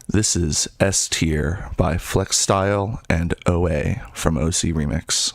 This is S Tier by FLEXSTYLE and OA from OCREMIX.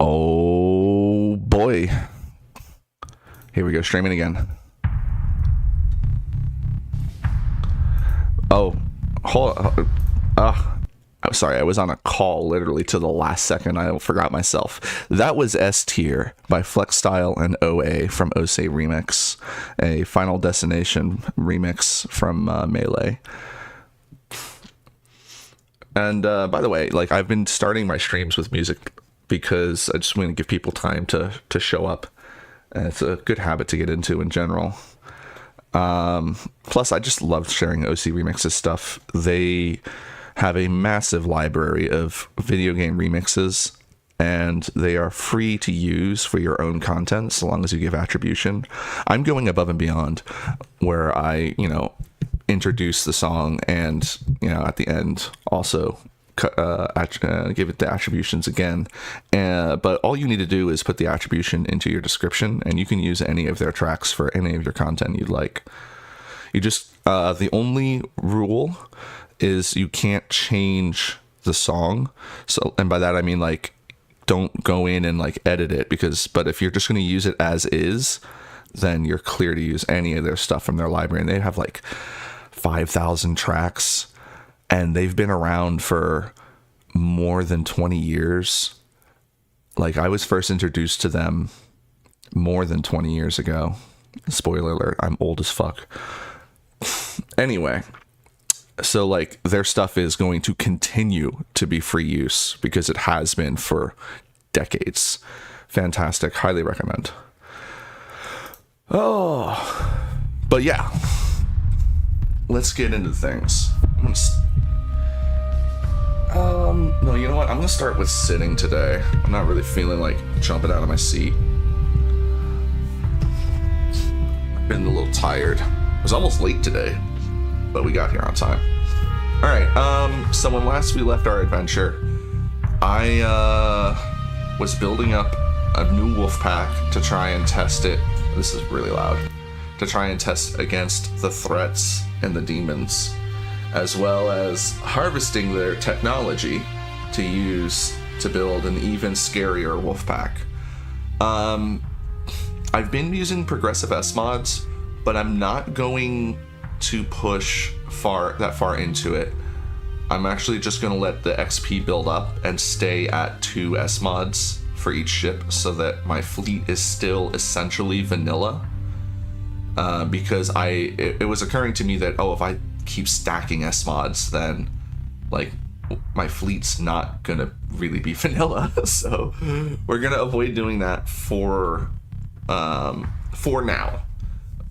Oh boy. Here we go, streaming again. Oh, hold on. I'm sorry, I was on a call literally to the last second. I forgot myself. That was S Tier by FLEXSTYLE and OA from OCREMIX, a Final Destination remix from Melee. And by the way, like, I've been starting my streams with music because I just want to give people time to show up. And it's a good habit to get into in general. Plus, I just love sharing OCREMIX's stuff. They have a massive library of video game remixes, and they are free to use for your own content so long as you give attribution. I'm going above and beyond, where I, introduce the song and, at the end also give it the attributions again. But all you need to do is put the attribution into your description, and you can use any of their tracks for any of your content you'd like. You just the only rule is you can't change the song. So, and by that I mean, like, don't go in and like edit it, but if you're just going to use it as is, then you're clear to use any of their stuff from their library. And they have like 5,000 tracks, and they've been around for more than 20 years. Like, I was first introduced to them more than 20 years ago. Spoiler alert, I'm old as fuck. Anyway, so like, their stuff is going to continue to be free use because it has been for decades. Fantastic. Highly recommend. Oh, but yeah, let's get into things. No, you know what? I'm gonna start with sitting today. I'm not really feeling like jumping out of my seat. I've been a little tired. I was almost late today, but we got here on time. All right. So when last we left our adventure, I was building up a new wolf pack to try and test it. This is really loud. To try and test against the threats and the demons, as well as harvesting their technology to use to build an even scarier wolf pack. I've been using progressive S mods, but I'm not going to push that far into it. I'm actually just going to let the XP build up and stay at 2 S mods for each ship so that my fleet is still essentially vanilla. Because it was occurring to me that, if I keep stacking S mods, then like my fleet's not gonna really be vanilla. So we're gonna avoid doing that for now.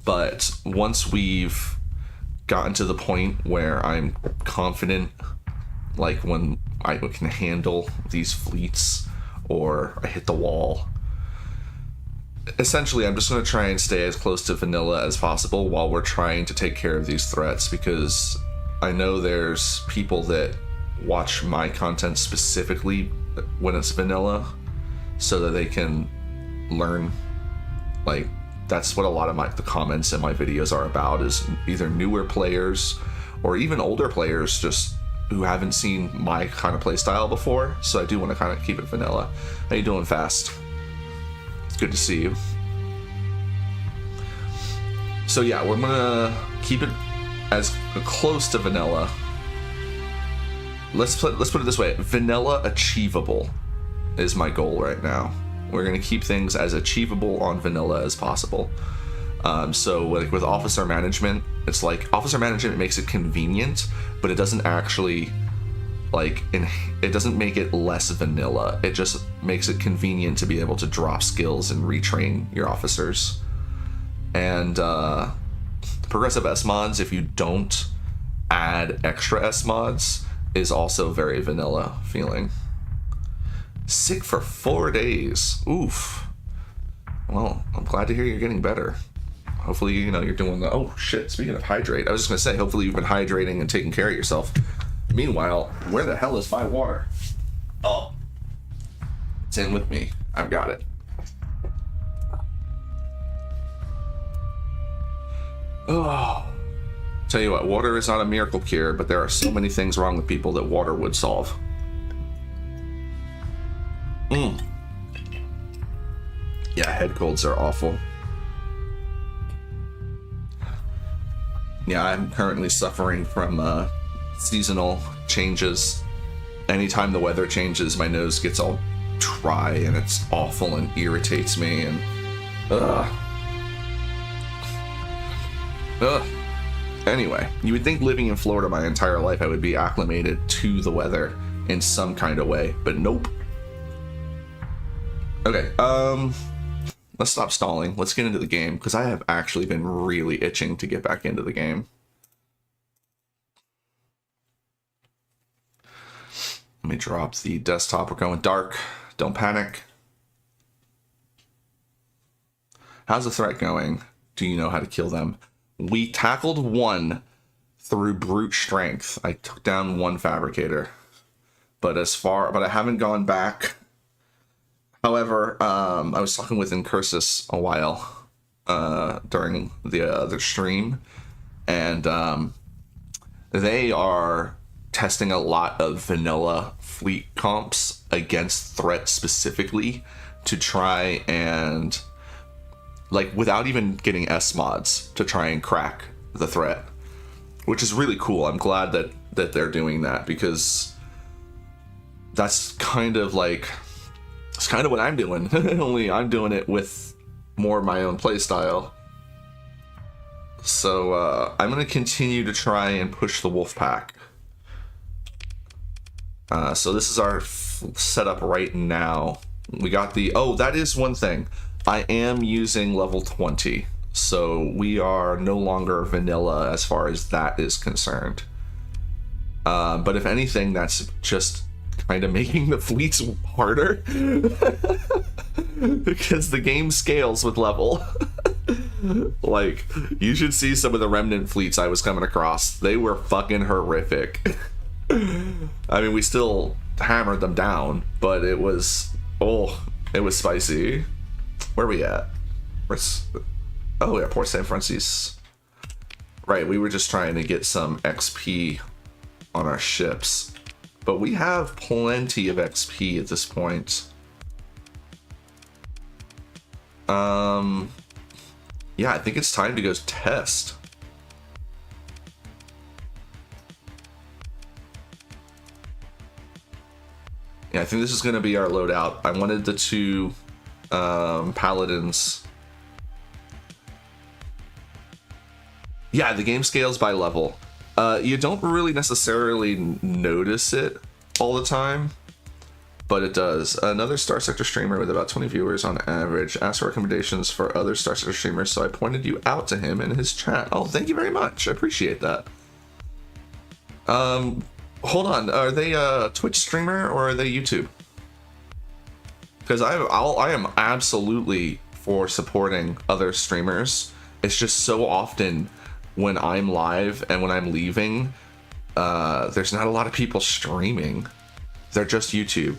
But once we've gotten to the point where I'm confident, like when I can handle these fleets or I hit the wall, essentially I'm just going to try and stay as close to vanilla as possible while we're trying to take care of these threats, because I know there's people that watch my content specifically when it's vanilla so that they can learn. Like, that's what a lot of the comments in my videos are about, is either newer players or even older players just who haven't seen my kind of play style before. So I do want to kind of keep it vanilla. How you doing, Fast? It's good to see you. So yeah, we're gonna keep it as close to vanilla. Let's put it this way: vanilla achievable is my goal right now. We're gonna keep things as achievable on vanilla as possible. So like with officer management, it's like officer management makes it convenient, but it doesn't actually it doesn't make it less vanilla. It just makes it convenient to be able to drop skills and retrain your officers. And progressive S mods, if you don't add extra S mods, is also very vanilla feeling. Sick for 4 days. Oof. Well, I'm glad to hear you're getting better. Hopefully, you're doing the... Oh, shit. Speaking of hydrate, I was just going to say, hopefully you've been hydrating and taking care of yourself. Meanwhile, where the hell is my water? Oh. It's in with me. I've got it. Oh. Tell you what, water is not a miracle cure, but there are so many things wrong with people that water would solve. Yeah, head colds are awful. Yeah, I'm currently suffering from seasonal changes. Anytime the weather changes, my nose gets all dry and it's awful and irritates me and ugh. Anyway, you would think living in Florida my entire life I would be acclimated to the weather in some kind of way, but nope. Okay, let's stop stalling. Let's get into the game, because I have actually been really itching to get back into the game. Let me drop the desktop. We're going dark. Don't panic. How's the threat going? Do you know how to kill them? We tackled one through brute strength. I took down one fabricator. But I haven't gone back. However, I was talking with Incursus a while during the other stream, and they are testing a lot of vanilla fleet comps against threat specifically to try and, like, without even getting S mods, to try and crack the threat, which is really cool. I'm glad that they're doing that, because that's kind of like, it's kind of what I'm doing. Only I'm doing it with more of my own playstyle. So I'm going to continue to try and push the wolf pack. So this is our setup right now. We got the, oh, that is one thing. I am using level 20. So we are no longer vanilla as far as that is concerned. But if anything, that's just kind of making the fleets harder. Because the game scales with level. Like, you should see some of the remnant fleets I was coming across. They were fucking horrific. I mean, we still hammered them down, but it was, it was spicy. Where are we at? Oh yeah, Port San Francisco. Right, we were just trying to get some XP on our ships, but we have plenty of XP at this point. Yeah, I think it's time to go test. Yeah, I think this is going to be our loadout. I wanted the two paladins. Yeah, the game scales by level. You don't really necessarily notice it all the time, but it does. Another Starsector streamer with about 20 viewers on average asked for recommendations for other Starsector streamers, so I pointed you out to him in his chat. Oh, thank you very much. I appreciate that. Hold on, are they a Twitch streamer or are they YouTube? Because I am absolutely for supporting other streamers. It's just so often when I'm live and when I'm leaving, there's not a lot of people streaming. They're just YouTube.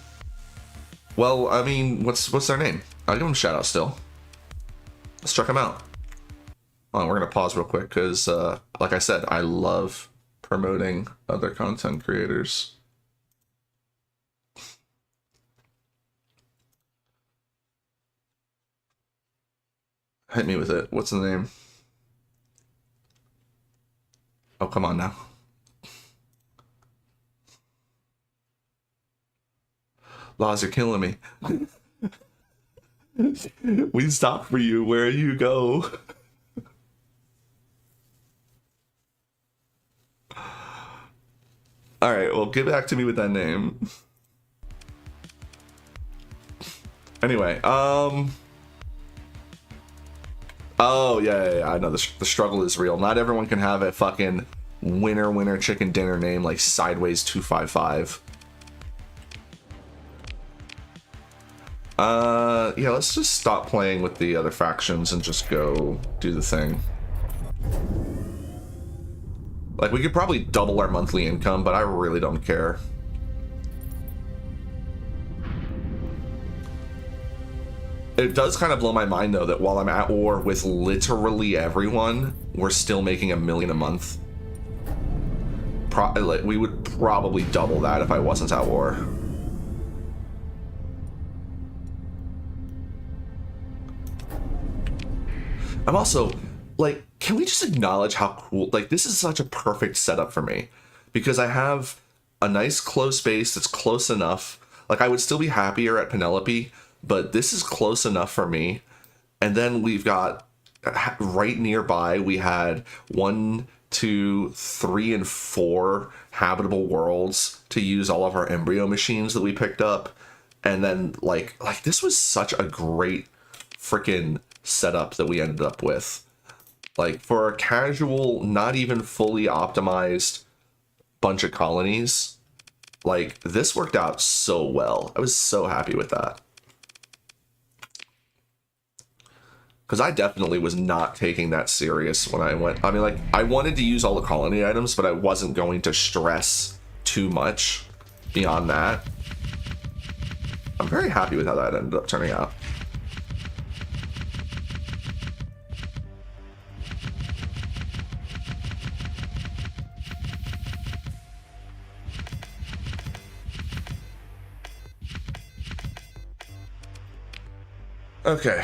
Well, I mean, what's their name? I'll give them a shout out still. Let's check them out. Oh, we're gonna pause real quick because, like I said, I love promoting other content creators. Hit me with it. What's the name? Oh, come on now. Laws are killing me. We stop for you where you go. All right, well, get back to me with that name. Anyway, oh yeah, I know the struggle is real. Not everyone can have a fucking winner chicken dinner name like Sideways 255. Yeah, let's just stop playing with the other factions and just go do the thing. Like, we could probably double our monthly income, but I really don't care. It does kind of blow my mind, though, that while I'm at war with literally everyone, we're still making $1 million a month. Like, we would probably double that if I wasn't at war. I'm also, like, can we just acknowledge how cool, like, this is such a perfect setup for me, because I have a nice close base that's close enough. Like, I would still be happier at Penelope, but this is close enough for me. And then we've got, right nearby, we had 1, 2, 3, and 4 habitable worlds to use all of our embryo machines that we picked up. And then, like this was such a great freaking setup that we ended up with. Like, for a casual, not even fully optimized bunch of colonies, like, this worked out so well. I was so happy with that. Because I definitely was not taking that serious when I went. I mean, like, I wanted to use all the colony items, but I wasn't going to stress too much beyond that. I'm very happy with how that ended up turning out. Okay,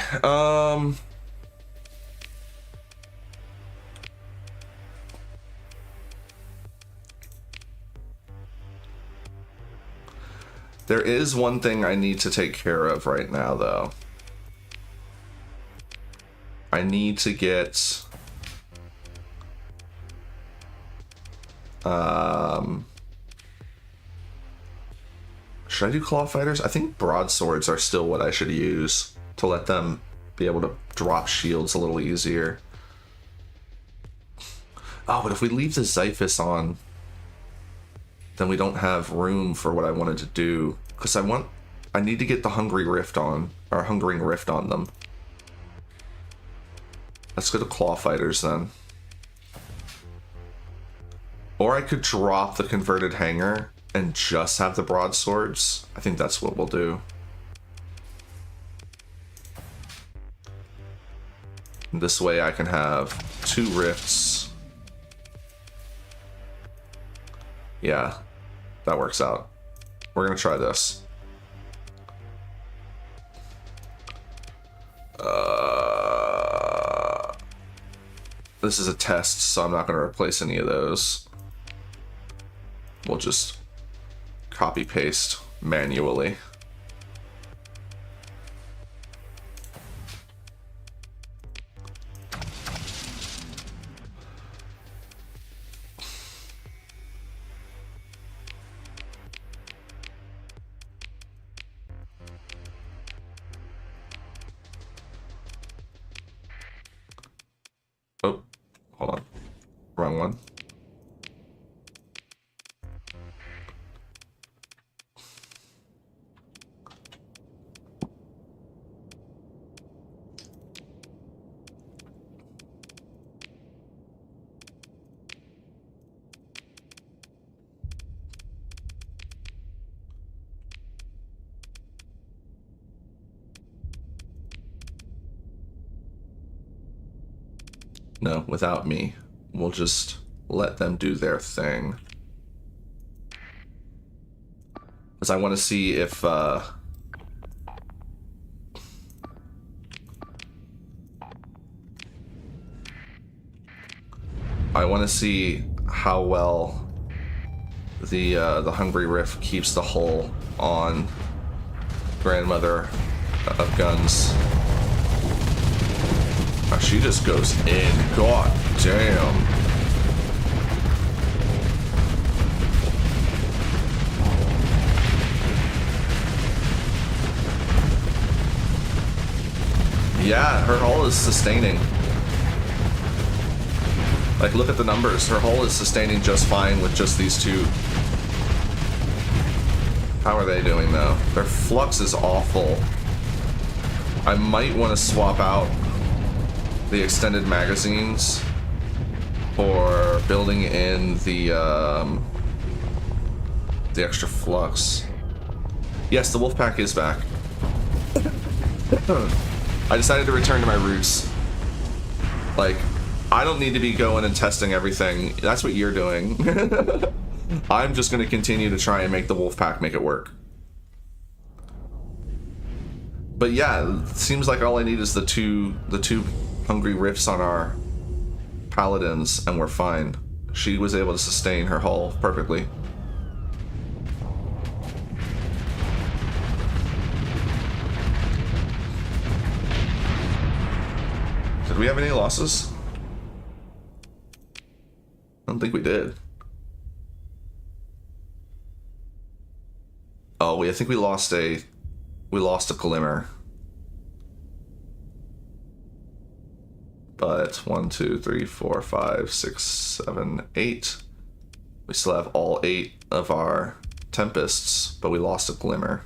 there is one thing I need to take care of right now, though. I need to get... should I do claw fighters? I think broadswords are still what I should use to let them be able to drop shields a little easier. Oh, but if we leave the Xiphus on, then we don't have room for what I wanted to do. Because I need to get the Hungering Rift on them. Let's go to claw fighters then. Or I could drop the converted hanger and just have the broadswords. I think that's what we'll do. This way I can have 2 rifts. Yeah, that works out. We're gonna try this. This is a test, so I'm not gonna replace any of those. We'll just copy paste manually. Oh, hold on. Wrong one. No, without me. We'll just let them do their thing. Because I want to see if... I want to see how well the Hungry Rift keeps the hull on Grandmother of Guns. Oh, she just goes in. God damn. Yeah, her hull is sustaining. Like, look at the numbers. Her hull is sustaining just fine with just these 2. How are they doing, though? Their flux is awful. I might want to swap out the extended magazines for building in the extra flux. Yes, the Wolfpack is back. I decided to return to my roots. Like, I don't need to be going and testing everything. That's what you're doing. I'm just going to continue to try and make the Wolfpack make it work. But yeah, it seems like all I need is the two Hungry Rifts on our paladins, and we're fine. She was able to sustain her hull perfectly. Did we have any losses? I don't think we did. Oh, I think we lost a glimmer. But 1, 2, 3, 4, 5, 6, 7, 8. We still have all 8 of our tempests, but we lost a glimmer.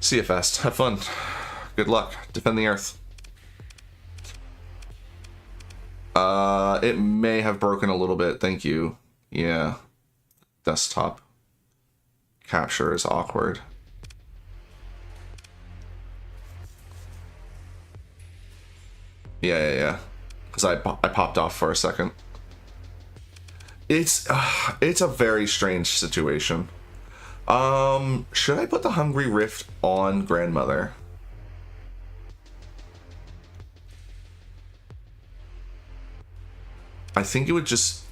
See you fast. Have fun. Good luck. Defend the Earth. It may have broken a little bit. Thank you. Yeah. Desktop capture is awkward. Yeah. Because I popped off for a second. It's a very strange situation. Should I put the Hungry Rift on Grandmother? I think it would just...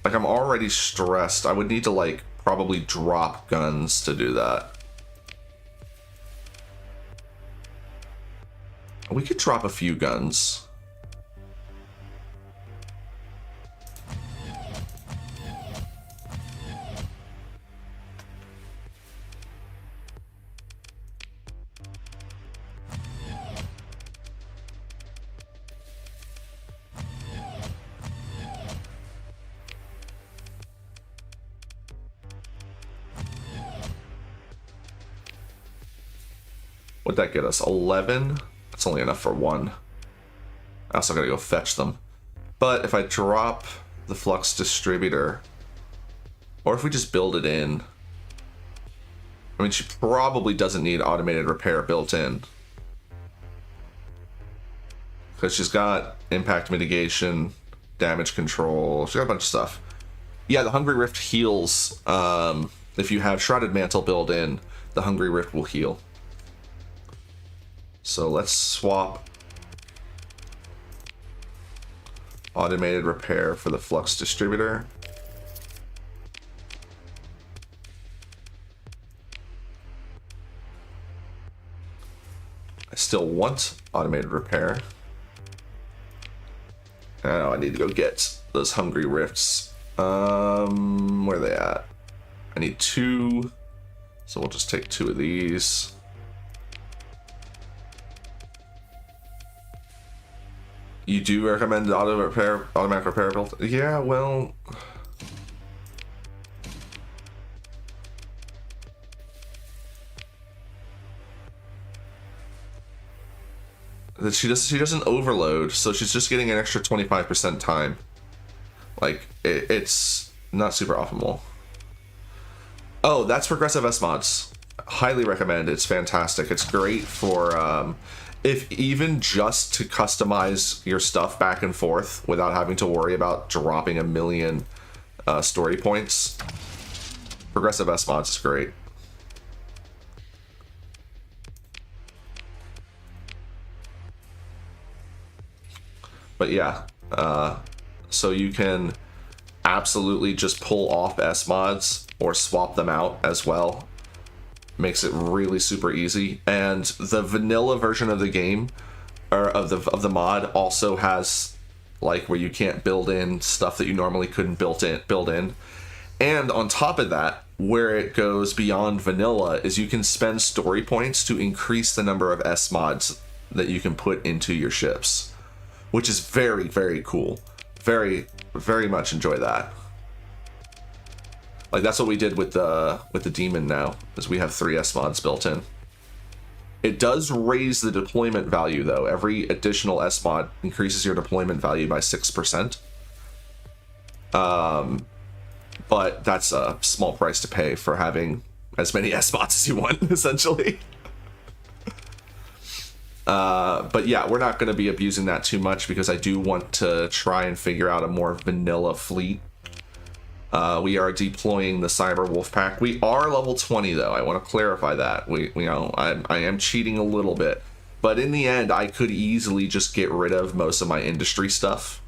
Like, I'm already stressed. I would need to, like, probably drop guns to do that. We could drop a few guns. What'd that get us? 11? That's only enough for 1. I also gotta go fetch them. But if I drop the flux distributor, or if we just build it in, I mean, she probably doesn't need automated repair built in, because she's got impact mitigation, damage control, she's got a bunch of stuff. Yeah, the Hungry Rift heals. If you have Shrouded Mantle built in, the Hungry Rift will heal. So let's swap automated repair for the flux distributor. I still want automated repair. Now I need to go get those Hungry Rifts. Where are they at? I need 2, so we'll just take 2 of these. You do recommend automatic repair build? Yeah, well... She doesn't overload, so she's just getting an extra 25% time. Like, it's not super optimal. Oh, that's Progressive S mods. Highly recommend. It's fantastic. It's great for... if even just to customize your stuff back and forth without having to worry about dropping a million story points, Progressive S mods is great. But yeah, so you can absolutely just pull off S mods or swap them out as well. Makes it really super easy. And the vanilla version of the game, or of the mod, also has like where you can't build in stuff that you normally couldn't build in. And on top of that, where it goes beyond vanilla is you can spend story points to increase the number of S mods that you can put into your ships, which is very, very cool. Very, very much enjoy that. Like, that's what we did with the demon now, is we have 3 S mods built in. It does raise the deployment value, though. Every additional S mod increases your deployment value by 6%. But that's a small price to pay for having as many S mods as you want, essentially. But yeah, we're not going to be abusing that too much because I do want to try and figure out a more vanilla fleet. We are deploying the Cyber Wolf Pack. We are level 20 though. I want to clarify that. I am cheating a little bit, but in the end, I could easily just get rid of most of my industry stuff.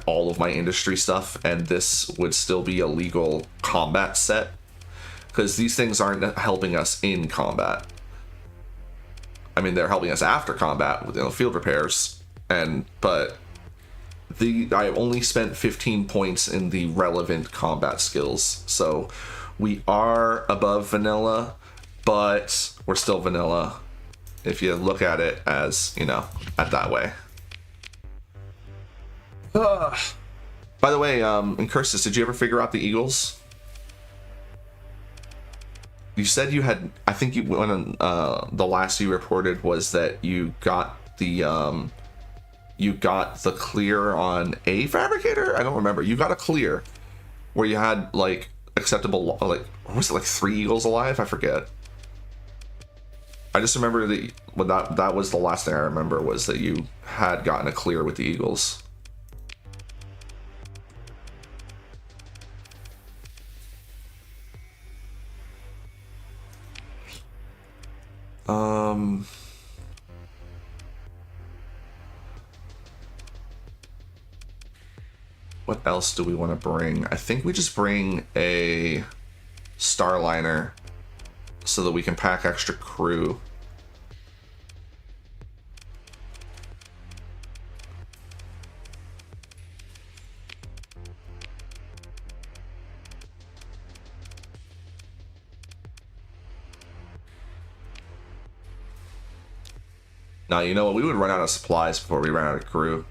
All of my industry stuff, and this would still be a legal combat set, because these things aren't helping us in combat. I mean, they're helping us after combat with field repairs, but I only spent 15 points in the relevant combat skills, so we are above vanilla, but we're still vanilla if you look at it as, at that way. By the way, in Curses, did you ever figure out the Eagles? You said you had, I think you when the last you reported was that you got the clear on a fabricator? I don't remember. You got a clear where you had like acceptable, like, was it like 3 Eagles alive? I forget. I just remember that was the last thing I remember, was that you had gotten a clear with the Eagles. What else do we want to bring? I think we just bring a Starliner so that we can pack extra crew. Now, you know what? We would run out of supplies before we ran out of crew.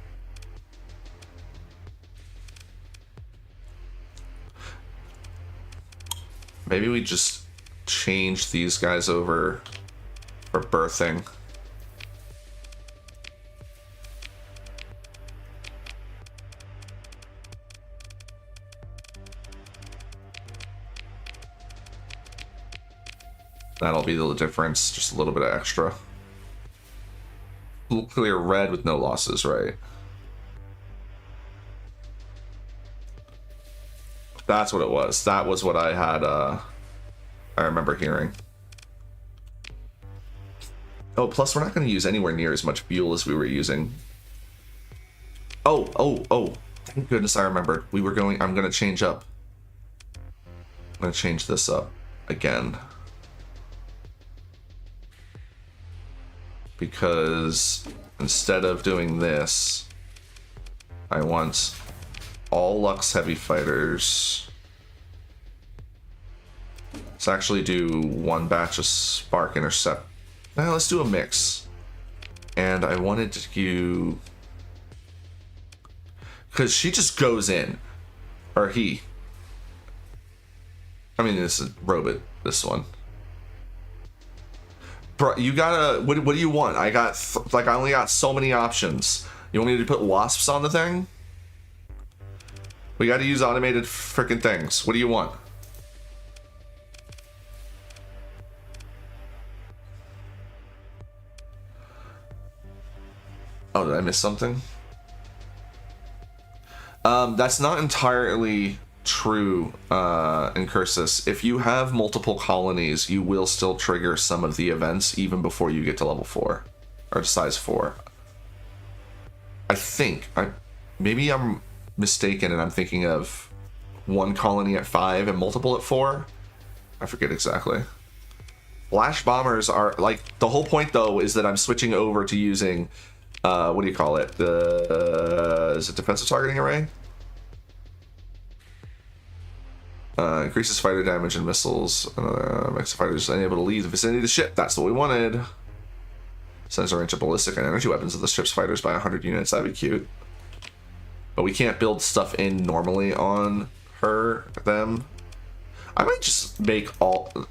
Maybe we just change these guys over for birthing. That'll be the difference, just a little bit of extra. Clear red with no losses, right? That's what it was. That was what I had, I remember hearing. Oh, plus we're not going to use anywhere near as much fuel as we were using. Oh, thank goodness I remembered. I'm going to change up. I'm going to change this up again. Because instead of doing this, I want all Lux heavy fighters. Let's actually do one batch of Spark Intercept. Now let's do a mix. And I wanted to, because she just goes in, or he. I mean, this is Robot, this one. Bro, you gotta, what do you want? I only got so many options. You want me to put wasps on the thing? We gotta use automated freaking things. What do you want? Oh, did I miss something? That's not entirely true in Cursus. If you have multiple colonies, you will still trigger some of the events even before you get to level 4 or size 4. I think maybe I'm mistaken and I'm thinking of one colony at 5 and multiple at 4. I forget exactly. Flash bombers are like, the whole point though is that I'm switching over to using what do you call it? Is it defensive targeting array? Increases fighter damage and missiles. Makes the fighters unable to leave the vicinity of the ship. That's what we wanted. Sends our range of ballistic and energy weapons of the ship's fighters by 100 units. That'd be cute. But we can't build stuff in normally on them. I might just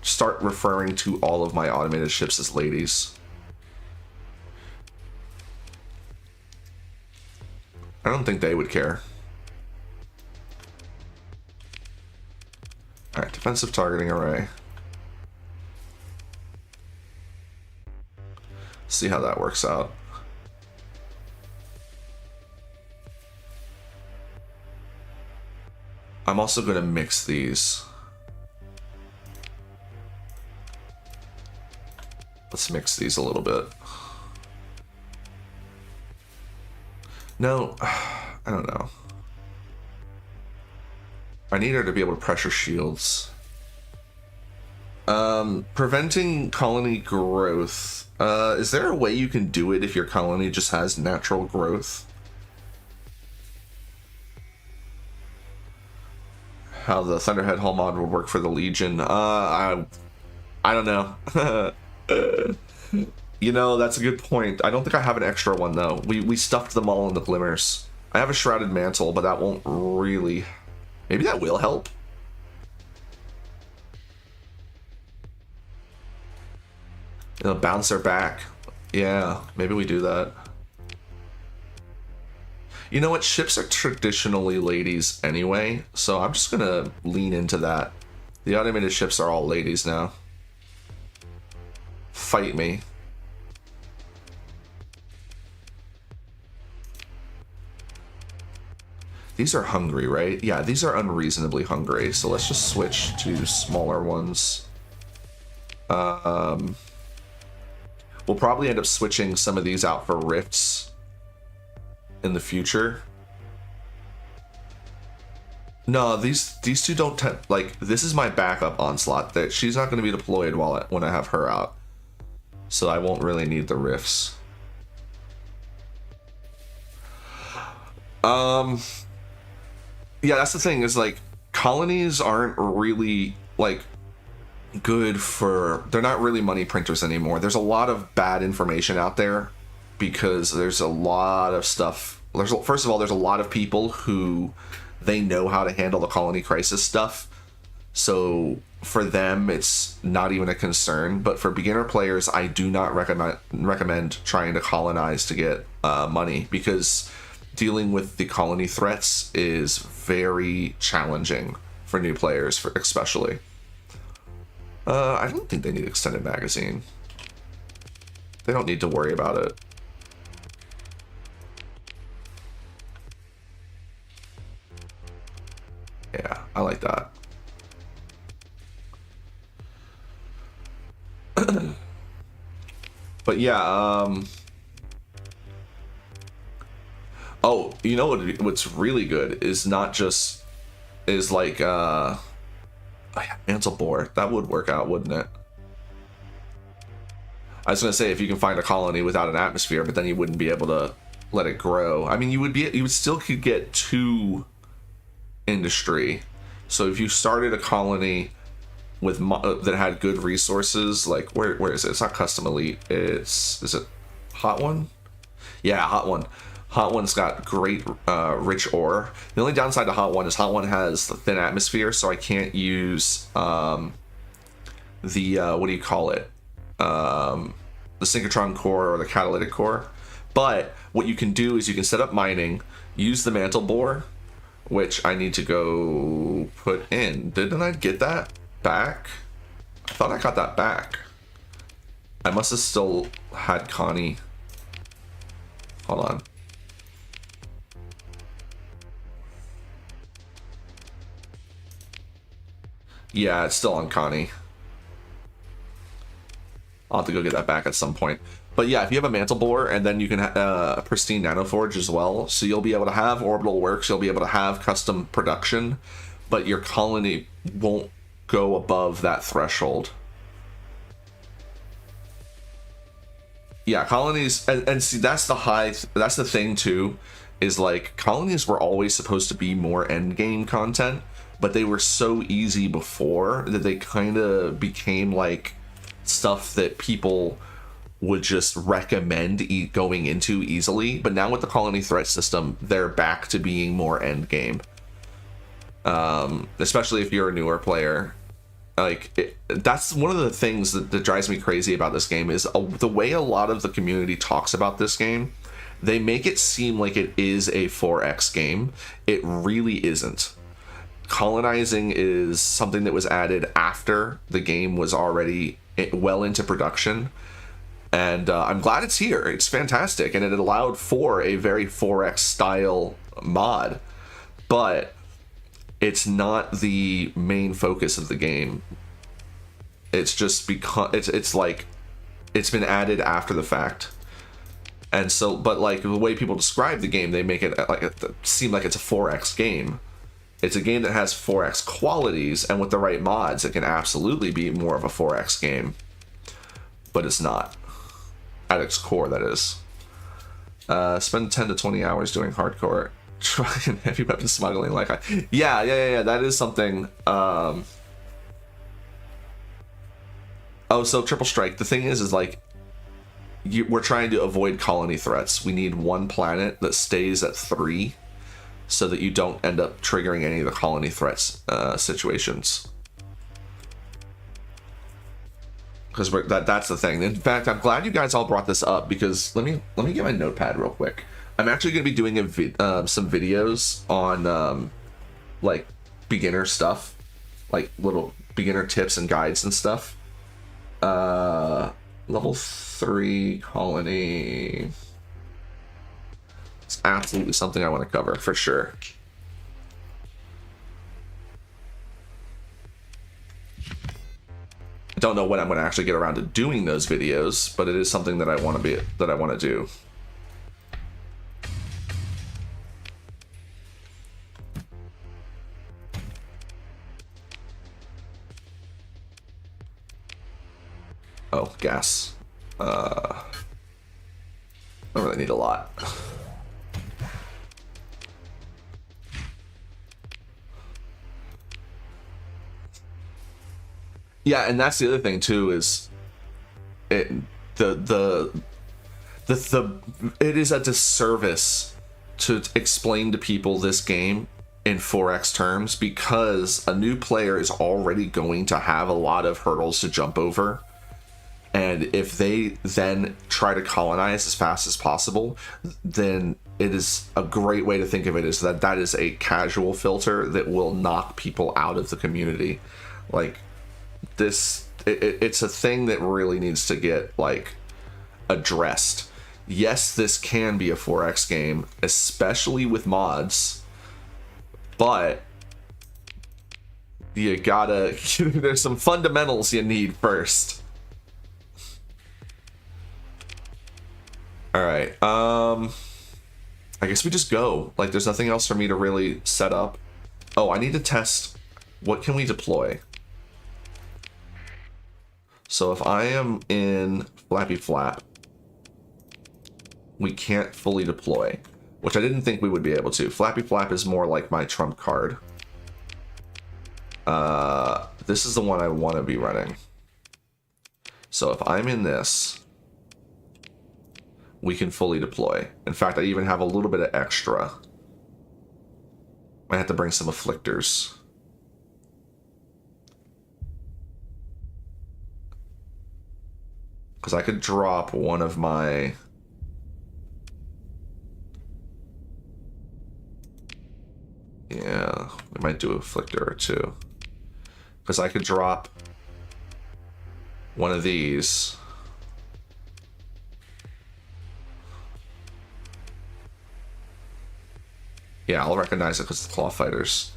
start referring to all of my automated ships as ladies. I don't think they would care. Alright, defensive targeting array. See how that works out. I'm also going to mix these. Let's mix these a little bit. No, I don't know. I need her to be able to pressure shields. Preventing colony growth. Is there a way you can do it if your colony just has natural growth? How the Thunderhead Hull mod would work for the Legion? I don't know. You know, that's a good point. I don't think I have an extra one though. We stuffed them all in the Glimmers. I have a Shrouded Mantle, but that won't really... Maybe that will help. It'll bounce her back. Yeah, maybe we do that. You know what? Ships are traditionally ladies anyway, so I'm just gonna lean into that. The automated ships are all ladies now. Fight me. These are hungry, right? Yeah, these are unreasonably hungry, so let's just switch to smaller ones. We'll probably end up switching some of these out for rifts in the future. No, these two don't like, this is my backup Onslaught. That she's not going to be deployed when I have her out, so I won't really need the rifts. Yeah, that's the thing, is like colonies aren't really like good for, they're not really money printers anymore. There's a lot of bad information out there because there's a lot of stuff. First of all, there's a lot of people who they know how to handle the colony crisis stuff, so for them it's not even a concern. But for beginner players, I do not recommend trying to colonize to get money, because dealing with the colony threats is very challenging for new players, especially. I don't think they need extended magazine. They don't need to worry about it. Yeah, I like that. But yeah, oh, you know what's really good is not just, is like, oh yeah, Mantle Boar. That would work out, wouldn't it? I was gonna say, if you can find a colony without an atmosphere, but then you wouldn't be able to let it grow. I mean, you would still could get 2 industry. So if you started a colony with that had good resources, like where is it? It's not custom elite. Is it Hot One? Yeah, Hot One. Hot One's got great rich ore. The only downside to Hot One is Hot One has the thin atmosphere, so I can't use the what do you call it? The synchrotron core or the catalytic core. But what you can do is you can set up mining, use the Mantle Boar, which I need to go put in. Didn't I get that back? I thought I got that back. I must have still had Connie. Hold on. Yeah, it's still on Connie. I'll have to go get that back at some point. But yeah, if you have a Mantle Boar, and then you can a pristine Nanoforge as well, so you'll be able to have orbital works, you'll be able to have custom production, but your colony won't go above that threshold. Yeah, colonies, and see, that's the thing too, is like, colonies were always supposed to be more end game content, but they were so easy before that they kind of became like stuff that people would just recommend going into easily. But now with the colony threat system, they're back to being more end game. Especially if you're a newer player. Like, that's one of the things that drives me crazy about this game, is the way a lot of the community talks about this game. They make it seem like it is a 4X game. It really isn't. Colonizing is something that was added after the game was already well into production. And I'm glad it's here. It's fantastic, and it allowed for a very 4X style mod. But it's not the main focus of the game. It's just because it's like it's been added after the fact. And so, but like the way people describe the game, they make it like seem like it's a 4X game. It's a game that has 4X qualities, and with the right mods, it can absolutely be more of a 4X game. But it's not. At its core, that is. Spend 10 to 20 hours doing hardcore. Trying heavy weapon smuggling like yeah, that is something. Oh, so Triple Strike, the thing is like we're trying to avoid colony threats. We need one planet that stays at 3 so that you don't end up triggering any of the colony threats situations, because that's the thing. In fact, I'm glad you guys all brought this up, because let me get my notepad real quick. I'm actually going to be doing some videos on like beginner stuff, like little beginner tips and guides and stuff. Level 3 colony. It's absolutely something I want to cover for sure. I don't know when I'm going to actually get around to doing those videos, but it is something that I want to do. Oh, gas. I don't really need a lot. Yeah, and that's the other thing too, is it is a disservice to explain to people this game in 4X terms, because a new player is already going to have a lot of hurdles to jump over. And if they then try to colonize as fast as possible, then it is a great way to think of it is that is a casual filter that will knock people out of the community. Like this, it's a thing that really needs to get like addressed. Yes, this can be a 4X game, especially with mods, but you gotta, there's some fundamentals you need first. All right, I guess we just go. Like, there's nothing else for me to really set up. Oh, I need to test, what can we deploy? So if I am in Flappy Flap, we can't fully deploy, which I didn't think we would be able to. Flappy Flap is more like my trump card. This is the one I want to be running. So if I'm in this, we can fully deploy. In fact, I even have a little bit of extra. I have to bring some afflictors. Because I could drop one of my... Yeah, we might do a afflictor or two. Because I could drop one of these. Yeah, I'll recognize it because it's claw fighters.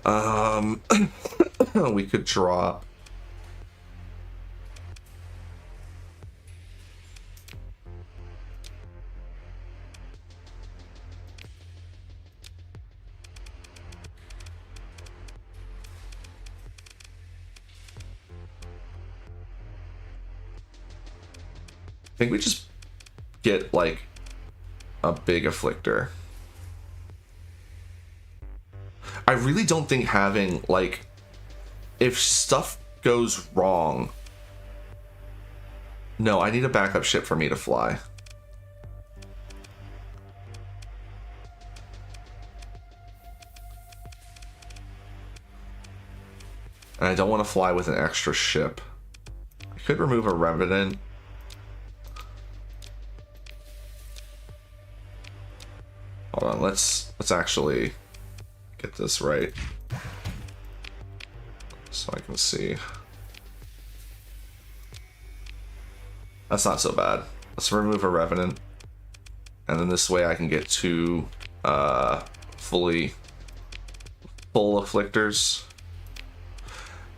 We could drop... I think we just get like a big afflictor. I really don't think having, like, if stuff goes wrong... No, I need a backup ship for me to fly. And I don't want to fly with an extra ship. I could remove a Revenant. Hold on, let's actually get this right so I can see. That's not so bad. Let's remove a Revenant, and then this way I can get two fully full afflictors.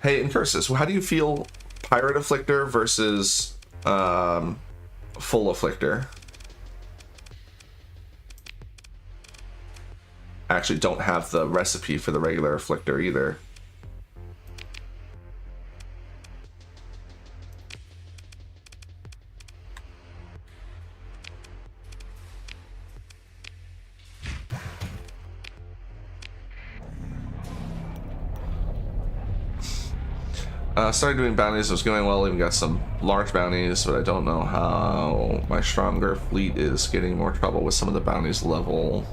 Hey, in Curses, how do you feel pirate afflictor versus full afflictor? I actually don't have the recipe for the regular afflictor either. Started doing bounties. It was going well. Even got some large bounties, but I don't know how my stronger fleet is getting more trouble with some of the bounties level.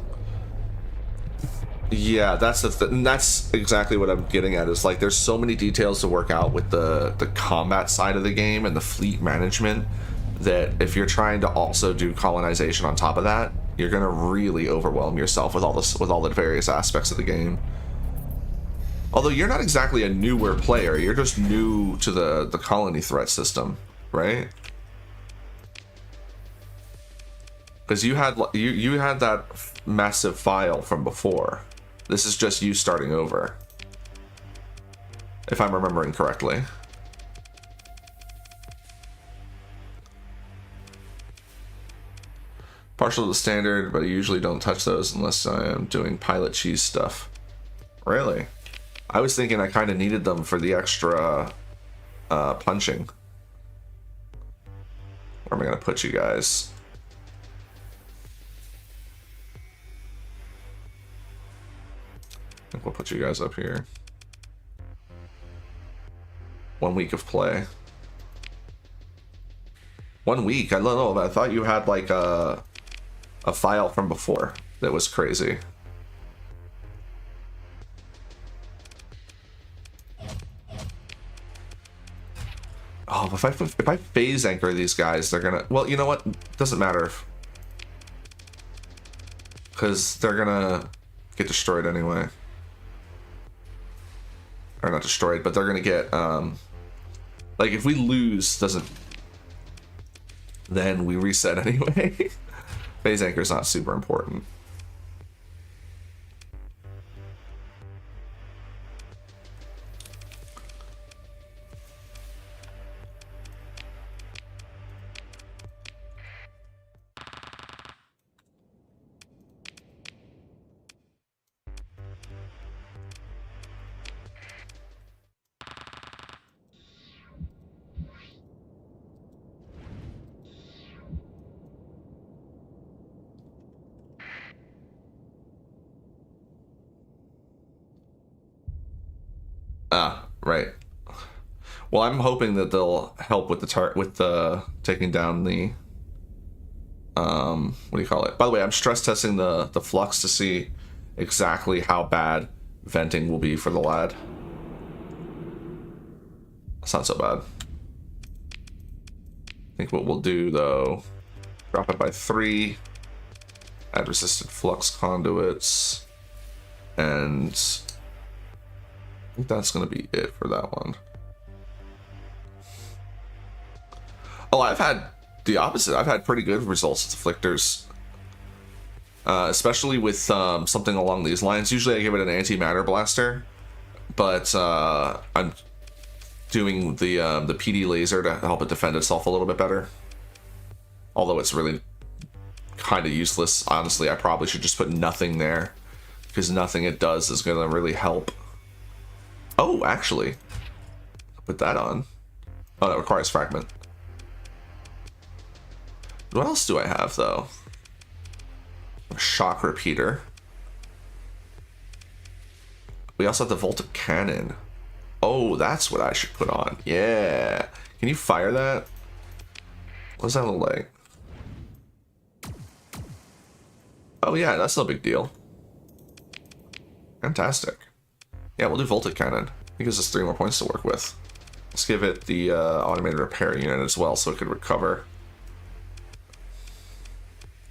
Yeah, that's that's exactly what I'm getting at. Is like there's so many details to work out with the combat side of the game and the fleet management that if you're trying to also do colonization on top of that, you're gonna really overwhelm yourself with all the various aspects of the game. Although you're not exactly a newer player, you're just new to the colony threat system, right? Because you had that massive file from before. This is just you starting over, if I'm remembering correctly. Partial to the standard, but I usually don't touch those unless I am doing pilot cheese stuff. Really? I was thinking I kind of needed them for the extra punching. Where am I going to put you guys? I think we'll put you guys up here. 1 week of play. 1 week? I don't know, but I thought you had like a file from before that was crazy. Oh, if I phase anchor these guys, they're gonna... Well, you know what? Doesn't matter. Because they're gonna get destroyed anyway. Or not destroyed, but they're gonna get... like, if we lose, doesn't... Then we reset anyway. Phase anchor's not super important. Ah, right. Well, I'm hoping that they'll help with the taking down the what do you call it? By the way, I'm stress testing the flux to see exactly how bad venting will be for the lad. It's not so bad. I think what we'll do though, drop it by 3, add resistant flux conduits, and I think that's going to be it for that one. Oh, I've had the opposite. I've had pretty good results with afflictors. Especially with something along these lines. Usually I give it an antimatter blaster, but I'm doing the PD laser to help it defend itself a little bit better. Although it's really kind of useless. Honestly, I probably should just put nothing there, because nothing it does is going to really help. Oh, actually, I'll put that on. Oh, that requires fragment. What else do I have, though? A shock repeater. We also have the voltic cannon. Oh, that's what I should put on. Yeah. Can you fire that? What does that look like? Oh, yeah, that's no big deal. Fantastic. Yeah, we'll do voltic cannon. It gives us 3 more points to work with. Let's give it the automated repair unit as well, so it could recover.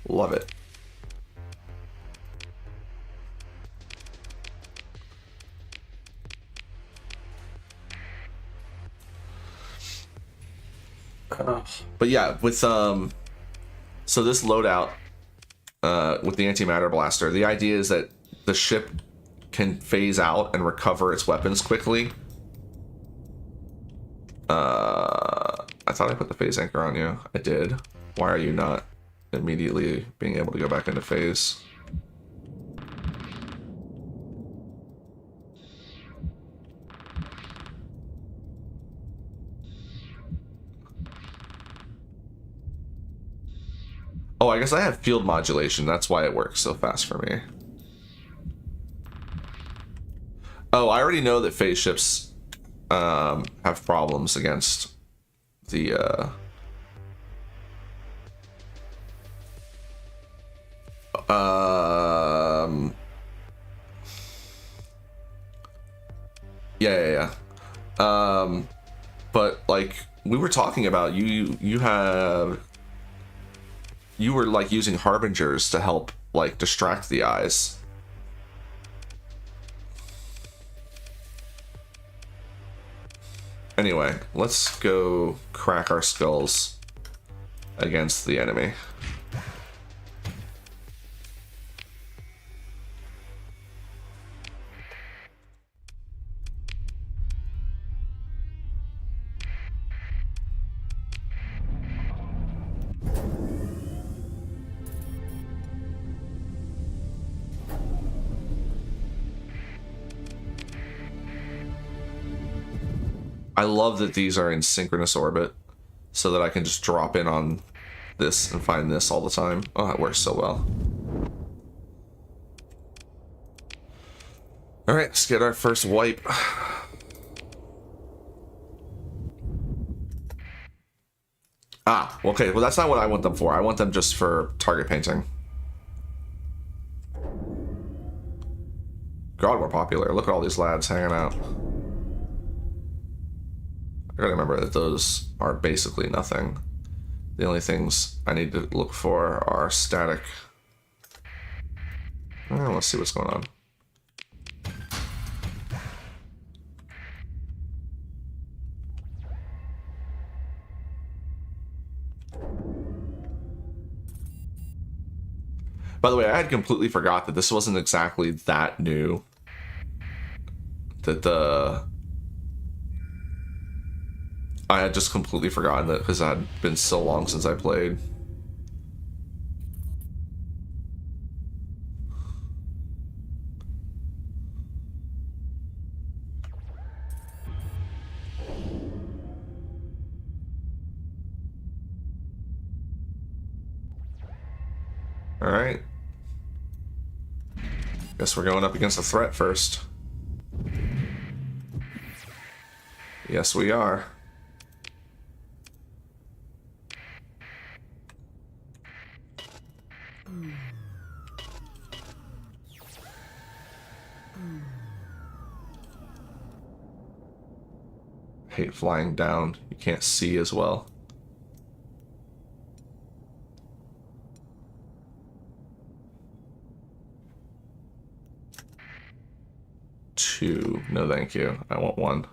Love it. But yeah, with so this loadout with the antimatter blaster, the idea is that the ship can phase out and recover its weapons quickly. I thought I put the phase anchor on you. I did. Why are you not immediately being able to go back into phase? Oh, I guess I have field modulation. That's why it works so fast for me. Oh, I already know that phase ships have problems against the yeah. But like we were talking about, you were like using harbingers to help like distract the eyes. Anyway, let's go crack our skulls against the enemy. I love that these are in synchronous orbit so that I can just drop in on this and find this all the time. Oh, that works so well. All right, let's get our first wipe. Ah, okay, well that's not what I want them for. I want them just for target painting. God, we're popular. Look at all these lads hanging out. I gotta remember that those are basically nothing. The only things I need to look for are static. Let's see what's going on. By the way, I had completely forgot that this wasn't exactly that new. I had just completely forgotten that because it had been so long since I played. All right. Guess we're going up against a threat first. Yes, we are. Hate flying down. You can't see as well. Two. No, thank you. I want one.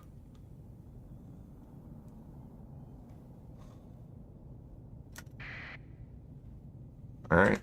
All right.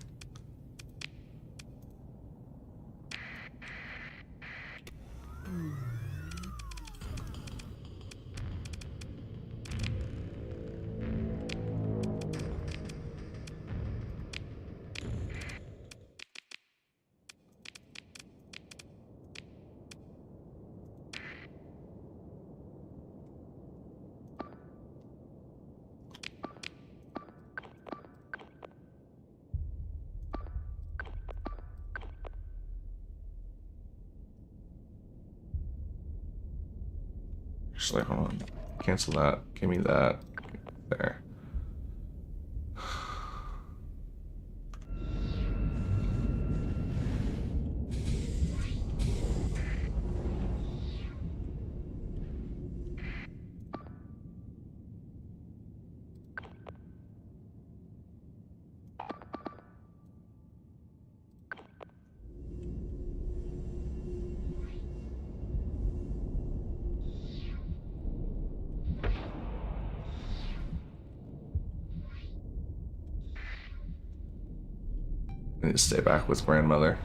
Actually, hold on. Cancel that. Give me that. There. I need to stay back with grandmother.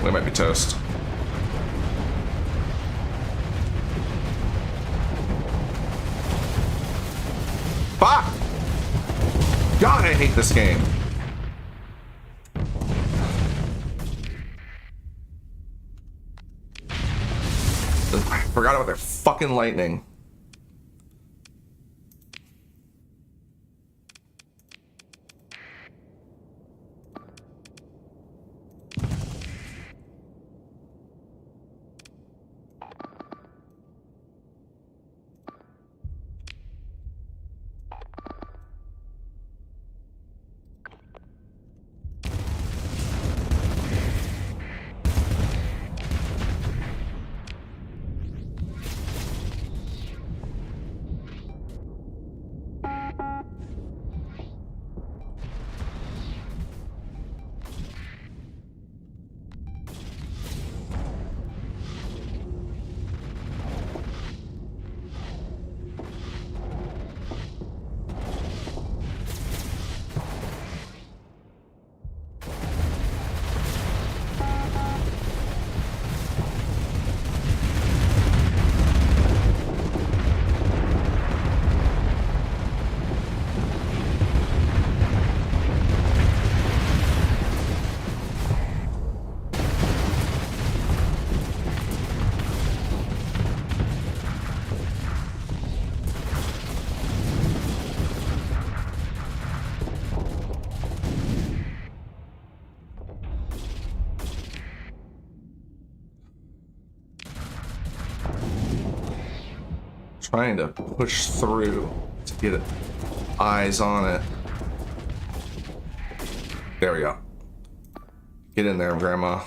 We might be toast. Fuck! God, I hate this game. I forgot about their fucking lightning. Trying to push through to get eyes on it. There we go. Get in there, Grandma.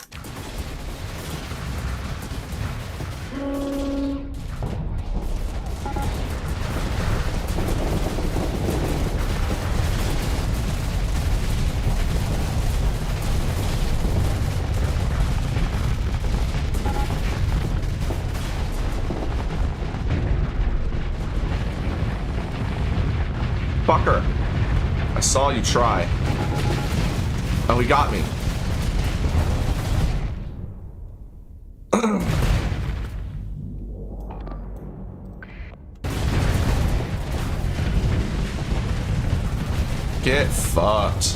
Fucker. I saw you try. Oh, he got me. Get fucked.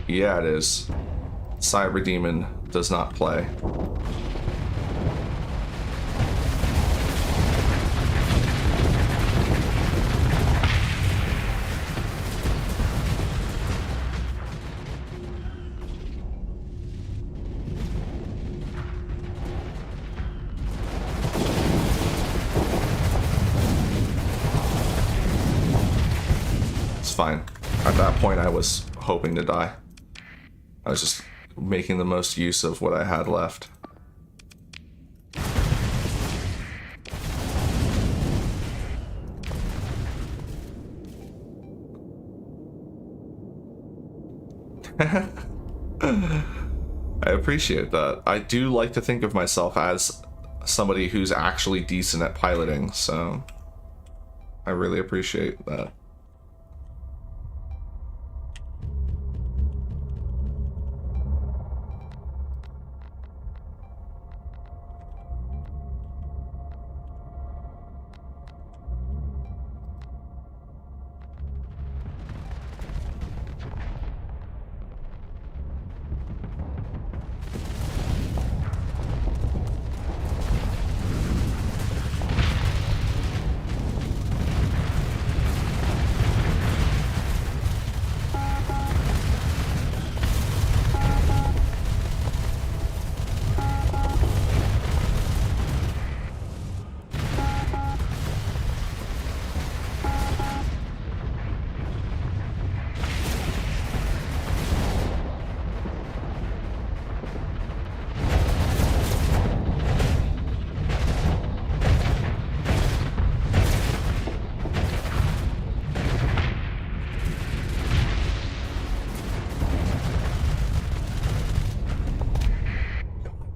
Yeah, it is. Cyber Demon does not play. It's fine. At that point, I was hoping to die. I was just making the most use of what I had left. I appreciate that. I do like to think of myself as somebody who's actually decent at piloting, so I really appreciate that.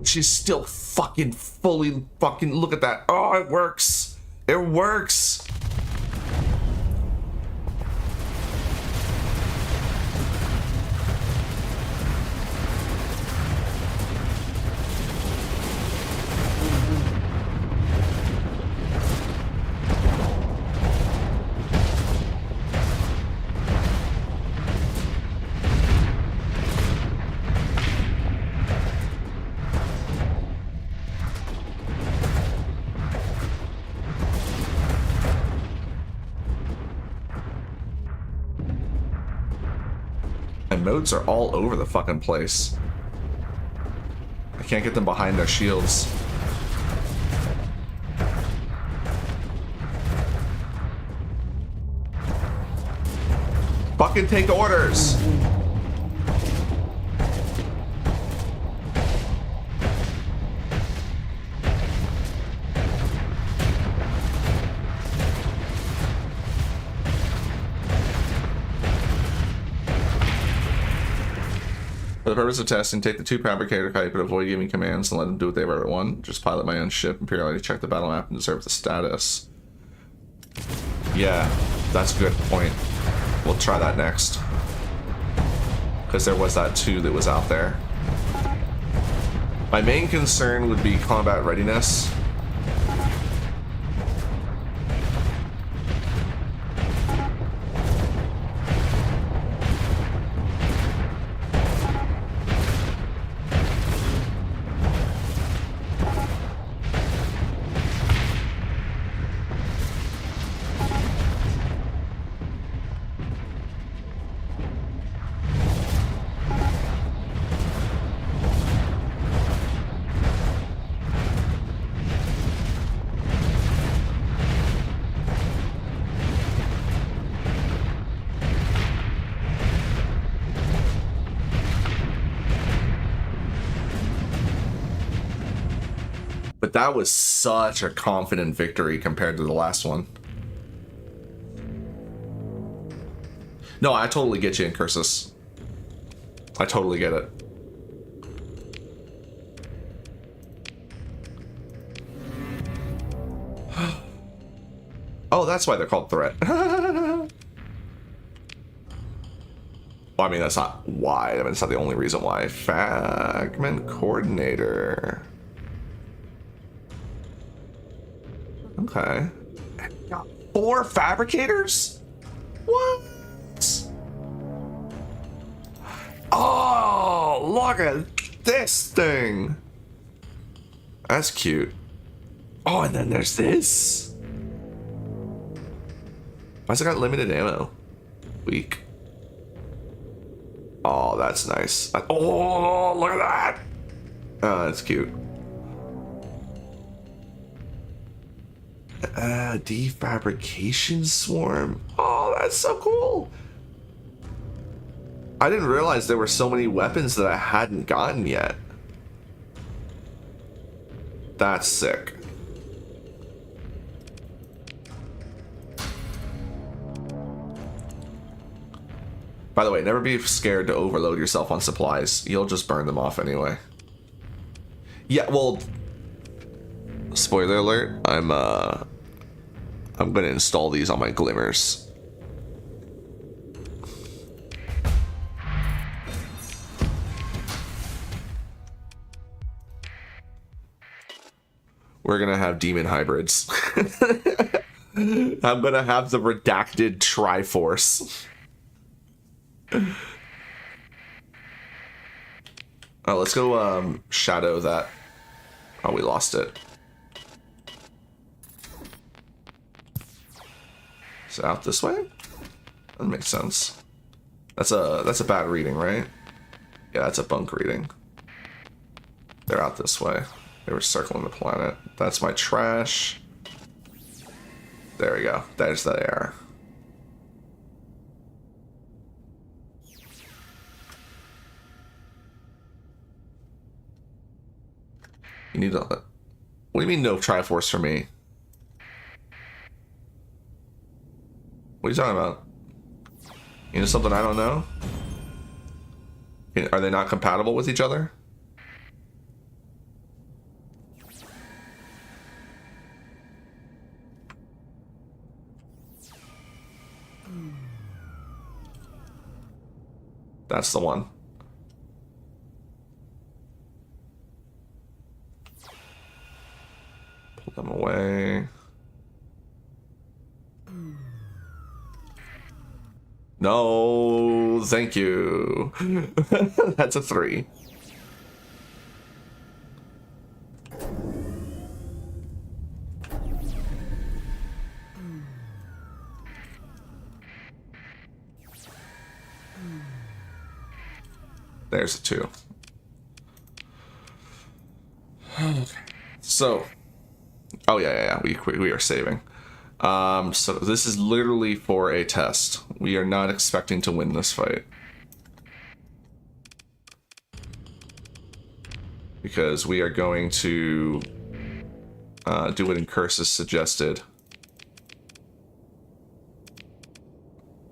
She's still fucking fully fucking, look at that. Oh, it works. It works. Modes are all over the fucking place. I can't get them behind their shields. Fucking take orders! For the purpose of testing, take the two fabricator type and avoid giving commands and let them do what they ever want. Just pilot my own ship and periodically check the battle map and observe the status. Yeah, that's a good point. We'll try that next. Because there was that too that was out there. My main concern would be combat readiness. But that was such a confident victory compared to the last one. No, I totally get you, Incursus. I totally get it. Oh, that's why they're called threat. Well, I mean, that's not why. I mean, it's not the only reason why. Fragment coordinator. Okay. Got 4 fabricators? What? look at this thing. That's cute. Oh, and then there's this. Why's it got limited ammo? Weak. Oh, that's nice. Oh, look at that. Oh, that's cute. Defabrication swarm. Oh, that's so cool. I didn't realize there were so many weapons that I hadn't gotten yet. That's sick. By the way, never be scared to overload yourself on supplies. You'll just burn them off anyway. Yeah, well, spoiler alert, I'm gonna install these on my glimmers. We're gonna have demon hybrids. I'm gonna have the redacted Triforce. Oh, let's go shadow that. Oh, we lost it. Is it out this way? That makes sense. That's a bad reading, right? Yeah, that's a bunk reading. They're out this way. They were circling the planet. That's my trash. There we go. There's the air. You need to... What do you mean no Triforce for me? What are you talking about? You know something I don't know? Are they not compatible with each other? That's the one. Pull them away. No, thank you. That's a 3. There's a 2. So, oh yeah, we are saving. So this is literally for a test. We are not expecting to win this fight. Because we are going to do what Incursus suggested.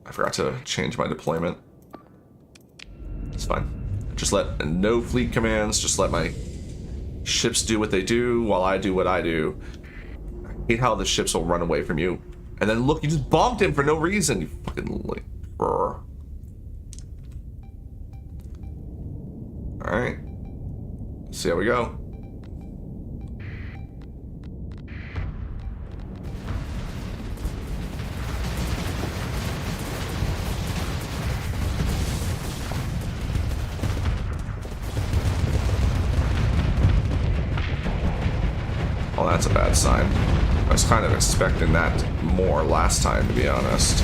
I forgot to change my deployment. It's fine. Just let no fleet commands, just let my ships do what they do while I do what I do. I hate how the ships will run away from you. And then look, you just bombed him for no reason, you fucking like brr. Alright. See how we go. Well, that's a bad sign. I was kind of expecting that more last time, to be honest.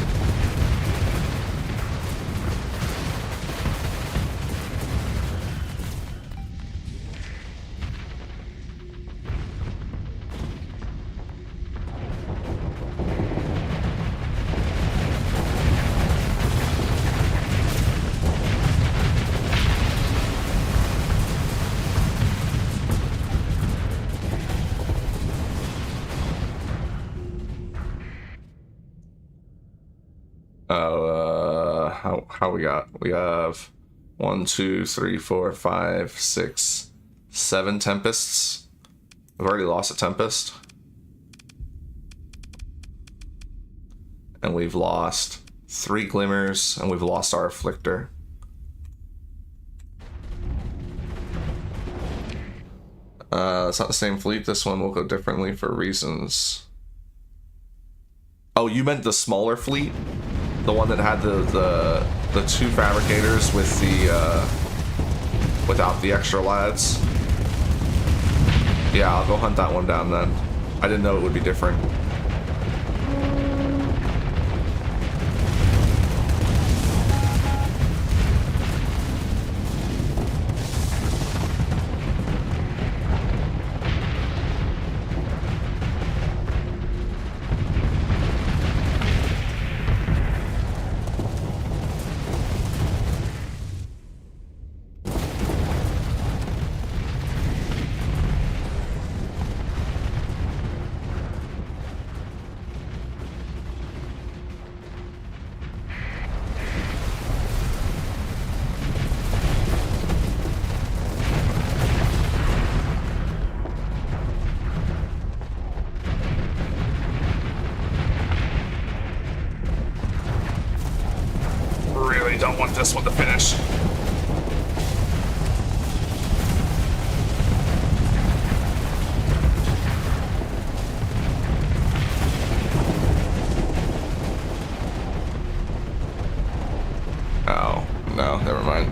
How we got? We have 1, 2, 3, 4, 5, 6, 7 Tempests. We've already lost a Tempest. And we've lost 3 Glimmers, and we've lost our Afflictor. It's not the same fleet. This one will go differently for reasons. Oh, you meant the smaller fleet? The one that had the 2 fabricators with the without the extra lads. Yeah, I'll go hunt that one down then. I didn't know it would be different. Don't want this one to finish. Oh, no, never mind.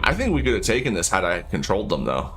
I think we could have taken this had I controlled them, though.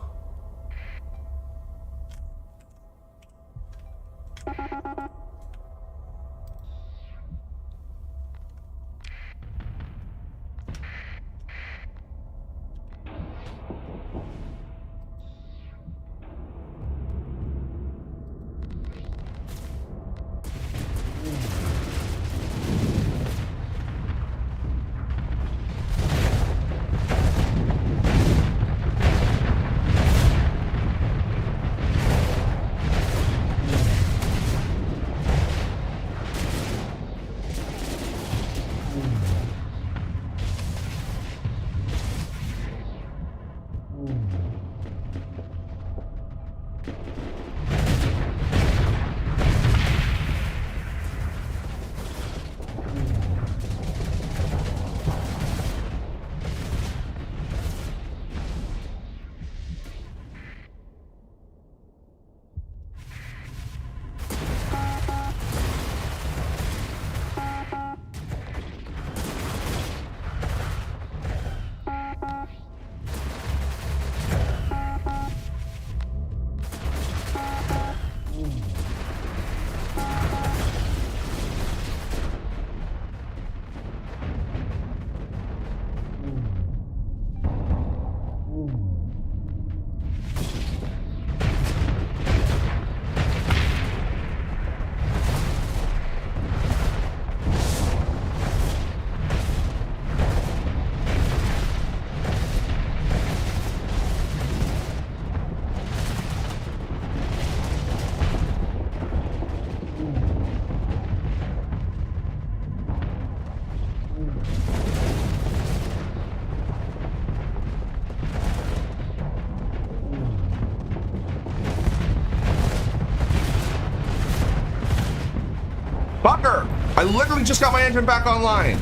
Fucker! I literally just got my engine back online.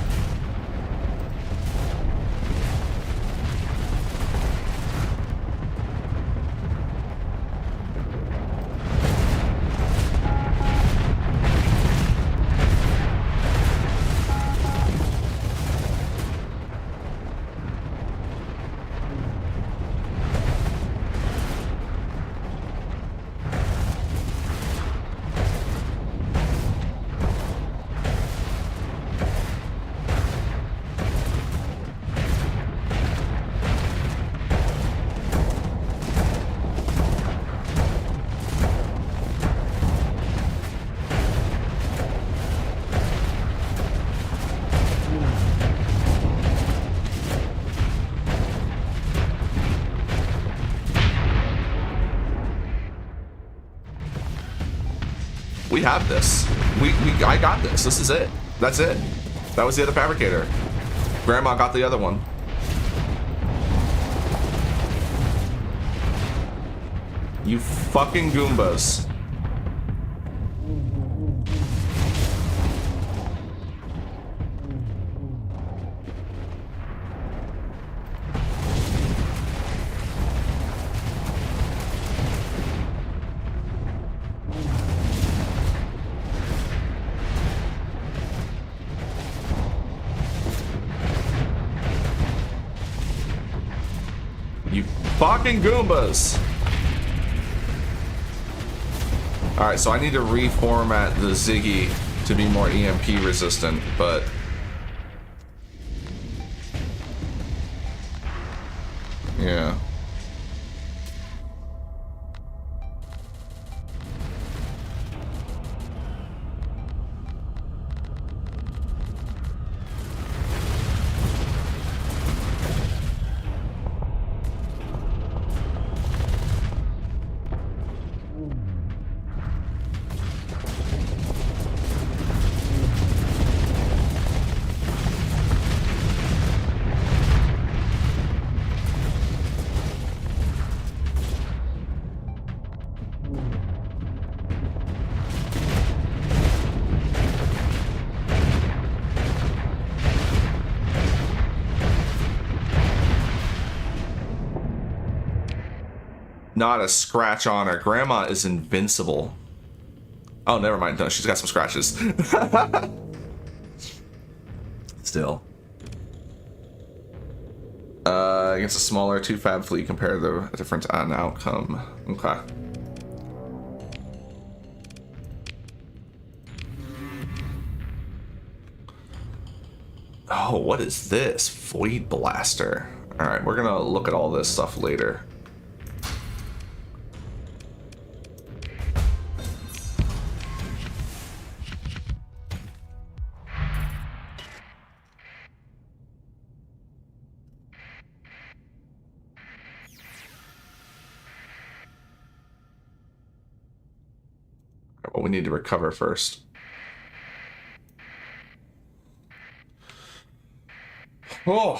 We have this. I got this. This is it. That's it. That was the other fabricator. Grandma got the other one. You fucking Goombas. You fucking Goombas! Alright, so I need to reformat the Ziggy to be more EMP resistant, but... yeah. Not a scratch on her. Grandma is invincible. Oh, never mind. No, she's got some scratches. Still. Against a smaller 2-fab fleet, compare the difference on outcome. Okay. Oh, what is this? Void Blaster. Alright, we're gonna look at all this stuff later. Well, we need to recover first. Oh.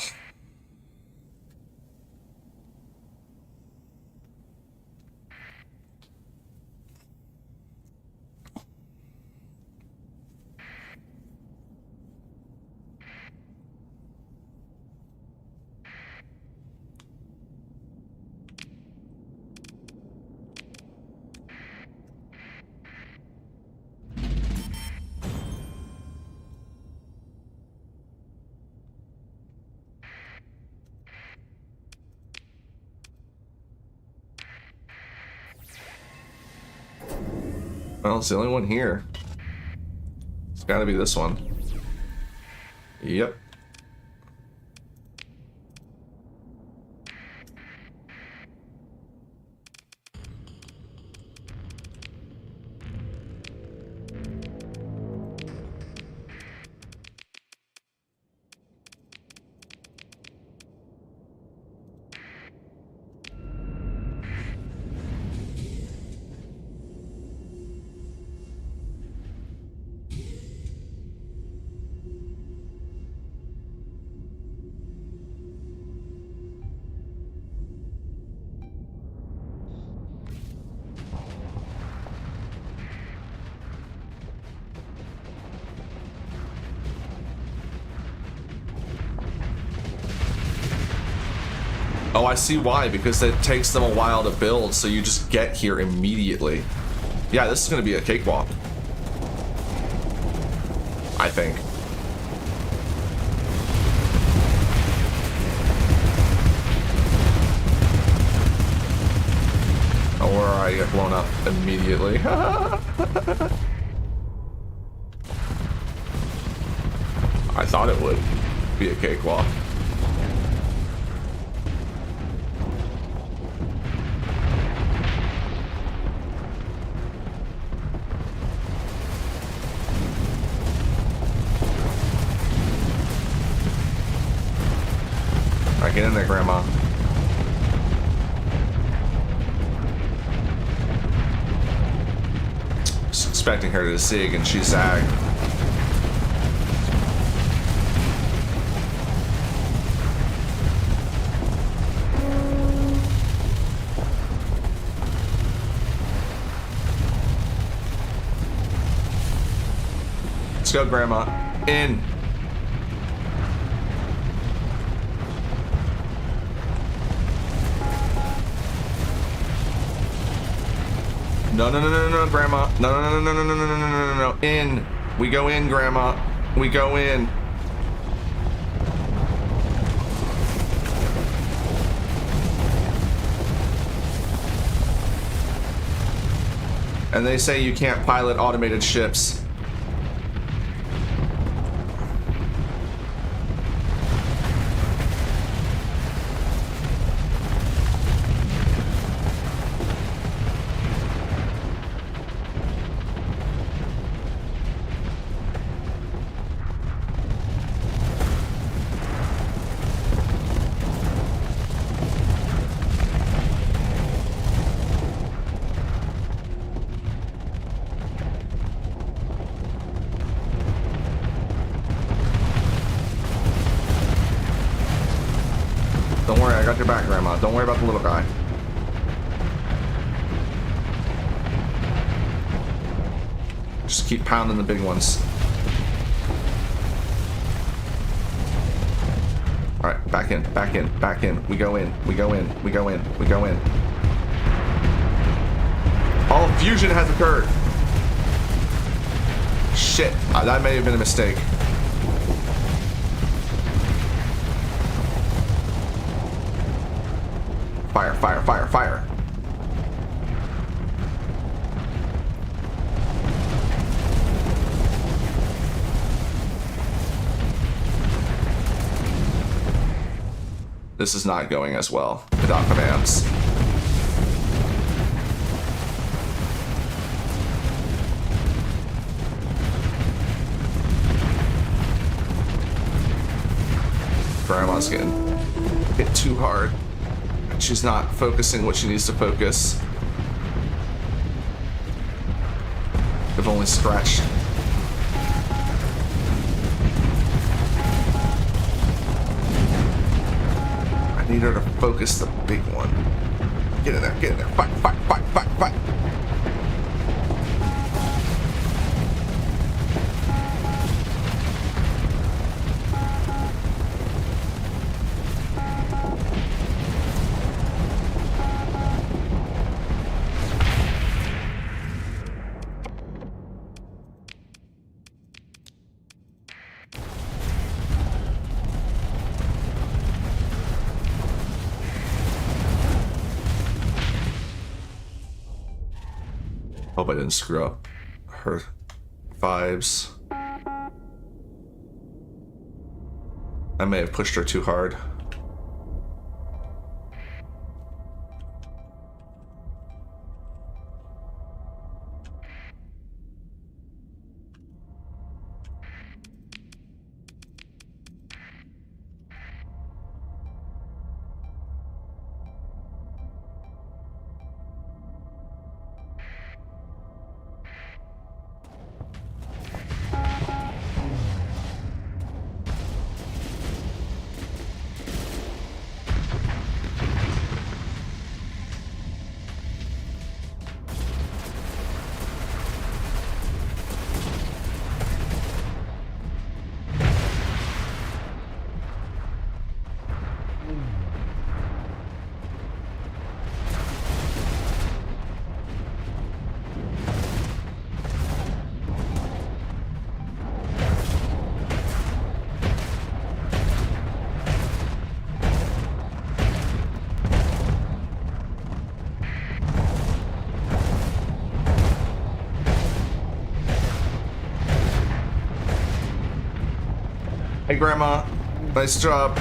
Well, it's the only one here. It's gotta be this one. Yep. Oh, I see why, because it takes them a while to build, so you just get here immediately. Yeah, this is gonna be a cakewalk. I think. Or I get blown up immediately. I thought it would be a cakewalk. Alright, get in there, Grandma. Just expecting her to zig and she zagged. Let's go, Grandma. In. No, no, no, no, no, no, Grandma. No, no, no, no, no, no, no, no, no, no, no. In. We go in, Grandma. We go in. And they say you can't pilot automated ships. Don't worry, I got your back, Grandma. Don't worry about the little guy. Just keep pounding the big ones. Alright, back in, back in, back in. We go in, we go in, we go in, we go in. All fusion has occurred. Shit, that may have been a mistake. Fire, fire, fire, fire. This is not going as well without commands. Grandma's getting hit too hard. She's not focusing what she needs to focus. If only scratched. I need her to focus the big one. Get in there, get in there. Fight, fight, fight, fight, fight. Hope I didn't screw up her vibes. I may have pushed her too hard. Hey, Grandma. Nice job.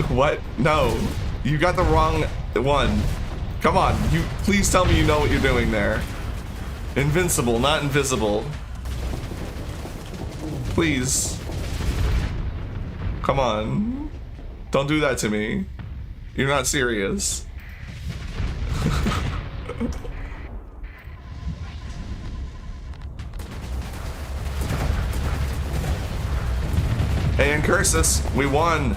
What? No. You got the wrong one. Come on. You please tell me you know what you're doing there. Invincible, not invisible. Please. Come on. Don't do that to me. You're not serious. Hey, and Cursus, we won.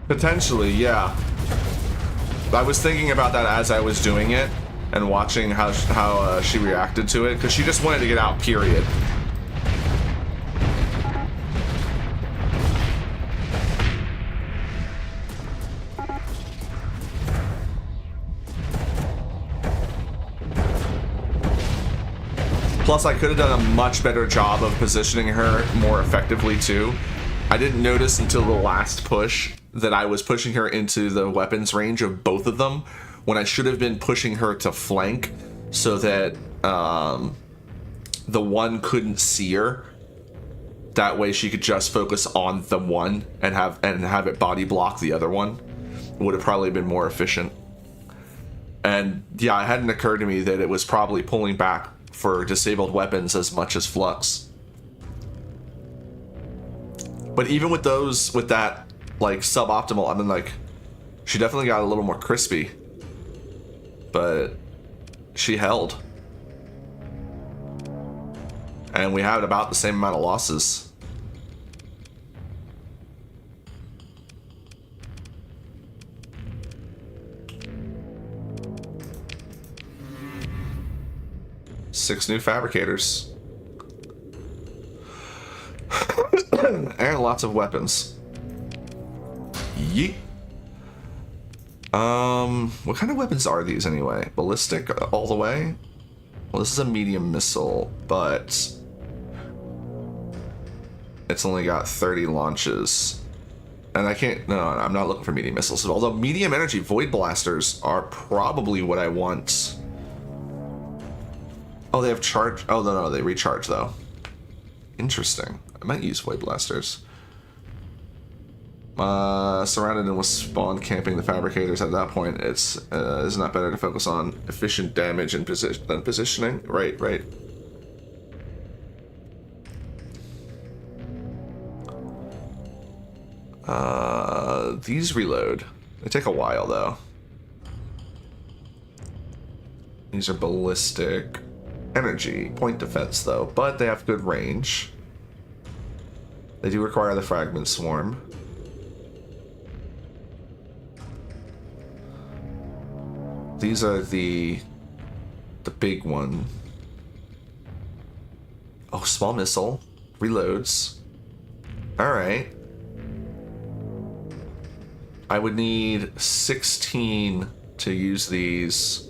Potentially, yeah. I was thinking about that as I was doing it and watching how she reacted to it, because she just wanted to get out, period. Plus, I could have done a much better job of positioning her more effectively, too. I didn't notice until the last push that I was pushing her into the weapons range of both of them, when I should have been pushing her to flank so that the one couldn't see her. That way she could just focus on the one and have it body block the other one. Would have probably been more efficient. And yeah, it hadn't occurred to me that it was probably pulling back for disabled weapons as much as Flux. But even with those, with that, like, suboptimal, I mean, like, she definitely got a little more crispy. But she held. And we had about the same amount of losses. Six new fabricators. And lots of weapons. Yeet. What kind of weapons are these anyway? Ballistic all the way? Well, this is a medium missile, but it's only got 30 launches. And I can't, no, I'm not looking for medium missiles. Although medium energy void blasters are probably what I want. Oh, they have charge. Oh, no, they recharge though. Interesting. I might use void blasters. Surrounded and was spawn camping the fabricators. At that point, it's isn't that better to focus on efficient damage and than positioning? Right. These reload. They take a while though. These are ballistic energy point defense though, but they have good range. They do require the fragment swarm. These are the big one. Oh, small missile. Reloads. Alright. I would need 16 to use these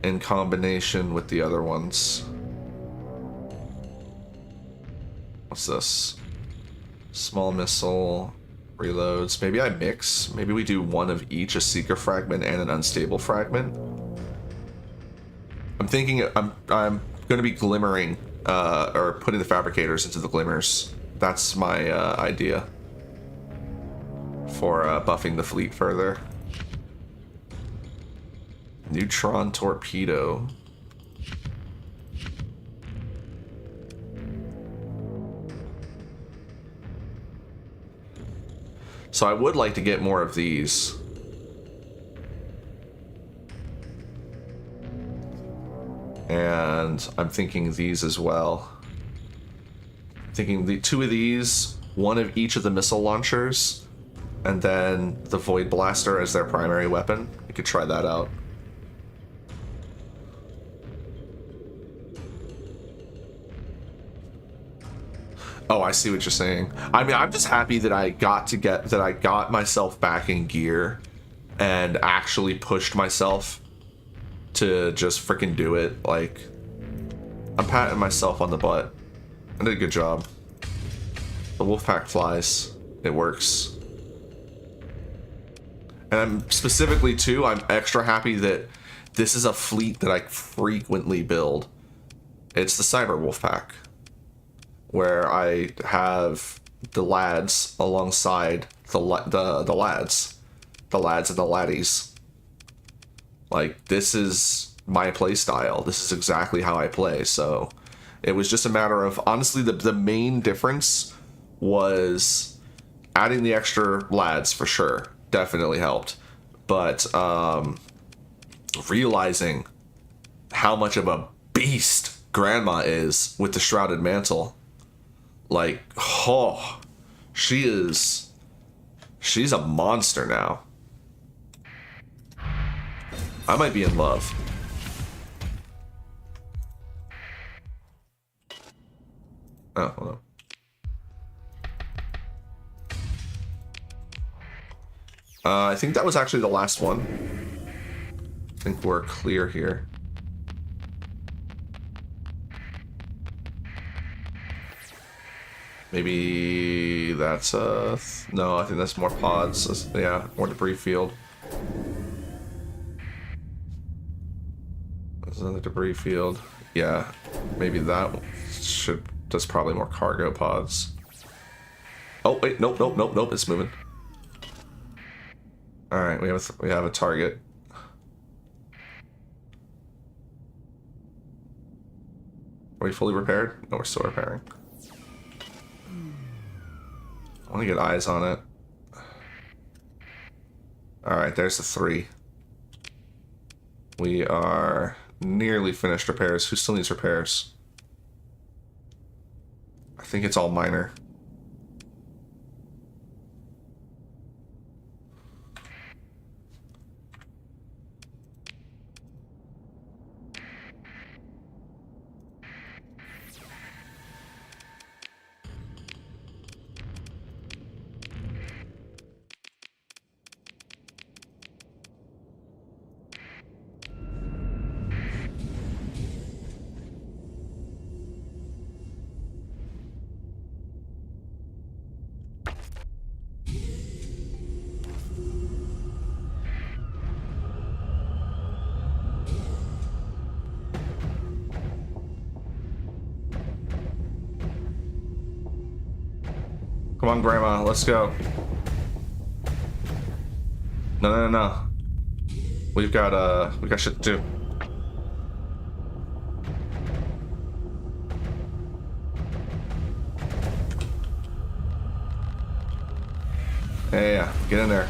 in combination with the other ones. What's this? Small missile. Reloads. Maybe I mix. Maybe we do one of each, a seeker fragment and an unstable fragment. I'm thinking I'm going to be glimmering or putting the fabricators into the glimmers. That's my idea for buffing the fleet further. Neutron torpedo. So I would like to get more of these. And I'm thinking these as well. I'm thinking the two of these, one of each of the missile launchers, and then the Void Blaster as their primary weapon. We could try that out. Oh, I see what you're saying. I mean, I'm just happy that I got myself back in gear and actually pushed myself to just freaking do it. Like, I'm patting myself on the butt. I did a good job. The wolf pack flies. It works. And I'm specifically too, I'm extra happy that this is a fleet that I frequently build. It's the Cyber Wolf Pack, where I have the lads alongside the lads and the laddies. Like, this is my play style. This is exactly how I play. So it was just a matter of, honestly, the main difference was adding the extra lads for sure. Definitely helped. But realizing how much of a beast Grandma is with the Shrouded Mantle. Like, oh, she's a monster now. I might be in love. Oh, hold on. I think that was actually the last one. I think we're clear here. Maybe that's no, I think that's more pods. Yeah, more debris field. There's another debris field. Yeah, maybe that's probably more cargo pods. Oh wait, nope, it's moving. All right, we have a target. Are we fully repaired? No, we're still repairing. I want to get eyes on it. All right, there's the 3. We are nearly finished repairs. Who still needs repairs? I think it's all minor. Come on, Grandma, let's go. No. We got shit to do. Yeah, get in there.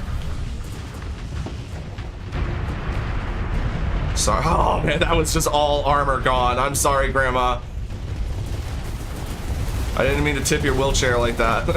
Sorry. Oh man, that was just all armor gone. I'm sorry, Grandma. I didn't mean to tip your wheelchair like that.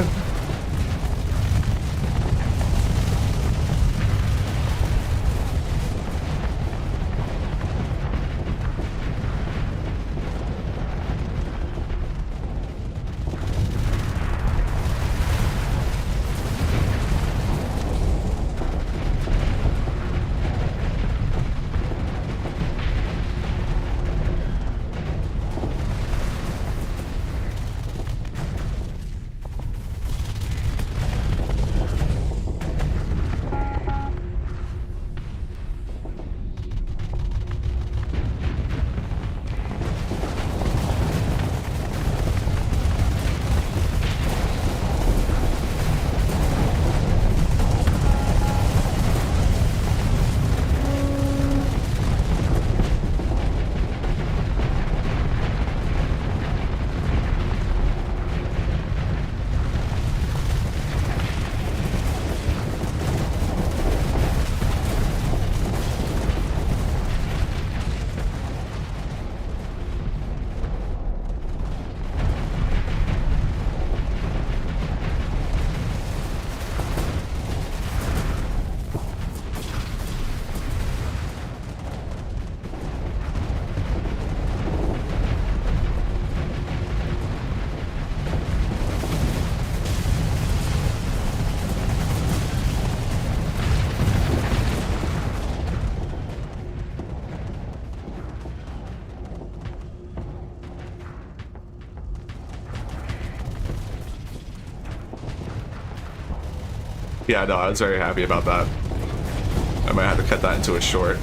Yeah, no, I was very happy about that. I might have to cut that into a short.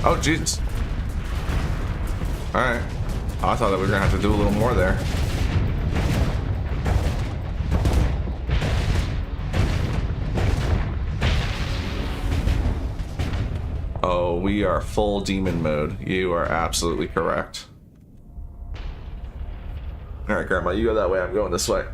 Oh, Jesus. Alright. I thought that we were gonna have to do a little more there. Oh, we are full demon mode. You are absolutely correct. Alright, Grandma, you go that way, I'm going this way.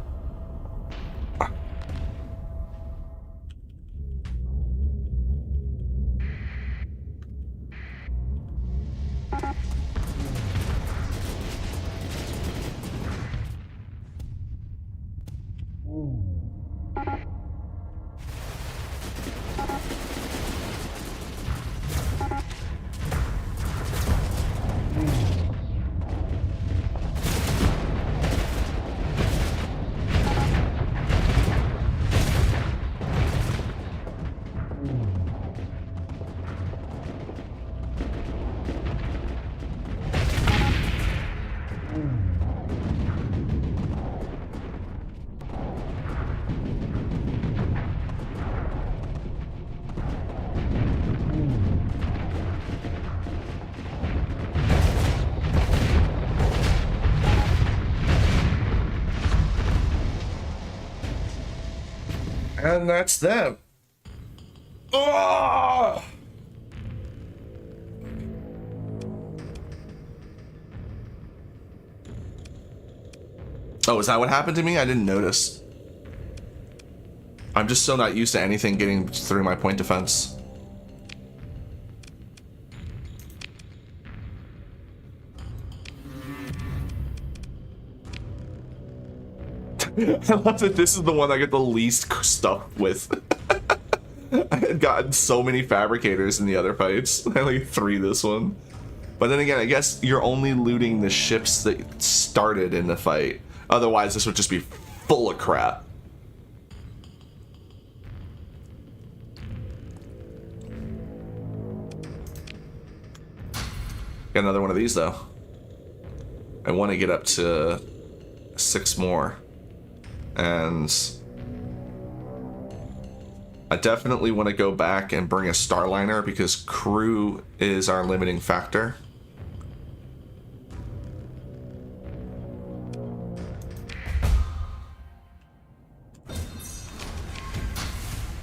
And that's them. Oh! Oh, is that what happened to me? I didn't notice. I'm just so not used to anything getting through my point defense. I love that this is the one I get the least stuff with. I had gotten so many fabricators in the other fights. I only 3 this one. But then again, I guess you're only looting the ships that started in the fight. Otherwise, this would just be full of crap. Got another one of these, though. I want to get up to 6 more. And I definitely want to go back and bring a Starliner because crew is our limiting factor.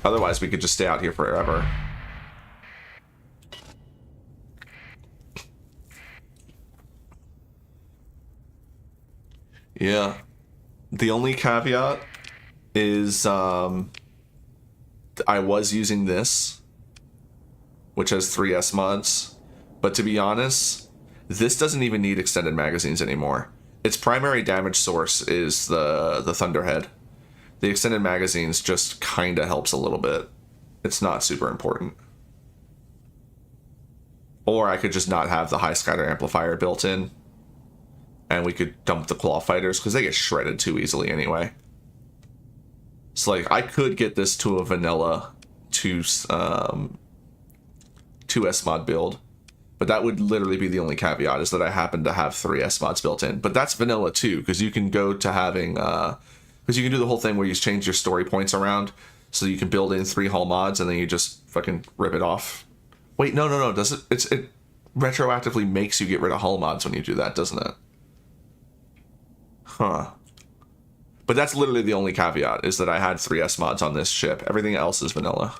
Otherwise, we could just stay out here forever. Yeah. The only caveat is I was using this, which has 3S mods, but to be honest, this doesn't even need extended magazines anymore. Its primary damage source is the Thunderhead. The extended magazines just kinda helps a little bit. It's not super important. Or I could just not have the high scatter amplifier built in, and we could dump the claw fighters because they get shredded too easily anyway. So like I could get this to a vanilla 2S mod build, but that would literally be the only caveat, is that I happen to have 3S mods built in. But that's vanilla too, because you can go to having because you can do the whole thing where you change your story points around so you can build in 3 hull mods and then you just fucking rip it off. Wait, no, does it? It retroactively makes you get rid of hull mods when you do that, doesn't it? Huh. But that's literally the only caveat, is that I had 3S mods on this ship. Everything else is vanilla.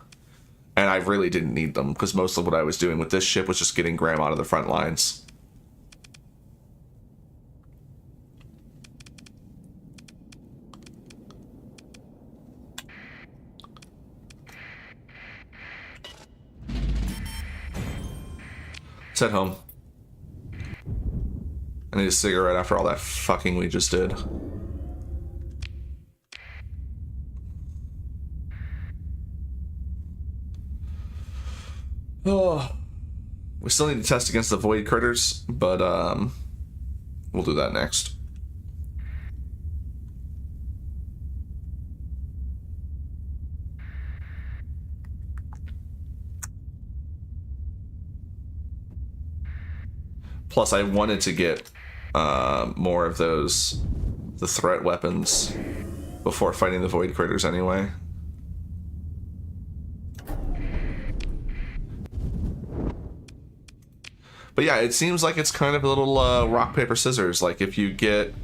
And I really didn't need them, because most of what I was doing with this ship was just getting Graham out of the front lines. Let's head home. I need a cigarette after all that fucking we just did. Oh, we still need to test against the void critters, but we'll do that next. Plus, I wanted to get more of the threat weapons before fighting the void critters anyway. But yeah, it seems like it's kind of a little rock, paper, scissors. Like if you get...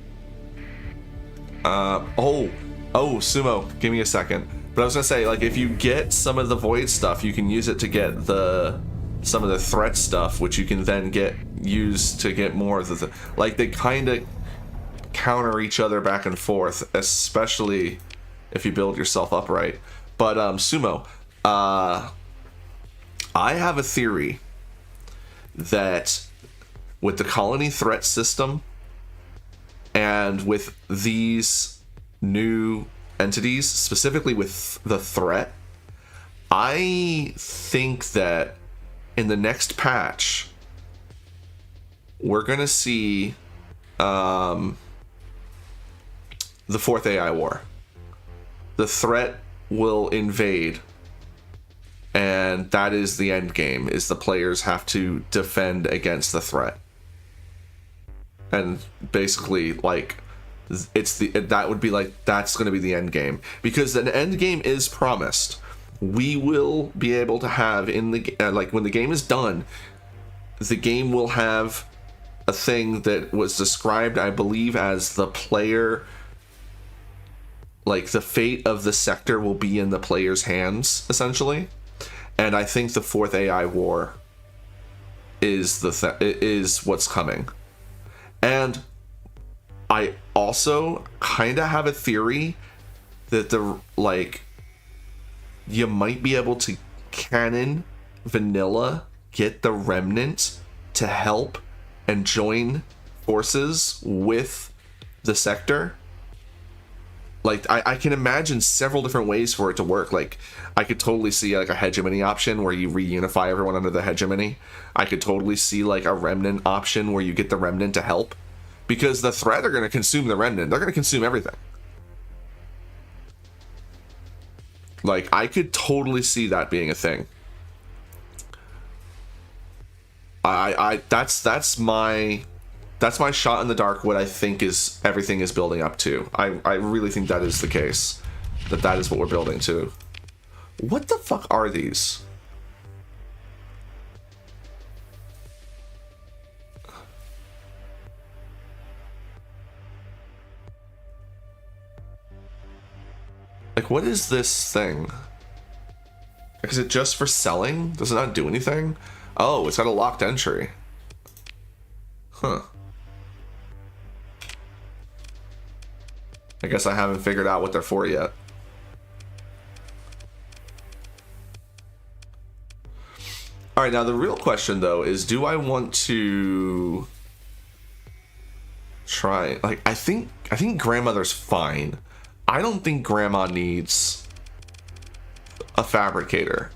oh, Sumo, give me a second. But I was going to say, like, if you get some of the void stuff, you can use it to get some of the threat stuff, which you can then use to get more of the... Like, they kind of counter each other back and forth, especially if you build yourself up right. But, Sumo, I have a theory that with the colony threat system and with these new entities, specifically with the threat, I think that in the next patch we're gonna see the fourth AI war. The threat will invade, and that is the end game, is the players have to defend against the threat. And basically, like, that's going to be the end game, because an end game is promised. We will be able to have in the like, when the game is done, the game will have a thing that was described, I believe, as the player, like, the fate of the sector will be in the player's hands, essentially. And I think the fourth AI war is is what's coming. And I also kind of have a theory that you might be able to canon vanilla, get the remnant to help and join forces with the sector. Like, I can imagine several different ways for it to work. Like, I could totally see like a hegemony option where you reunify everyone under the hegemony. I could totally see like a remnant option where you get the remnant to help, because the threat are going to consume the remnant. They're going to consume everything. Like, I could totally see that being a thing. That's my shot in the dark, what I think is everything is building up to. I really think that is the case. That is what we're building to. What the fuck are these? Like, what is this thing? Is it just for selling? Does it not do anything? Oh, it's got a locked entry. Huh. I guess I haven't figured out what they're for yet. All right, now the real question though is, do I want to try, like, I think grandmother's fine. I don't think grandma needs a fabricator.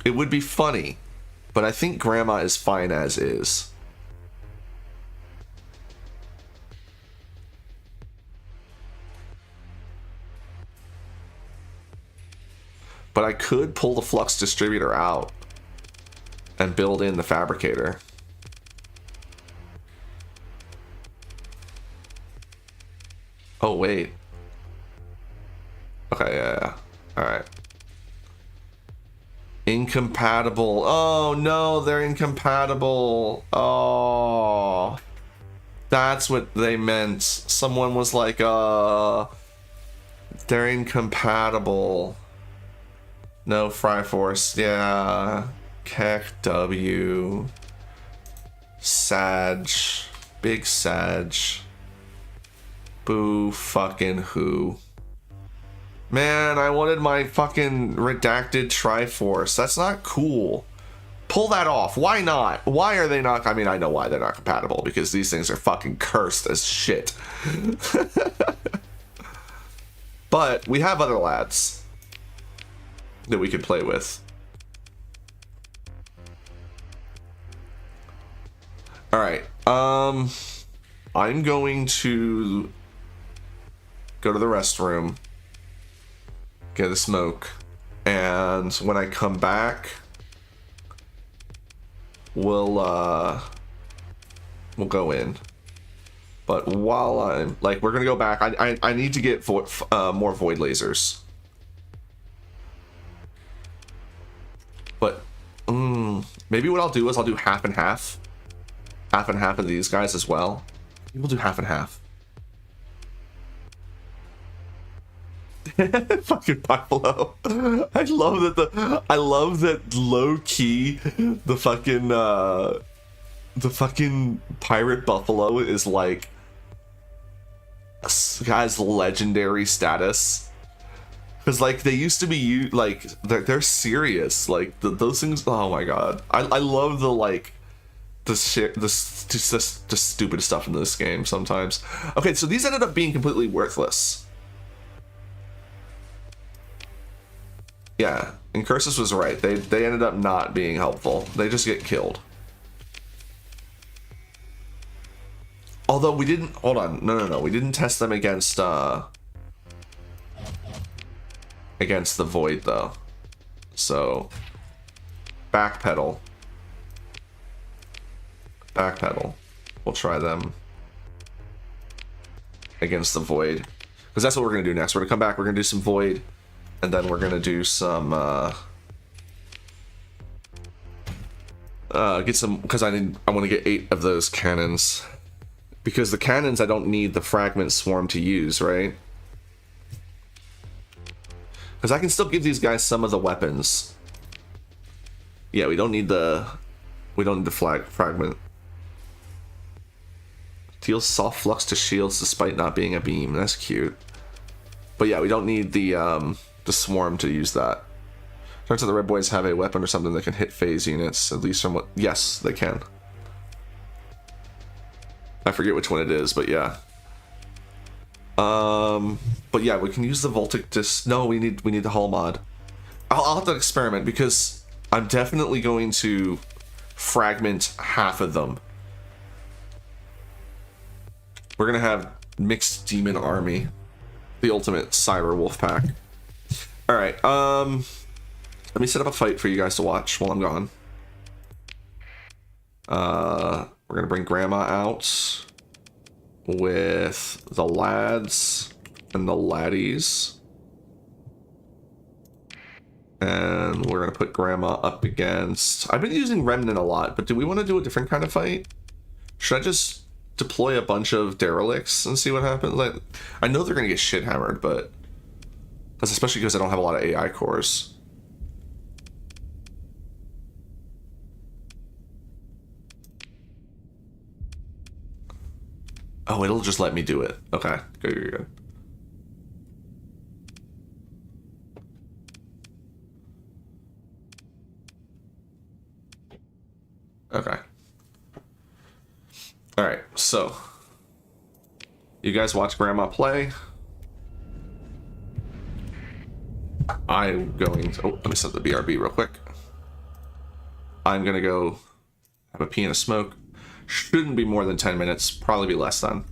It would be funny, but I think grandma is fine as is. But I could pull the flux distributor out and build in the fabricator. Oh, wait. Okay, yeah. All right. Incompatible. Oh, no, they're incompatible. Oh. That's what they meant. Someone was like, they're incompatible. No, Fry Force. Yeah. Keck W. Sag. Big Sag. Boo fucking who. Man, I wanted my fucking redacted Triforce. That's not cool. Pull that off. Why not? Why are they not? I mean, I know why they're not compatible, because these things are fucking cursed as shit. But we have other lads that we could play with. All right. I'm going to go to the restroom, get a smoke, and when I come back, we'll go in. But while I'm like, we're gonna go back. I need to get more void lasers. But maybe what I'll do is I'll do half and half. Half and half of these guys as well. Maybe we'll do half and half. Fucking buffalo. I love that low key the fucking pirate buffalo is like guy's legendary status. Because like they used to be like they're serious. Like those things, oh my god. I love the like the stupid stuff in this game sometimes. Okay, so these ended up being completely worthless. Yeah, and Cursus was right. They ended up not being helpful. They just get killed. Although we didn't, hold on, no, we didn't test them against the void though. So backpedal. We'll try them against the void, because that's what we're gonna do next. We're gonna come back. We're gonna do some void, and then we're gonna do some get some, because I want to get 8 of those cannons, because the cannons I don't need the fragment swarm to use, right? Because I can still give these guys some of the weapons. Yeah, we don't need the fragment. Deals soft flux to shields despite not being a beam. That's cute. But yeah, we don't need the swarm to use that. Turns out the red boys have a weapon or something that can hit phase units, at least from what, yes, they can. I forget which one it is, but yeah. But yeah, we can use the Voltic disc. No, we need the hull mod. I'll have to experiment, because I'm definitely going to fragment half of them. We're gonna have mixed demon army, the ultimate cyber wolf pack. All right, let me set up a fight for you guys to watch while I'm gone. We're gonna bring Grandma out with the lads and the laddies, and we're gonna put Grandma up against, I've been using Remnant a lot, but do we want to do a different kind of fight? Should I just deploy a bunch of derelicts and see what happens? Like, I know they're gonna get shit hammered, but that's especially because I don't have a lot of AI cores. Oh, it'll just let me do it. Okay, good. Okay. All right, so you guys watch Grandma play. I'm going to, oh, let me set the BRB real quick. I'm gonna go have a pee and a smoke. Shouldn't be more than 10 minutes, probably be less than.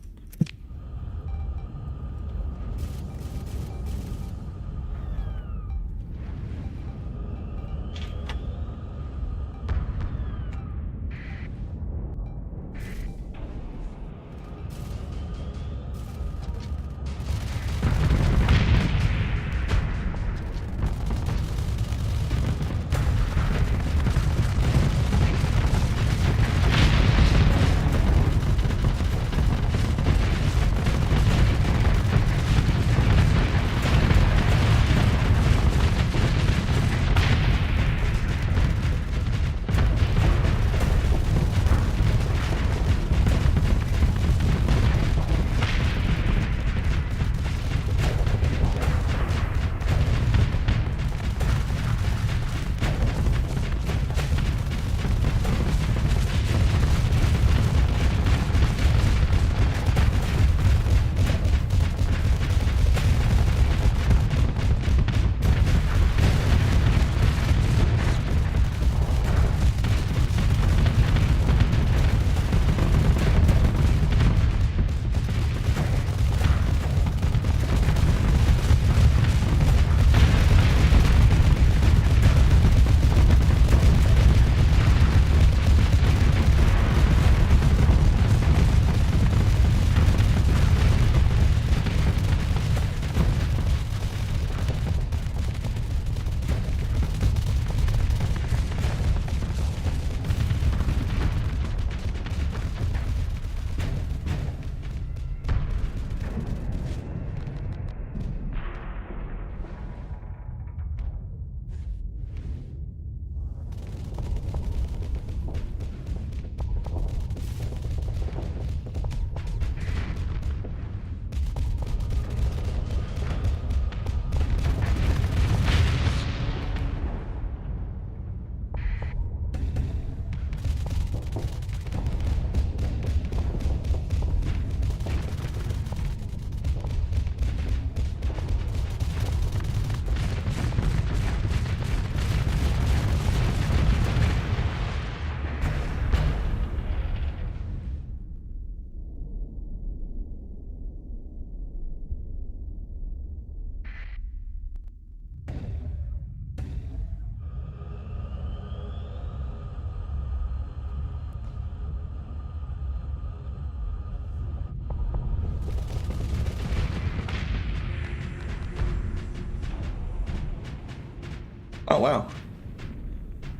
Oh, wow.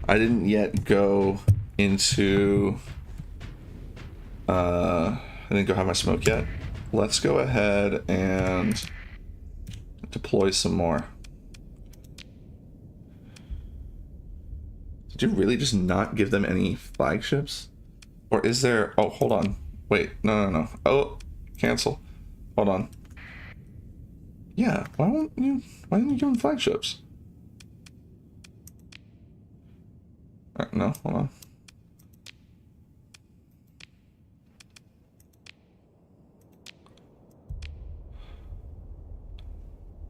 I didn't yet go into... I didn't go have my smoke yet. Let's go ahead and deploy some more. Did you really just not give them any flagships? Or is there... Oh, hold on. Wait, no. Oh, cancel. Hold on. Yeah, why didn't you give them flagships? No, hold on.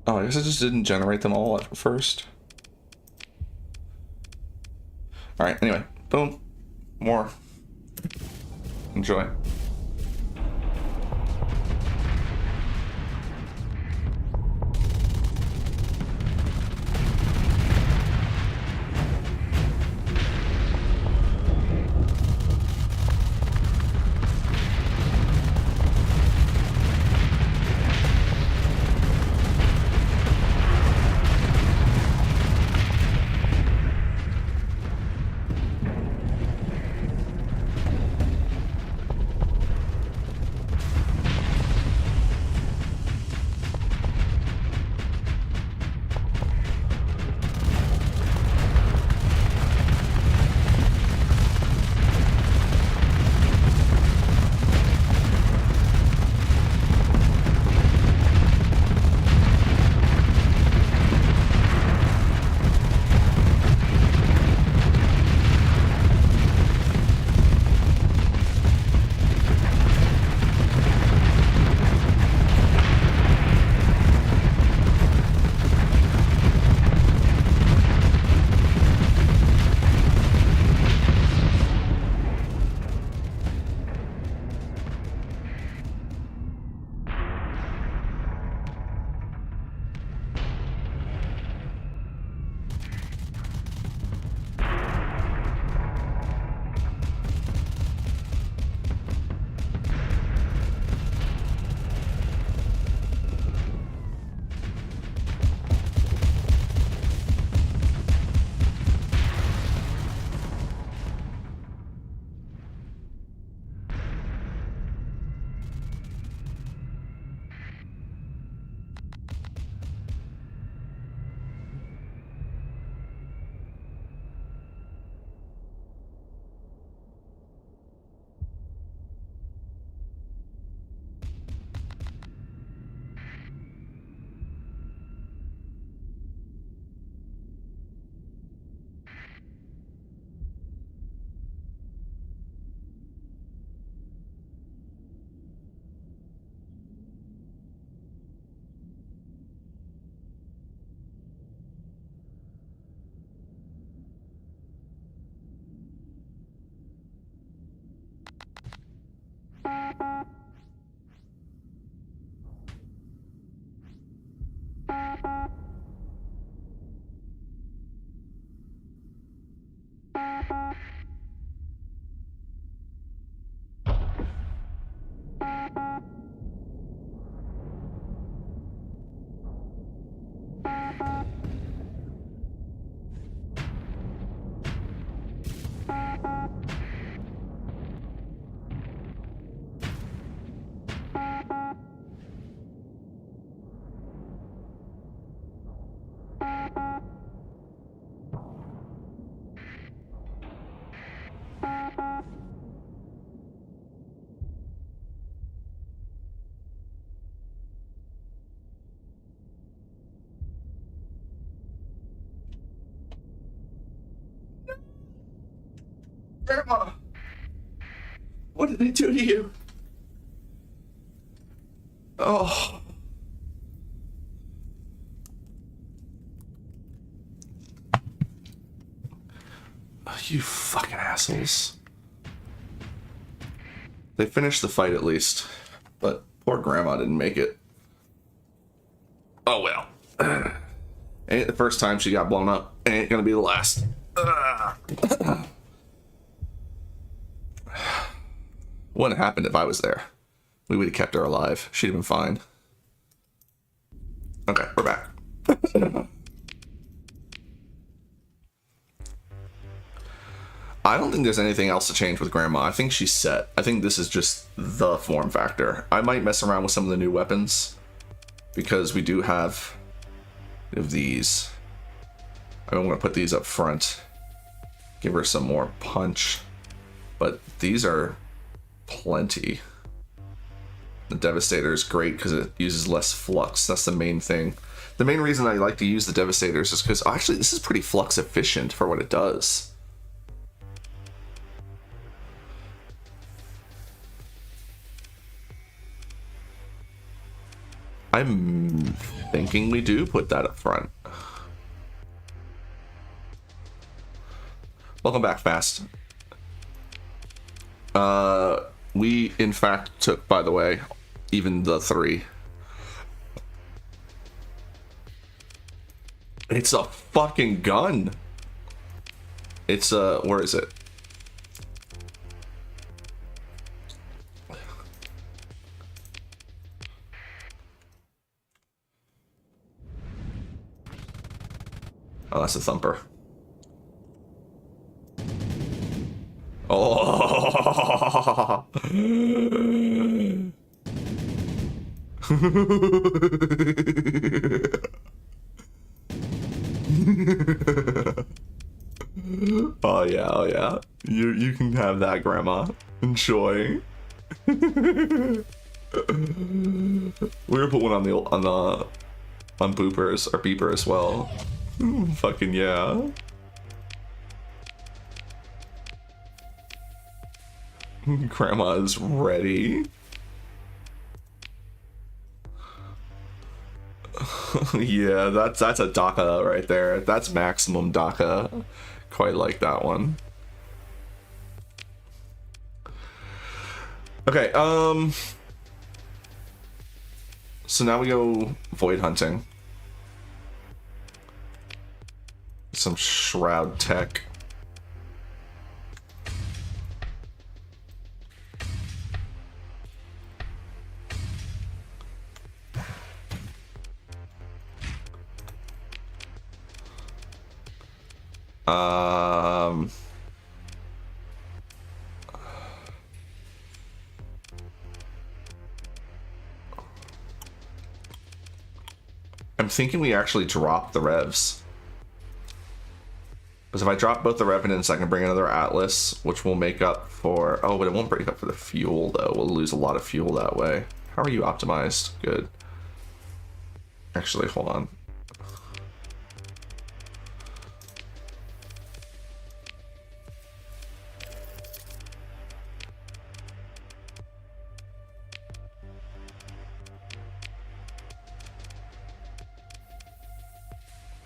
Oh, I guess I just didn't generate them all at first. Alright, anyway. Boom. More. Enjoy. Grandma! What did they do to you? Oh. Oh, you fucking assholes. They finished the fight at least, but poor Grandma didn't make it. Oh well. Ain't the first time she got blown up. Ain't gonna be the last. Wouldn't have happened if I was there. We would have kept her alive. She'd have been fine. Okay, we're back. I don't think there's anything else to change with Grandma. I think she's set. I think this is just the form factor. I might mess around with some of the new weapons because we do have these. I'm going to put these up front. Give her some more punch. But these are plenty. The Devastator is great because it uses less flux. That's the main thing. The main reason I like to use the Devastators is because actually this is pretty flux efficient for what it does. I'm thinking we do put that up front. Welcome back, Fast. We in fact took, by the way, even the 3. It's a fucking gun. It's where is it? Oh, that's a thumper. Oh. Oh yeah, oh yeah. You can have that, Grandma. Enjoy. We're gonna put one on Boopers or Beeper as well. Fucking yeah. Grandma's ready. Yeah, that's a DACA right there. That's maximum DACA. Quite like that one. Okay, so now we go void hunting. Some shroud tech. I'm thinking we actually drop the revs. Because if I drop both the revenants, I can bring another Atlas, which will make up for... Oh, but it won't break up for the fuel, though. We'll lose a lot of fuel that way. How are you optimized? Good. Actually, hold on.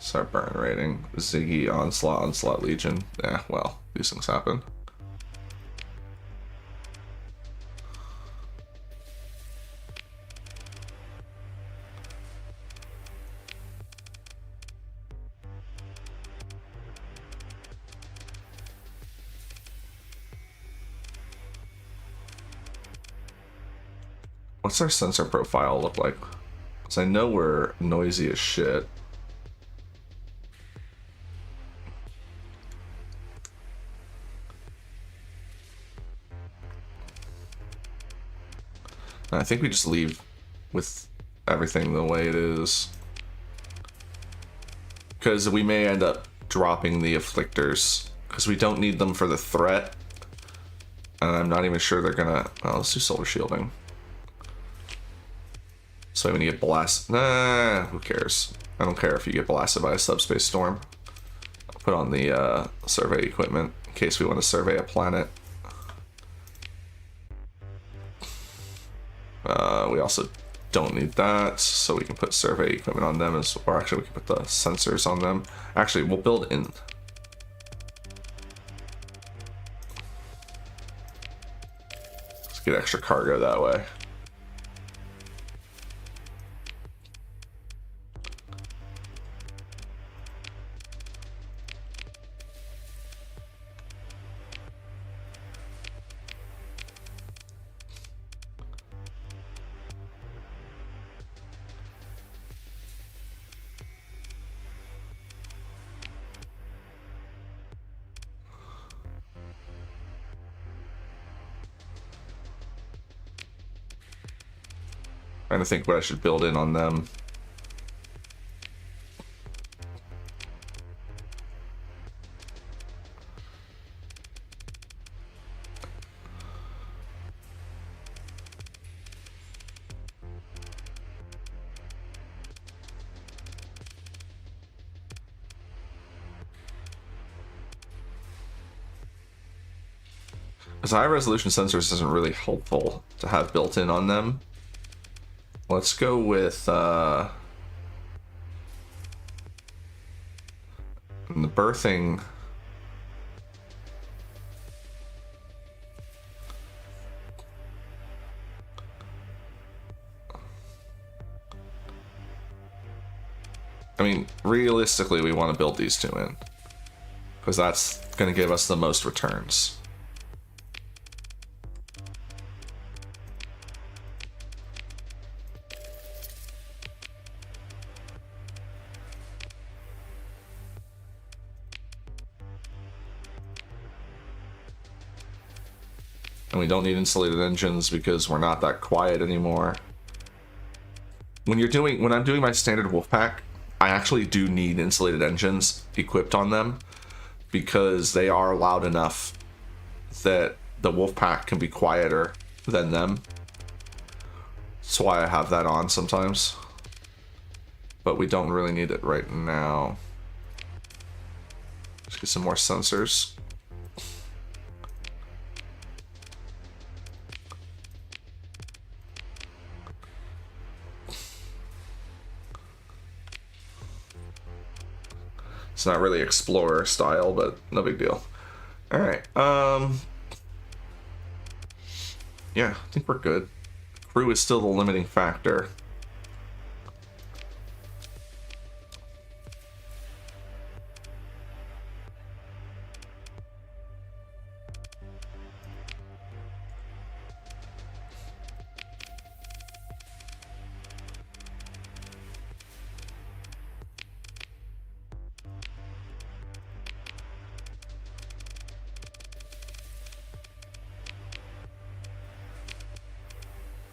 Start burn rating. Ziggy, Onslaught, Legion. Yeah, well, these things happen. What's our sensor profile look like? Because I know we're noisy as shit. I think we just leave with everything the way it is. Because we may end up dropping the afflictors. Because we don't need them for the threat. And I'm not even sure they're gonna... Well, let's do solar shielding. So when you get blasted... Nah, who cares? I don't care if you get blasted by a subspace storm. I'll put on the survey equipment in case we want to survey a planet. We also don't need that, so we can put survey equipment on them, or actually we can put the sensors on them. Actually, we'll build in. Let's get extra cargo that way. Trying to think what I should build in on them. Because high resolution sensors isn't really helpful to have built in on them. Let's go with the birthing. I mean, realistically, we want to build these two in, because that's going to give us the most returns. And we don't need insulated engines because we're not that quiet anymore. When I'm doing my standard Wolfpack, I actually do need insulated engines equipped on them because they are loud enough that the Wolfpack can be quieter than them. That's why I have that on sometimes. But we don't really need it right now. Let's get some more sensors. It's not really Explorer style, but no big deal. All right. Yeah, I think we're good. Crew is still the limiting factor.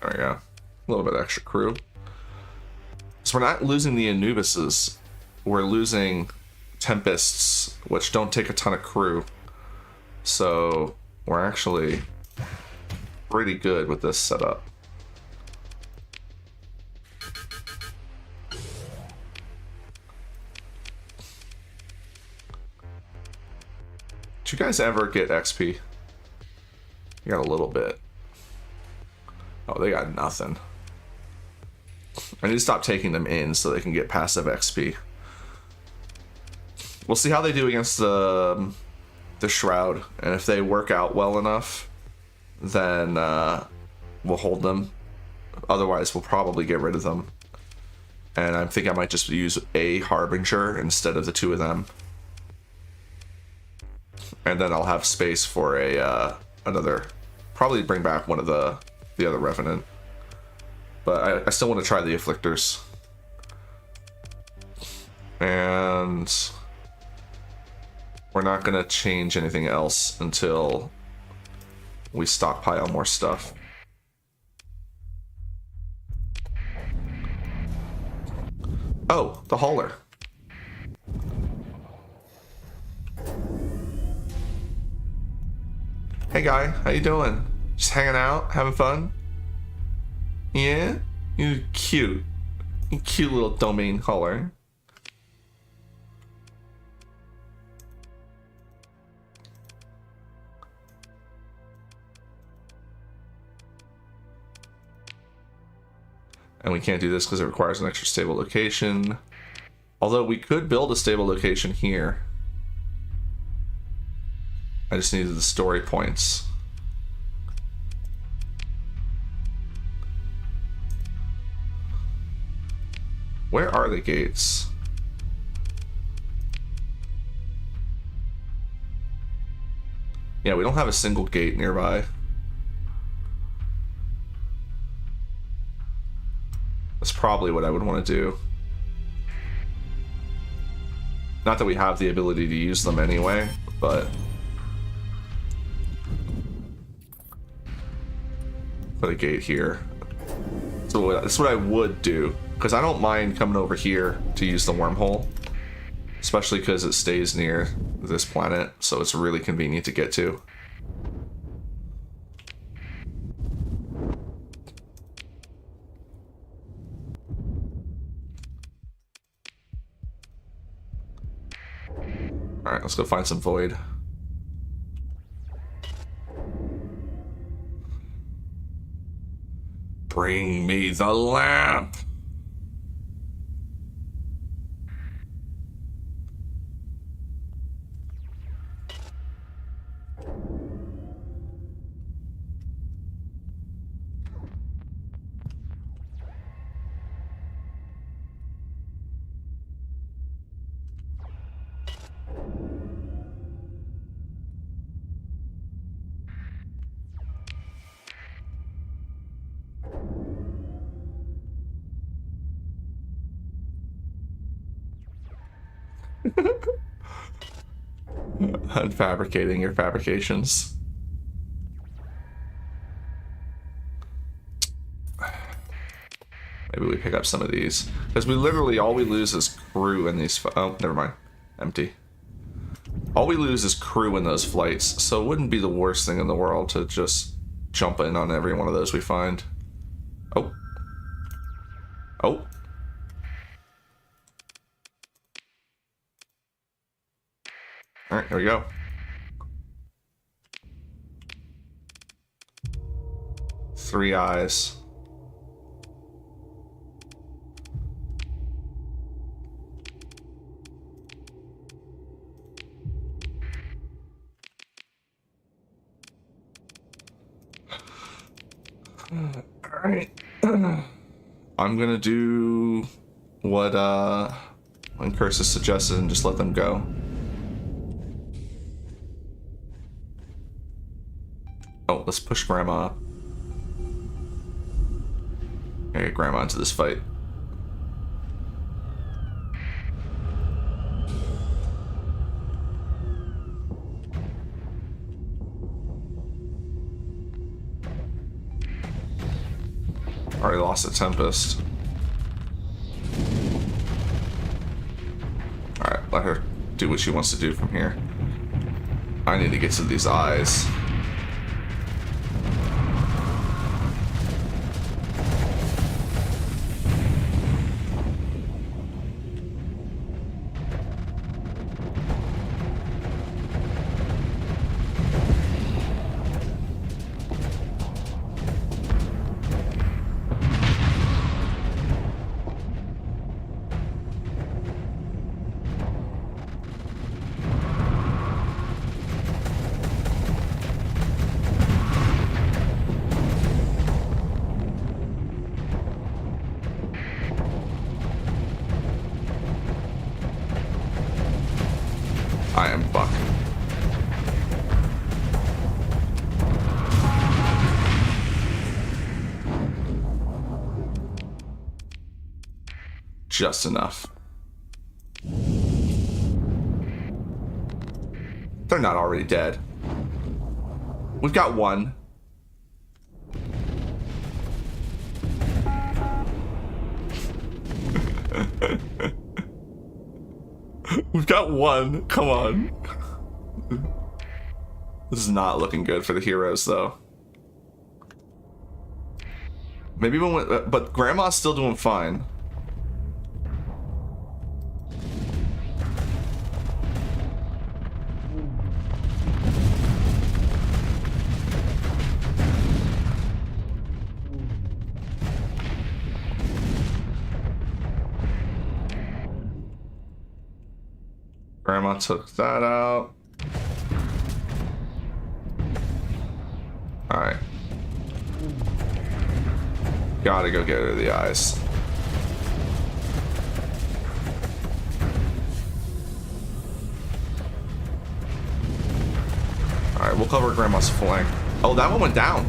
There we go. A little bit extra crew. So we're not losing the Anubises. We're losing Tempests, which don't take a ton of crew. So we're actually pretty good with this setup. Did you guys ever get XP? You got a little bit. Oh, they got nothing. I need to stop taking them in so they can get passive XP. We'll see how they do against the Shroud, and if they work out well enough, then we'll hold them. Otherwise, we'll probably get rid of them. And I think I might just use a Harbinger instead of the two of them. And then I'll have space for another. Probably bring back one of the other Revenant. But I still want to try the Afflictors. And we're not going to change anything else until we stockpile more stuff. Oh, the hauler. Hey guy, how you doing? Just hanging out, having fun? Yeah? You're cute. You cute little domain hauler. And we can't do this because it requires an extra stable location. Although we could build a stable location here. I just needed the story points. Where are the gates? Yeah, we don't have a single gate nearby. That's probably what I would want to do. Not that we have the ability to use them anyway, but put a gate here. So that's what I would do, because I don't mind coming over here to use the wormhole, especially because it stays near this planet, so it's really convenient to get to. Alright, let's go find some void. Bring me the lamp! Unfabricating your fabrications. Maybe we pick up some of these, because we literally, all we lose is crew in these. Oh, never mind. Empty. All we lose is crew in those flights, so it wouldn't be the worst thing in the world to just jump in on every one of those we find. Oh. Oh. Alright, here we go. Three eyes. Alright. I'm gonna do what when Curses suggested and just let them go. Oh, let's push Grandma up. Get Grandma into this fight. Already lost a Tempest. Alright, let her do what she wants to do from here. I need to get to these eyes. I am Buck. Just enough. They're not already dead. We've got one. We've got one. Come on. This is not looking good for the heroes, though. Maybe when, but Grandma's still doing fine. Grandma took that out. Alright. Gotta go get her the eyes. Alright, we'll cover Grandma's flank. Oh, that one went down.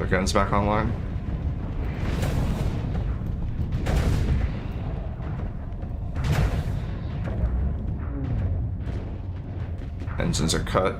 guns back online. Engines are cut.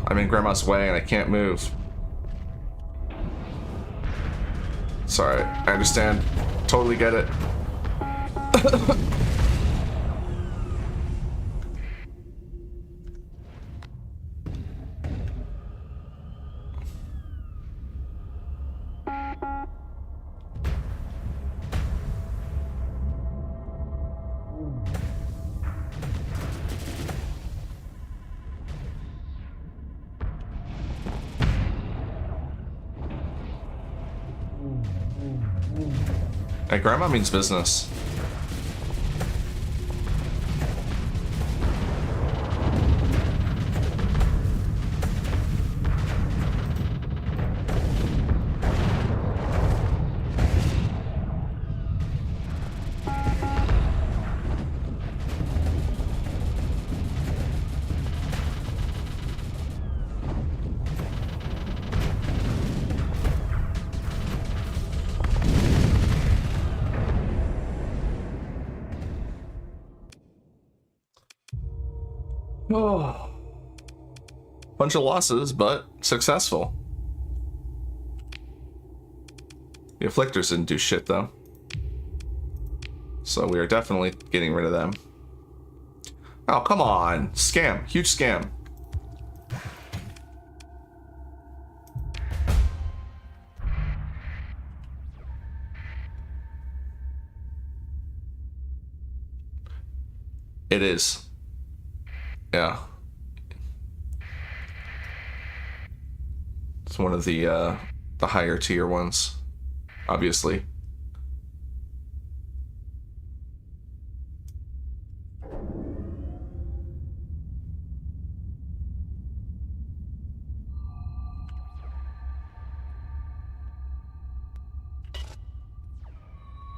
I'm in Grandma's way and I can't move. Sorry, I understand. Totally get it. Hey, Grandma means business. Oh. Bunch of losses, but successful. The afflictors didn't do shit, though. So we are definitely getting rid of them. Oh, come on. Scam. Huge scam. It is. Yeah. It's one of the higher tier ones, obviously.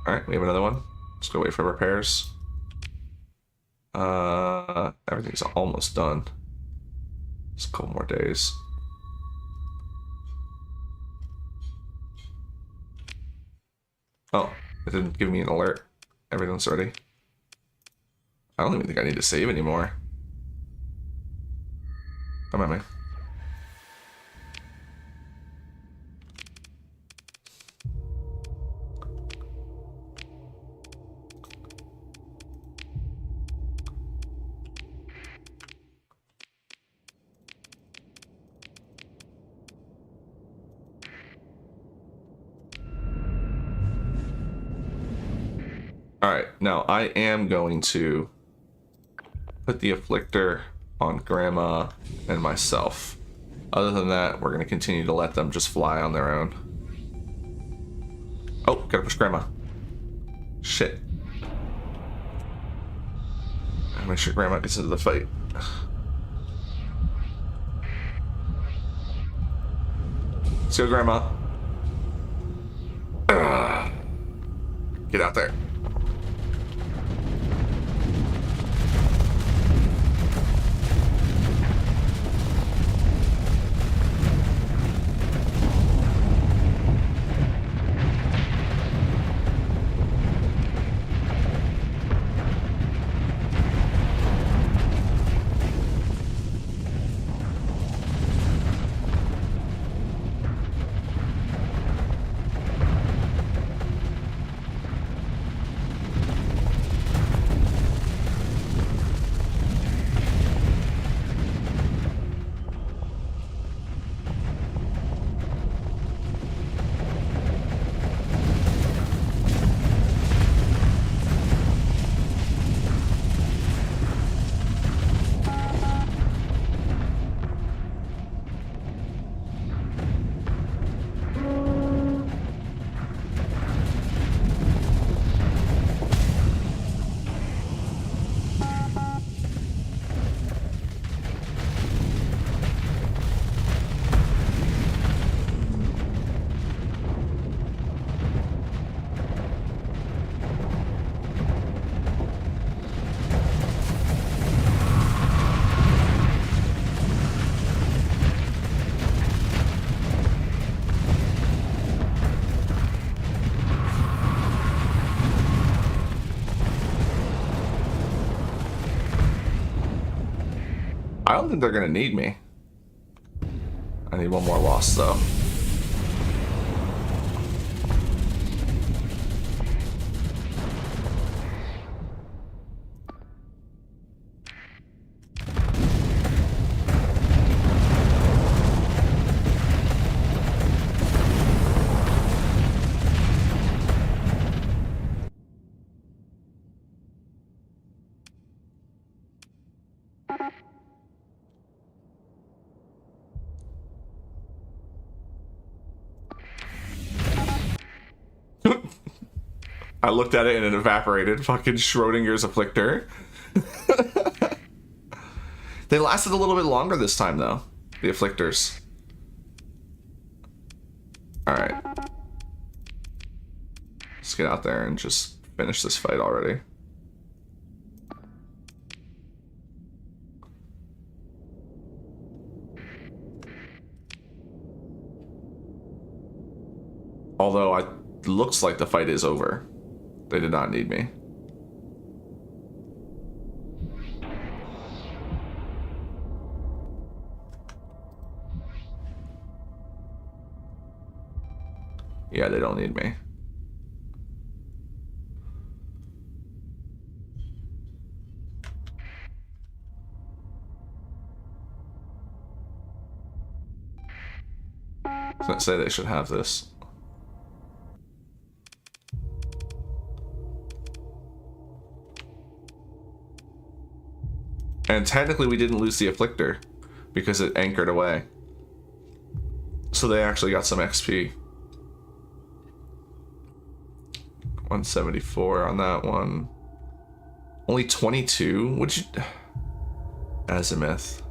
Alright, we have another one. Let's go wait for repairs. Everything's almost done. Just a couple more days. Oh, it didn't give me an alert. Everything's ready. I don't even think I need to save anymore. Come on, man. Alright, now I am going to put the afflictor on Grandma and myself. Other than that, we're going to continue to let them just fly on their own. Oh, gotta push Grandma. Shit. I'll make sure Grandma gets into the fight. Let's go, Grandma. Get out there. I don't think they're gonna need me. I need one more loss though. I looked at it and it evaporated. Fucking Schrodinger's afflictor. They lasted a little bit longer this time, though. The afflictors. Alright. Let's get out there and just finish this fight already. Although, it looks like the fight is over. They did not need me. Yeah, they don't need me. I was gonna say they should have this. And technically we didn't lose the afflictor because it anchored away. So they actually got some XP. 174 on that one. Only 22? Would you... Azimuth.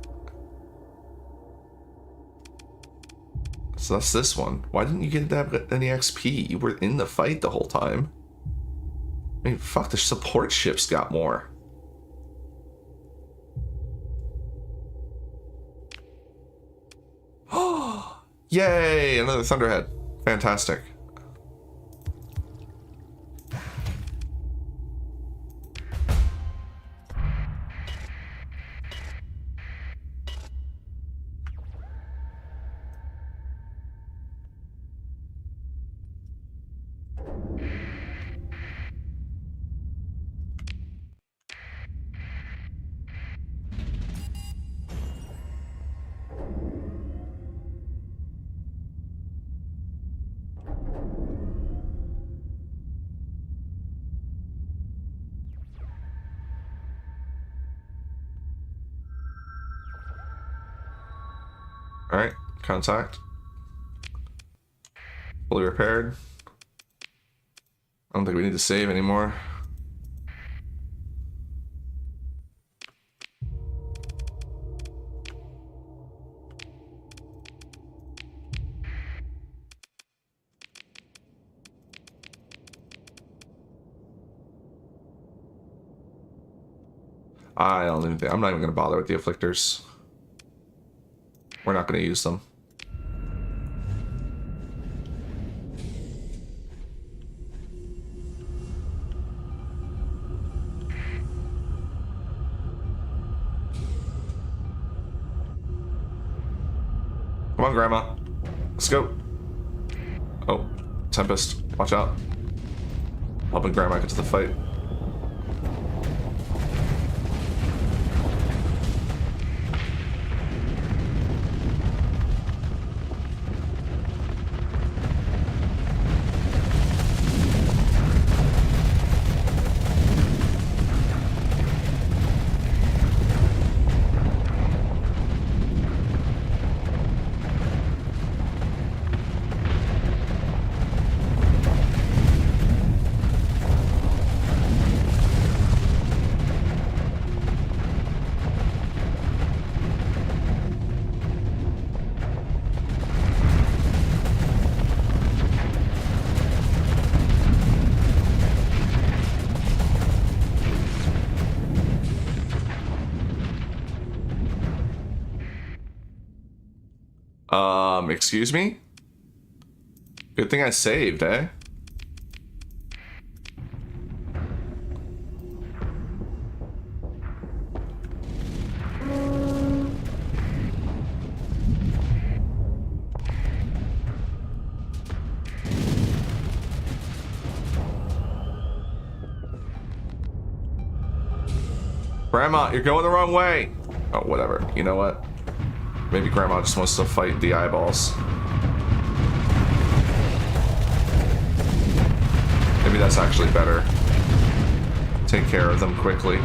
So that's this one. Why didn't you get that any XP? You were in the fight the whole time. I mean, fuck, the support ships got more. Yay! Another Thunderhead. Fantastic. Alright, contact. Fully repaired. I don't think we need to save anymore. I don't even think, I'm not even going to bother with the afflictors. We're not going to use them. Come on, Grandma. Let's go. Oh, Tempest. Watch out. Helping Grandma get to the fight. Excuse me? Good thing I saved, eh? Grandma, you're going the wrong way. Oh, whatever. You know what? Maybe Grandma just wants to fight the eyeballs. Maybe that's actually better. Take care of them quickly.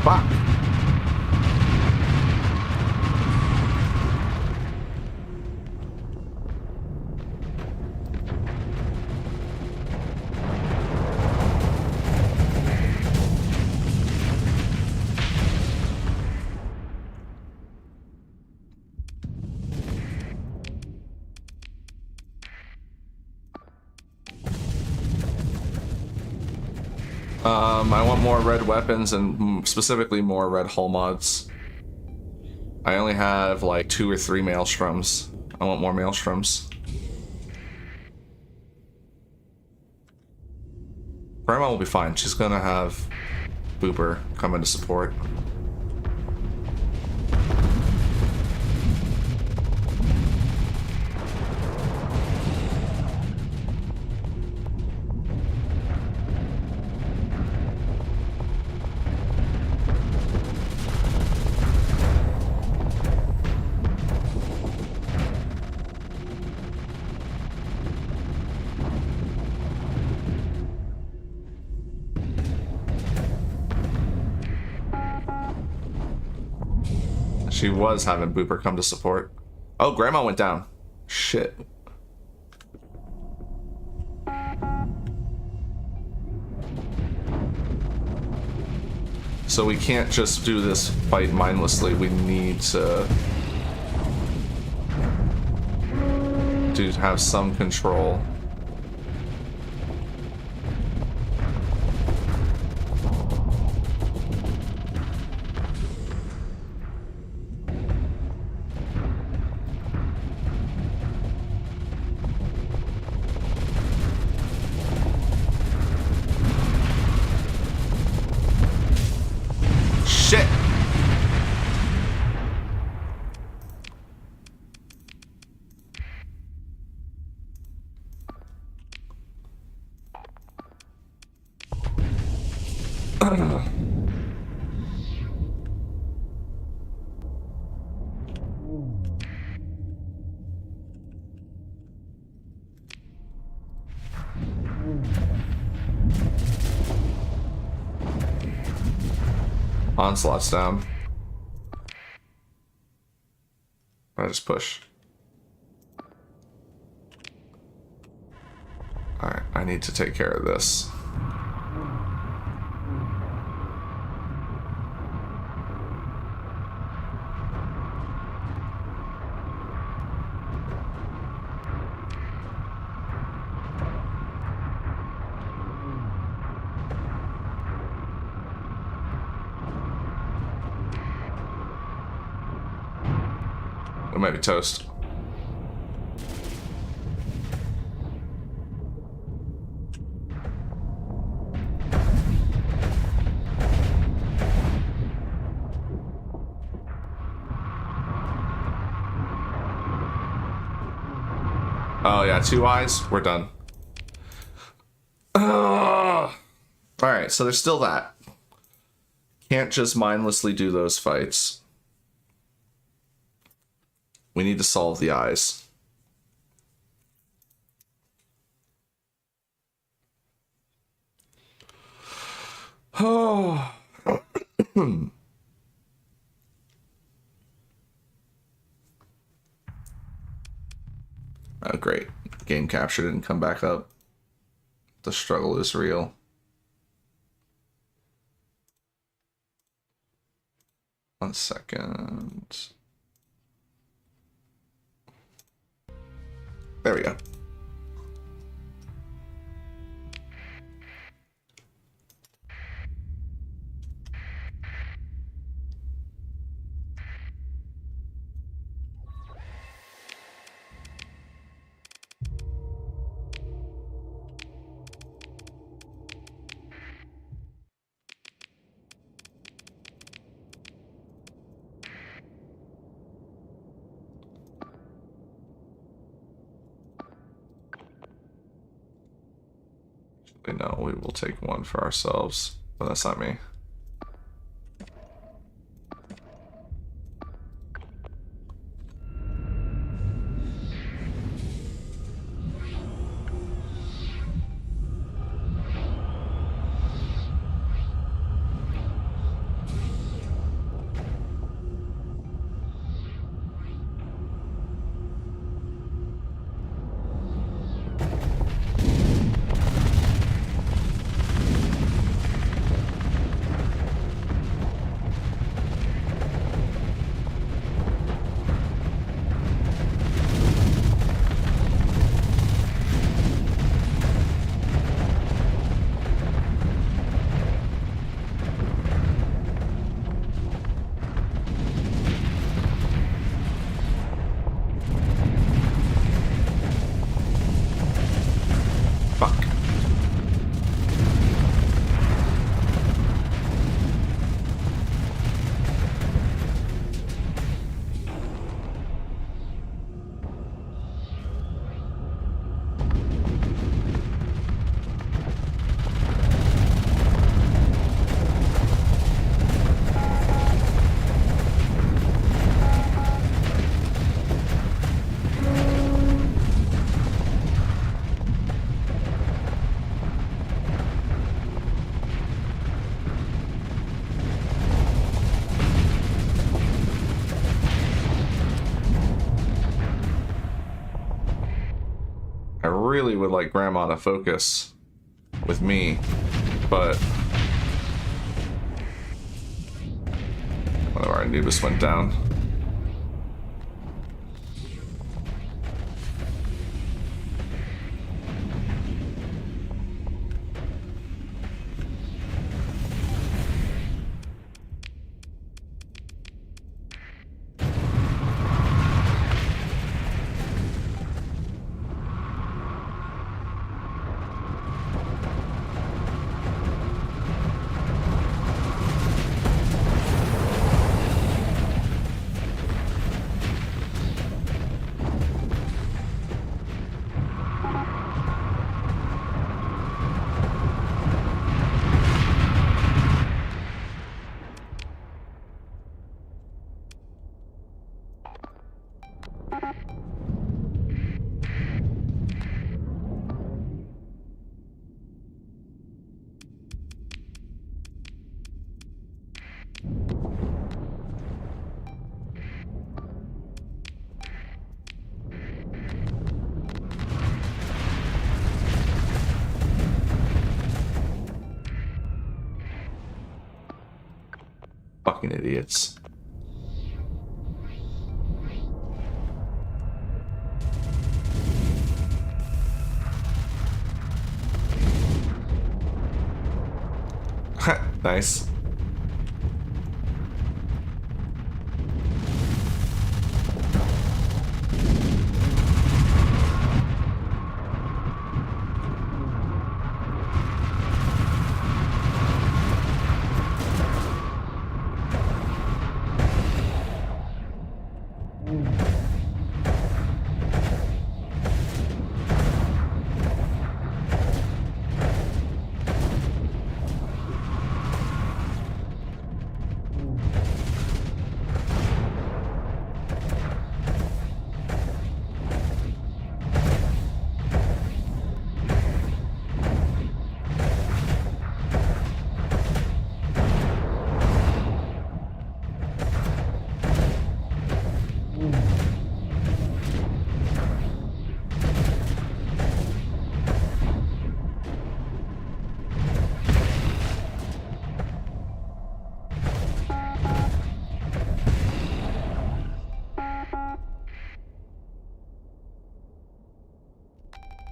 Fuck. I want more red weapons and specifically more red hull mods. I only have like 2 or 3 maelstroms. I want more maelstroms. Grandma will be fine. She's gonna have Booper come into support. She was having Booper come to support. Oh, Grandma went down. Shit. So we can't just do this fight mindlessly. We need to have some control. Shit! Onslaught's down. I just push. Alright, I need to take care of this. It might be toast. Oh yeah, 2 eyes. We're done. Alright, so there's still that. Can't just mindlessly do those fights. We need to solve the eyes. Oh. Oh, great. Game capture didn't come back up. The struggle is real. One second. There we go. No, we will take one for ourselves, but that's not me. I really would like Grandma to focus with me, but whatever, Anubis went down. Fucking idiots. Nice.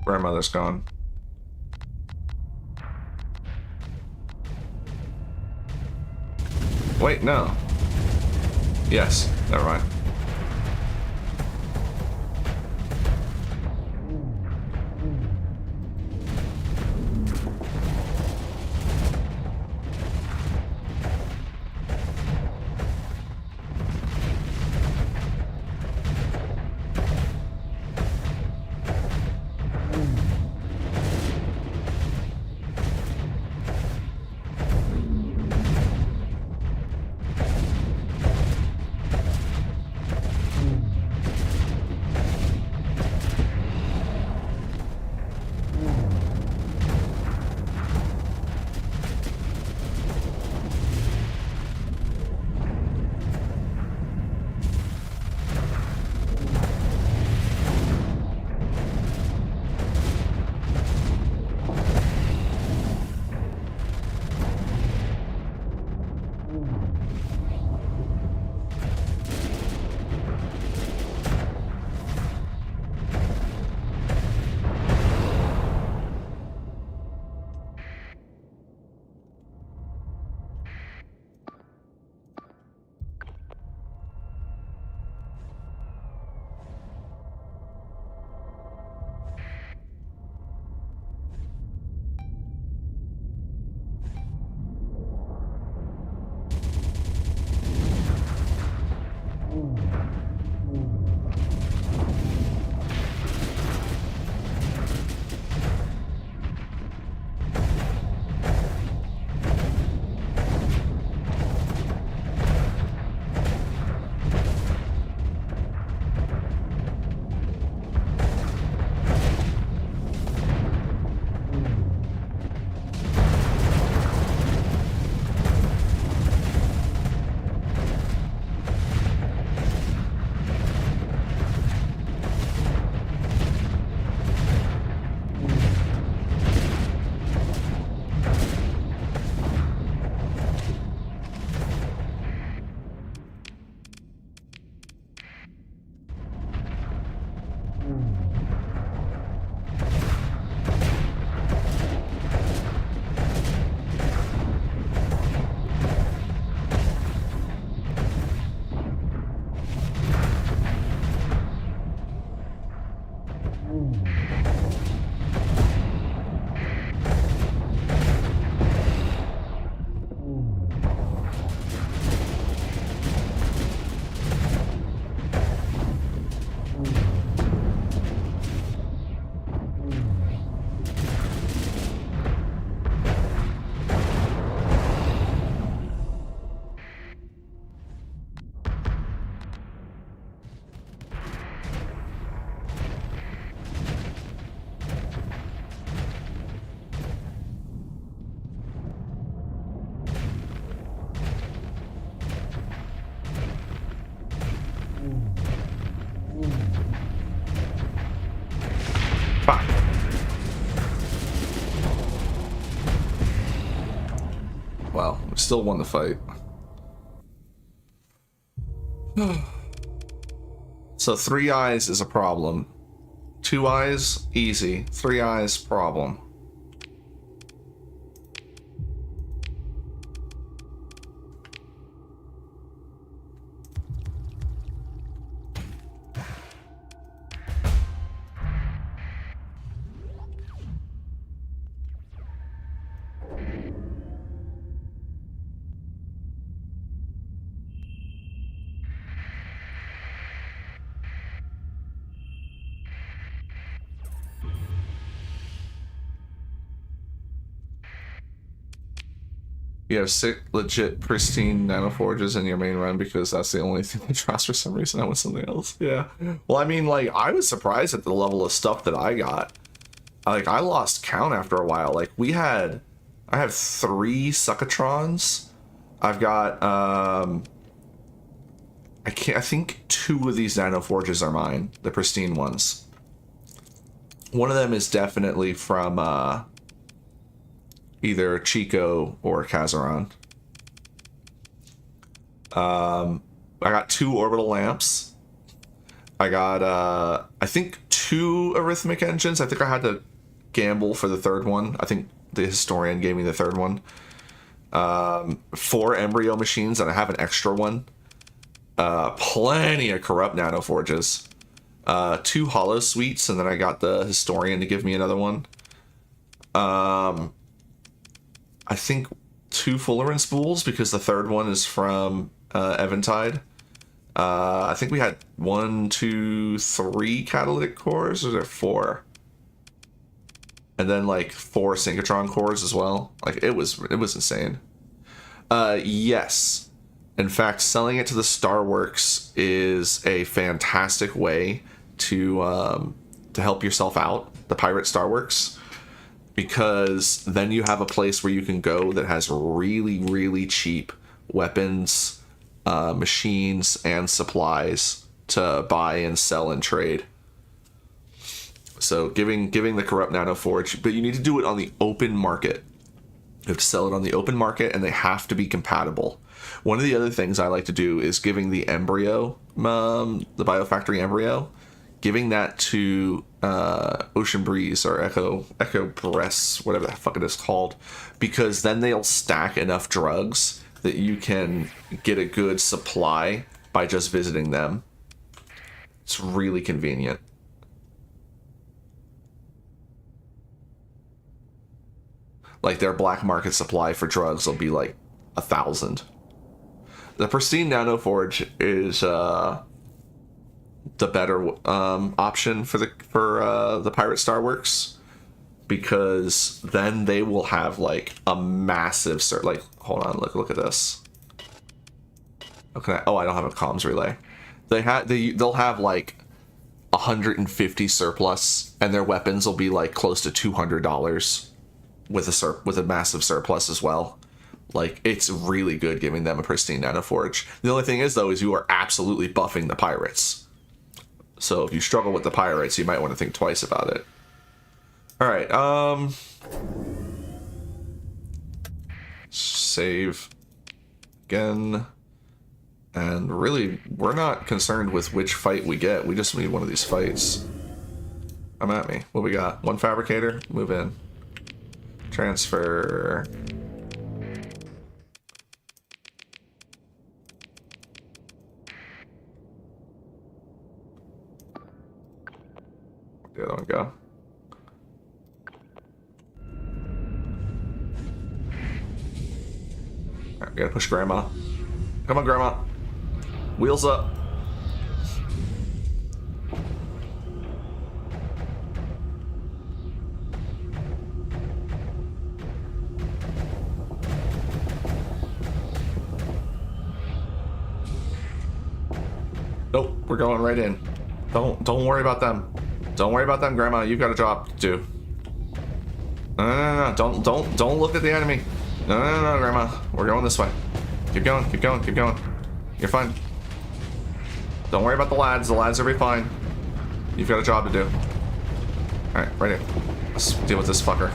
Grandmother's gone. Wait, no. Yes, never mind. Fuck. Well, we still won the fight. So 3 eyes is a problem. 2 eyes, easy. 3 eyes, problem. You have 6 legit pristine nanoforges in your main run because that's the only thing that drops for some reason. I want something else. Yeah. Well, I mean, like, I was surprised at the level of stuff that I got. Like, I lost count after a while. Like, I have 3 succatrons. I've got, I think 2 of these nanoforges are mine, the pristine ones. One of them is definitely from, either Chico or Kazaron. I got 2 orbital lamps. I got I think 2 arithmetic engines. I think I had to gamble for the third one. I think the historian gave me the third one. 4 embryo machines, and I have an extra one. Plenty of corrupt nanoforges. 2 hollow suites, and then I got the historian to give me another one. I think 2 Fullerene spools, because the third one is from Eventide. I think we had 1, 2, 3 catalytic cores, or is there 4? And then like 4 synchrotron cores as well. Like it was insane. Yes. In fact, selling it to the Starworks is a fantastic way to help yourself out, the Pirate Starworks, because then you have a place where you can go that has really, really cheap weapons, machines, and supplies to buy and sell and trade. So giving the corrupt nanoforge, but you need to do it on the open market. You have to sell it on the open market, and they have to be compatible. One of the other things I like to do is giving the embryo, the biofactory embryo, giving that to Ocean Breeze or Echo Press, whatever the fuck it is called, because then they'll stack enough drugs that you can get a good supply by just visiting them. It's really convenient. Like their black market supply for drugs will be like 1,000. The pristine nanoforge is the better option for the Pirate Starworks, because then they will have like a massive like, hold on, look at this. Okay, oh, I don't have a comms relay. They'll have like 150 surplus, and their weapons will be like close to $200 with a massive surplus as well. Like, it's really good giving them a pristine nanoforge. The only thing is, though, is you are absolutely buffing the pirates. So if you struggle with the pirates, you might want to think twice about it. Alright, save again. And really, we're not concerned with which fight we get. We just need one of these fights. Come at me. What we got? 1 fabricator? Move in. Transfer. The other one go. Alright, we gotta push Grandma. Come on, Grandma. Wheels up. Nope, we're going right in. Don't worry about them. Don't worry about them, Grandma. You've got a job to do. No. Don't look at the enemy. No, Grandma. We're going this way. Keep going. You're fine. Don't worry about the lads. The lads will be fine. You've got a job to do. Alright, right in. Let's deal with this fucker.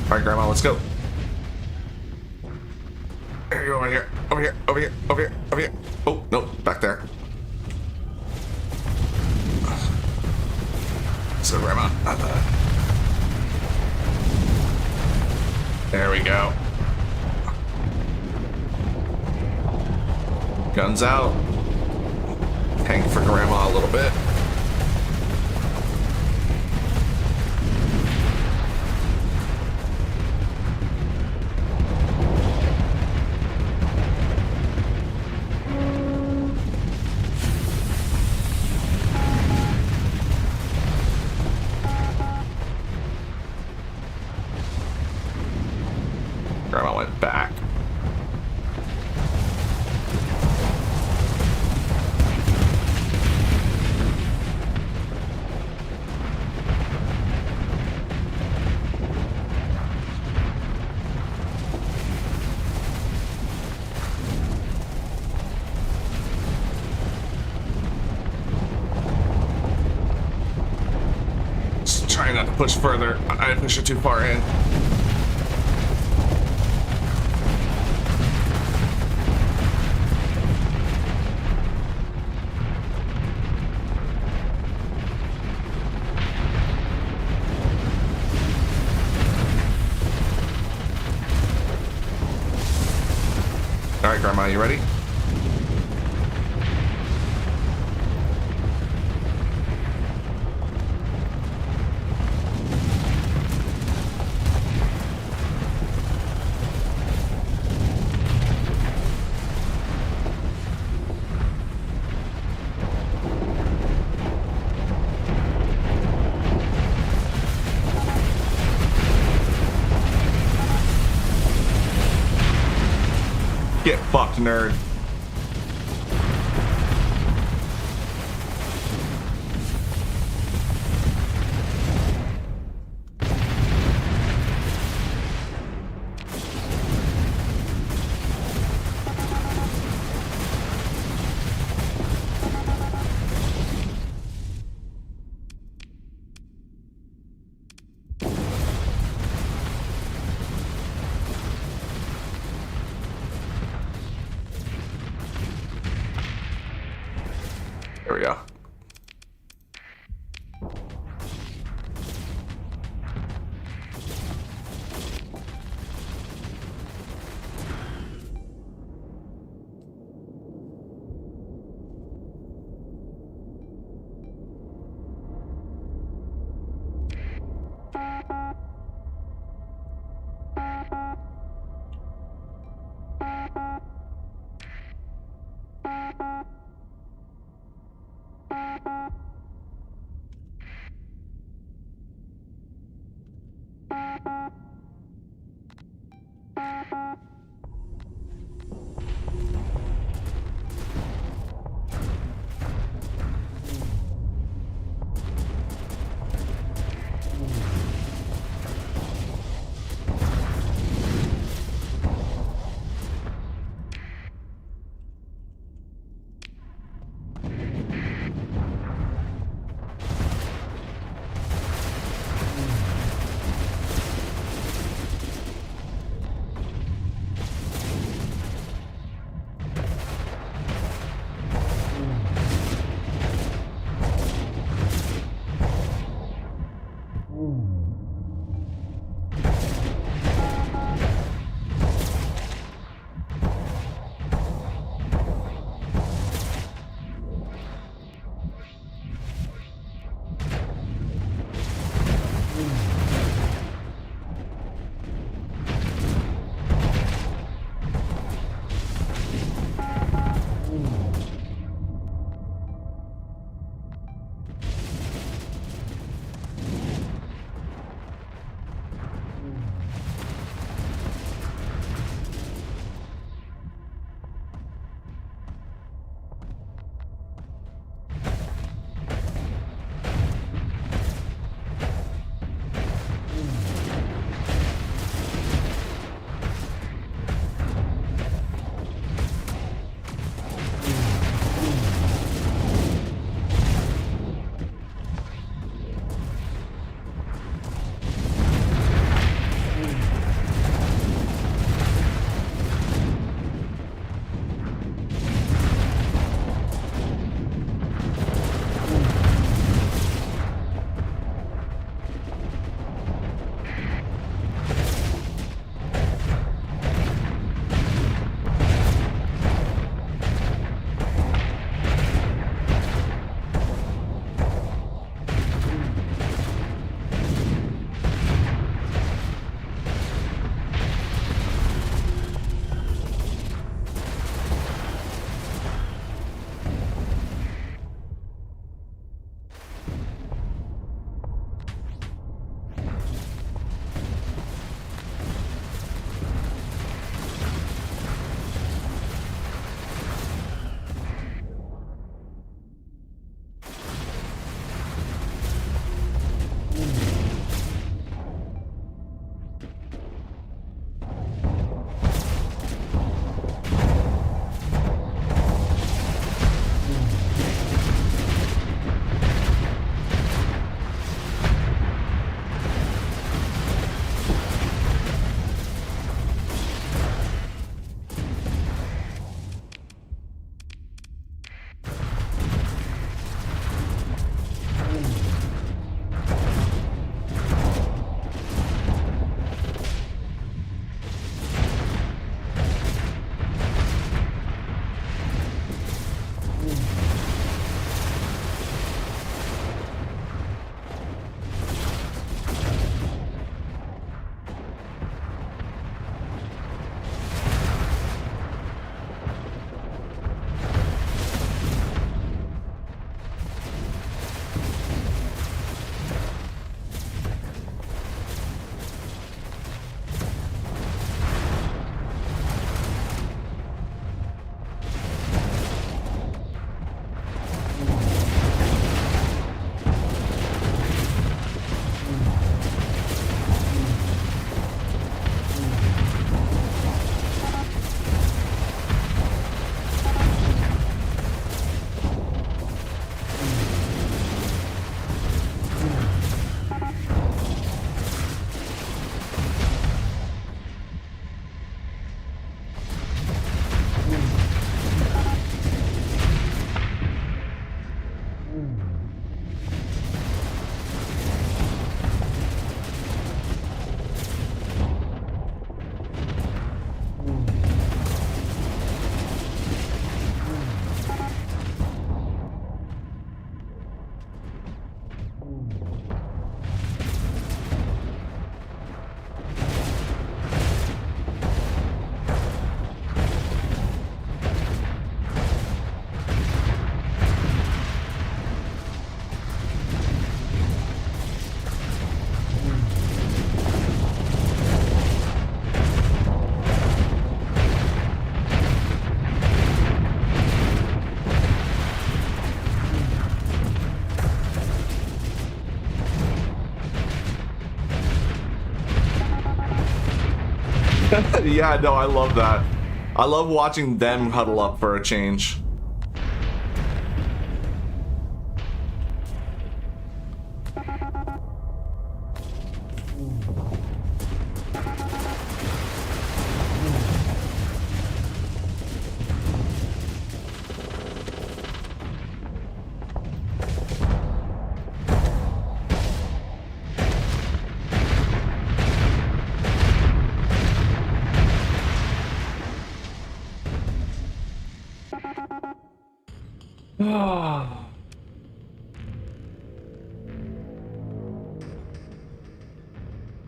Alright, Grandma, let's go. There you go, over here. Over here. Oh, no, back there. So, Grandma. There we go. Guns out. Hang for Grandma a little bit. Grandma went back. Just trying not to push further. I pushed it too far in. All right, Grandma, you ready? Get fucked, nerd. There we go. Yeah, no, I love that. I love watching them huddle up for a change.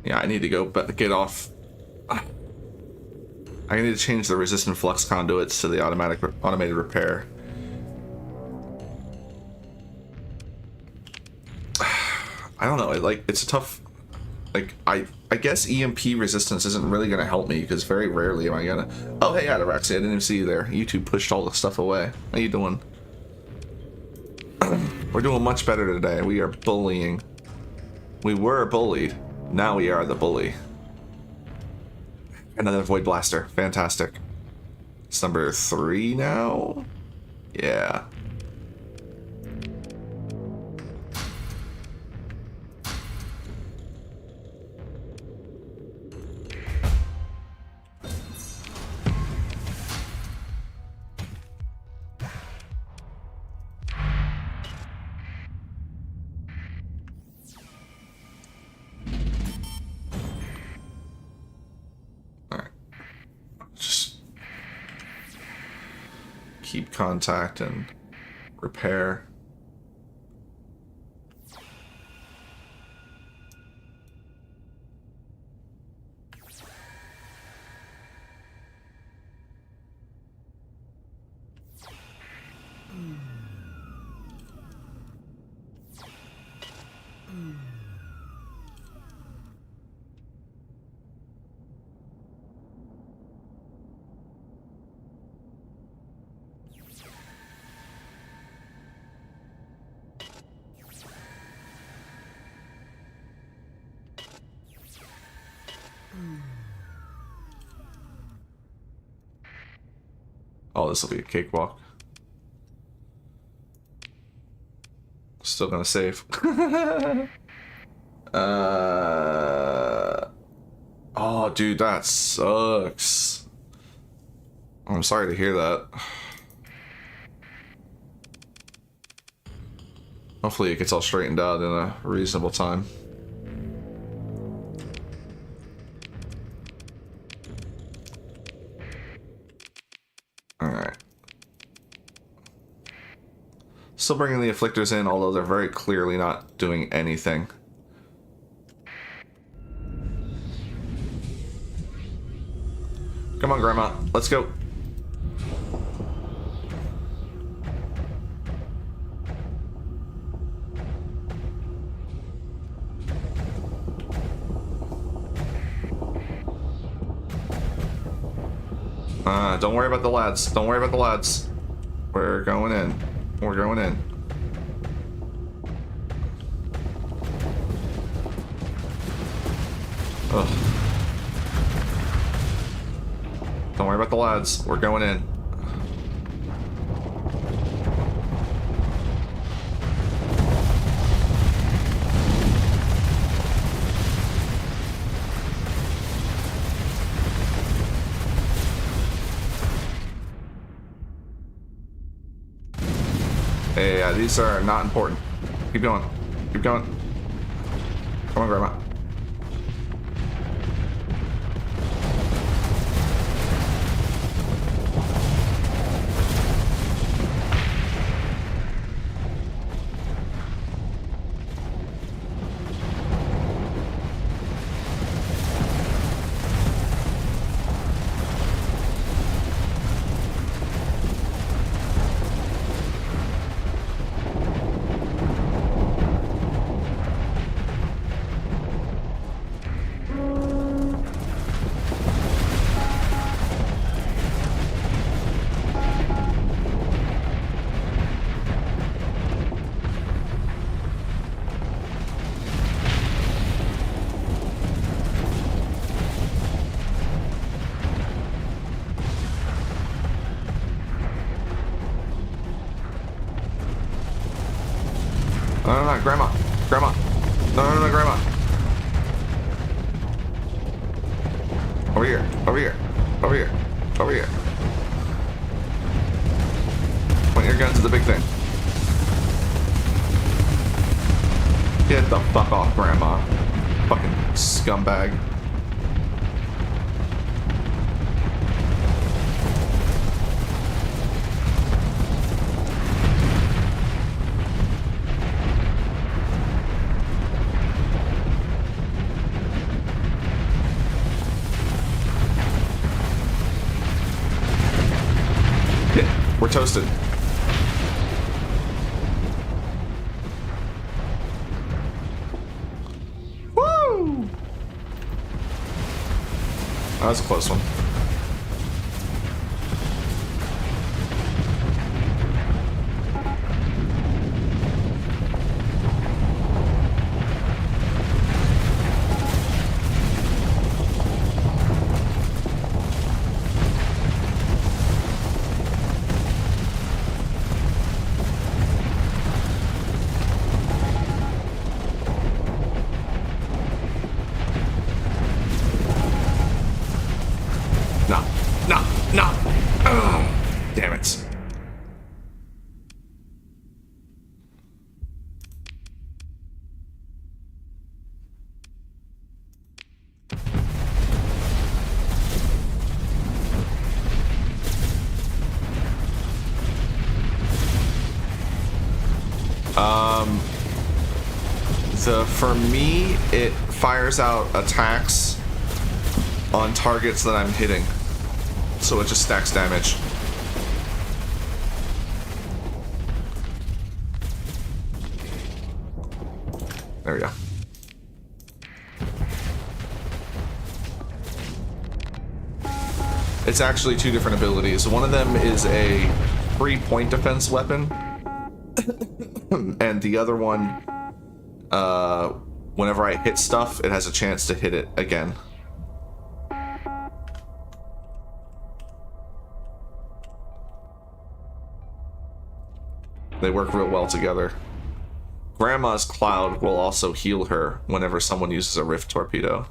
Yeah, I need to go get off. I need to change the resistant flux conduits to the automated repair. I don't know. It's a tough. Like I guess EMP resistance isn't really gonna help me because very rarely am I gonna. Oh hey, Ataraxia, I didn't even see you there. You two pushed all the stuff away. How you doing? We're doing much better today. We are bullying. We were bullied. Now we are the bully. Another Void Blaster. Fantastic. It's number 3 now? Yeah. Keep contact and repair. Oh, this will be a cakewalk. Still gonna save. Oh, dude, that sucks. I'm sorry to hear that. Hopefully it gets all straightened out in a reasonable time. Alright. Still bringing the Afflictors in, although they're very clearly not doing anything. Come on, Grandma. Let's go. Don't worry about the lads. Don't worry about the lads. We're going in. We're going in. Ugh. Don't worry about the lads. We're going in. Yeah, these are not important. Keep going. Keep going. Come on, Grandma. Grandma. Grandma. No, Grandma. Over here. Over here. Over here. Over here. Point your guns at the big thing. Get the fuck off, Grandma. Fucking scumbag. We're toasted. Woo! That was a close one. No! Ugh, damn it. For me, it fires out attacks on targets that I'm hitting. So it just stacks damage. There we go. It's actually two different abilities. One of them is a 3-point defense weapon. And the other one, whenever I hit stuff, it has a chance to hit it again. They work real well together. Grandma's Cloud will also heal her whenever someone uses a Rift Torpedo.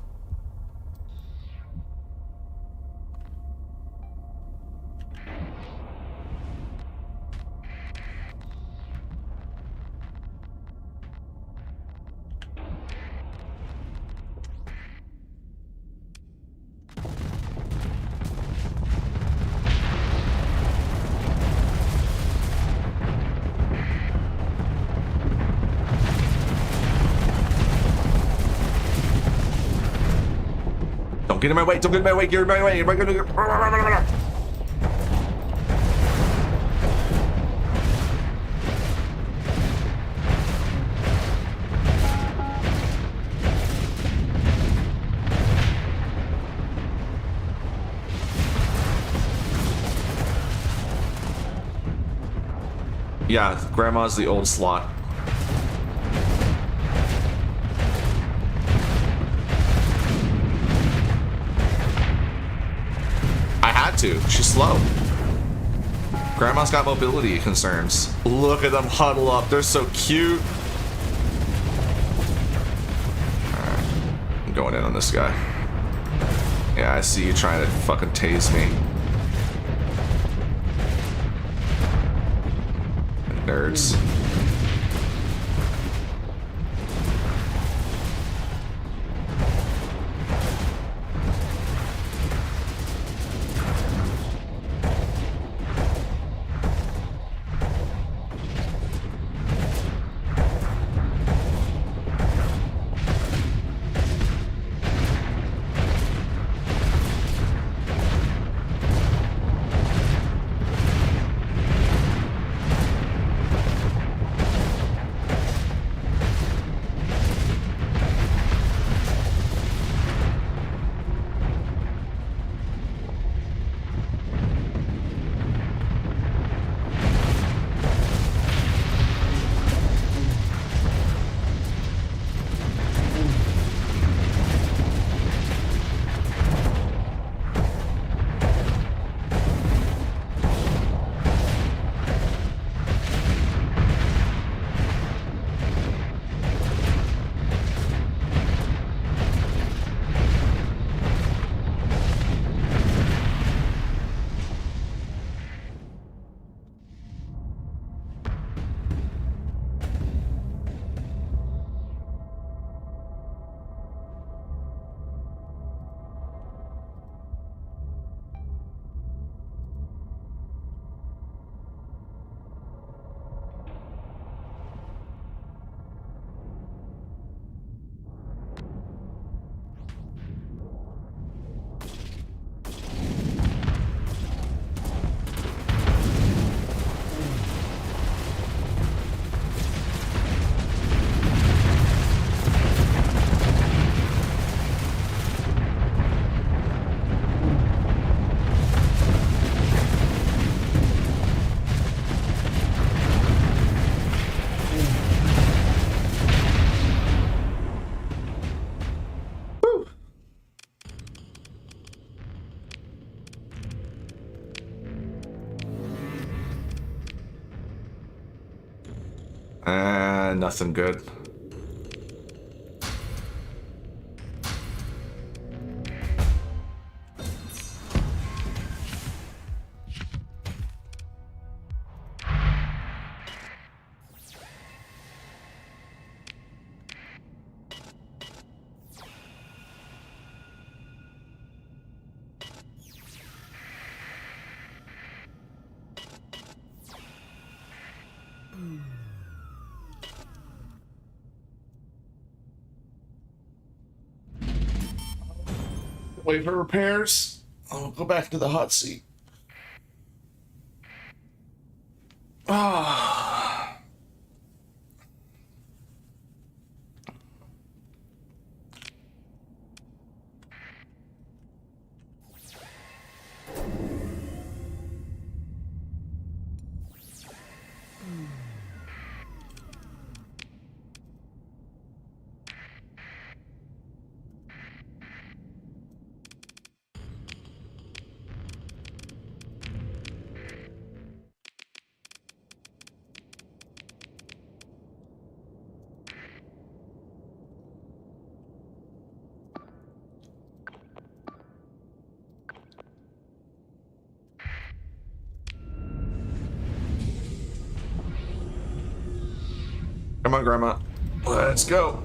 Don't get in my way, don't get in my way, get in my way, Yeah, Grandma's the old slot. She's slow. Grandma's got mobility concerns. Look at them huddle up. They're so cute. Alright. I'm going in on this guy. Yeah, I see you trying to fucking tase me. Nerds. Nothing good. Wait for repairs. I'll go back to the hot seat. Ah. Come on, Grandma. Let's go.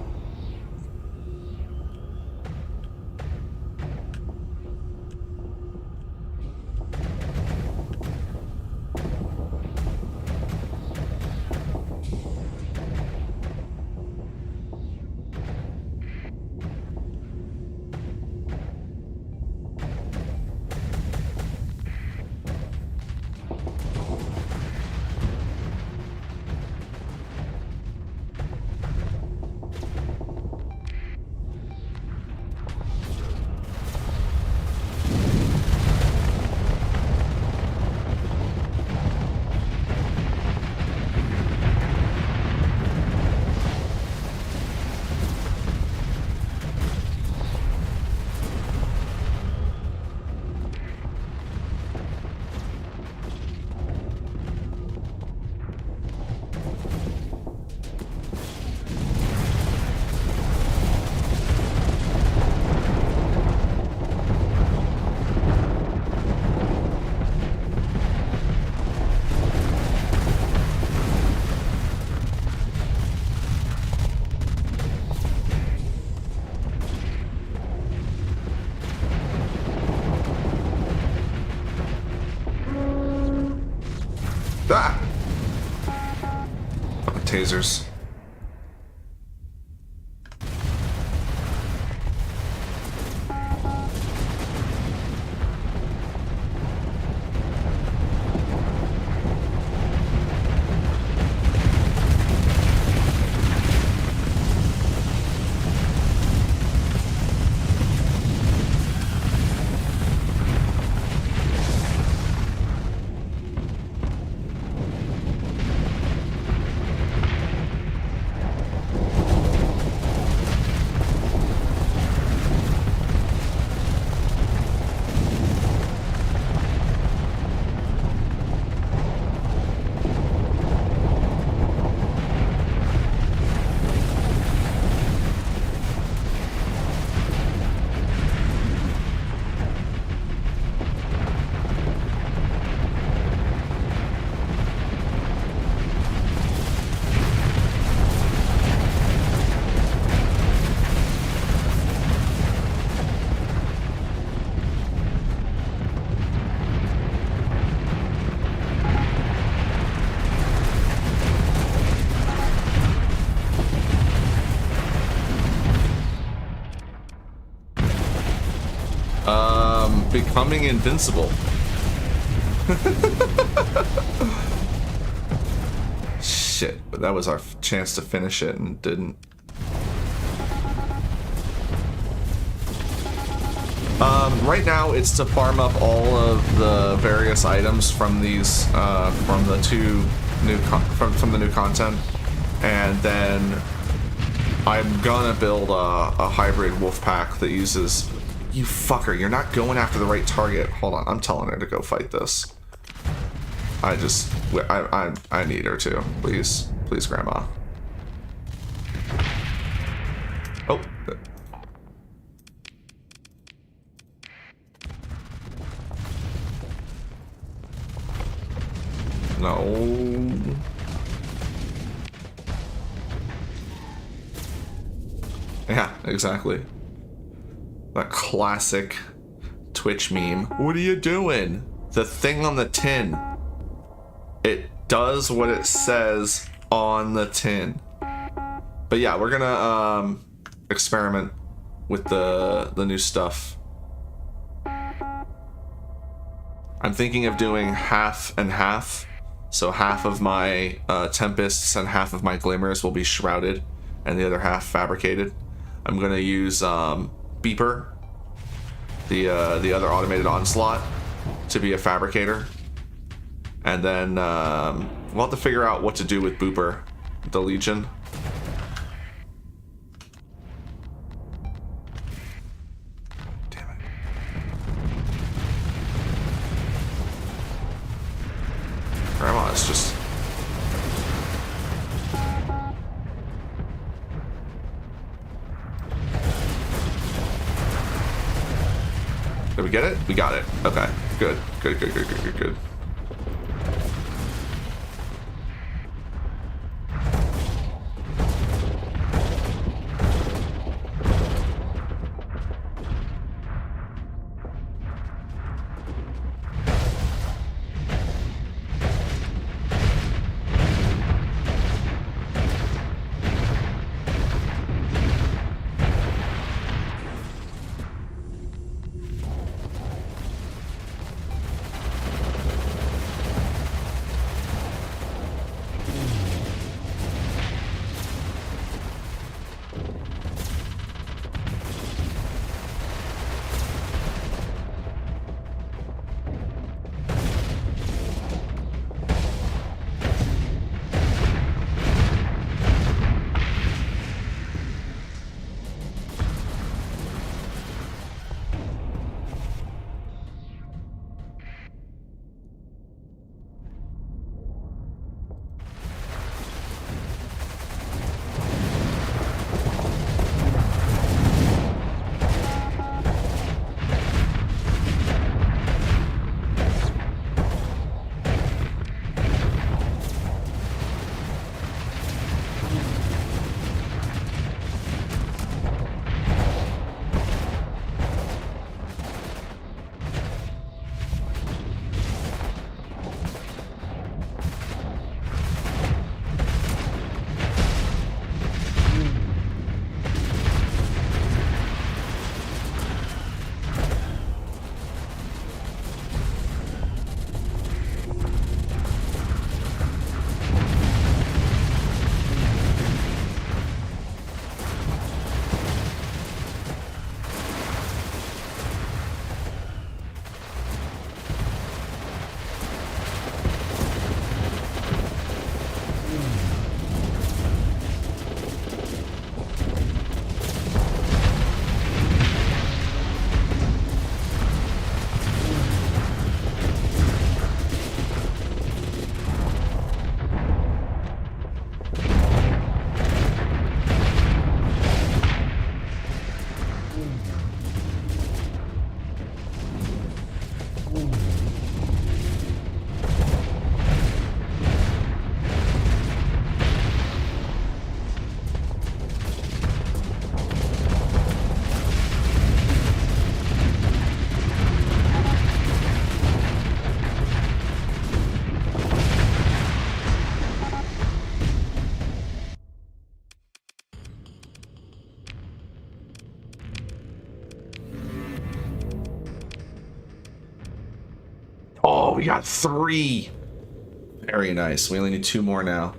Ah! Fucking tasers. Becoming invincible. Shit, but that was our chance to finish it and didn't. Right now it's to farm up all of the various items from these, from the new content, and then I'm gonna build a hybrid wolf pack that uses. You fucker, you're not going after the right target. Hold on, I'm telling her to go fight this. I need her to. Please. Please, Grandma. Oh. No. Yeah, exactly. That classic Twitch meme. What are you doing? The thing on the tin. It does what it says on the tin. But yeah, we're gonna experiment with the new stuff. I'm thinking of doing half and half. So half of my Tempests and half of my Glimmers will be shrouded, and the other half fabricated. I'm gonna use Beeper, the other automated onslaught, to be a fabricator, and then we'll have to figure out what to do with Booper, the Legion. Damn it! Grandma is just. Did we get it? We got it. Okay. Good. Good, good, good, good, good, good. Oh, we got 3. Very nice. We only need 2 more now.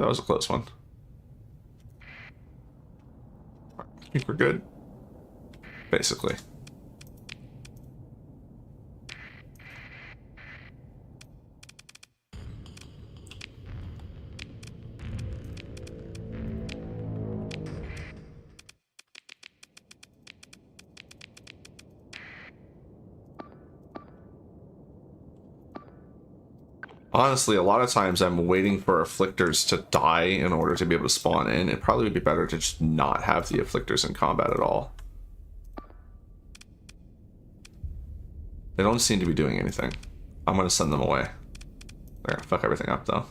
that was a close one. I think we're good. Basically. Honestly, a lot of times I'm waiting for afflictors to die in order to be able to spawn in. It probably would be better to just not have the afflictors in combat at all. They don't seem to be doing anything. I'm gonna send them away. They're gonna fuck everything up though.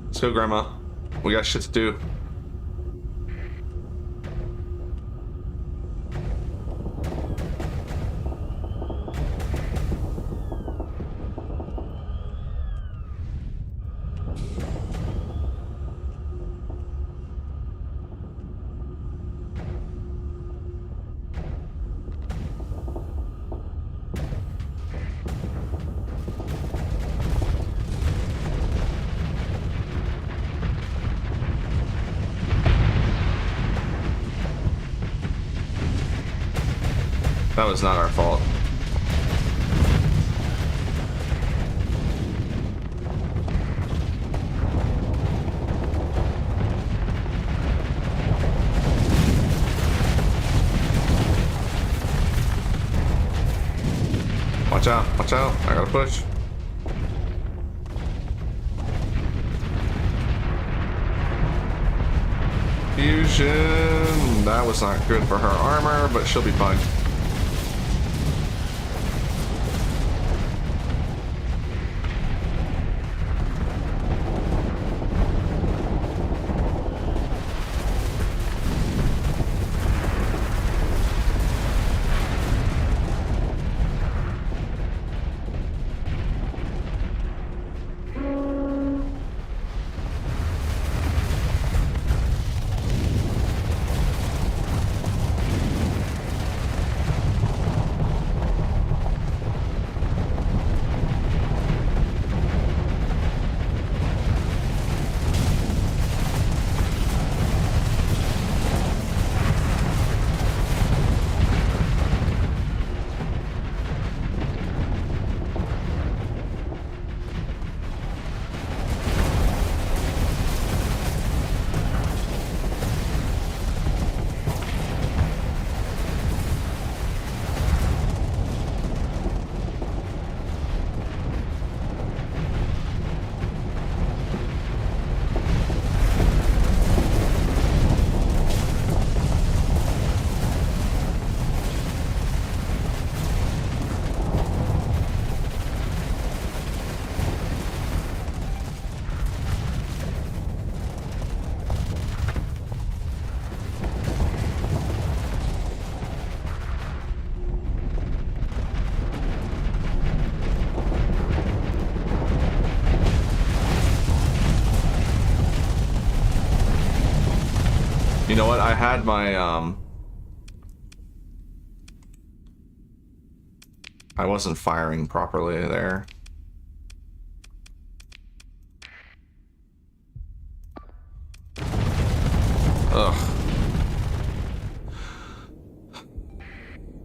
Let's go, Grandma. We got shit to do. That was not our fault. Watch out, watch out. I gotta push. Fusion. That was not good for her armor, but she'll be fine. You know what? I had my, I wasn't firing properly there. Ugh.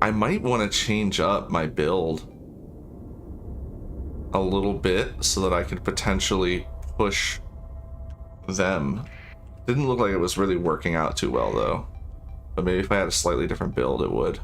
I might want to change up my build a little bit so that I could potentially push them. Didn't look like it was really working out too well though. But maybe if I had a slightly different build, it would.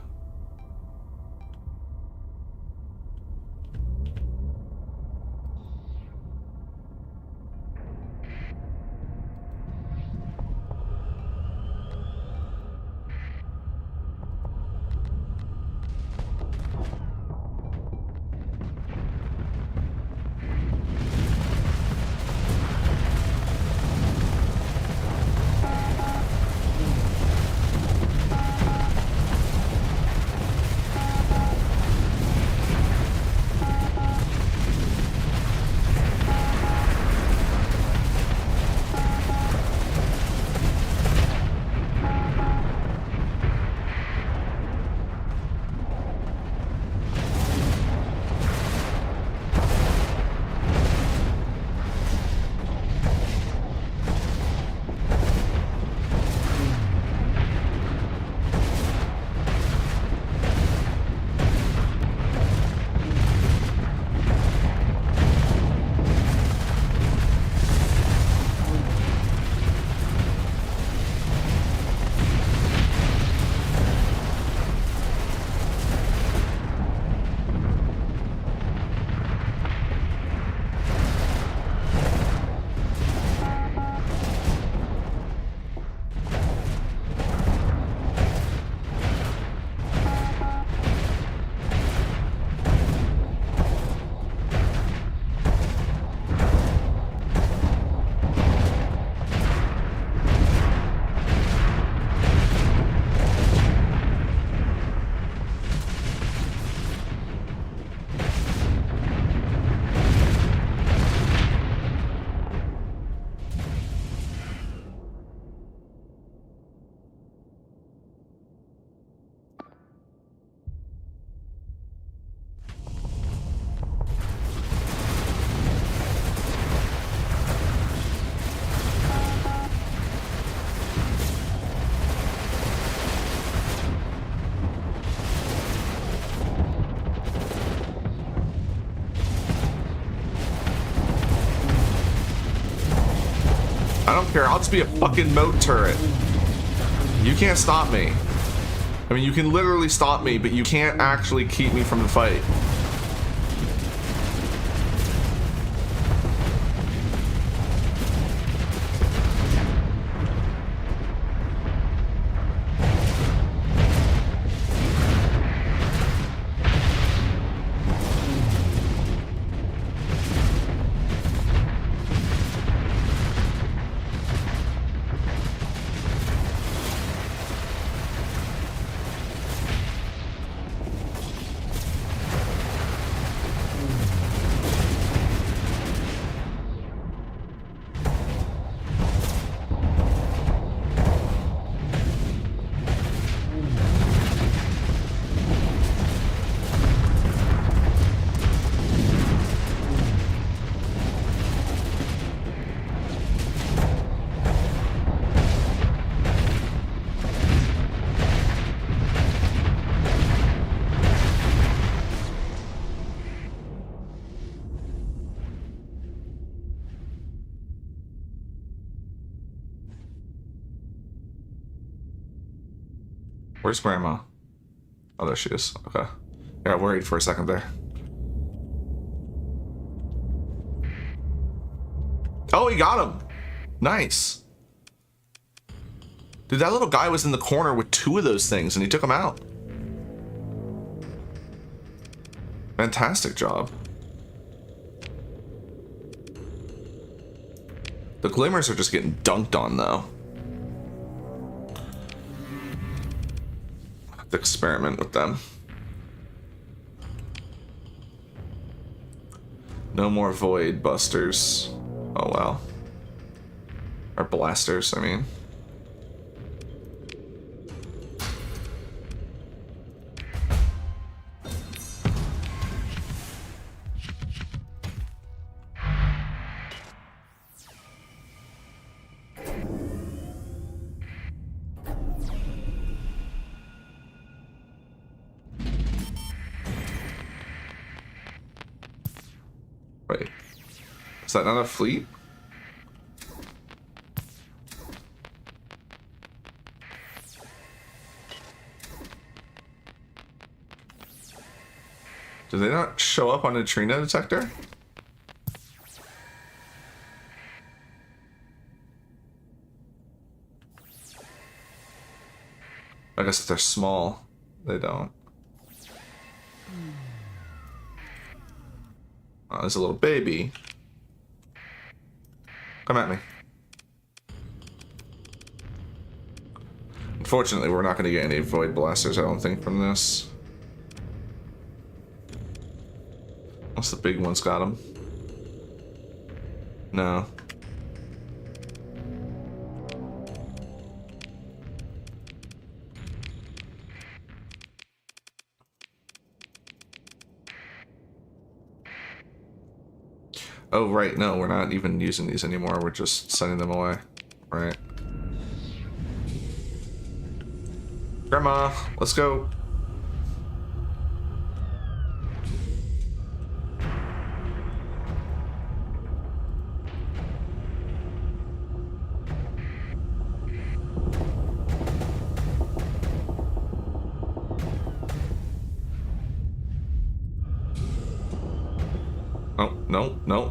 care. I'll just be a fucking moat turret. You can't stop me. I mean, you can literally stop me, but you can't actually keep me from the fight. Where's Grandma? Oh, there she is. Okay. I got worried for a second there. Oh, he got him. Nice. Dude, that little guy was in the corner with 2 of those things, and he took them out. Fantastic job. The glimmers are just getting dunked on, though. Experiment with them. No more void busters. Oh wow. Or blasters, I mean. Wait, is that not a fleet? Do they not show up on a neutrino detector? I guess if they're small, they don't. Oh, there's a little baby. Come at me. Unfortunately, we're not going to get any void blasters, I don't think, from this. Unless the big one's got them. No. Oh, right, no, we're not even using these anymore. We're just sending them away. Right. Grandma, let's go.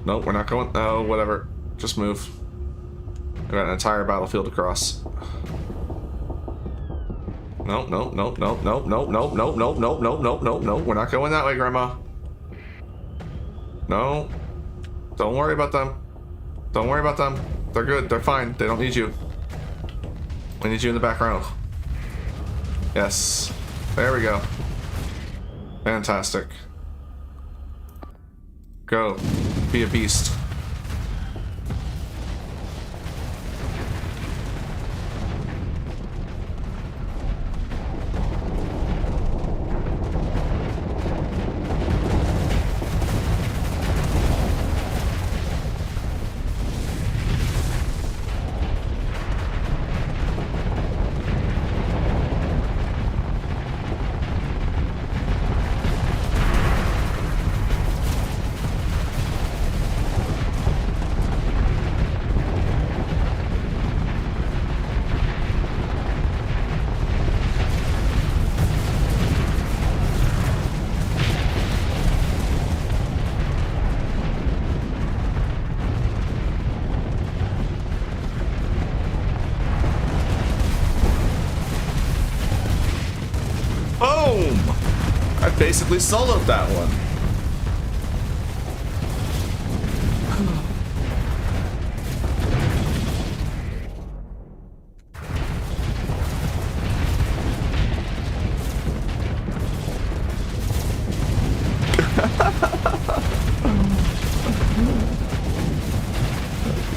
No, we're not going. Oh, whatever. Just move. I got an entire battlefield to cross. No. We're not going that way, Grandma. No. Don't worry about them. Don't worry about them. They're good. They're fine. They don't need you. We need you in the back row. Yes. There we go. Fantastic. Go. Be a beast. basically soloed that one.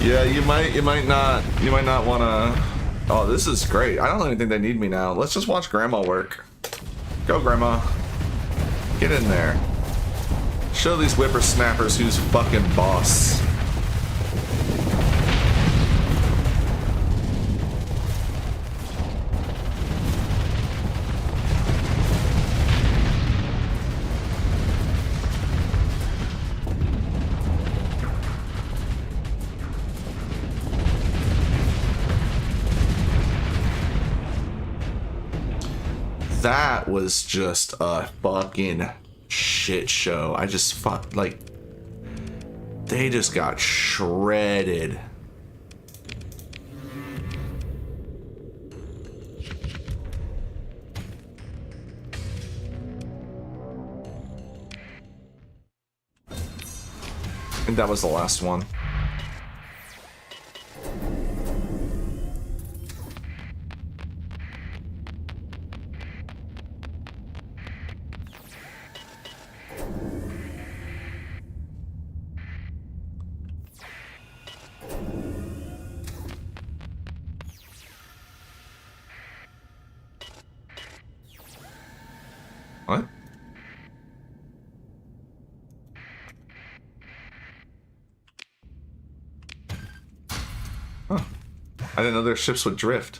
Yeah, you might not wanna. Oh, this is great. I don't even think they need me now. Let's just watch Grandma work. Go, Grandma. Get in there. Show these whippersnappers who's fucking boss. That was just a fucking shit show. I just like, they just got shredded. And that was the last one. What? Huh. I didn't know their ships would drift.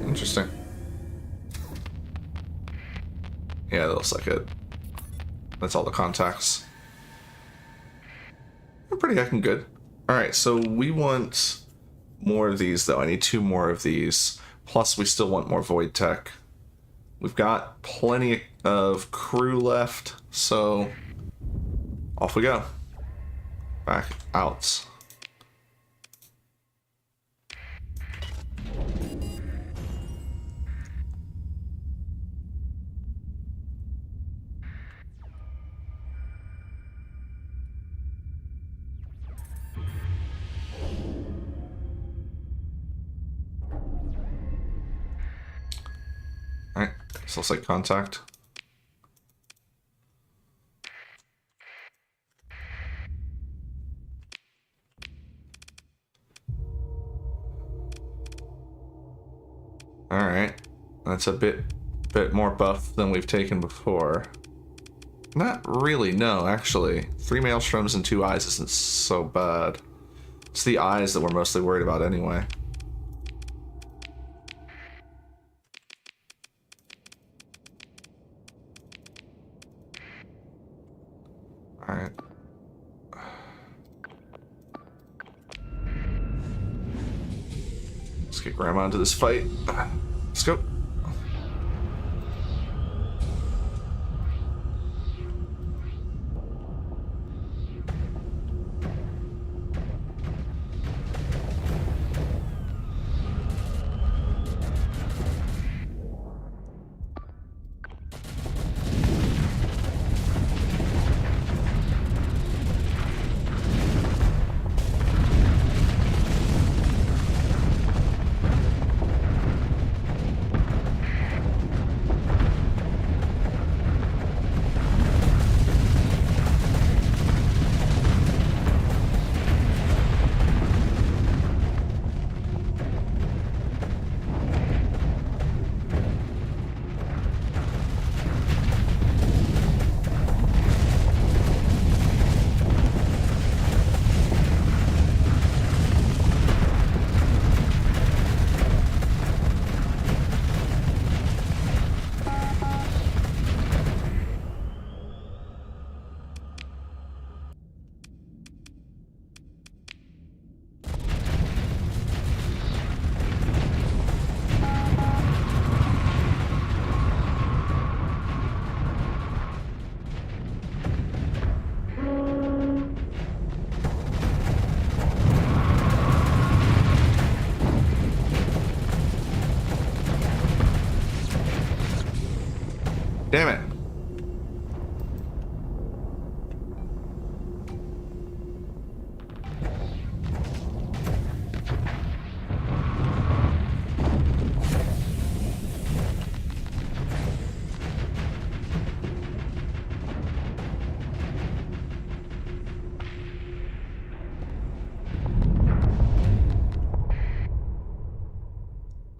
Interesting. Yeah, that looks like it. That's all the contacts. I'm pretty heckin' good. Alright, so we want more of these, though. I need 2 more of these. Plus, we still want more void tech. We've got plenty of crew left, so off we go. Back out. Alright, this looks like contact. Alright, that's a bit more buff than we've taken before. Not really, no, actually. 3 maelstroms and 2 eyes isn't so bad. It's the eyes that we're mostly worried about anyway. Alright. Let's get Grandma into this fight. Let's go.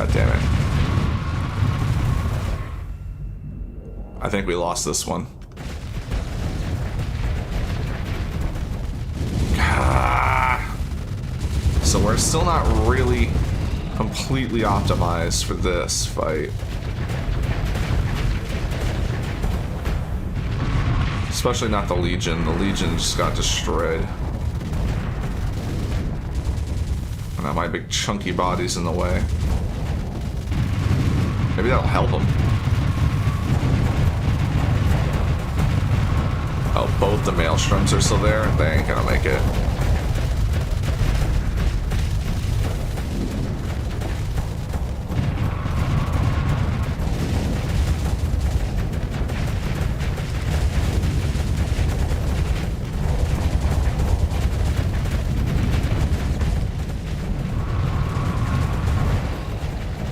God damn it. I think we lost this one. Ah. So we're still not really completely optimized for this fight. Especially not the Legion. The Legion just got destroyed. And now my big chunky body's in the way. Maybe that'll help him. Oh, both the Maelstroms are still there? They ain't gonna make it.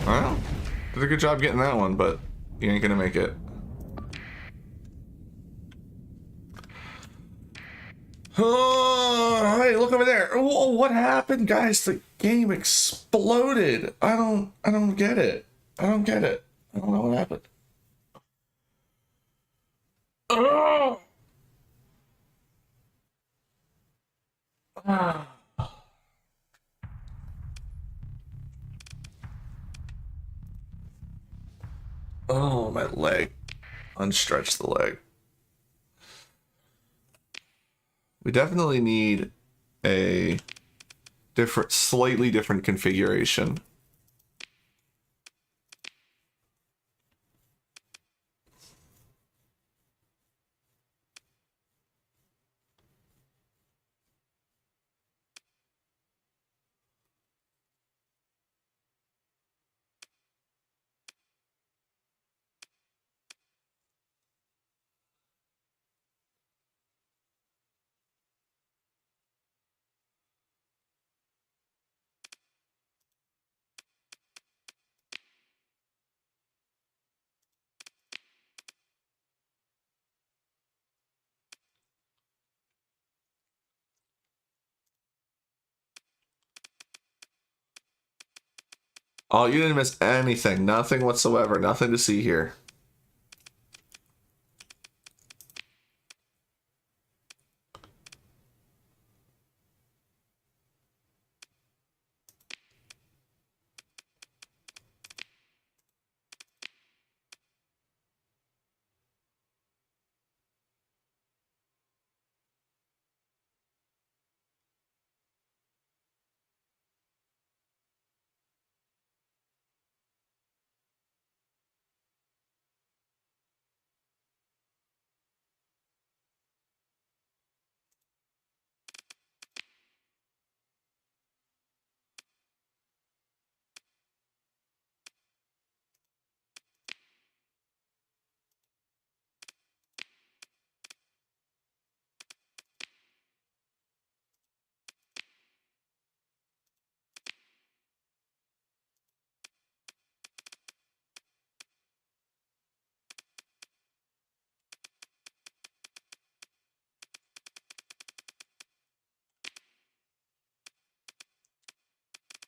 Well, did a good job getting that one, but you ain't gonna make it. Oh, hey, look over there. Oh, what happened, guys? The game exploded. I don't get it. I don't get it. I don't know what happened. Oh. Ah. Oh, my leg. Unstretch the leg. We definitely need a different, slightly different configuration. Oh, you didn't miss anything. Nothing whatsoever. Nothing to see here.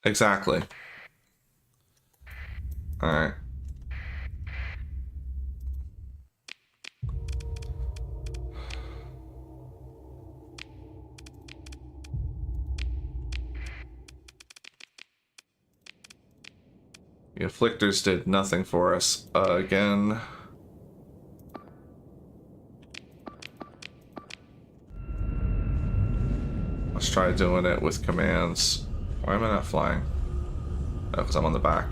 Exactly. All right. The afflictors did nothing for us again. Let's try doing it with commands. Why am I not flying? Oh, because I'm on the back.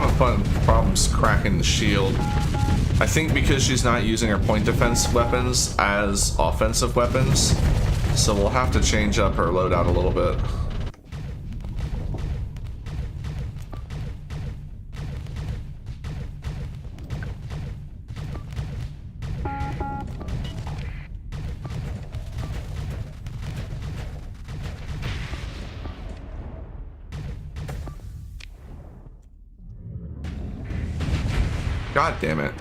having problems cracking the shield. I think because she's not using her point defense weapons as offensive weapons, so we'll have to change up her loadout a little bit. God damn it.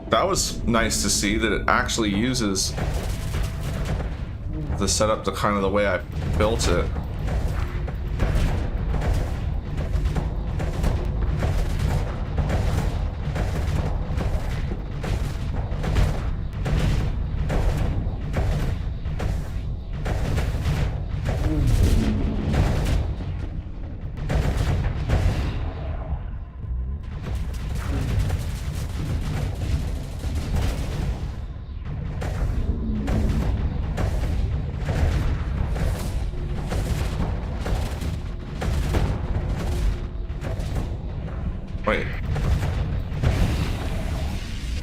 That was nice to see that it actually uses the setup the kind of the way I built it. Wait.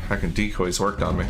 Hacking decoys worked on me.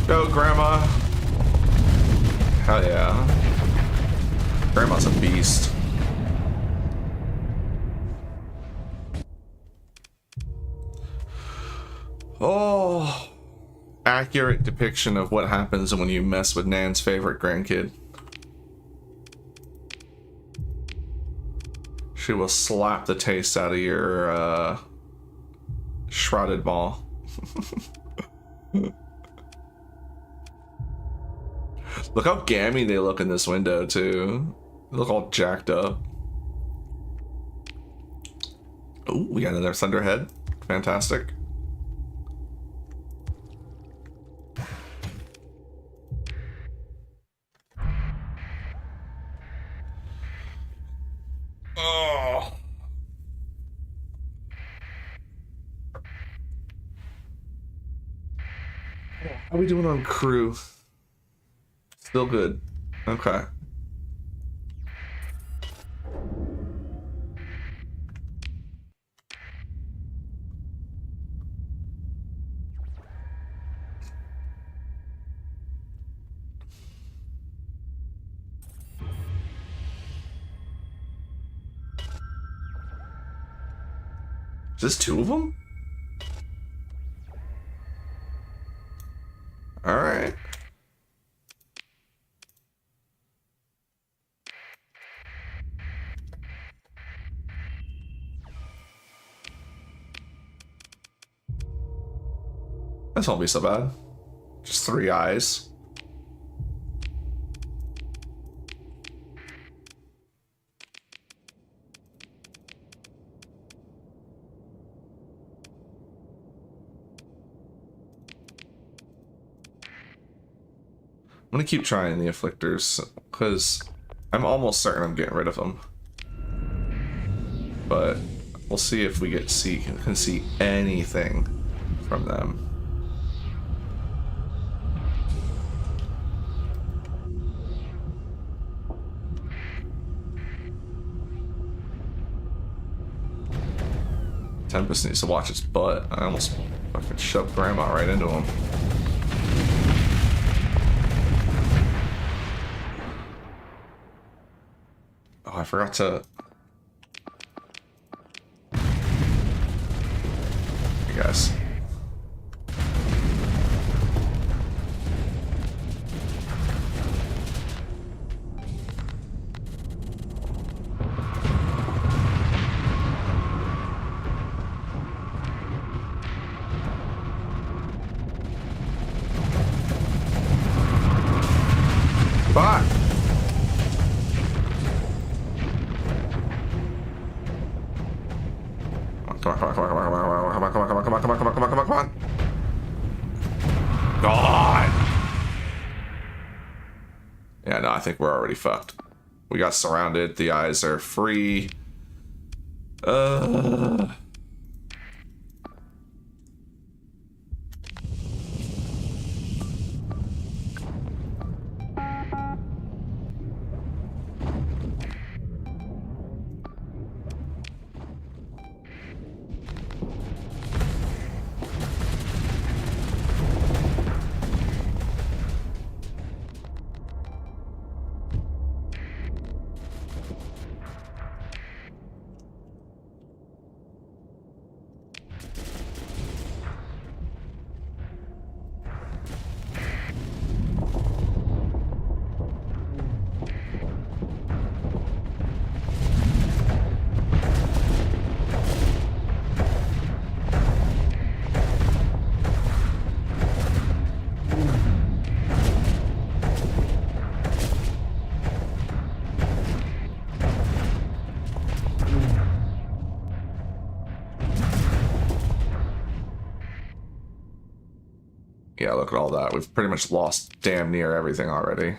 Go, Grandma. Hell yeah. Grandma's a beast. Oh. Accurate depiction of what happens when you mess with Nan's favorite grandkid. She will slap the taste out of your shrouded ball. Look how gammy they look in this window, too. They look all jacked up. Ooh, we got another Thunderhead. Fantastic. Oh. How are we doing on crew? Still good. Okay. Is this two of them? This won't be so bad. Just 3 eyes. I'm gonna keep trying the afflictors, because I'm almost certain I'm getting rid of them. But we'll see if we can see anything from them. Tempest needs to watch its butt. I almost fucking shoved Grandma right into him. Oh, I forgot to... I guess. Fuck! Come on. God! Yeah, no, I think we're already fucked. We got surrounded. The eyes are free. Yeah, look at all that. We've pretty much lost damn near everything already.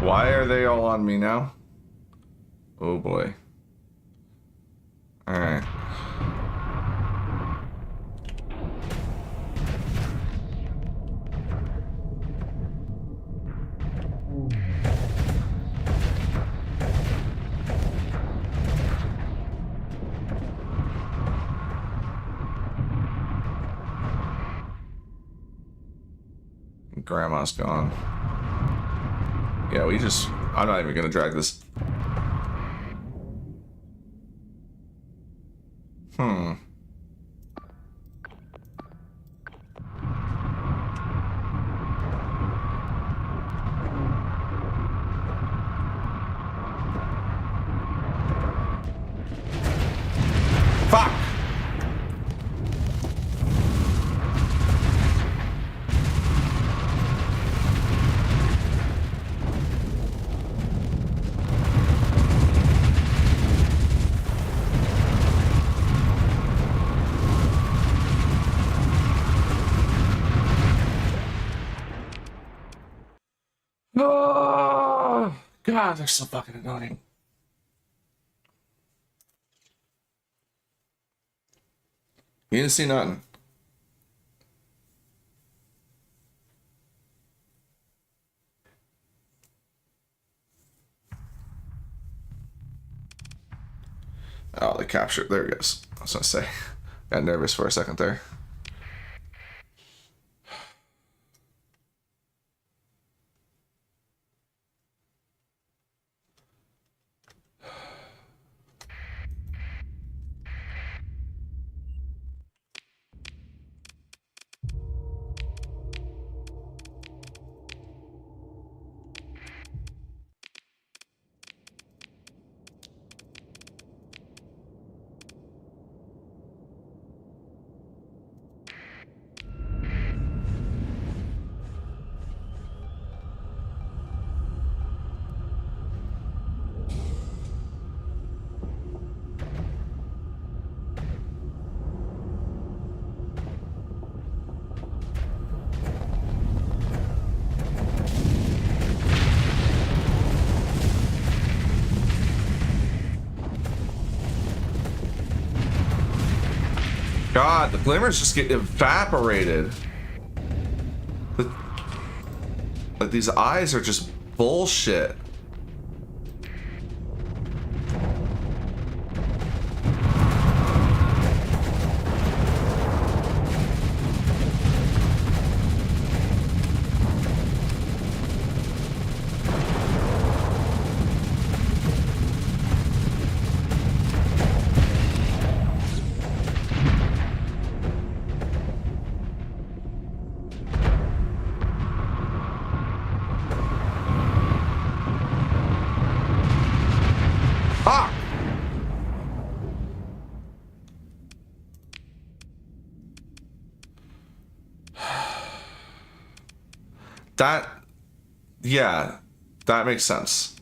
Why are they all on me now? Oh boy. Alright. grandma's gone. Yeah, I'm not even gonna drag this. Fuck! Oh, God, they're so fucking annoying. You didn't see nothing. Oh, they captured. There he goes. I was gonna say. Got nervous for a second there. God, the glimmers just get evaporated. Like these eyes are just bullshit. Yeah, that makes sense.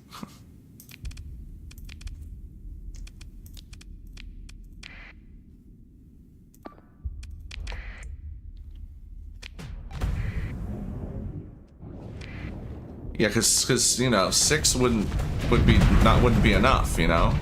Yeah, because you know, 6 wouldn't be enough, you know.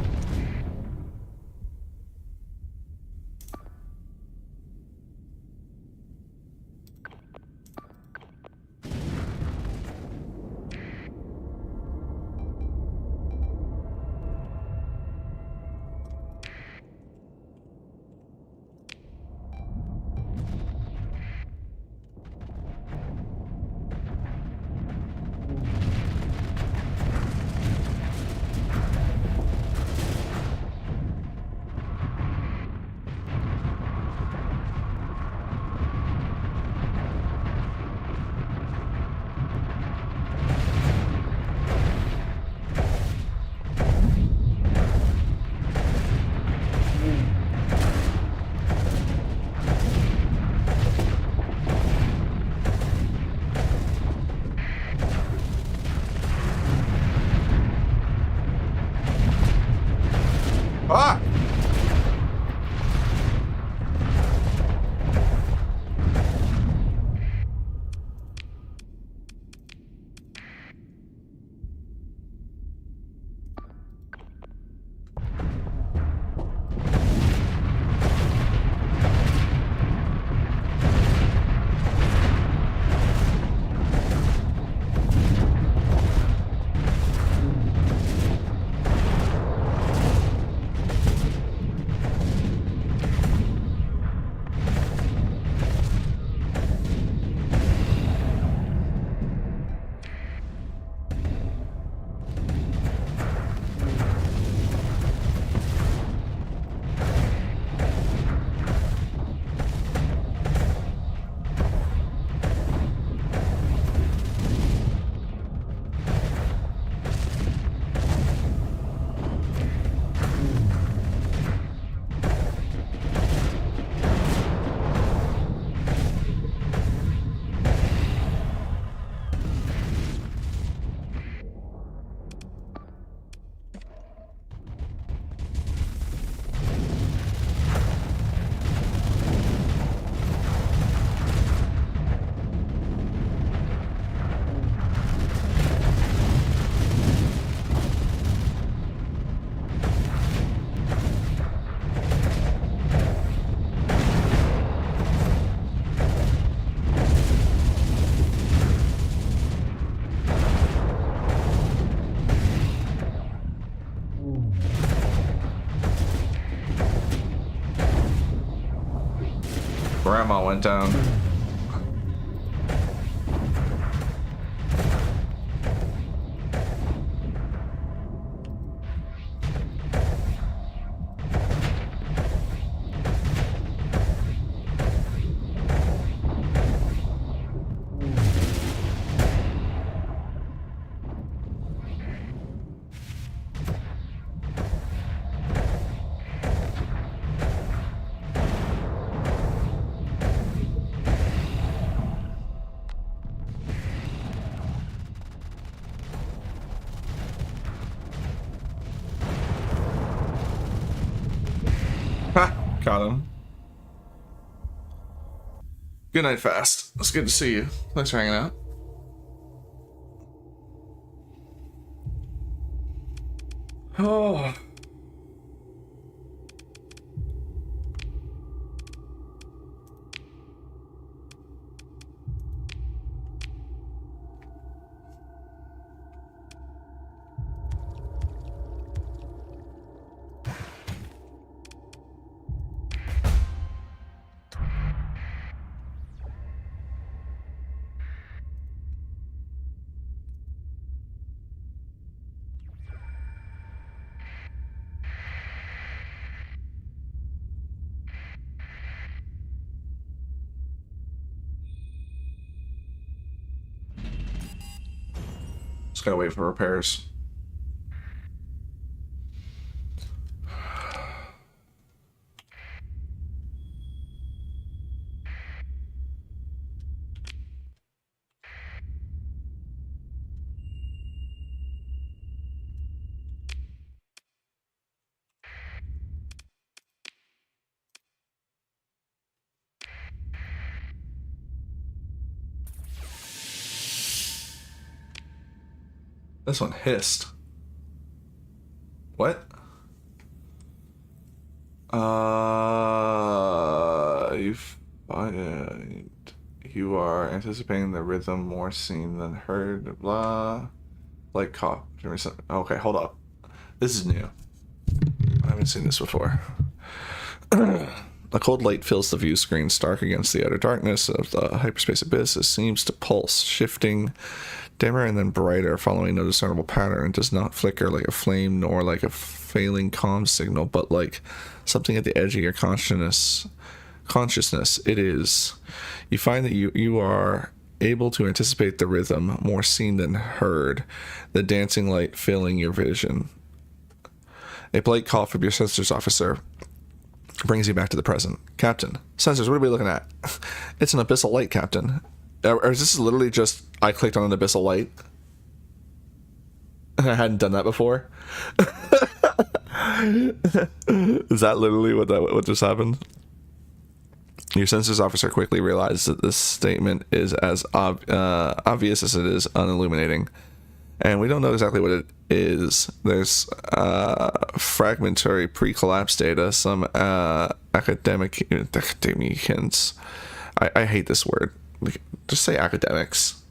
Grandma went down. Ha! Got him. Good night, Fast. It's good to see you. Thanks for hanging out. Oh. Just gotta wait for repairs. This one hissed. What? You are anticipating the rhythm more seen than heard. Blah. Like cough. Okay, hold up. This is new. I haven't seen this before. A cold light fills the view screen, stark against the utter darkness of the hyperspace abyss. It seems to pulse, shifting dimmer and then brighter, following no discernible pattern. It does not flicker like a flame, nor like a failing comm signal, but like something at the edge of your consciousness. It is. You find that you are able to anticipate the rhythm, more seen than heard, the dancing light filling your vision. A polite call from your sensors officer brings you back to the present. Captain, sensors, what are we looking at? It's an abyssal light, Captain. Or is this literally just I clicked on an abyssal light? I hadn't done that before. Is that literally what just happened? Your sensors officer quickly realizes that this statement is as obvious as it is unilluminating. And we don't know exactly what it is. There's fragmentary pre-collapse data, some academic hints. I hate this word. Just say academics.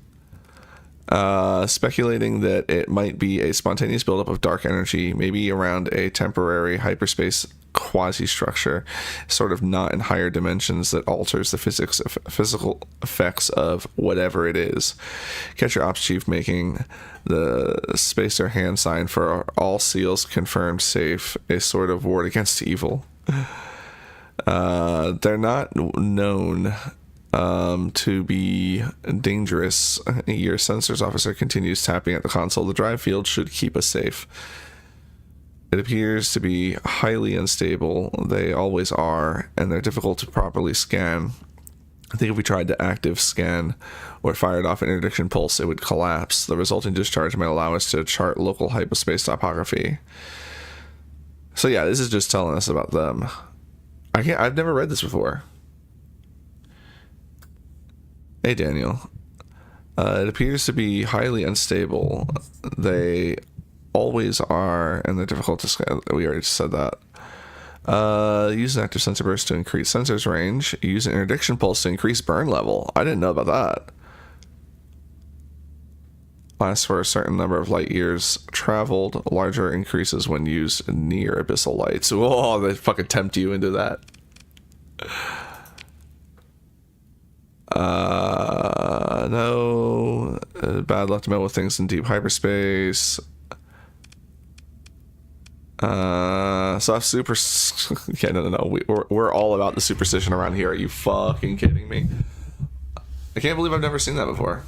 Speculating that it might be a spontaneous buildup of dark energy, maybe around a temporary hyperspace quasi-structure, sort of not in higher dimensions, that alters the physical effects of whatever it is. Catch your ops chief making the spacer hand sign for all seals confirmed safe, a sort of ward against evil. They're not known to be dangerous. Your sensors officer continues tapping at the console. The drive field should keep us safe. It appears to be highly unstable. They always are, and they're difficult to properly scan. I think if we tried to active scan or fired off an interdiction pulse, it would collapse. The resulting discharge might allow us to chart local hyperspace topography. So yeah, this is just telling us about them. I've never read this before. Hey, Daniel. It appears to be highly unstable. They always are, and they're difficult to scan. We already said that. Use an active sensor burst to increase sensors range. Use an interdiction pulse to increase burn level. I didn't know about that. Lasts for a certain number of light years traveled. Larger increases when used near abyssal lights. Oh, they fucking tempt you into that. No. Bad luck to meddle with things in deep hyperspace. Soft super. Yeah, no. We're all about the superstition around here. Are you fucking kidding me? I can't believe I've never seen that before.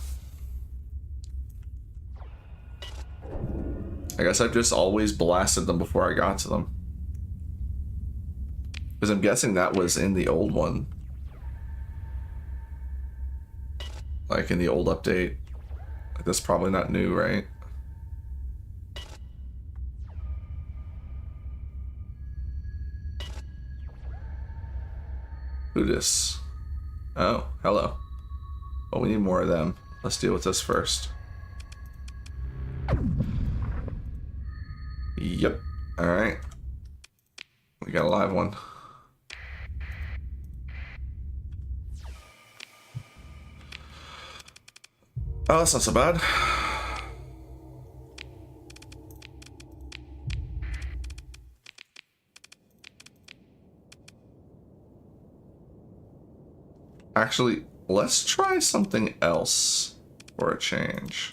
I guess I've just always blasted them before I got to them. Because I'm guessing that was in the old one. Like in the old update. Like that's probably not new, right? Who this? Oh, hello. Well, we need more of them. Let's deal with this first. Yep. Alright. We got a live one. Oh, that's not so bad. Actually, let's try something else for a change.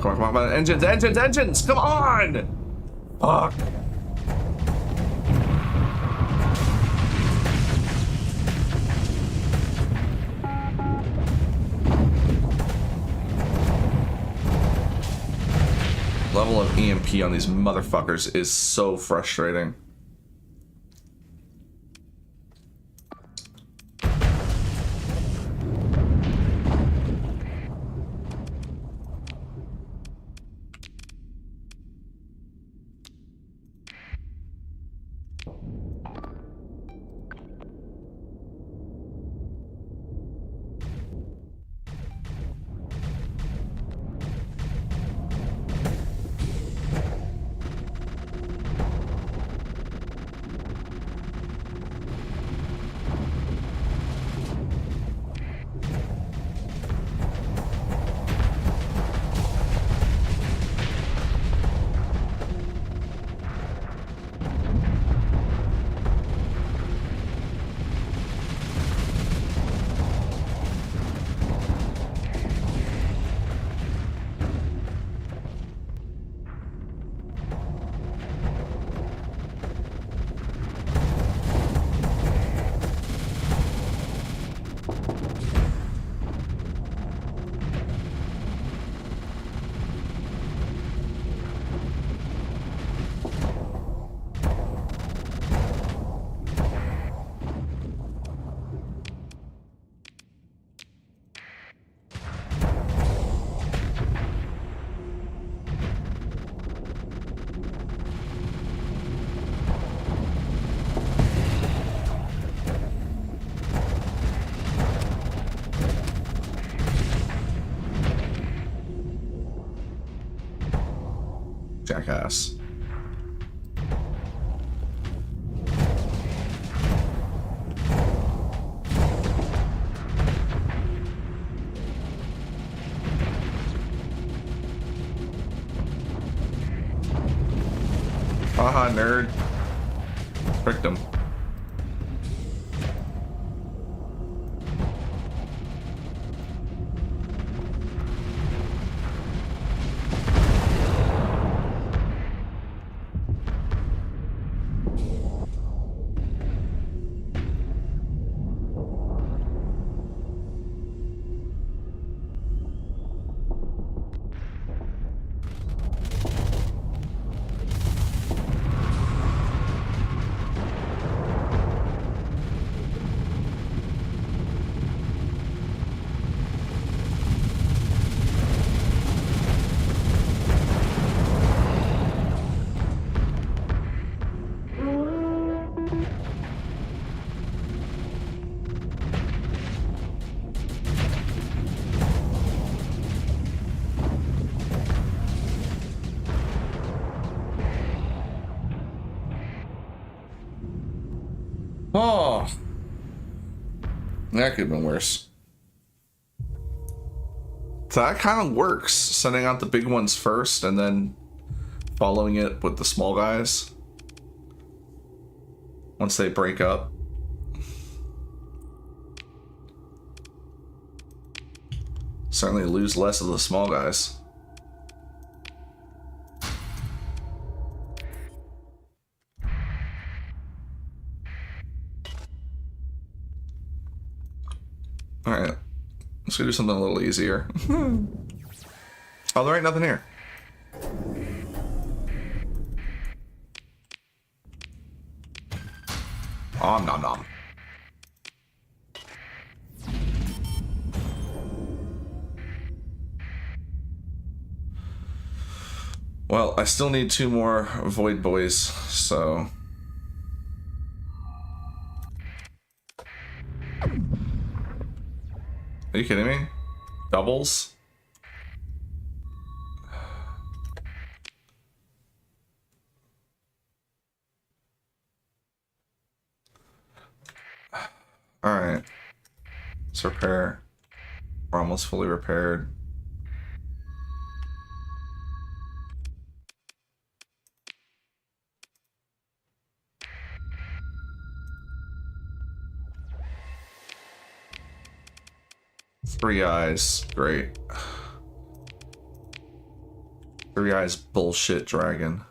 Come on, engines, come on! Fuck. Level of EMP on these motherfuckers is so frustrating. Jackass. Haha, nerd. Tricked him. Oh, that could have been worse. So that kind of works, sending out the big ones first and then following it with the small guys once they break up. Certainly lose less of the small guys. Alright, let's go do something a little easier. Oh, there ain't nothing here. Om nom nom. Well, I still need 2 more Void Boys, so... Are you kidding me? Doubles? Alright. Let's repair. We're almost fully repaired. Three eyes, great. 3 eyes bullshit dragon.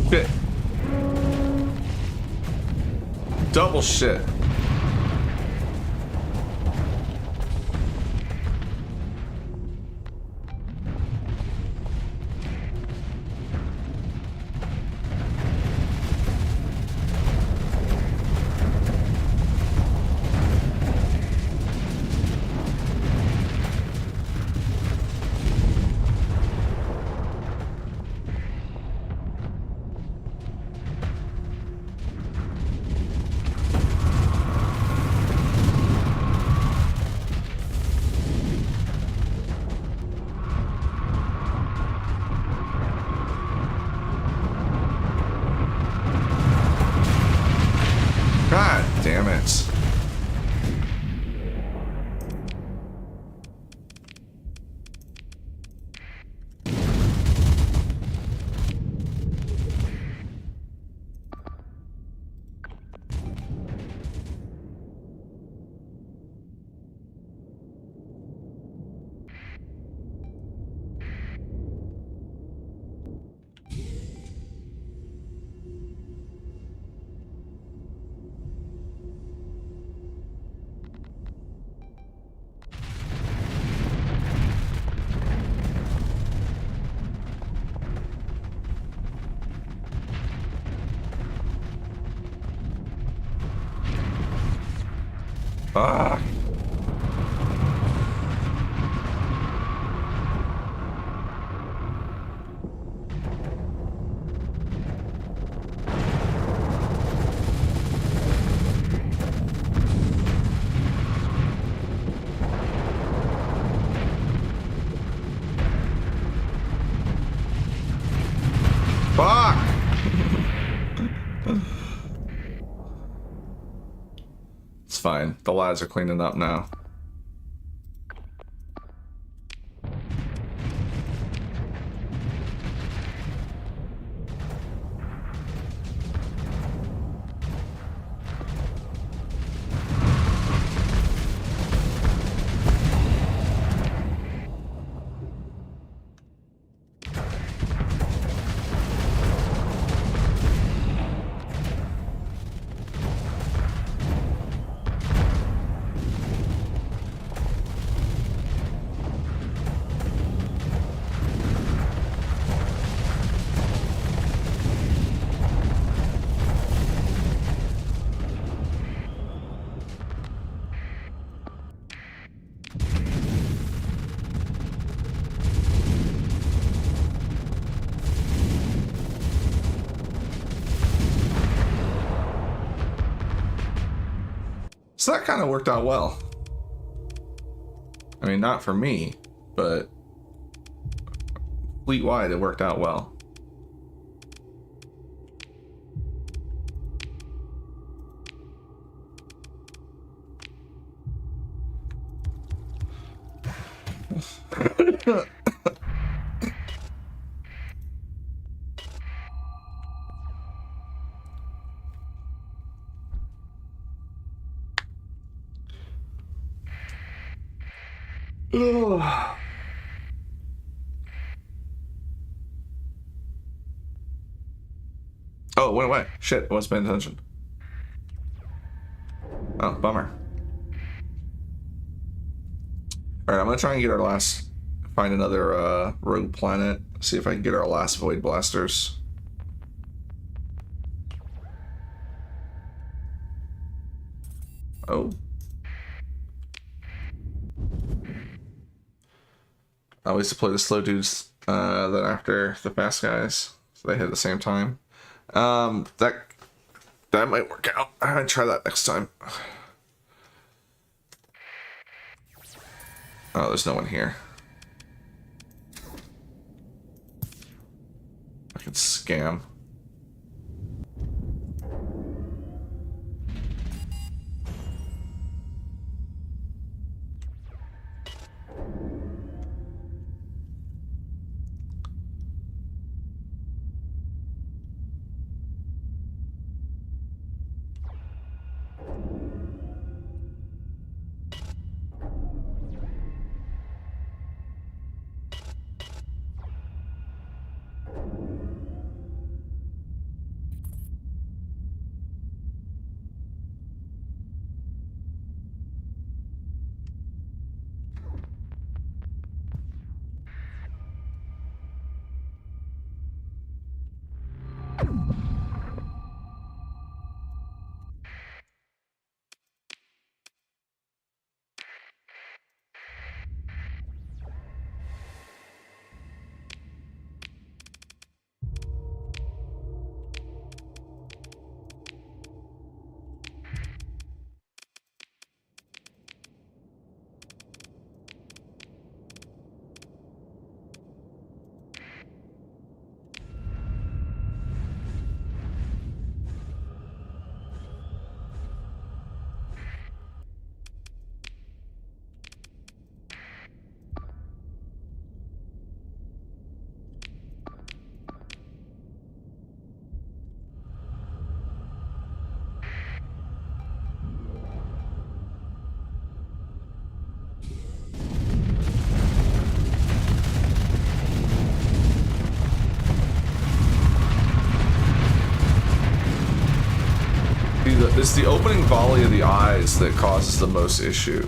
Shit. Double shit. God damn it. Fuck. Fuck! It's fine. The lads are cleaning up now. So that kind of worked out well. I mean, not for me, but fleet-wide it worked out well. Oh, went away. Shit, I wasn't paying attention. Oh, bummer. Alright, I'm gonna try and get our last... Find another rogue planet. See if I can get our last void blasters. Oh. I always deploy the slow dudes then after the fast guys, so they hit at the same time. That might work out. I'm gonna try that next time. Oh, there's no one here. I can scam. It's the opening volley of the eyes that causes the most issue.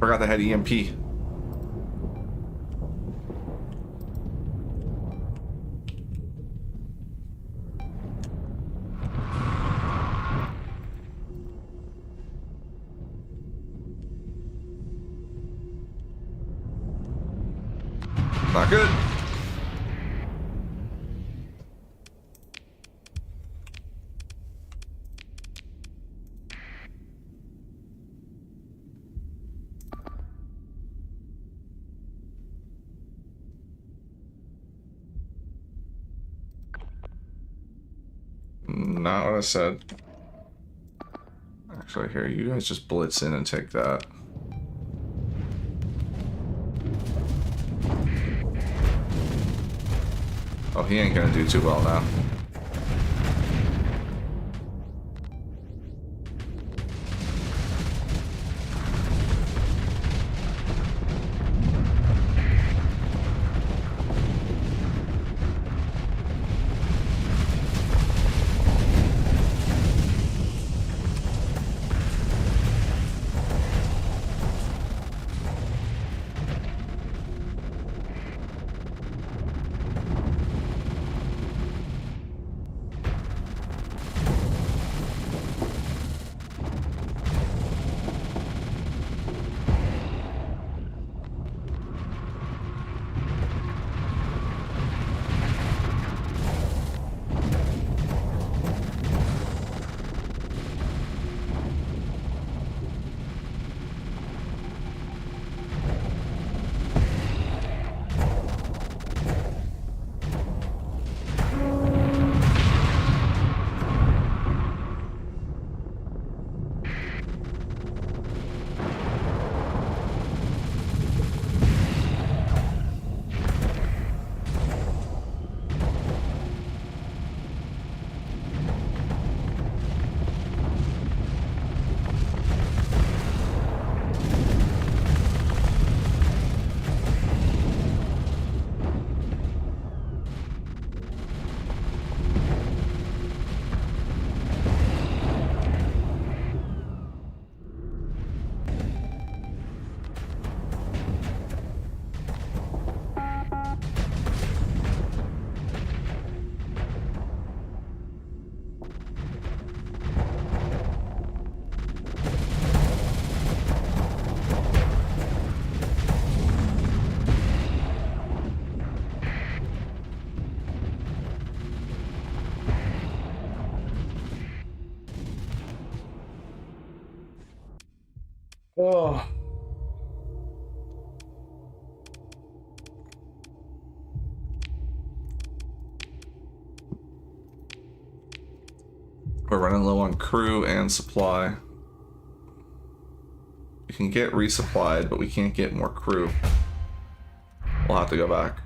Forgot they had EMP. Not good. Not what I said. Actually, here, you guys just blitz in and take that. Oh, he ain't gonna do too well now. Oh. We're running low on crew and supply. We can get resupplied, but we can't get more crew. We'll have to go back.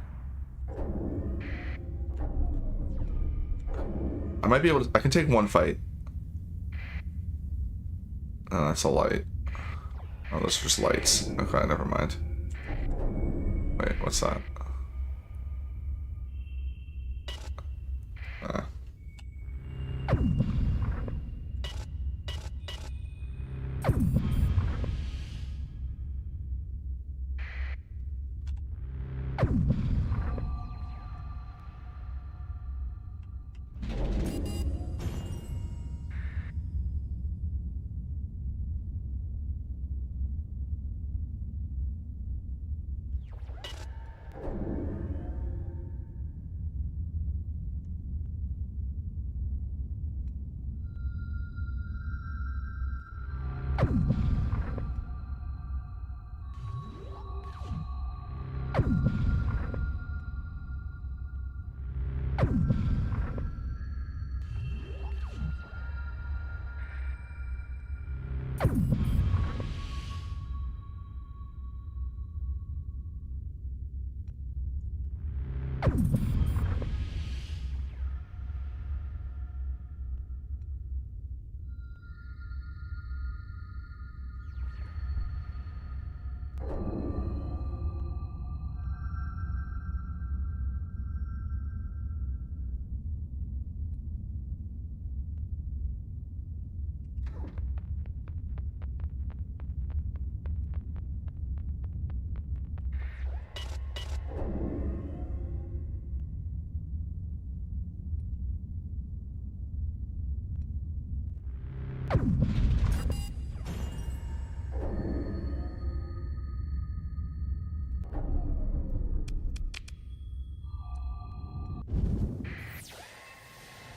I might be able to... I can take one fight. Oh, that's a light. Oh, those are just lights. Okay, never mind. Wait, what's that?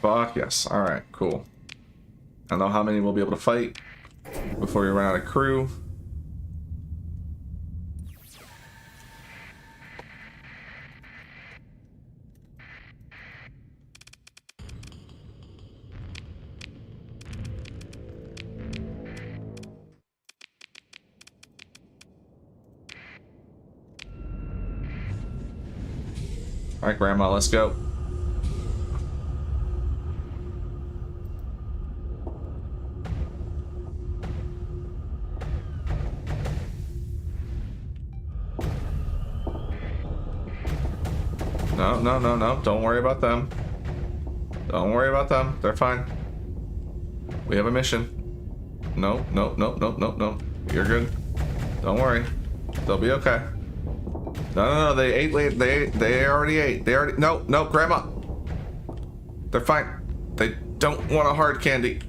Fuck yes. Alright, cool. I don't know how many we'll be able to fight before we run out of crew. Alright, Grandma, let's go. No, no, no, no. Don't worry about them. Don't worry about them. They're fine. We have a mission. No, no, no, no, no, no. You're good. Don't worry. They'll be okay. No, no, no. They ate late. They already ate. They already. No, no, Grandma. They're fine. They don't want a hard candy.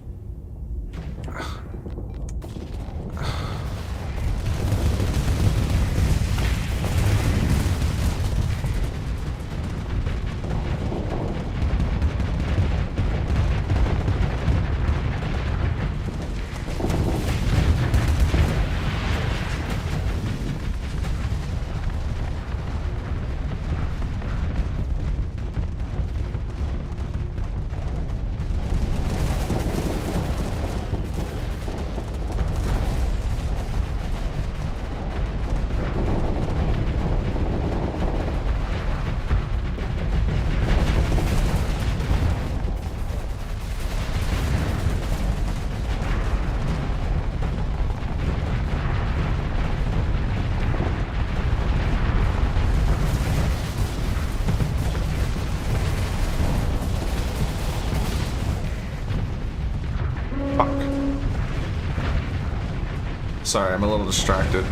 Sorry, I'm a little distracted.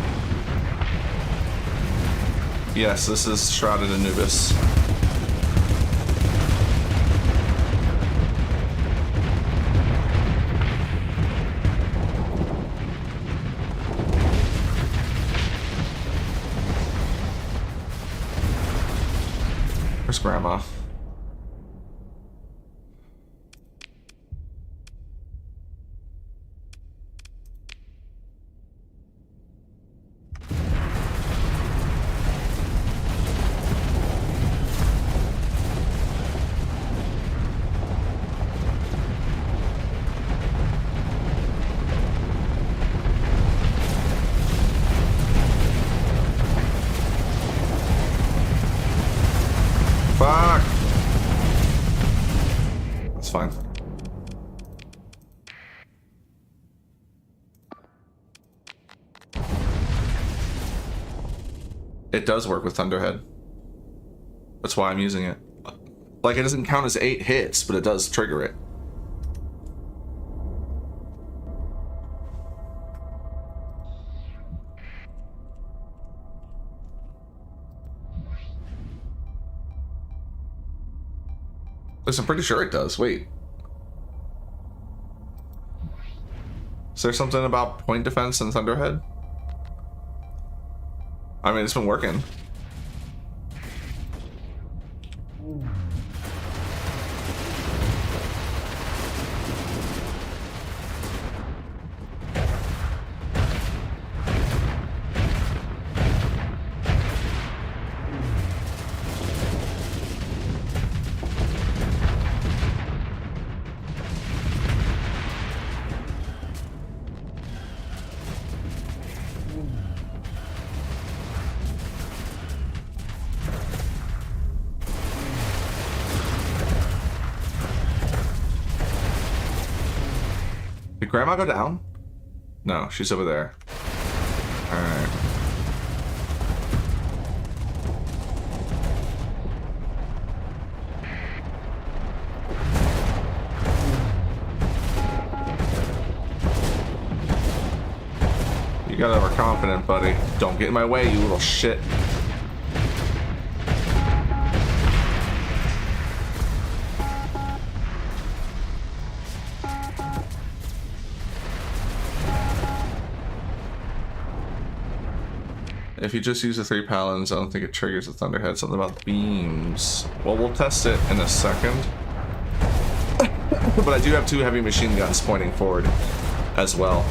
Yes, this is Shrouded Anubis. Where's Grandma? Fuck! That's fine. It does work with Thunderhead. That's why I'm using it. Like, it doesn't count as 8 hits, but it does trigger it. At least I'm pretty sure it does. Wait. Is there something about point defense and Thunderhead? I mean, it's been working. Did Grandma go down? No, she's over there. Alright. You got overconfident, buddy. Don't get in my way, you little shit. If you just use the 3 paladins, I don't think it triggers the Thunderhead. Something about beams. Well, we'll test it in a second. But I do have 2 heavy machine guns pointing forward as well.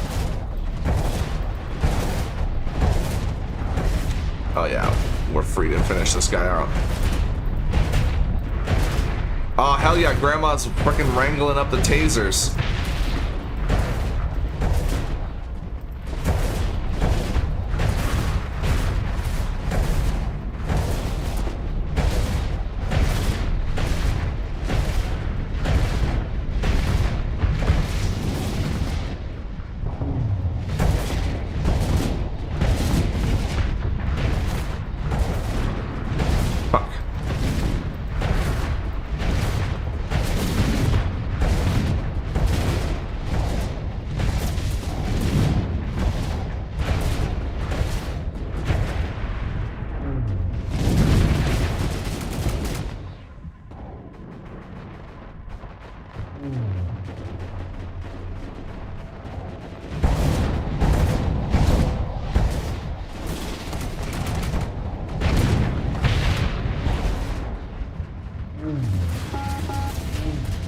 Oh yeah, we're free to finish this guy out. Oh hell yeah, Grandma's freaking wrangling up the tasers.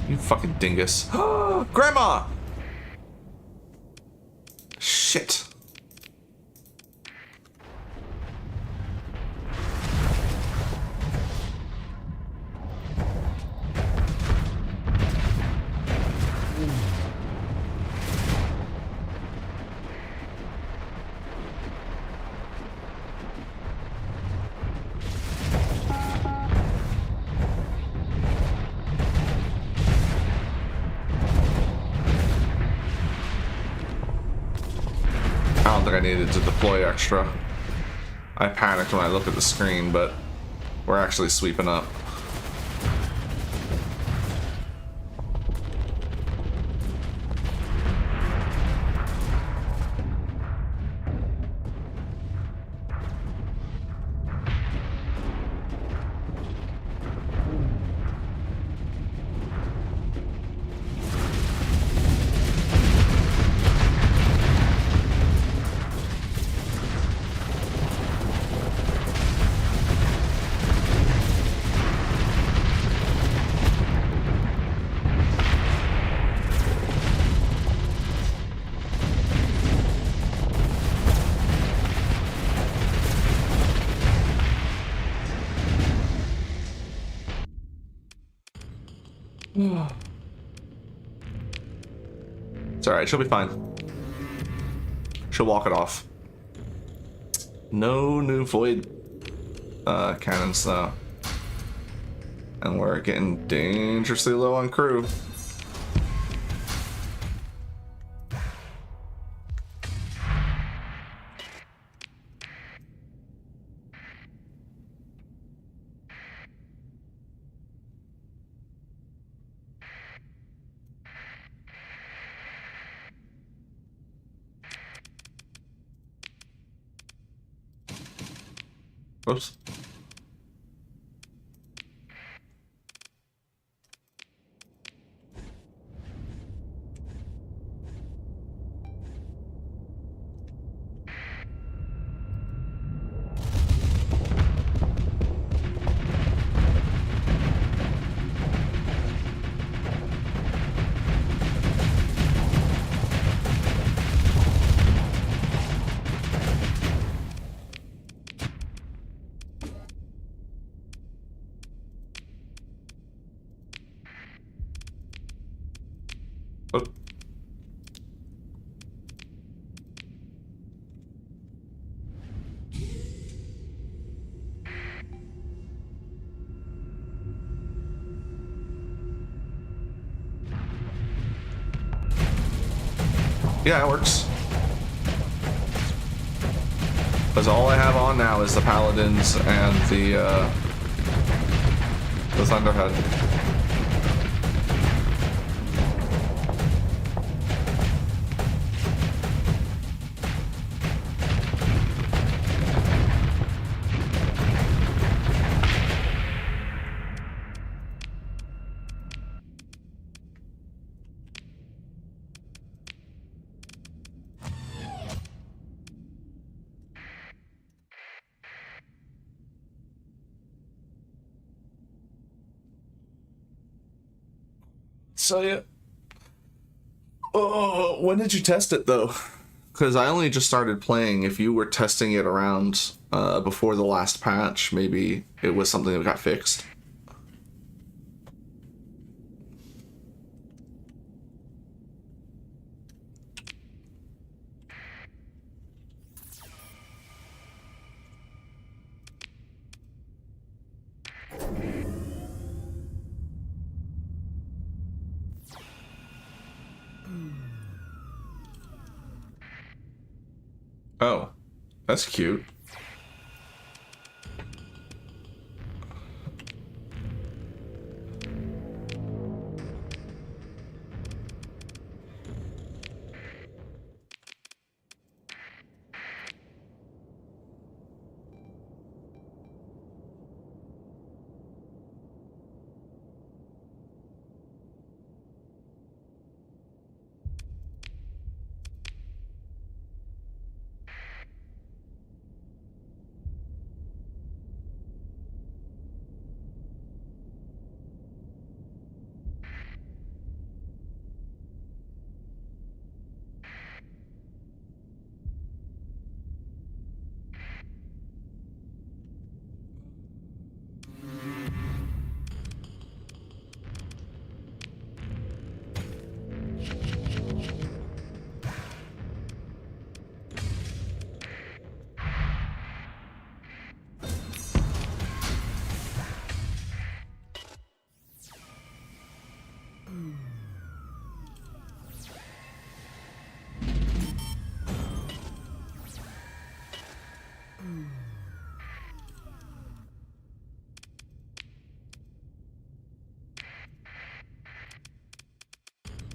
You fucking dingus. Grandma! Shit. I don't think I needed to deploy extra. I panicked when I looked at the screen, but we're actually sweeping up. It's alright, she'll be fine. She'll walk it off. No new void cannons though. And we're getting dangerously low on crew. Whoops. Oh. Yeah, it works. Because all I have on now is the Paladins and the Thunderhead. tell you. Oh, when did you test it though? Because I only just started playing. If you were testing it around before the last patch, maybe it was something that got fixed. Oh, that's cute.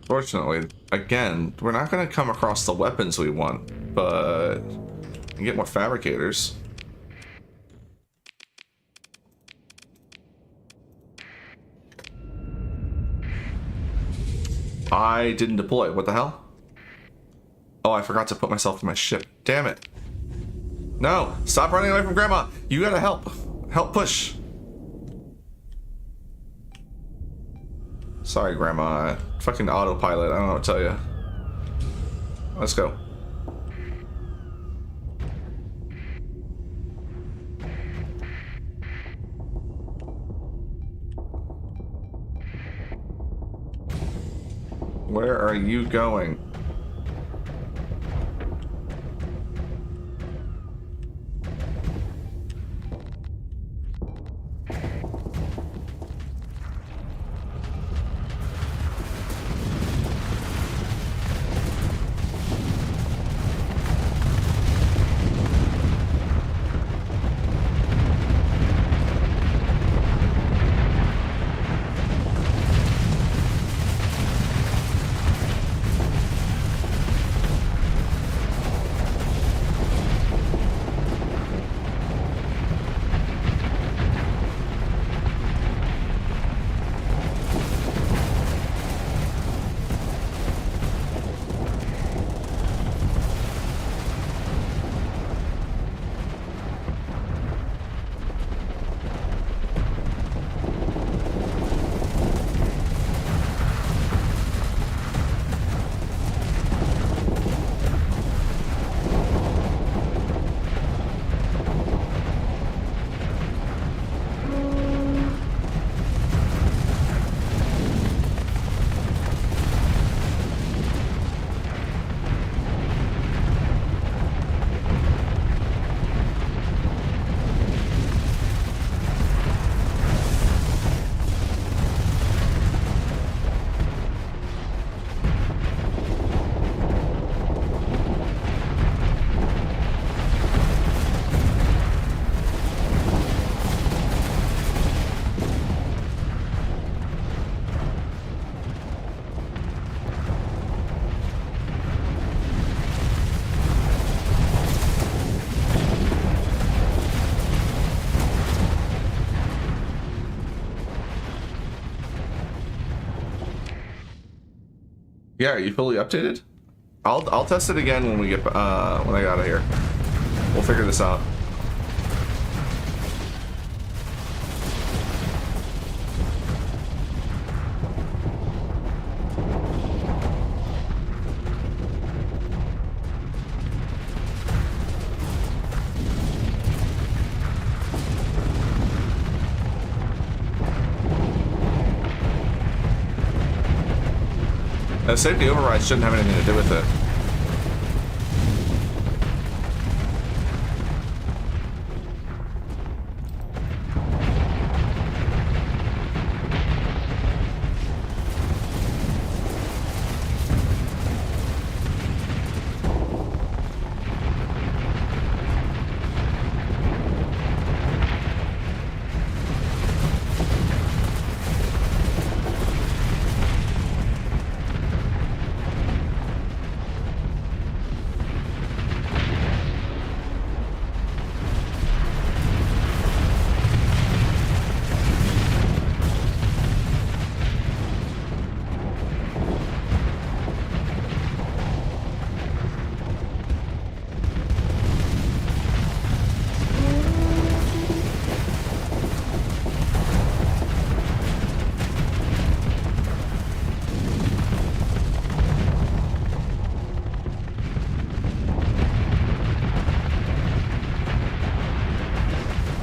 Fortunately, again, we're not going to come across the weapons we want, but we can get more fabricators. I didn't deploy. What the hell? Oh, I forgot to put myself in my ship. Damn it. No, stop running away from Grandma. You gotta help. Help push. Sorry, Grandma. Fucking autopilot. I don't know what to tell you. Let's go. Where are you going? Yeah, are you fully updated? I'll test it again when we get when I get out of here. We'll figure this out. A safety override shouldn't have anything to do with it.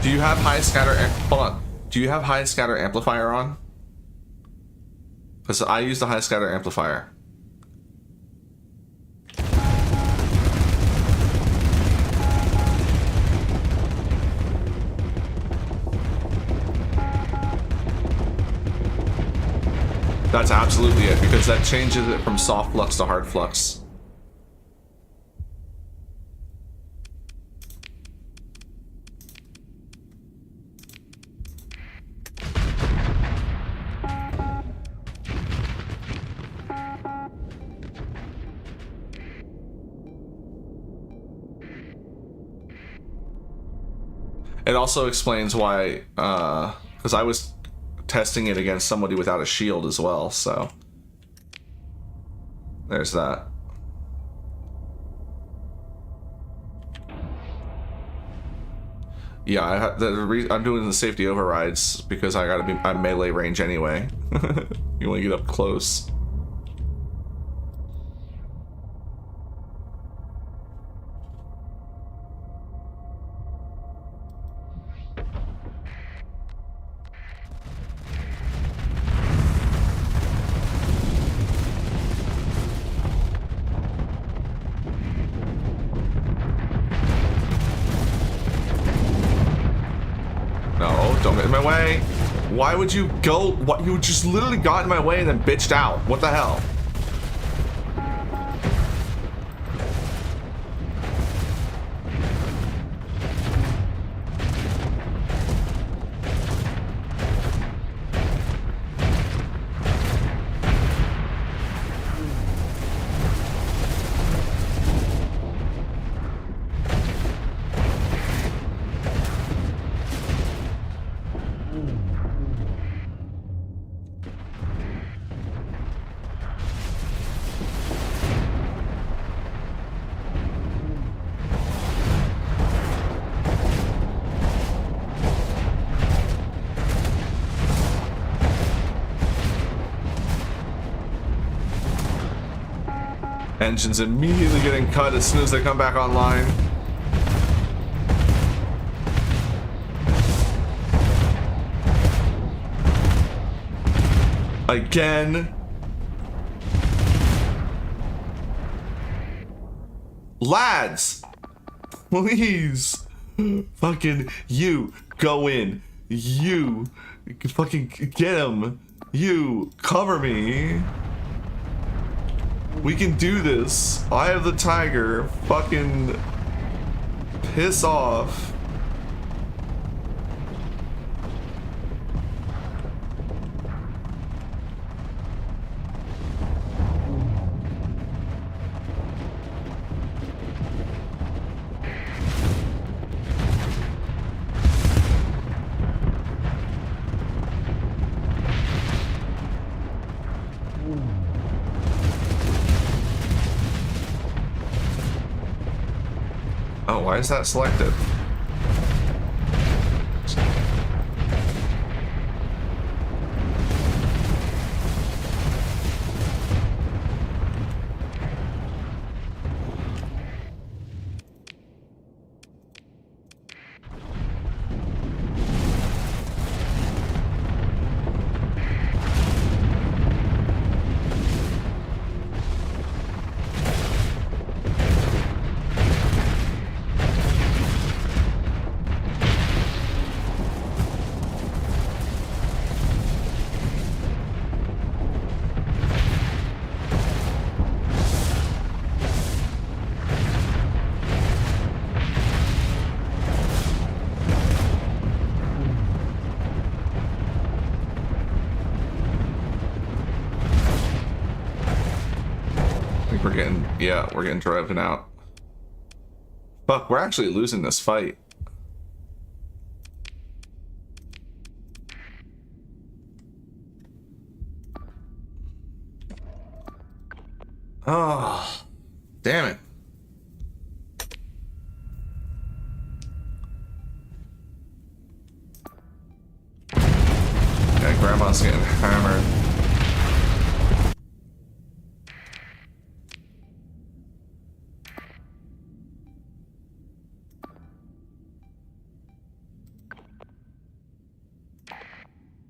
Do you have high scatter? Hold on. Do you have high scatter amplifier on? Because I use the high scatter amplifier. That's absolutely it, because that changes it from soft flux to hard flux. It also explains why, because I was testing it against somebody without a shield as well, so there's that. Yeah, I'm doing the safety overrides because I gotta be at melee range anyway. You want to get up close. Don't get in my way. Why would you go? What? You just literally got in my way and then bitched out. What the hell? Engines immediately getting cut as soon as they come back online. Again. Lads, please. Fucking you, go in. You, fucking get him. You, cover me. We can do this. I have the tiger. Fucking piss off. Oh, why is that selected? think we're getting, yeah, we're getting driven out. Fuck, we're actually losing this fight. Oh, damn it. Yeah, Grandma's getting hammered.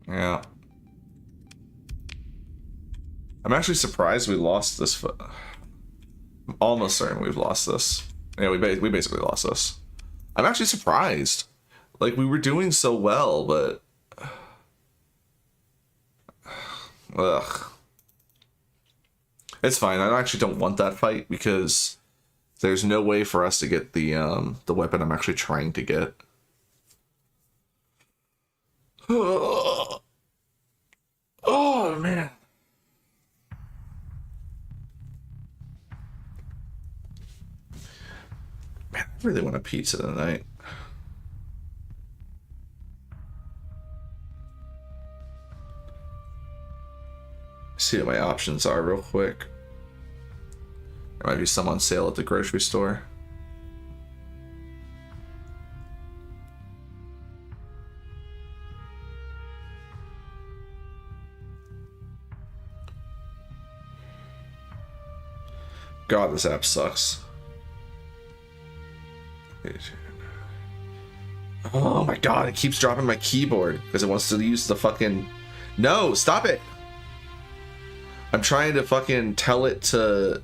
Yeah. I'm actually surprised we lost this. I'm almost certain we've lost this. Yeah, we basically lost this. I'm actually surprised. Like, we were doing so well, but... Ugh. It's fine. I actually don't want that fight because there's no way for us to get the weapon I'm actually trying to get. Oh, man. Man, I really want a pizza tonight. See what my options are real quick. There might be some on sale at the grocery store. God, this app sucks. Oh my god, it keeps dropping my keyboard because it wants to use the fucking... No, stop it! I'm trying to fucking tell it to...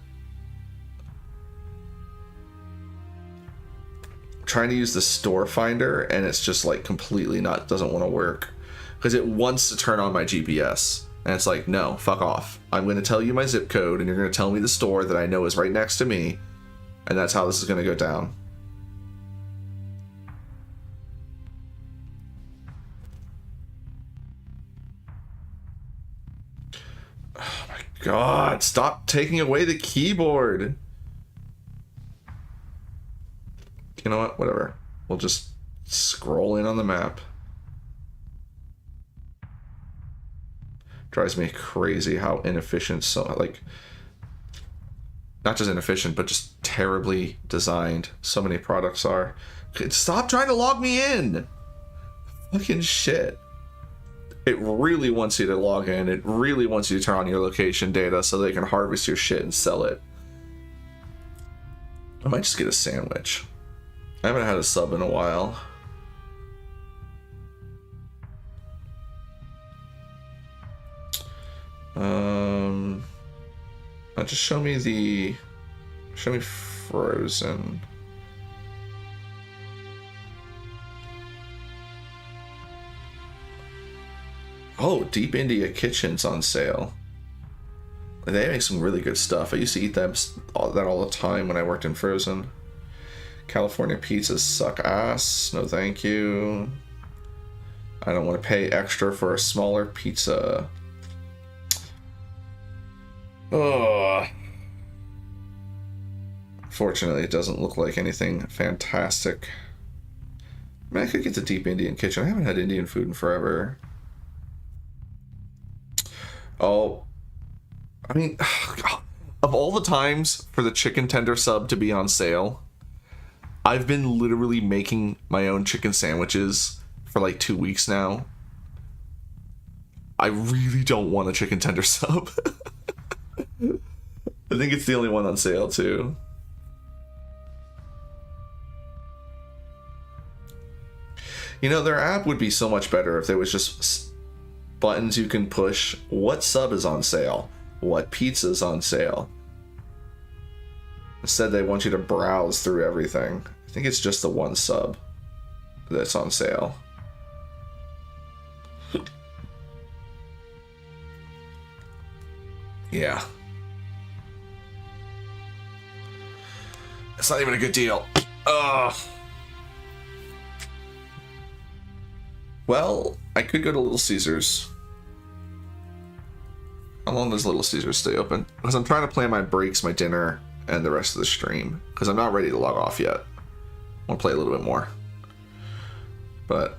I'm trying to use the store finder and it's just like completely not... doesn't want to work. Because it wants to turn on my GPS. And it's like, no, fuck off. I'm going to tell you my zip code and you're going to tell me the store that I know is right next to me. And that's how this is going to go down. Oh my god, stop taking away the keyboard. You know what? Whatever. We'll just scroll in on the map. Drives me crazy how inefficient, so like, not just inefficient, but just terribly designed so many products are. Stop trying to log me in. Fucking shit. It really wants you to log in. It really wants you to turn on your location data so they can harvest your shit and sell it. I might just get a sandwich. I haven't had a sub in a while. Just show me frozen. Oh, Deep India Kitchen's on sale. They make some really good stuff. I used to eat that all the time when I worked in Frozen. California pizzas suck ass. No thank you. I don't want to pay extra for a smaller pizza. Oh. Fortunately, it doesn't look like anything fantastic. I mean, I could get the Deep Indian Kitchen. I haven't had Indian food in forever. Oh, I mean, of all the times for the chicken tender sub to be on sale, I've been literally making my own chicken sandwiches for like 2 weeks now. I really don't want a chicken tender sub. I think it's the only one on sale too. You know, their app would be so much better if there was just buttons you can push. What sub is on sale? What pizza is on sale? Instead, they want you to browse through everything. I think it's just the one sub that's on sale. Yeah. It's not even a good deal. Ugh. Well, I could go to Little Caesars. How long does Little Caesars stay open? Because I'm trying to plan my breaks, my dinner, and the rest of the stream. Because I'm not ready to log off yet. I want to play a little bit more. But,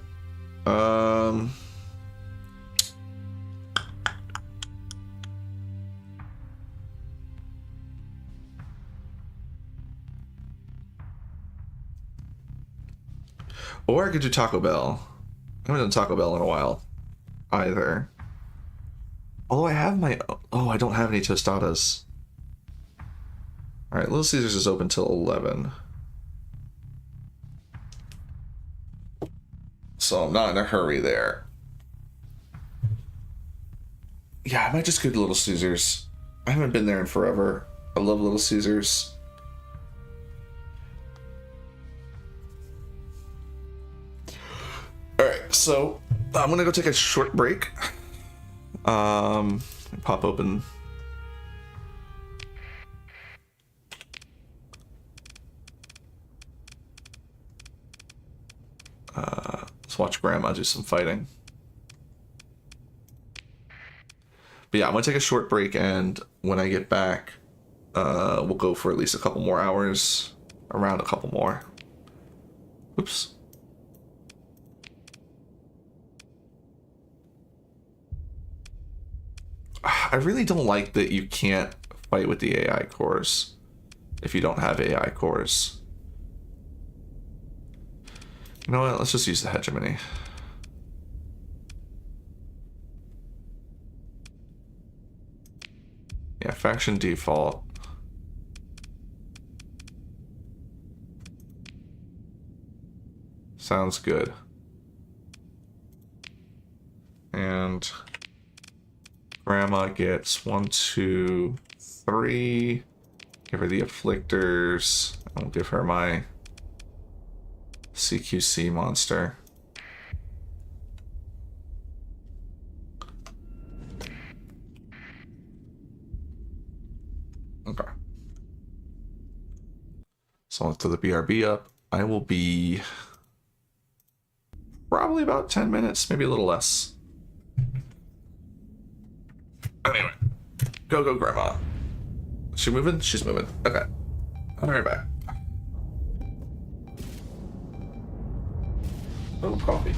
or I could do Taco Bell. I haven't done Taco Bell in a while either. Although I have my... Oh, I don't have any tostadas. Alright, Little Caesars is open till 11. So I'm not in a hurry there. Yeah, I might just go to Little Caesars. I haven't been there in forever. I love Little Caesars. Alright, so I'm gonna go take a short break. Pop open. Let's watch Grandma do some fighting. But yeah, I'm gonna take a short break, and when I get back, we'll go for at least a couple more hours. Around a couple more. Oops. I really don't like that you can't fight with the AI cores if you don't have AI cores. You know what? Let's just use the hegemony. Yeah, faction default. Sounds good. And Grandma gets 1, 2, 3. Give her the afflictors. I'll give her my CQC monster. Okay. So I'll throw the BRB up. I will be probably about 10 minutes, maybe a little less. Anyway, go Grandma. Is she moving? She's moving. Okay. I'll be right back. Oh, coffee.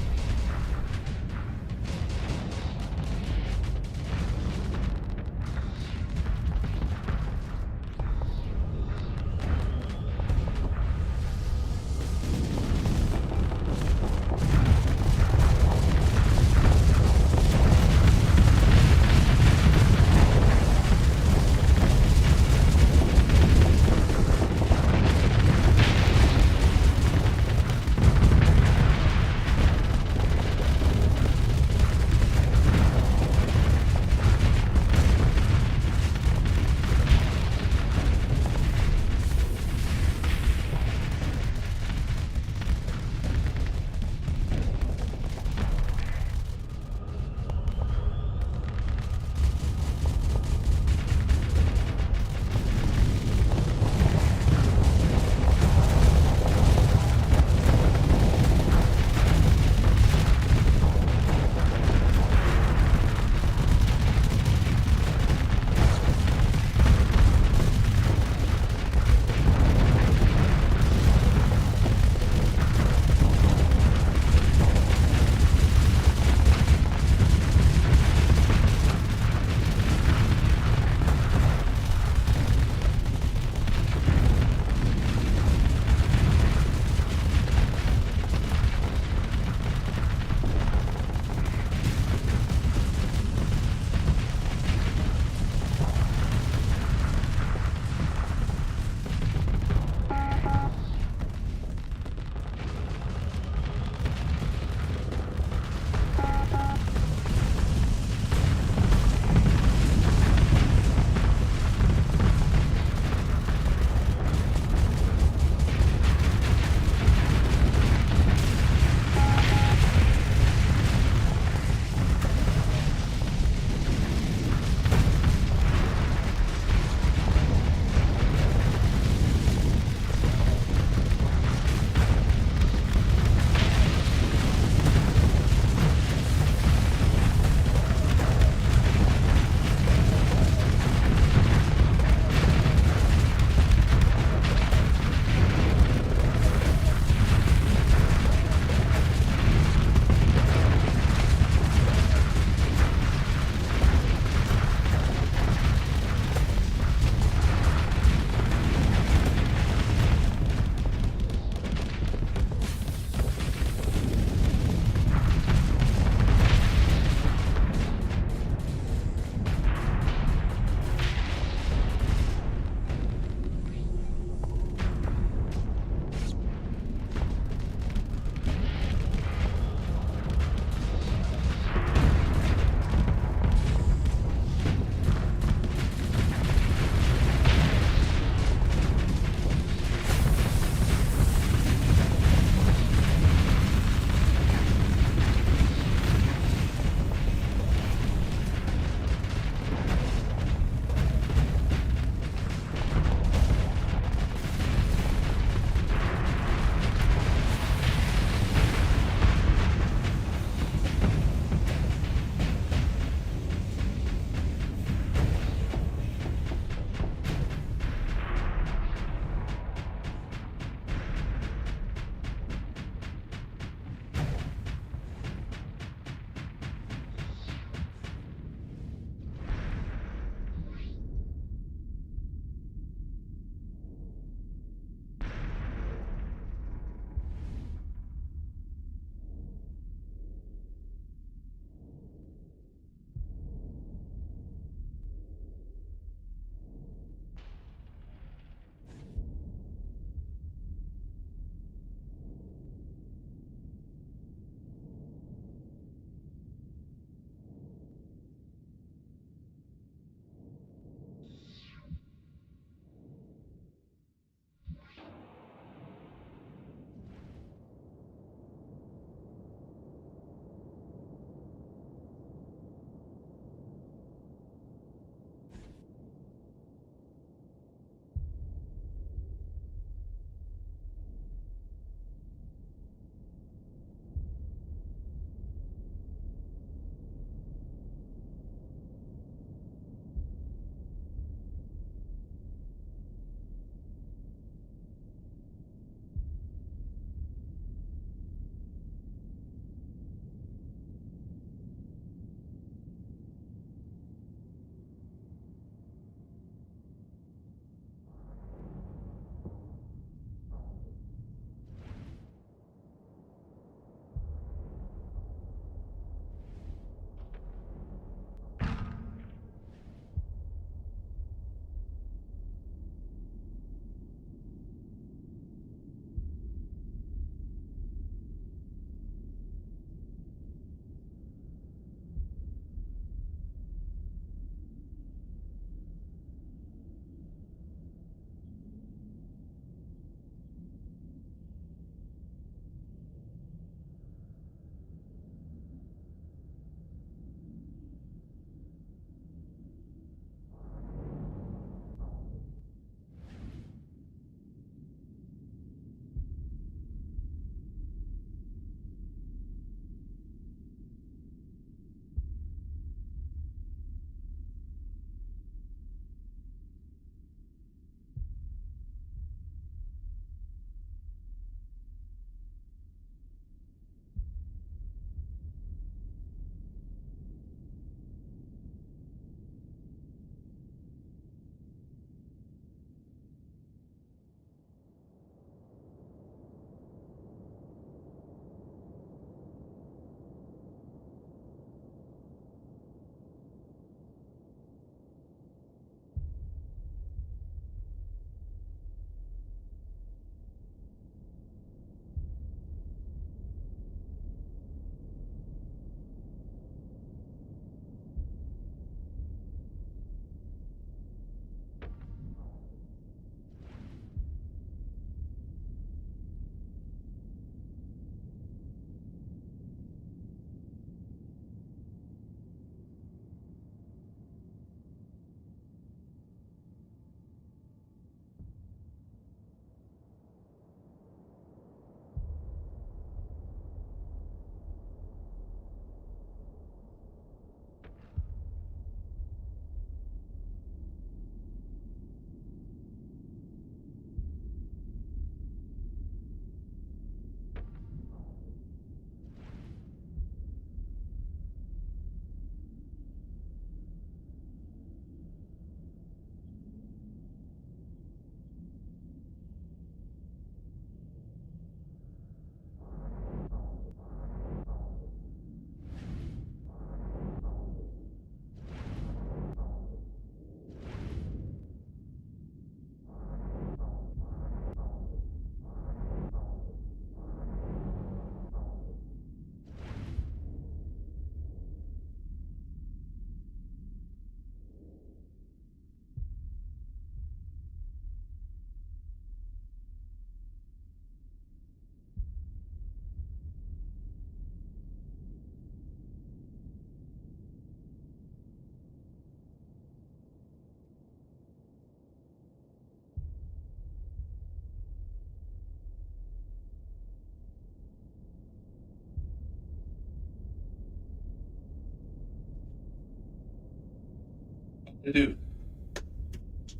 Hey, dude.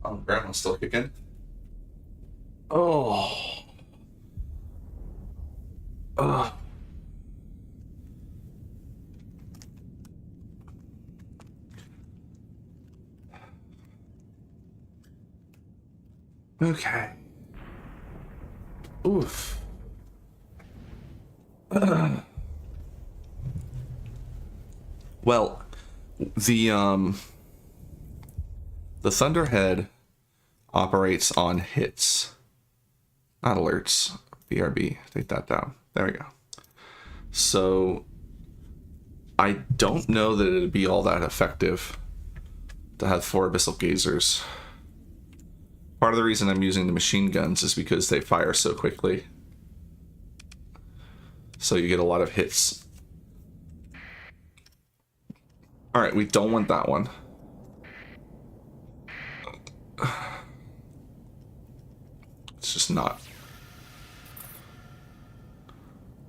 Oh, grandma's still kicking. Oh. Oh. Okay. Oof. Well, the Thunderhead operates on hits, not alerts. BRB, take that down. There we go. So I don't know that it'd be all that effective to have 4 Abyssal Gazers. Part of the reason I'm using the machine guns is because they fire so quickly. So you get a lot of hits. Alright, we don't want that one. It's just not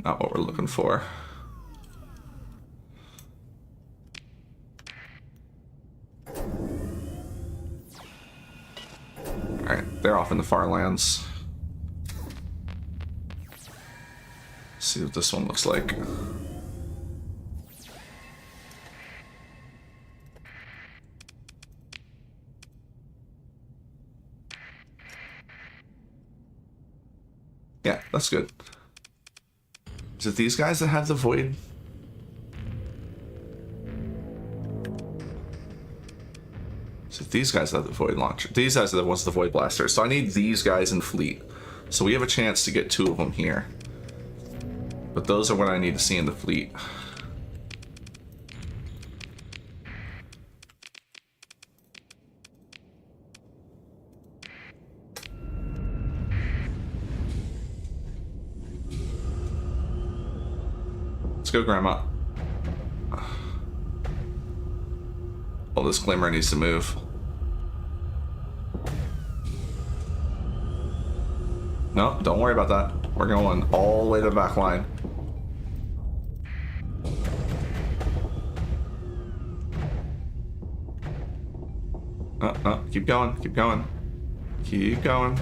what we're looking for. Alright, they're off in the far lands. Let's see what this one looks like. Yeah, that's good. Is it these guys that have the void? Is it these guys that have the void launcher? These guys are the ones with the void blaster. So I need these guys in fleet. So we have a chance to get 2 of them here. But those are what I need to see in the fleet. Let's go, Grandma. Oh, this Glimmer needs to move. No, don't worry about that. We're going all the way to the back line. Keep going, keep going. Keep going.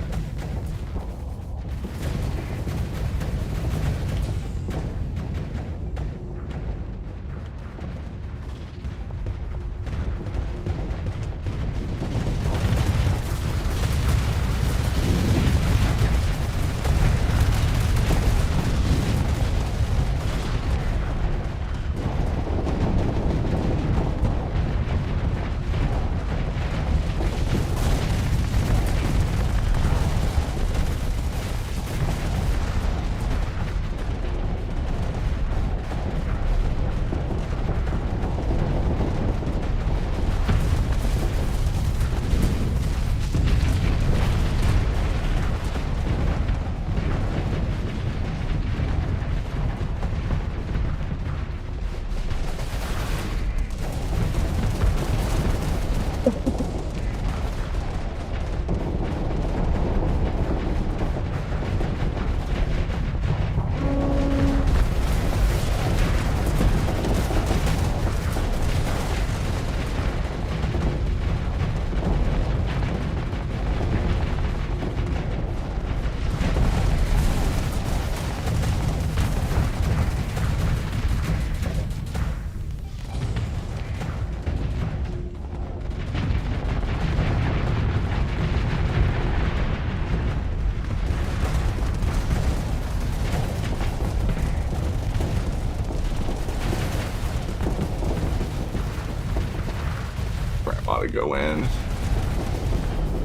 To go in.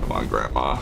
Come on, Grandma.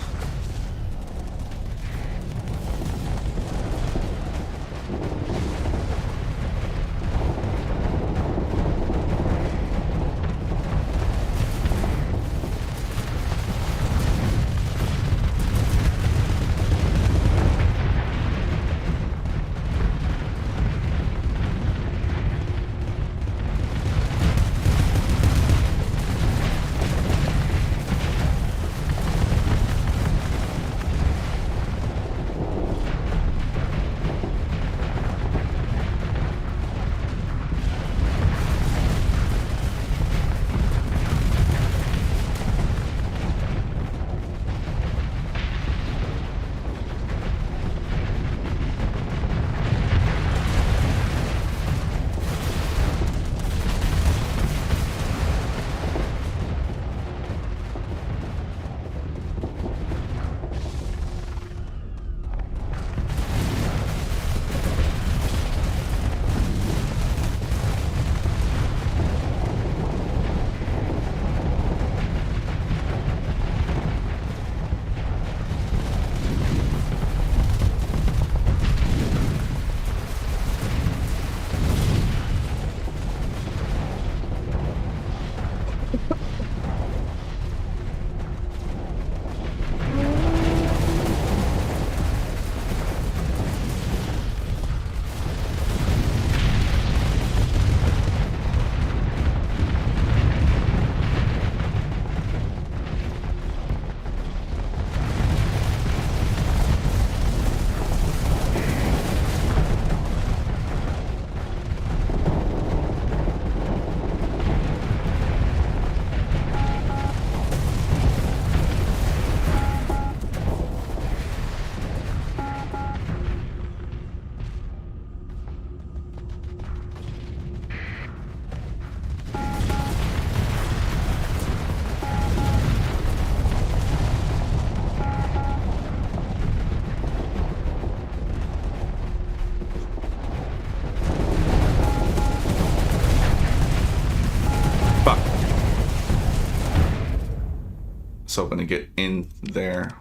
Just hoping to get in there.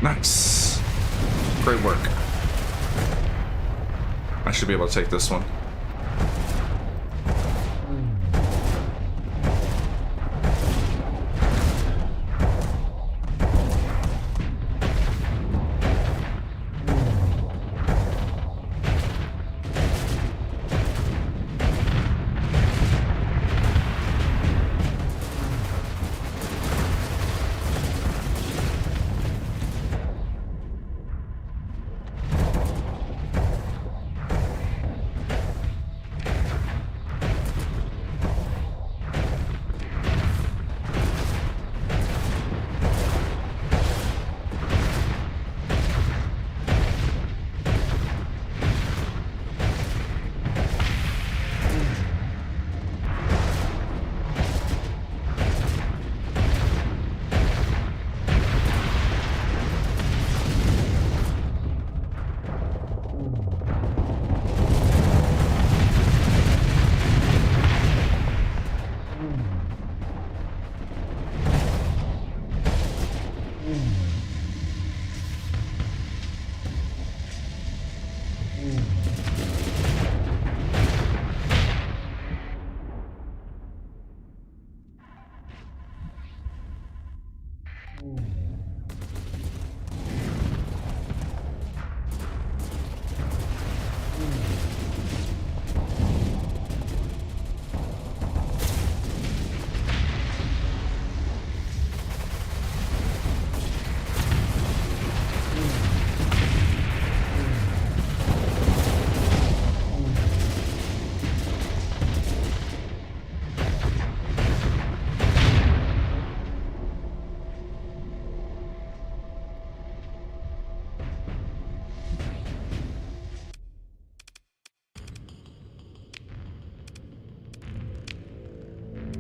Nice. Great work. I should be able to take this one.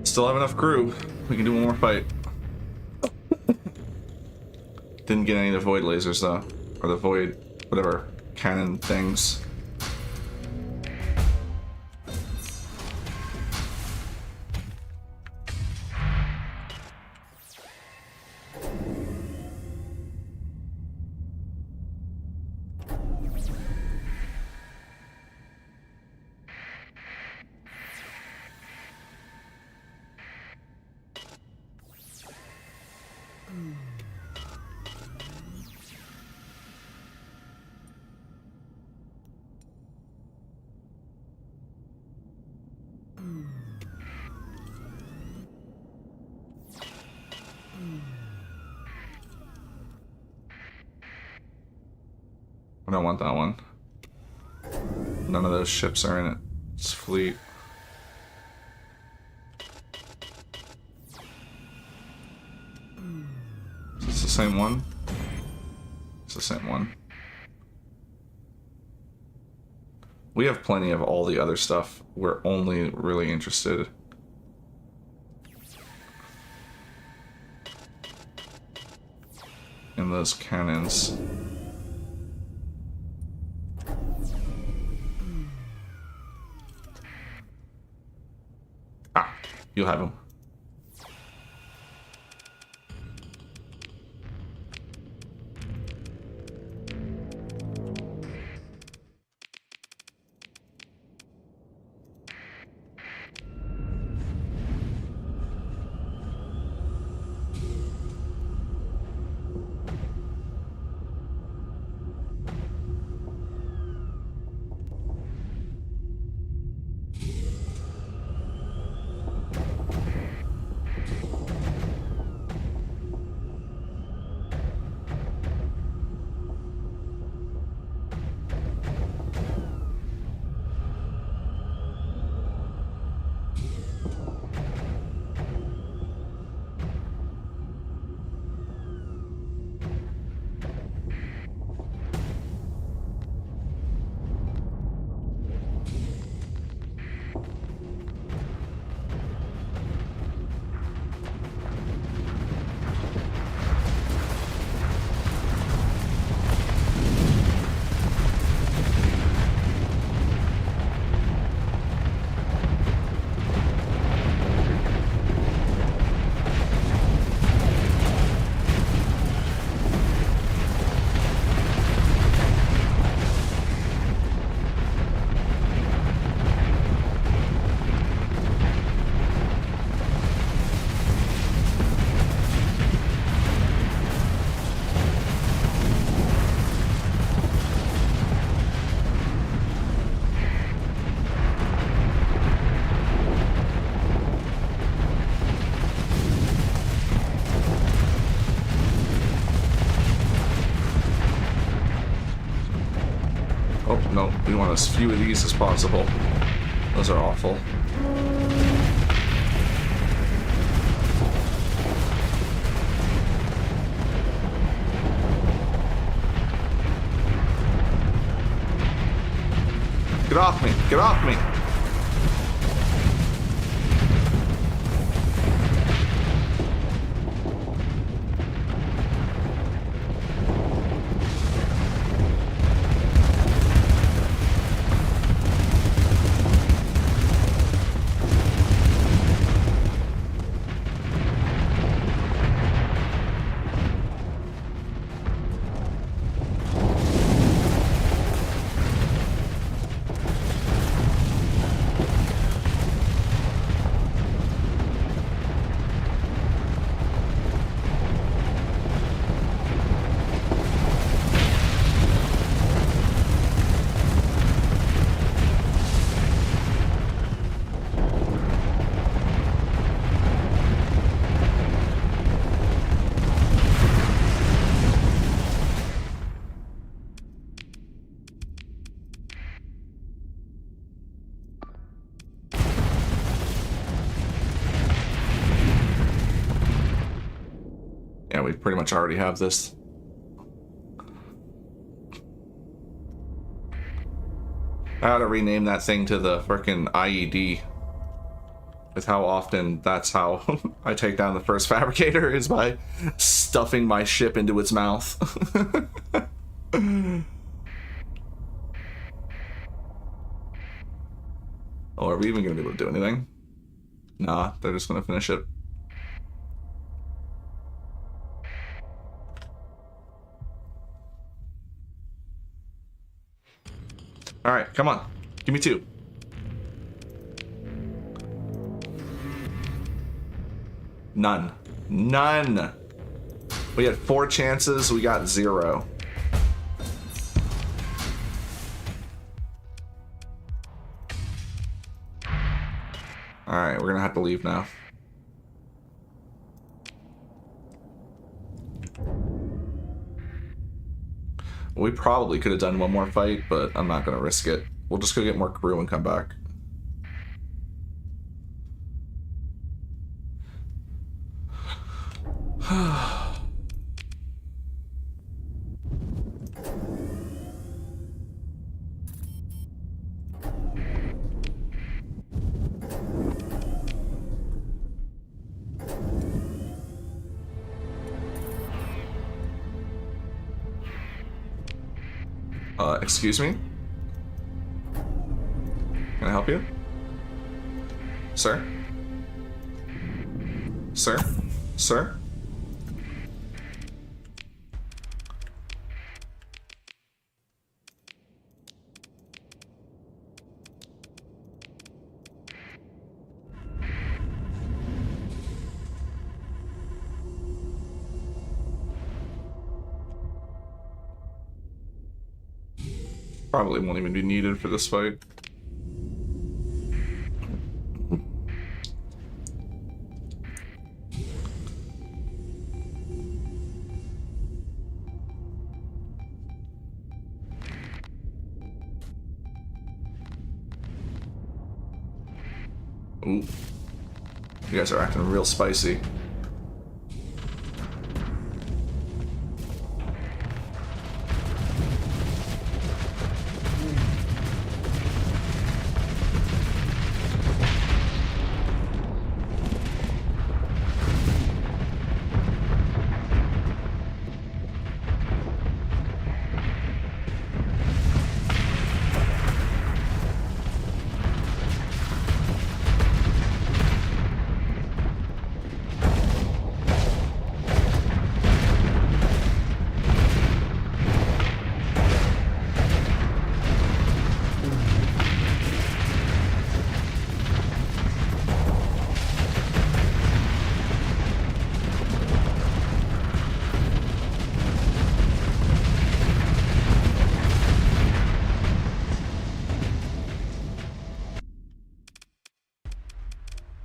Still have enough crew. We can do one more fight. Didn't get any of the void lasers though. Or the void, whatever, cannon things. I don't want that one. None of those ships are in it. It's fleet. Is this the same one? It's the same one. We have plenty of all the other stuff. We're only really interested in those cannons. Ah, you'll have them. Oh, no. We want as few of these as possible. Those are awful. Get off me! Get off me! Yeah, we pretty much already have this. I ought to rename that thing to the frickin' IED. With how often that's how I take down the first fabricator, is by stuffing my ship into its mouth. Oh, are we even gonna be able to do anything? Nah, they're just gonna finish it. Alright, come on. Give me 2. None. None! We had 4 chances, we got 0. Alright, we're gonna have to leave now. We probably could have done one more fight, but I'm not gonna risk it. We'll just go get more crew and come back. Excuse me? Can I help you? Sir? Sir? Sir? Probably won't even be needed for this fight. Ooh. You guys are acting real spicy.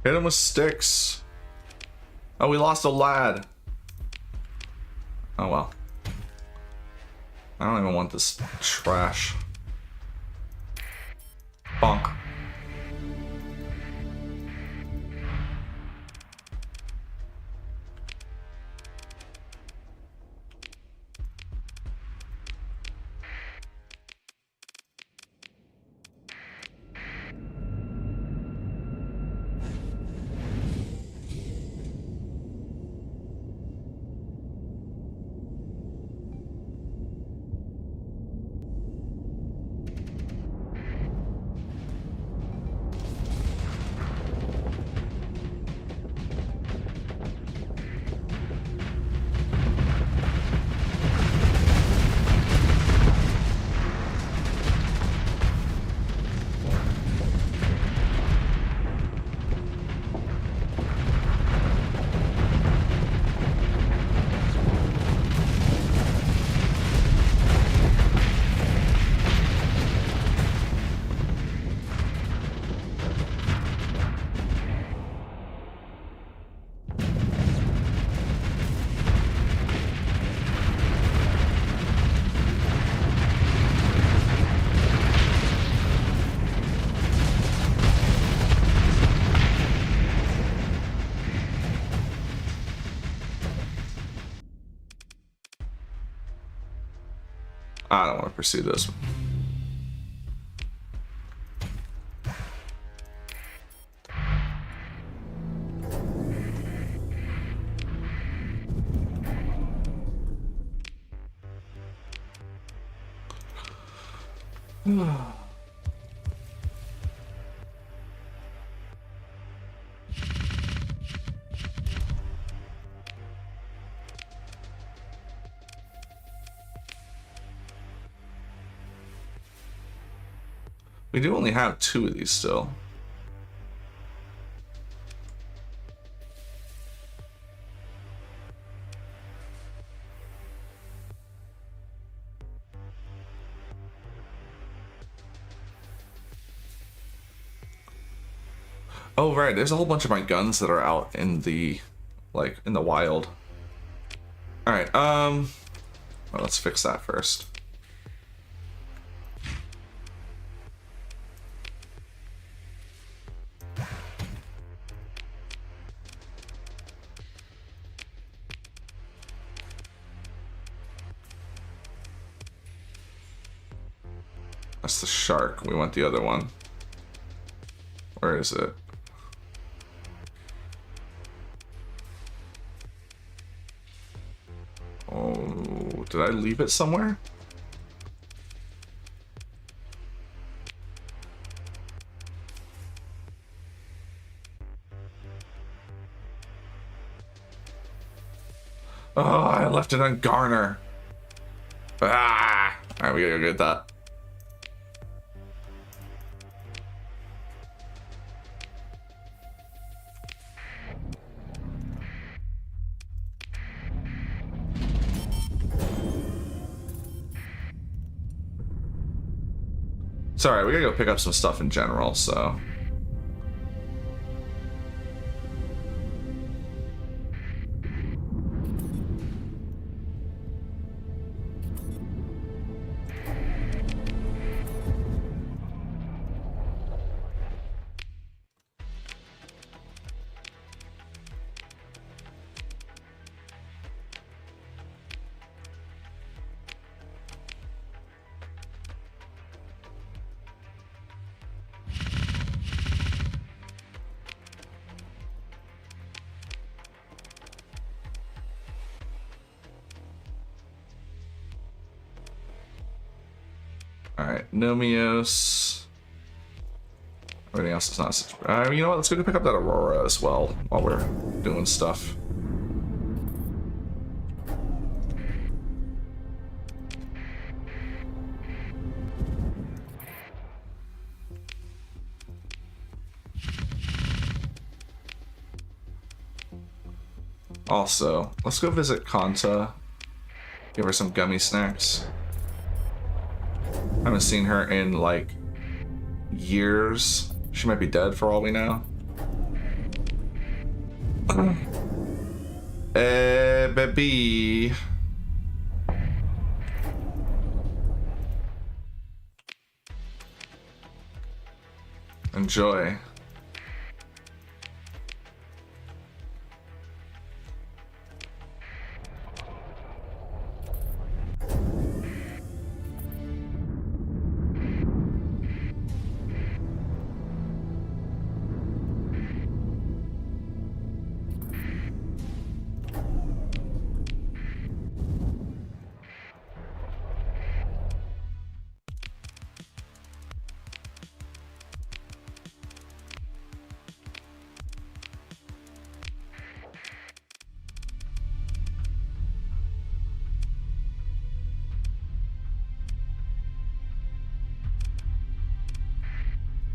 Hit him with sticks. Oh, we lost a lad. Oh well. I don't even want this trash. I don't want to pursue this. We do only have 2 of these still. Oh, right. There's a whole bunch of my guns that are out in the, like, in the wild. All right. Well, let's fix that first. That's the shark. We want the other one. Where is it? Oh, did I leave it somewhere? Oh, I left it on Garner. Ah! Alright, we gotta go get that. Sorry, we gotta go pick up some stuff in general, so. Alright, Nomios. Everything else is not such... you know what, let's go pick up that Aurora as well while we're doing stuff. Also, let's go visit Kanta. Give her some gummy snacks. I haven't seen her in, like, years. She might be dead for all we know. Baby. Enjoy.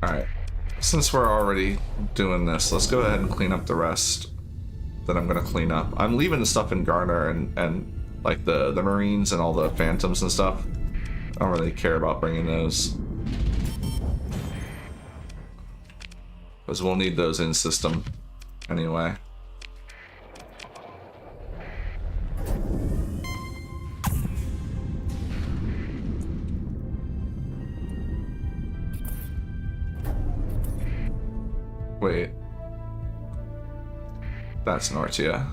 Alright, since we're already doing this, let's go ahead and clean up the rest that I'm going to clean up. I'm leaving the stuff in Garner and like the Marines and all the Phantoms and stuff. I don't really care about bringing those. Because we'll need those in system anyway. Wait. That's Nortia.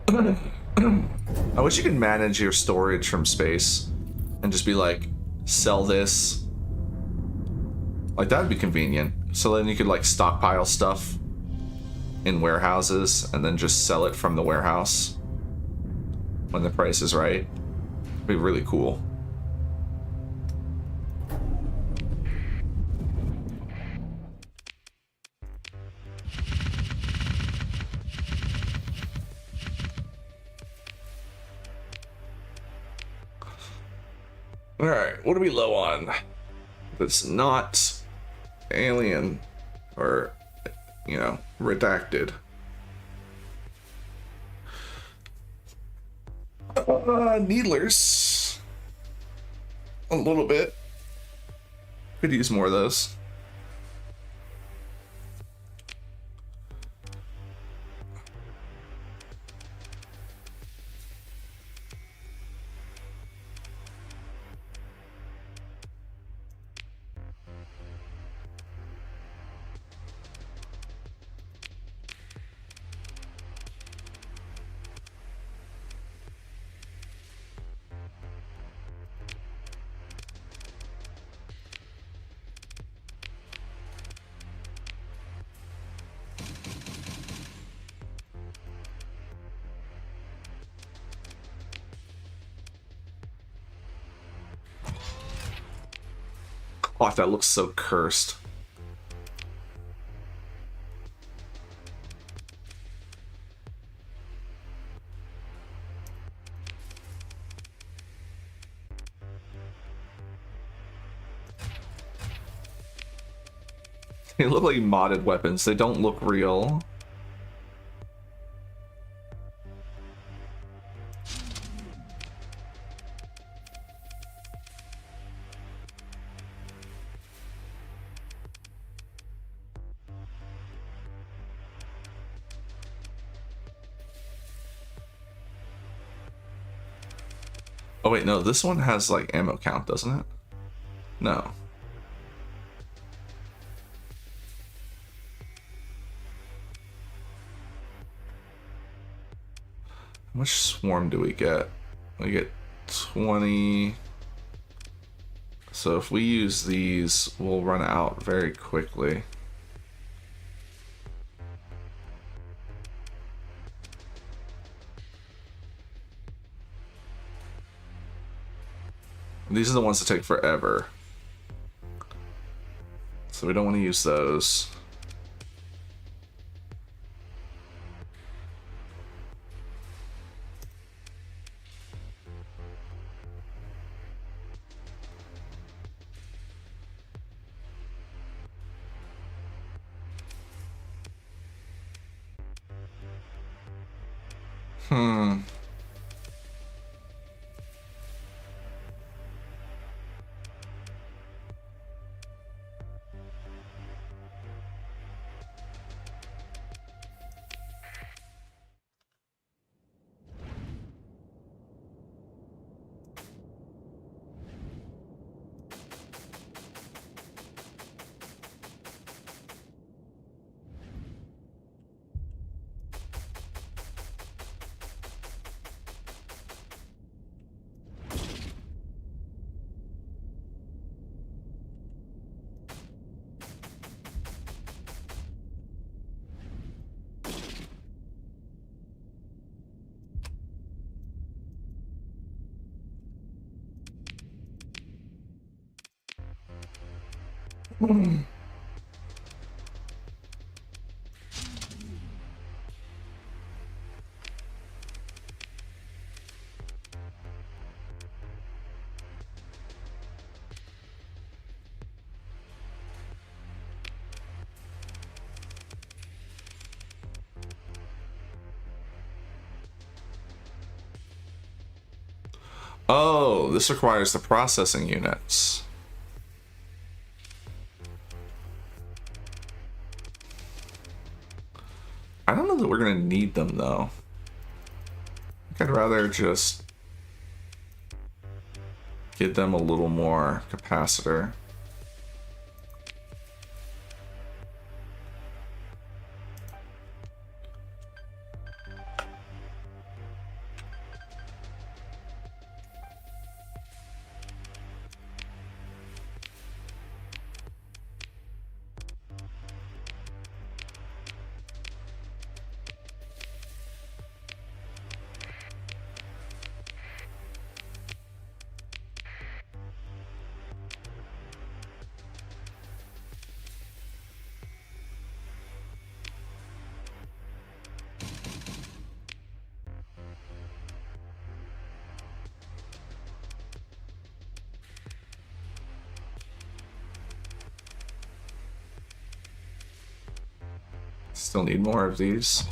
I wish you could manage your storage from space and just be like, sell this. Like, that would be convenient. So then you could like stockpile stuff in warehouses and then just sell it from the warehouse when the price is right. It'd be really cool. Alright, what are we low on? That's not alien or, you know, redacted. Needlers. A little bit. Could use more of those. Oh, that looks so cursed. They look like modded weapons. They don't look real. Oh wait, no, this one has like ammo count, doesn't it? No. How much swarm do we get? We get 20. So if we use these, we'll run out very quickly. These are the ones that take forever. So we don't want to use those. Oh, this requires the processing units. I don't know that we're gonna need them though. I think I'd rather just give them a little more capacitor. Still need more of these.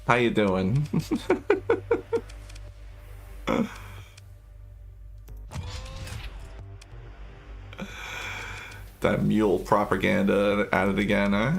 How you doing? That mule propaganda at it again, huh?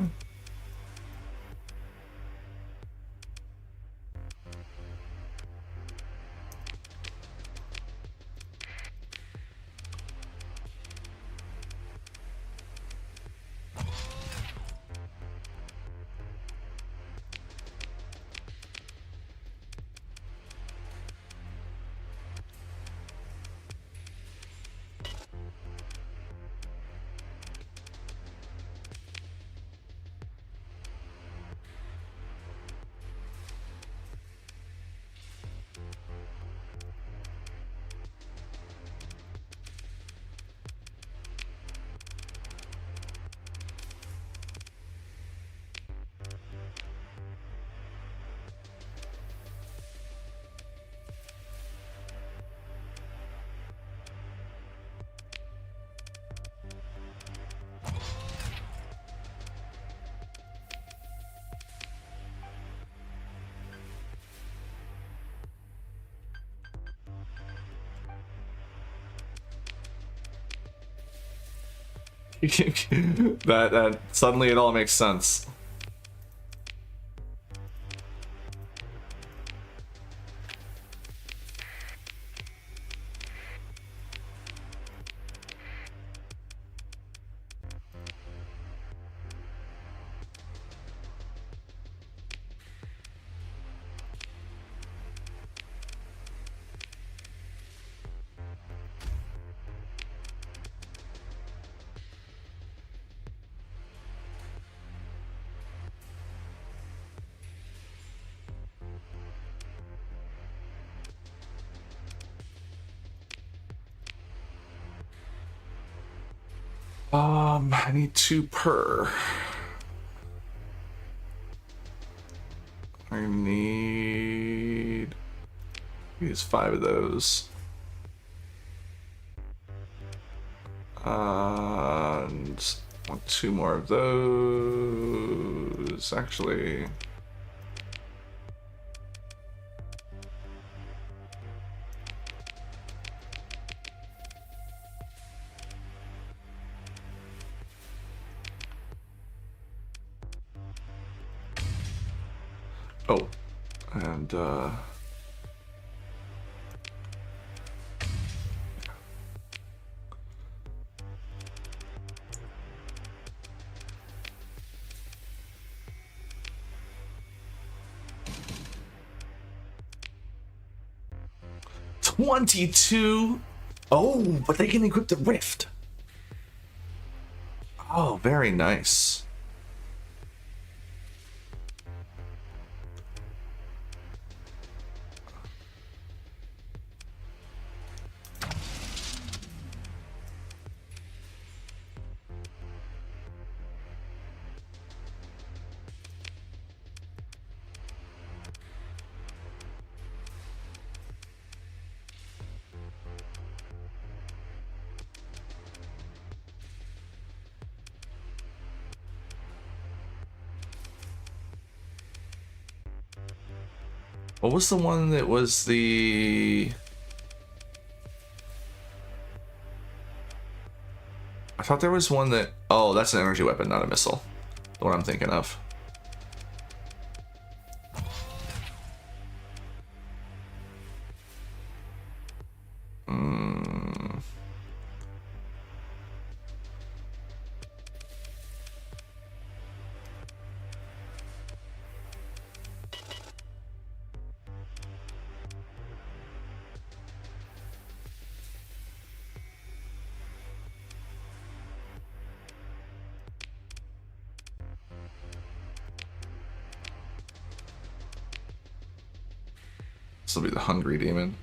that suddenly it all makes sense. I need 2 per. I need... use 5 of those. And I want 2 more of those, actually. Oh, and 22. Oh, but they can equip the Rift. Oh, very nice. What was the one that was the... I thought there was one that... Oh, that's an energy weapon, not a missile. The one I'm thinking of. This will be the Hungry Demon.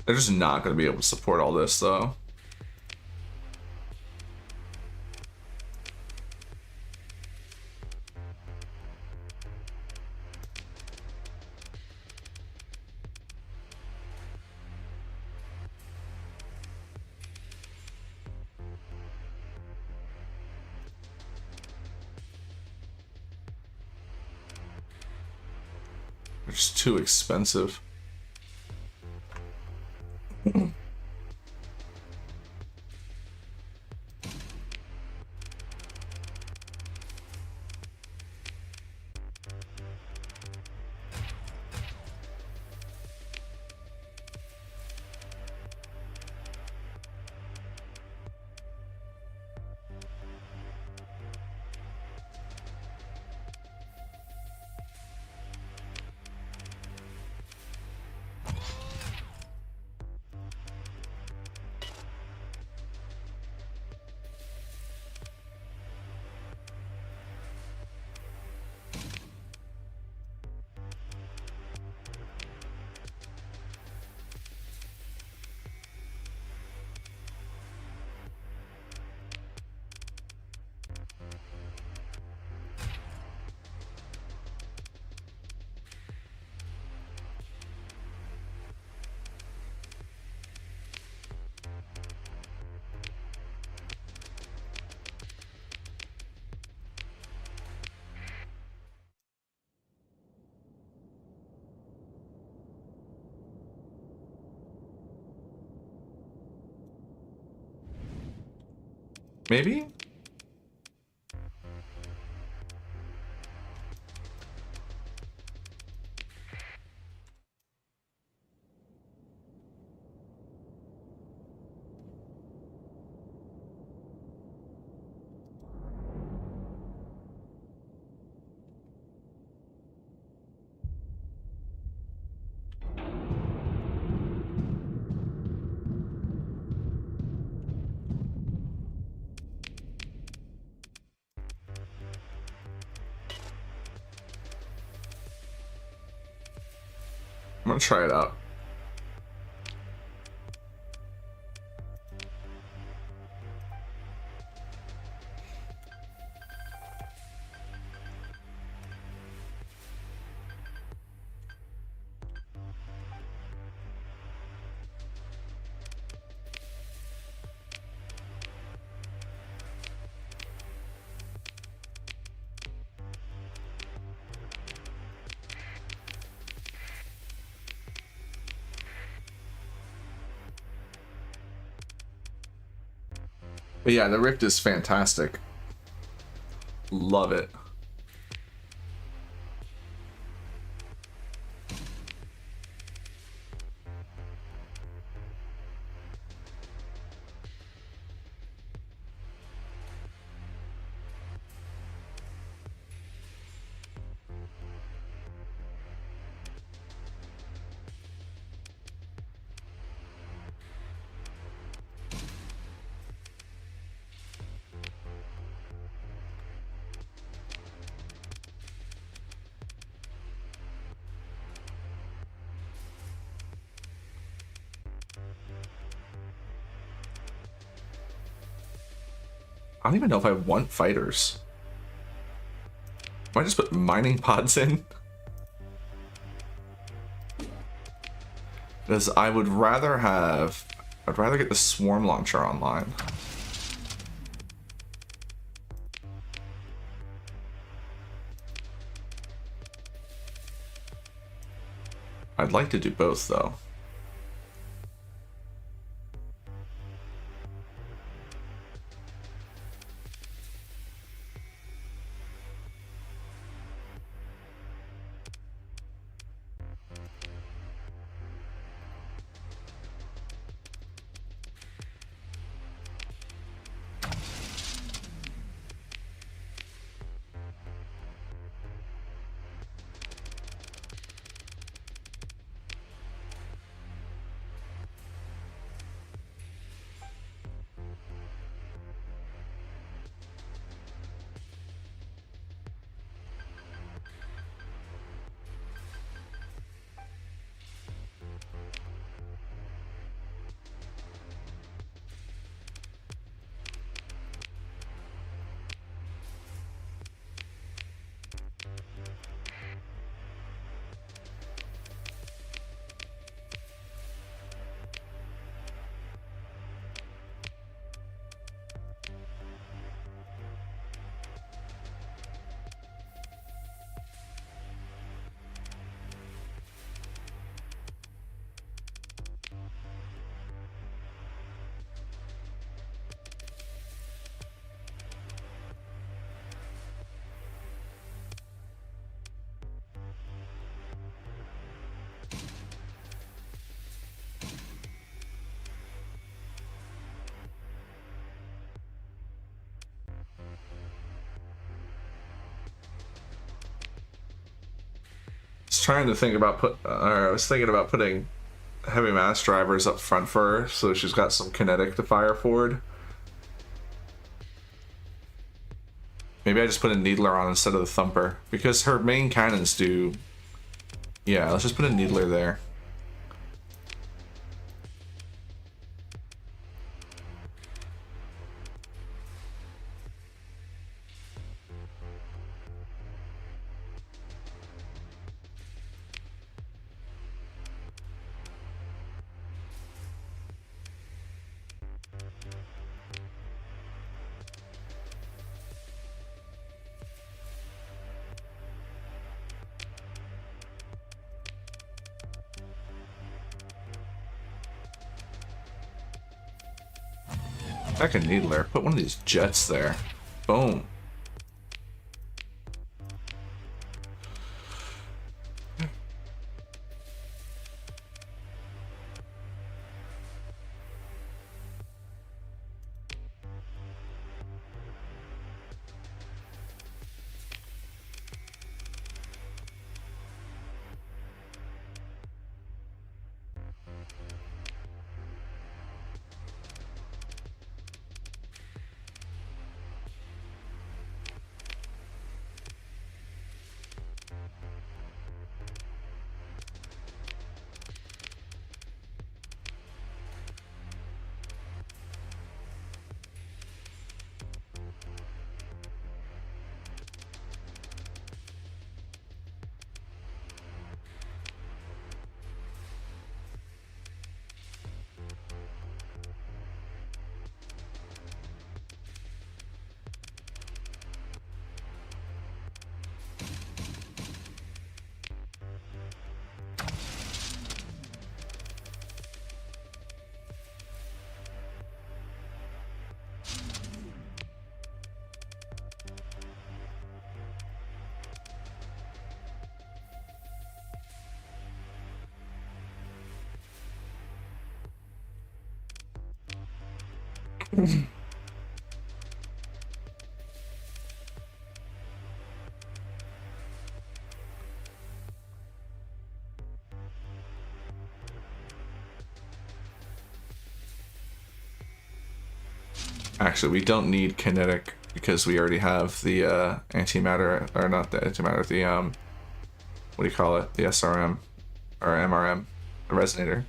They're just not going to be able to support all this, though. They're just too expensive. Maybe? I'm gonna try it out. But yeah, the Rift is fantastic. Love it. I don't even know if I want fighters. Might just put mining pods in. Because I would rather have... I'd rather get the swarm launcher online. I'd like to do both, though. Trying to think about I was thinking about putting heavy mass drivers up front for her, so she's got some kinetic to fire forward. Maybe I just put a needler on instead of the thumper, because her main cannons do. Yeah, let's just put a needler there. Back a needler. Put one of these jets there. Boom. Actually, we don't need kinetic because we already have the antimatter, or not the antimatter, the what do you call it? The SRM or MRM, the resonator.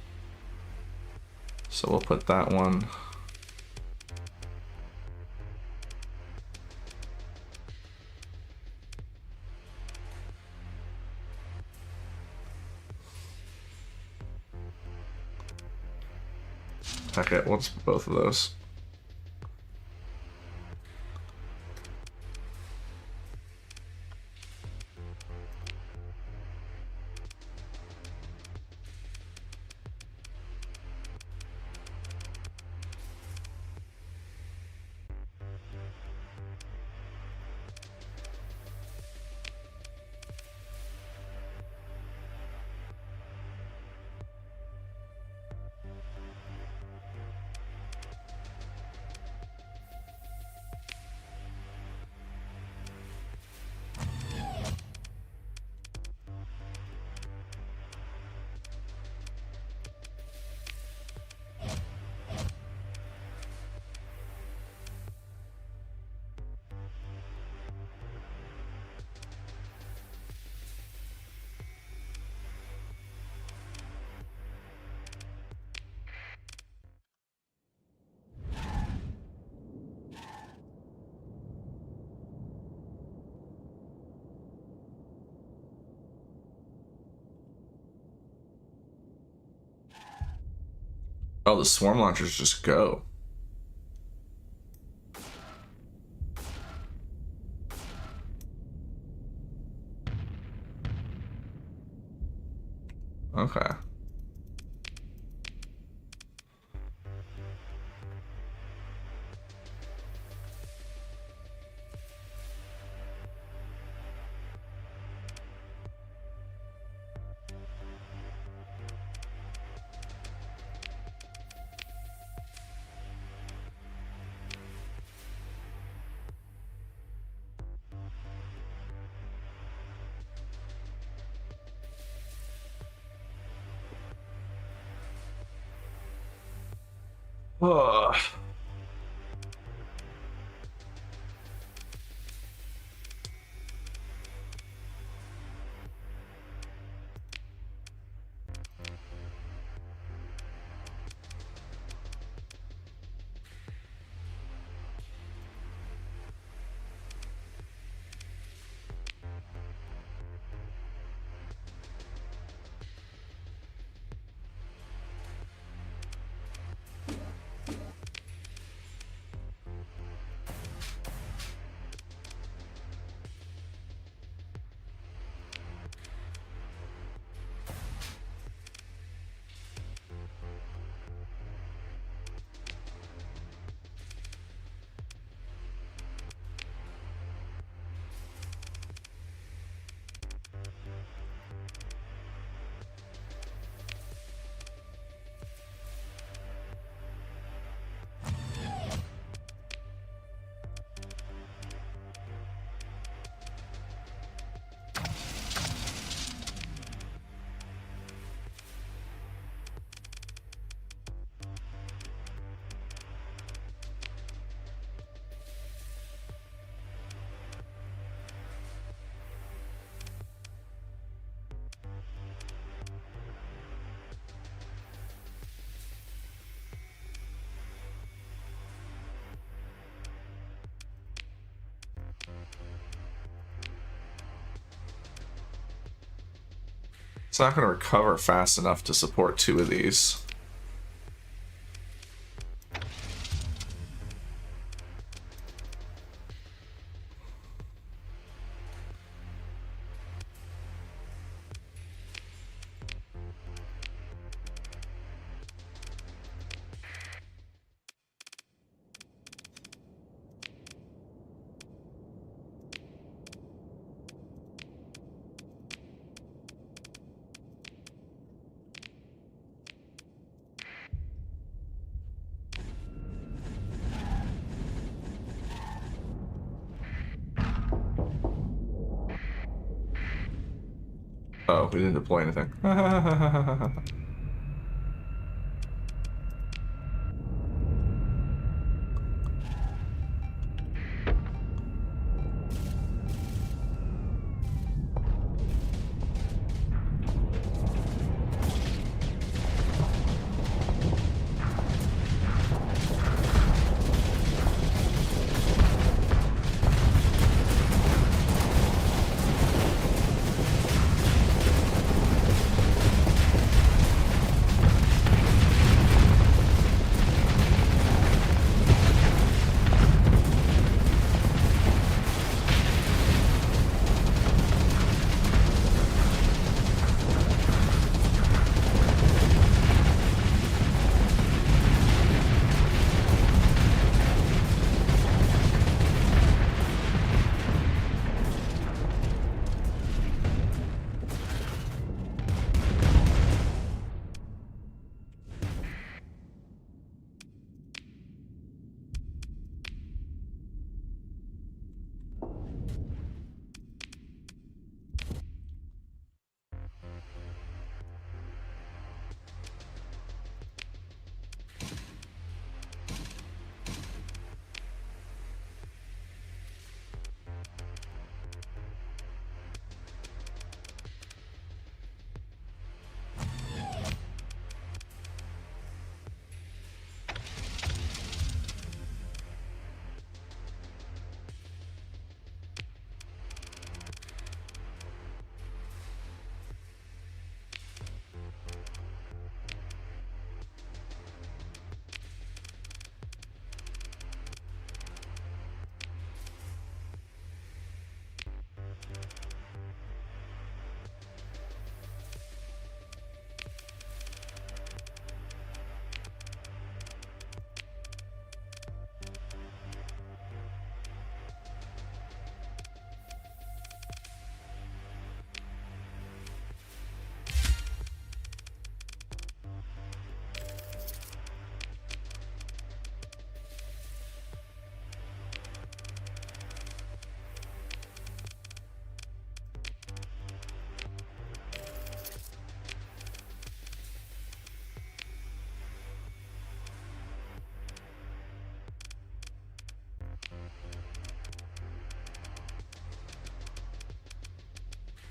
So we'll put that one. Heck it, we'll just put both of those. Oh, the swarm launchers just go. Okay. Oh. It's not going to recover fast enough to support 2 of these. Oh, we didn't deploy anything.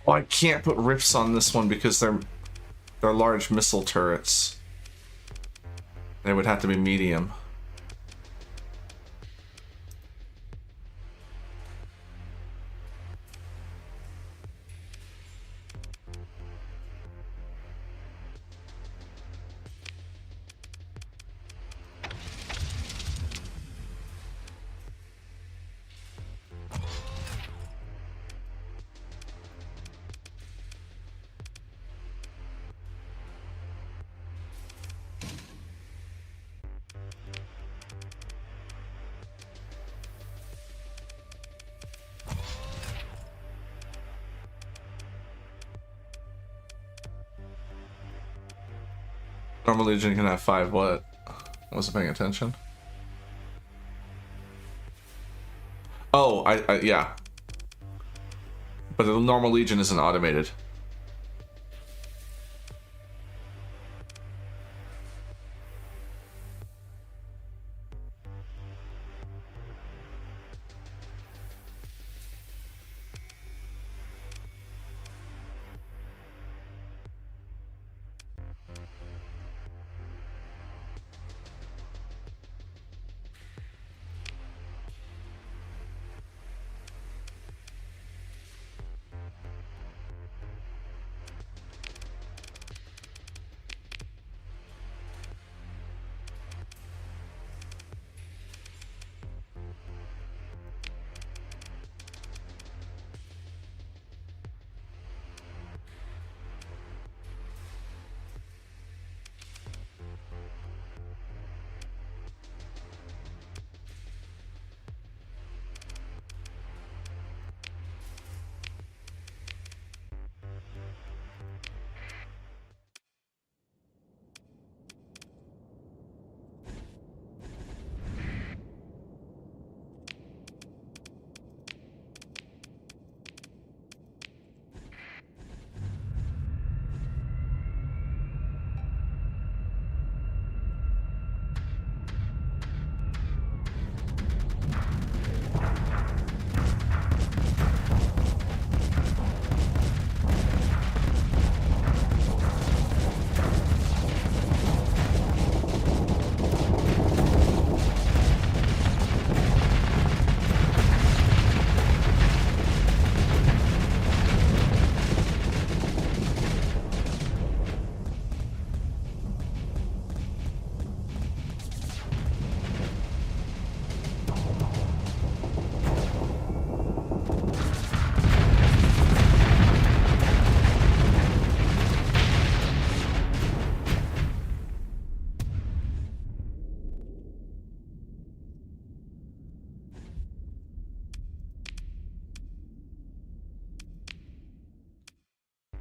Oh, I can't put rifts on this one because they're large missile turrets. They would have to be medium. Normal Legion can have 5 what? Wasn't paying attention. Oh, yeah. But the Normal Legion isn't automated.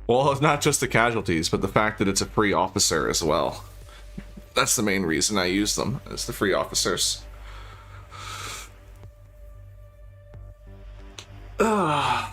Well, it's not just the casualties, but the fact that it's a free officer as well. That's the main reason I use them, is the free officers. Ugh.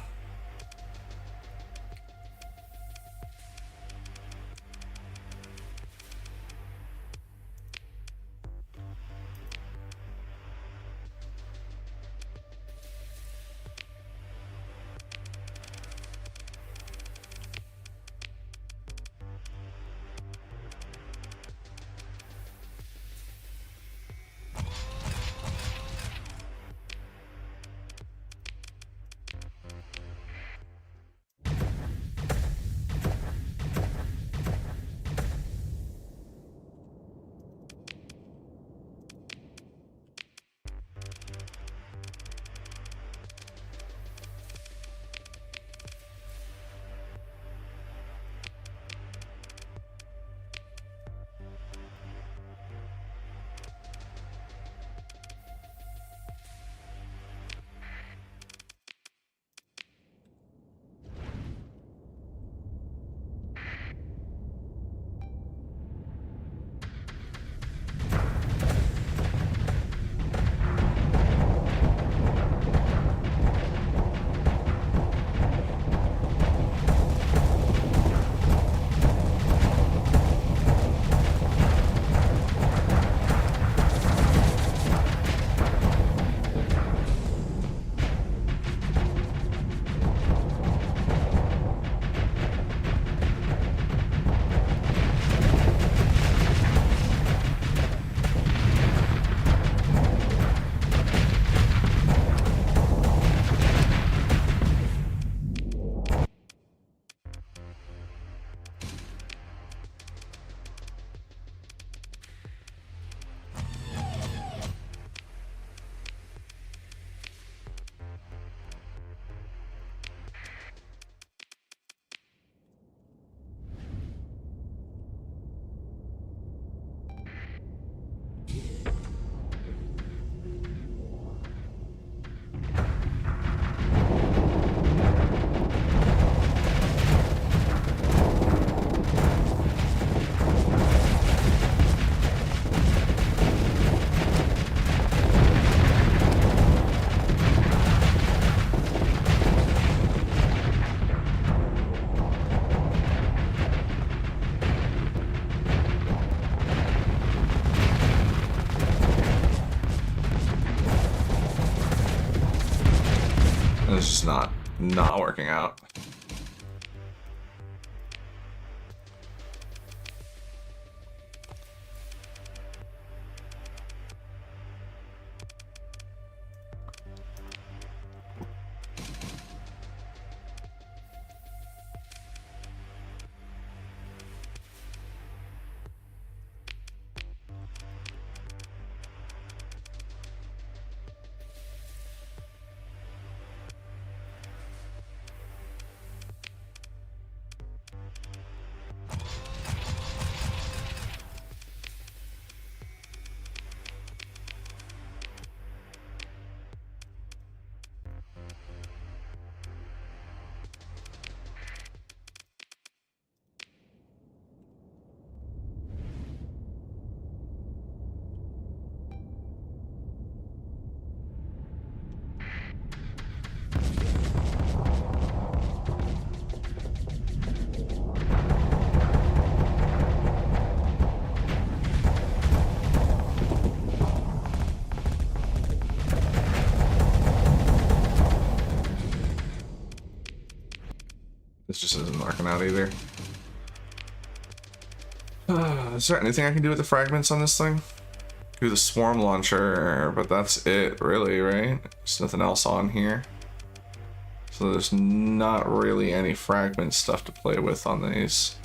It's just not working out. This just isn't working out either. Is there anything I can do with the fragments on this thing? Do the swarm launcher, but that's it really, right? There's nothing else on here. So there's not really any fragment stuff to play with on these.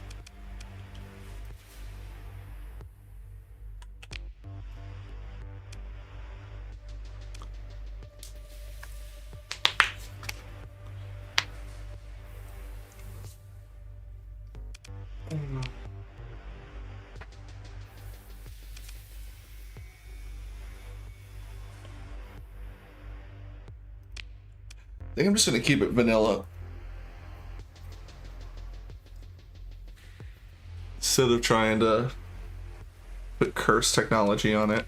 I think I'm just gonna keep it vanilla. instead of trying to put curse technology on it.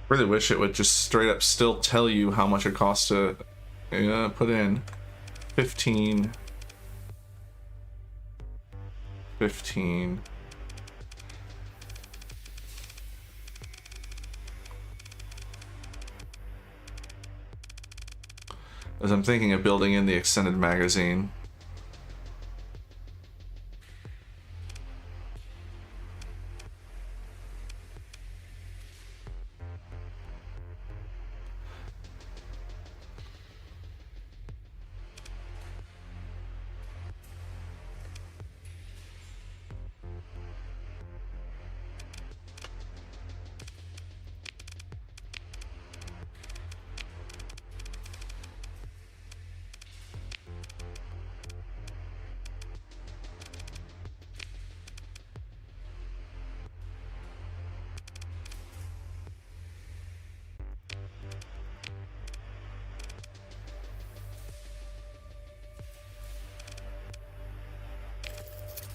Really wish it would just straight up still tell you how much it costs to put in 15. As I'm thinking of building in the extended magazine.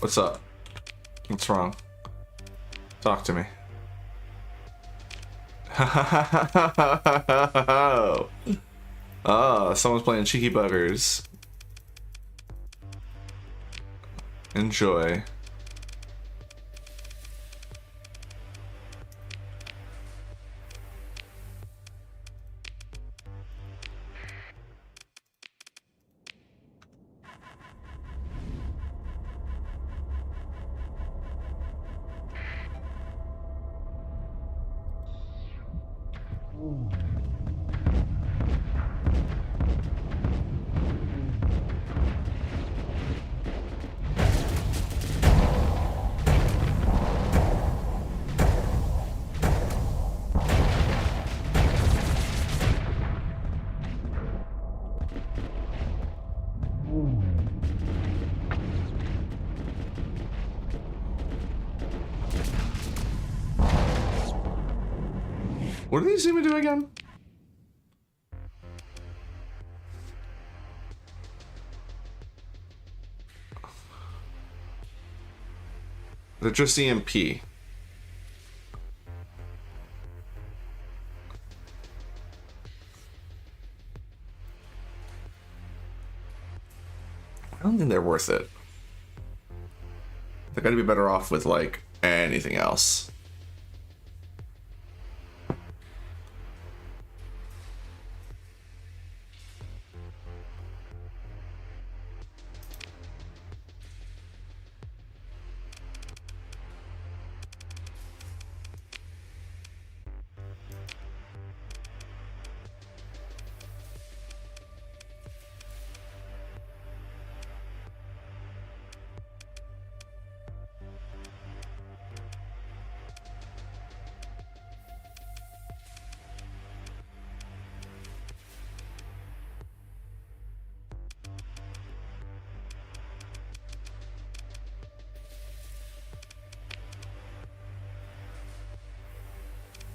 What's up? What's wrong? Talk to me. Oh, someone's playing Cheeky Buggers. Enjoy. What did these even do again? They're just EMP. I don't think they're worth it. They're gonna be better off with like anything else.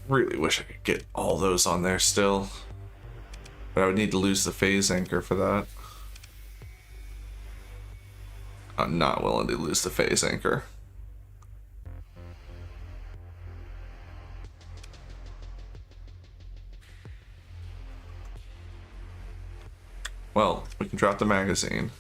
Really wish I could get all those on there still. But I would need to lose the phase anchor for that. I'm not willing to lose the phase anchor. Well, we can drop the magazine.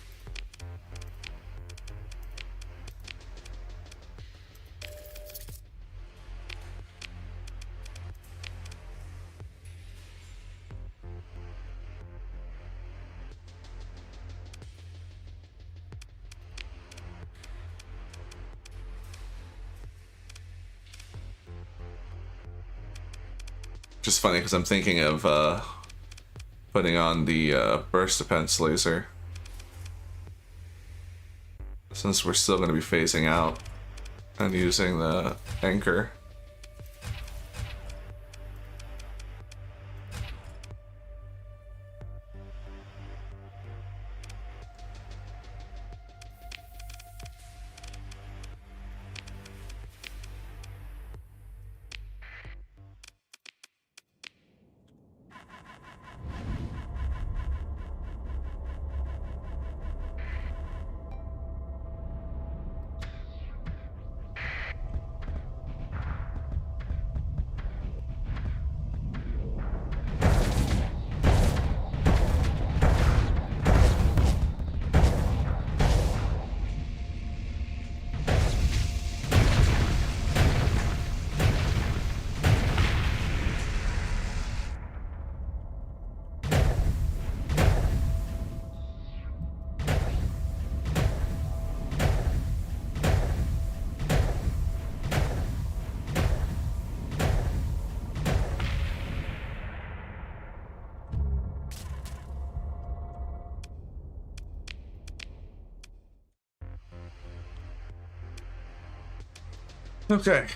Just funny because I'm thinking of putting on the burst defense laser, since we're still going to be phasing out, and using the anchor. Okay.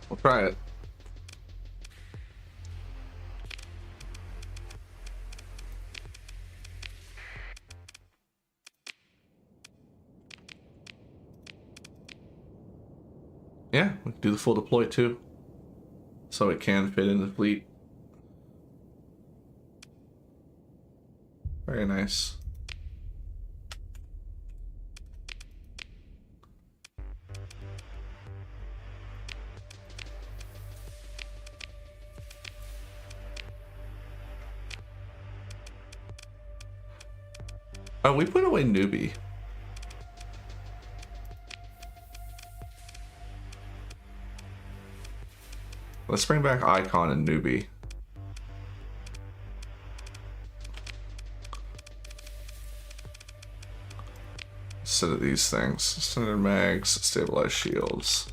We'll try it. Yeah, we can do the full deploy too. So it can fit in the fleet. Very nice. Oh, we put away newbie. Let's bring back icon and newbie. Instead of these things. Standard mags, stabilized shields.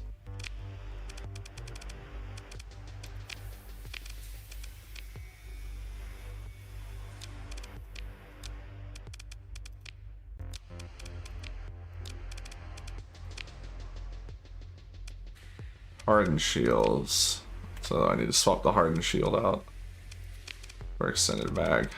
Hardened shields. So I need to swap the hardened shield out for extended mag.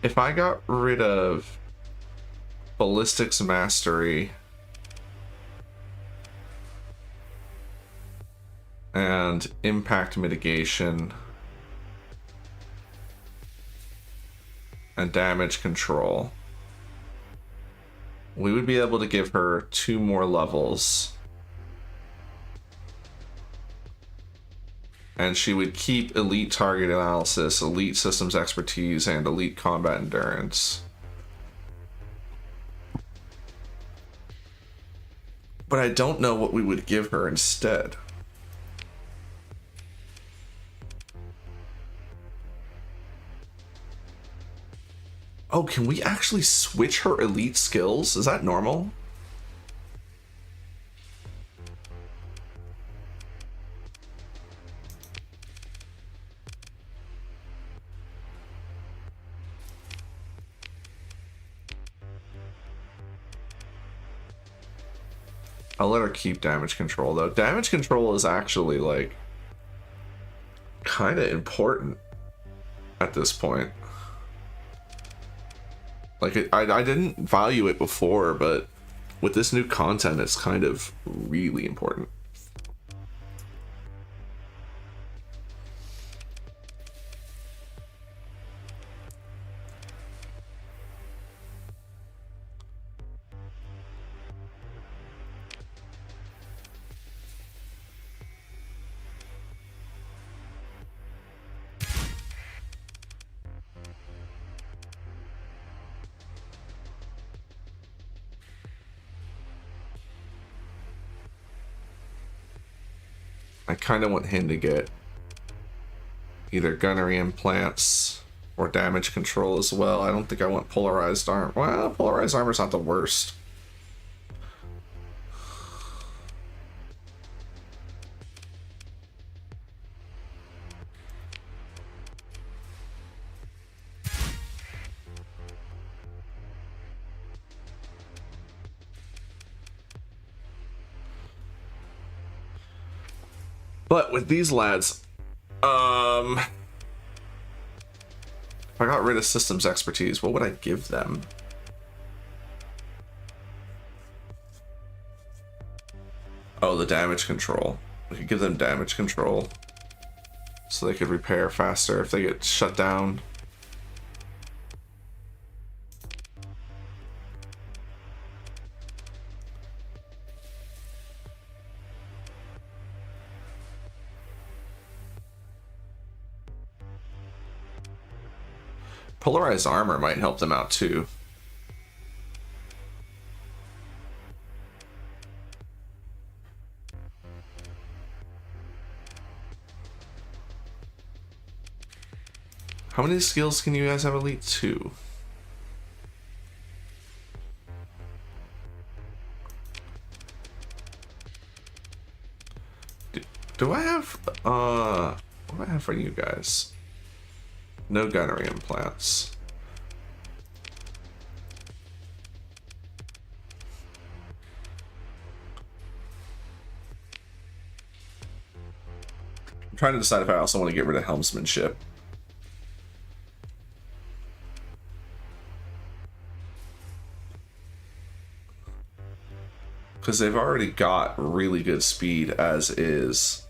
If I got rid of ballistics mastery and impact mitigation and damage control, we would be able to give her 2 more levels. And she would keep elite target analysis, elite systems expertise, and elite combat endurance. But I don't know what we would give her instead. Oh, can we actually switch her elite skills? Is that normal? I'll let her keep damage control though. Damage control is actually like kind of important at this point. Like I didn't value it before, but with this new content, it's kind of really important. I kind of want him to get either gunnery implants or damage control as well. I don't think I want polarized armor. Well, polarized armor's not the worst. But with these lads, if I got rid of systems expertise, what would I give them? Oh, the damage control. We could give them damage control so they could repair faster if they get shut down. Polarized armor might help them out too. How many skills can you guys have elite? 2. Do I have, what do I have for you guys? No gunnery implants. I'm trying to decide if I also want to get rid of helmsmanship. Because they've already got really good speed as is.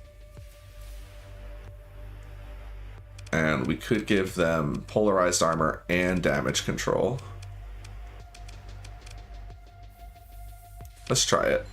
And we could give them polarized armor and damage control. Let's try it.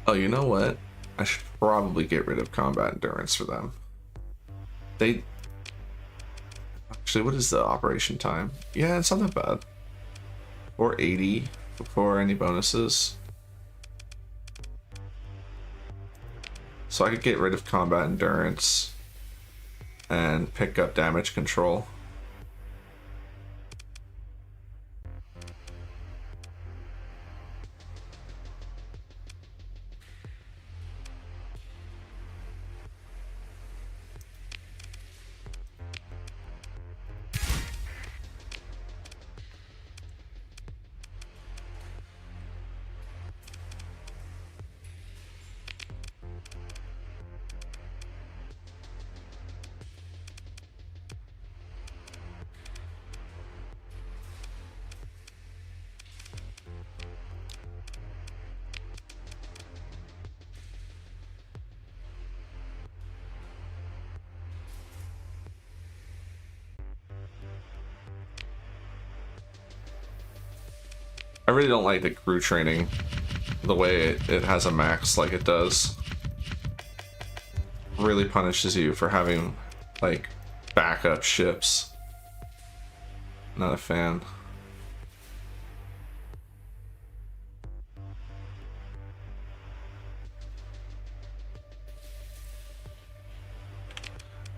Oh, you know what? I should probably get rid of combat endurance for them. They... Actually, what is the operation time? Yeah, it's not that bad. Or 80 before any bonuses. So I could get rid of combat endurance and pick up damage control. I really don't like the crew training, the way it has a max like it does. Really punishes you for having, like, backup ships. Not a fan.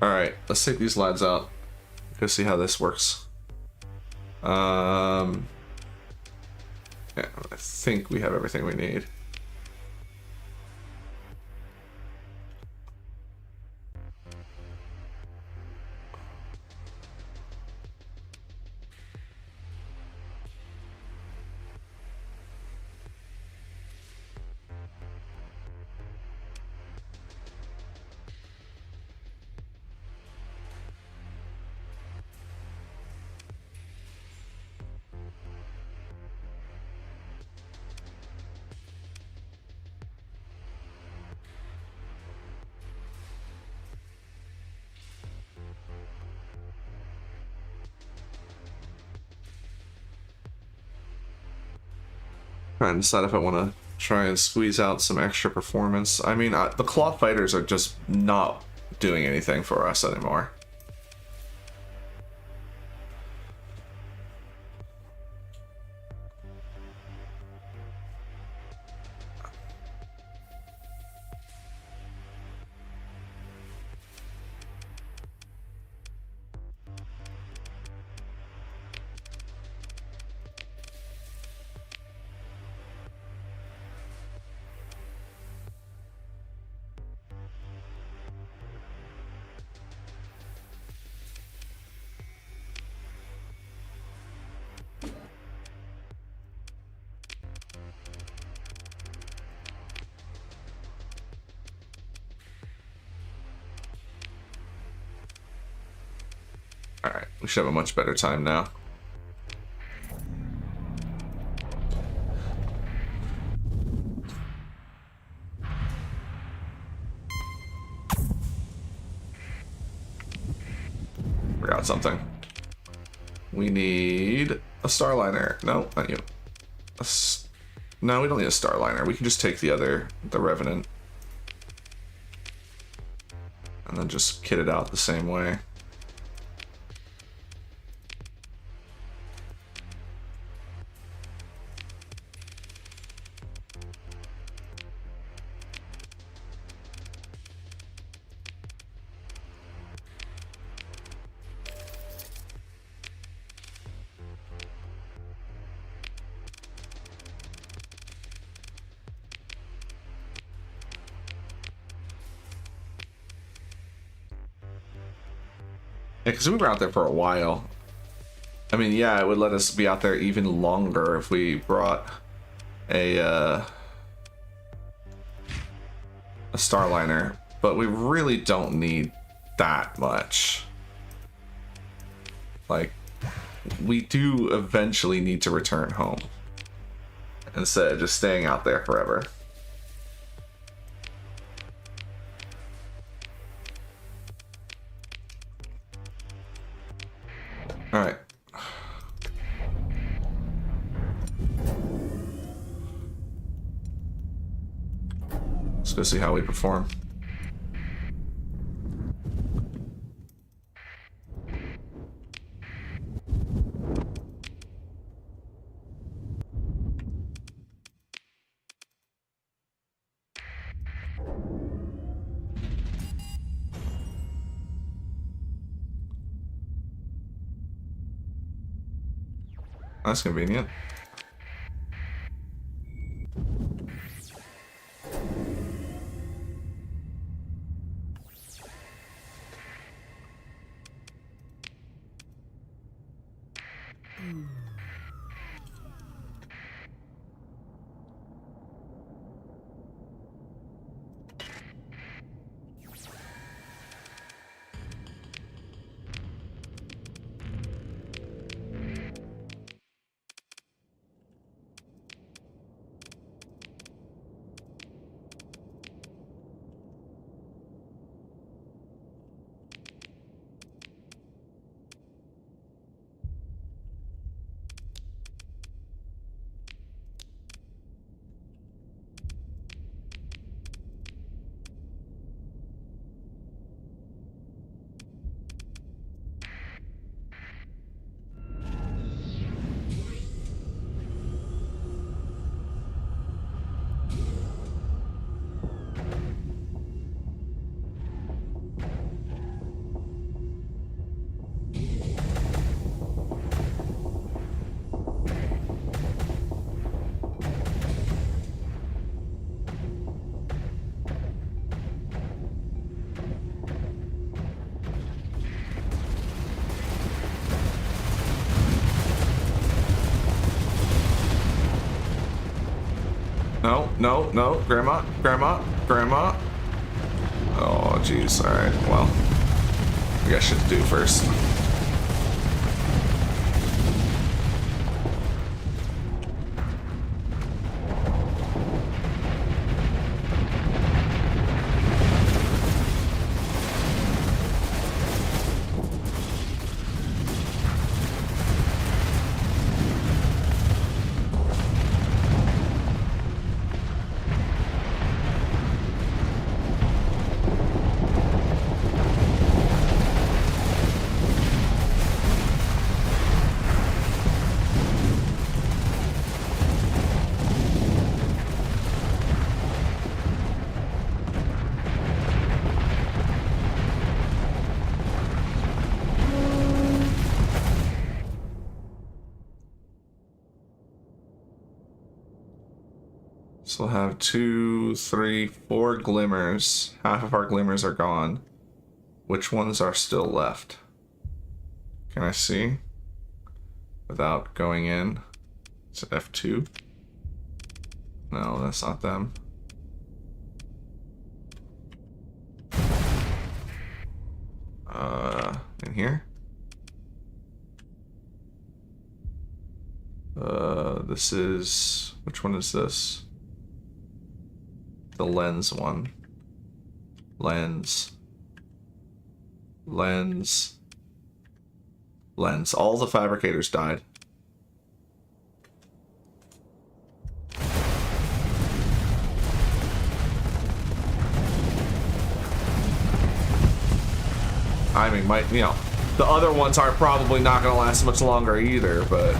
Alright, let's take these lads out. Go see how this works. Yeah, I think we have everything we need. Trying to decide if I want to Try and squeeze out some extra performance. I mean, the claw fighters are just not doing anything for us anymore. Alright, we should have a much better time now. Forgot something. We need a Starliner. No, not you. No, we don't need a Starliner. We can just take the Revenant. And then just kit it out the same way. Yeah, because we were out there for a while. I mean, yeah, it would let us be out there even longer if we brought a Starliner, but we really don't need that much. Like, we do eventually need to return home instead of just staying out there forever. All right. Let's go see how we perform. That's convenient. No, no, no, Grandma, Grandma, Grandma. Oh, jeez. All right, well, we got shit to do first. So we'll have 2, 3, 4 glimmers. Half of our glimmers are gone. Which ones are still left? Can I see? Without going in. Is it F2? No, that's not them. In here? This is... Which one is this? The lens one. Lens. Lens. Lens. All the fabricators died. I mean, you know, the other ones are probably not going to last much longer either, but...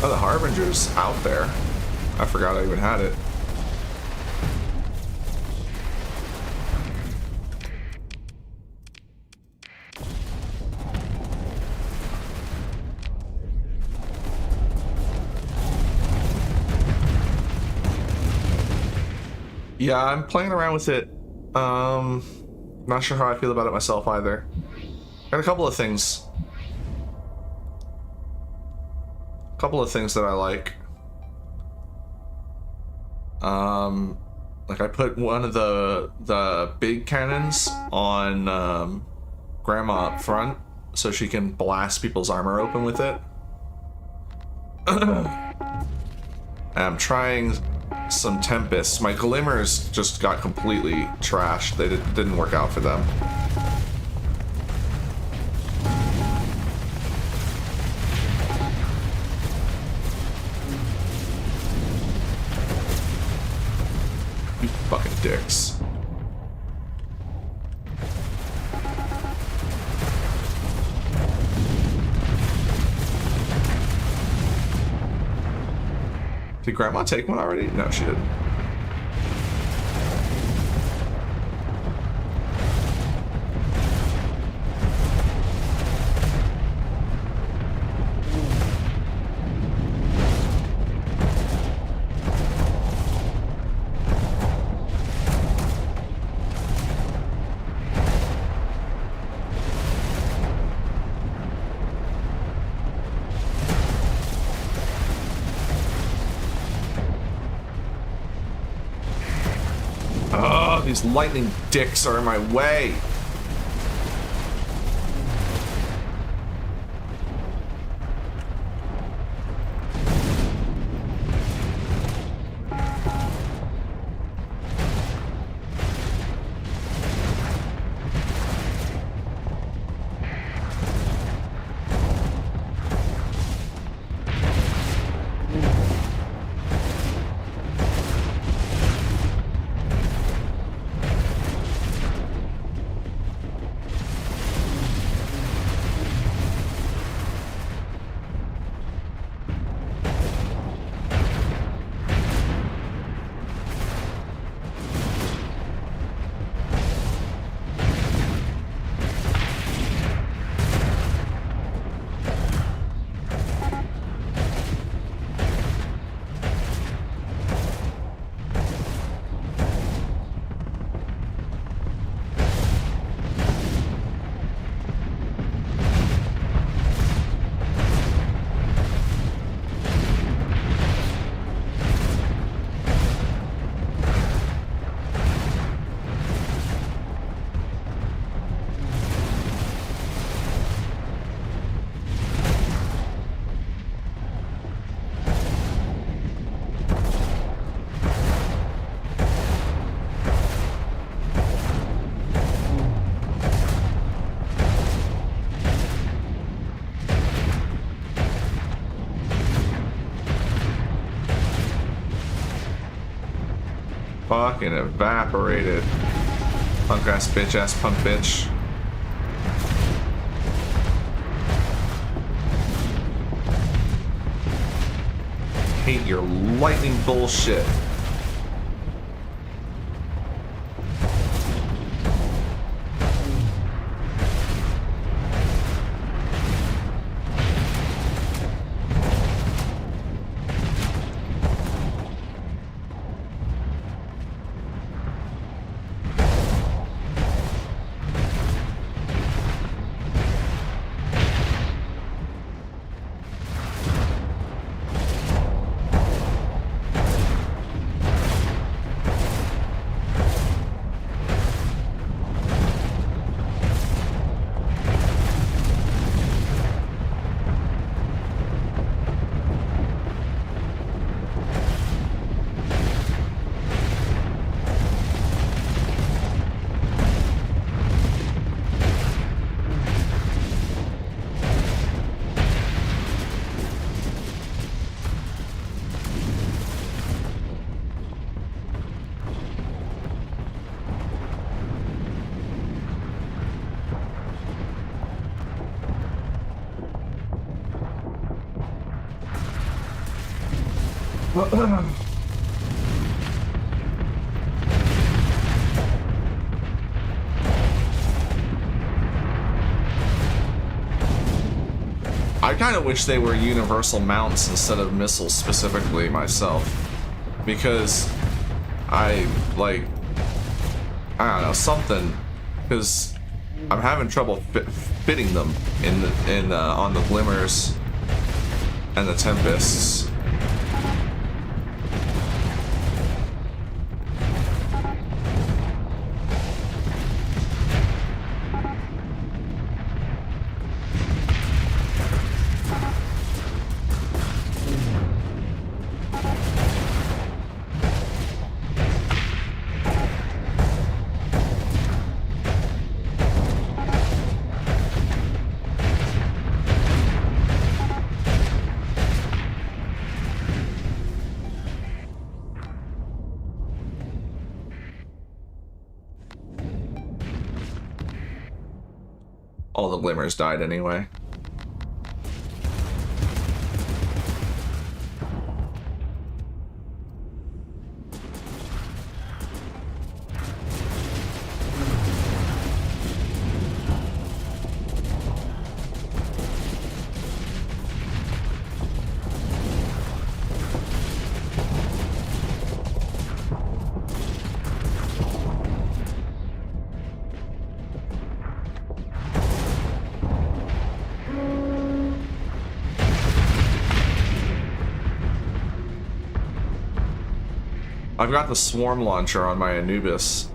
Oh, the Harbinger's out there. I forgot I even had it. Yeah, I'm playing around with it. Not sure how I feel about it myself either. Got a couple of things. Couple of things that I like. Like I put one of the big cannons on Grandma up front so she can blast people's armor open with it. I'm trying some Tempests. My Glimmers just got completely trashed. They didn't work out for them. You fucking dicks. Did Grandma take one already? No, she didn't. These lightning dicks are in my way. fucking evaporated. Punk ass punk bitch. Hate your lightning bullshit. I kind of wish they were universal mounts instead of missiles specifically myself, because I don't know, something, because I'm having trouble fitting them on the glimmers and the tempests. All the glimmers died anyway. I've got the swarm launcher on my Anubis.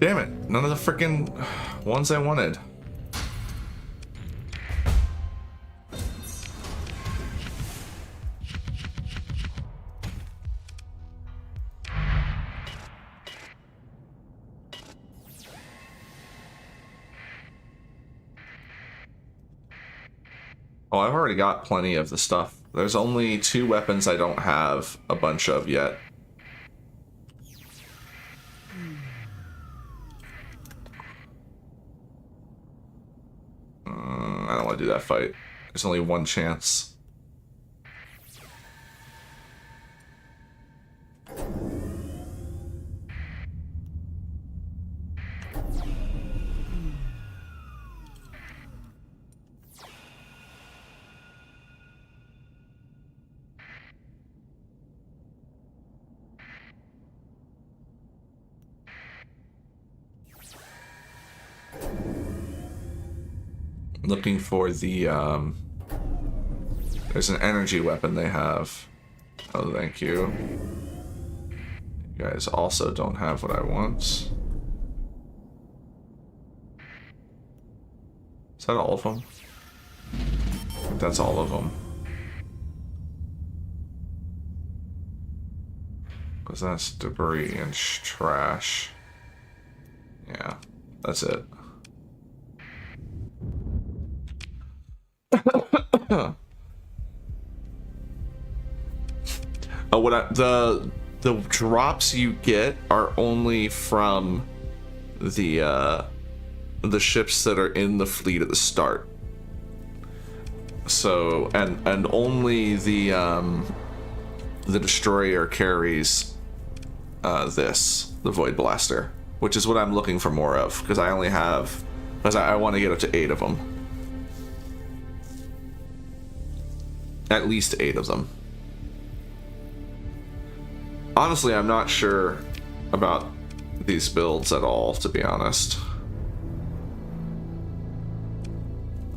Damn it, none of the freaking ones I wanted. Oh, I've already got plenty of the stuff. There's only 2 weapons I don't have a bunch of yet. I don't want to do that fight. There's only 1 chance. Looking for the, there's an energy weapon they have. Oh, thank you. You guys also don't have what I want. Is that all of them? I think that's all of them. Because that's debris and trash. Yeah, that's it. Oh, the drops you get are only from the ships that are in the fleet at the start. So and only the destroyer carries the Void Blaster, which is what I'm looking for more of, because I only have, because I want to get up to 8 of them. At least 8 of them. Honestly, I'm not sure about these builds at all, to be honest.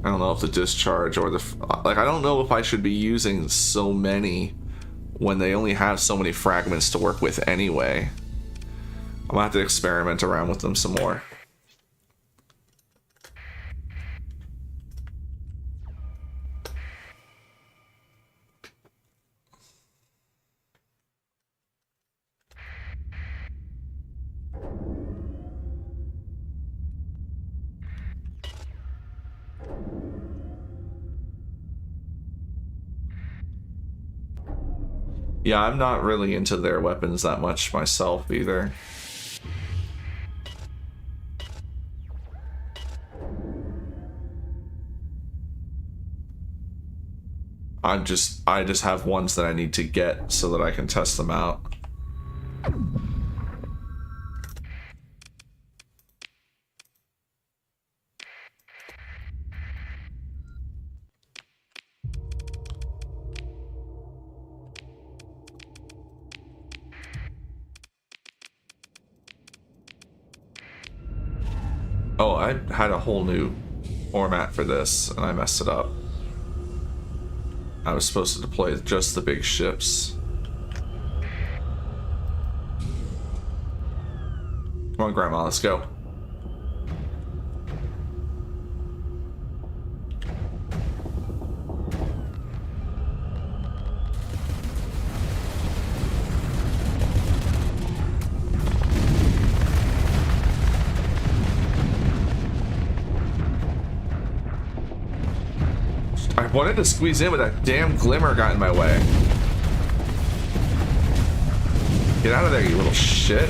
I don't know if the discharge or the... Like, I don't know if I should be using so many when they only have so many fragments to work with anyway. I'm gonna have to experiment around with them some more. Yeah, I'm not really into their weapons that much myself either. I just have ones that I need to get so that I can test them out. Oh, I had a whole new format for this, and I messed it up. I was supposed to deploy just the big ships. Come on, Grandma, let's go. I wanted to squeeze in, but that damn glimmer got in my way. Get out of there, you little shit.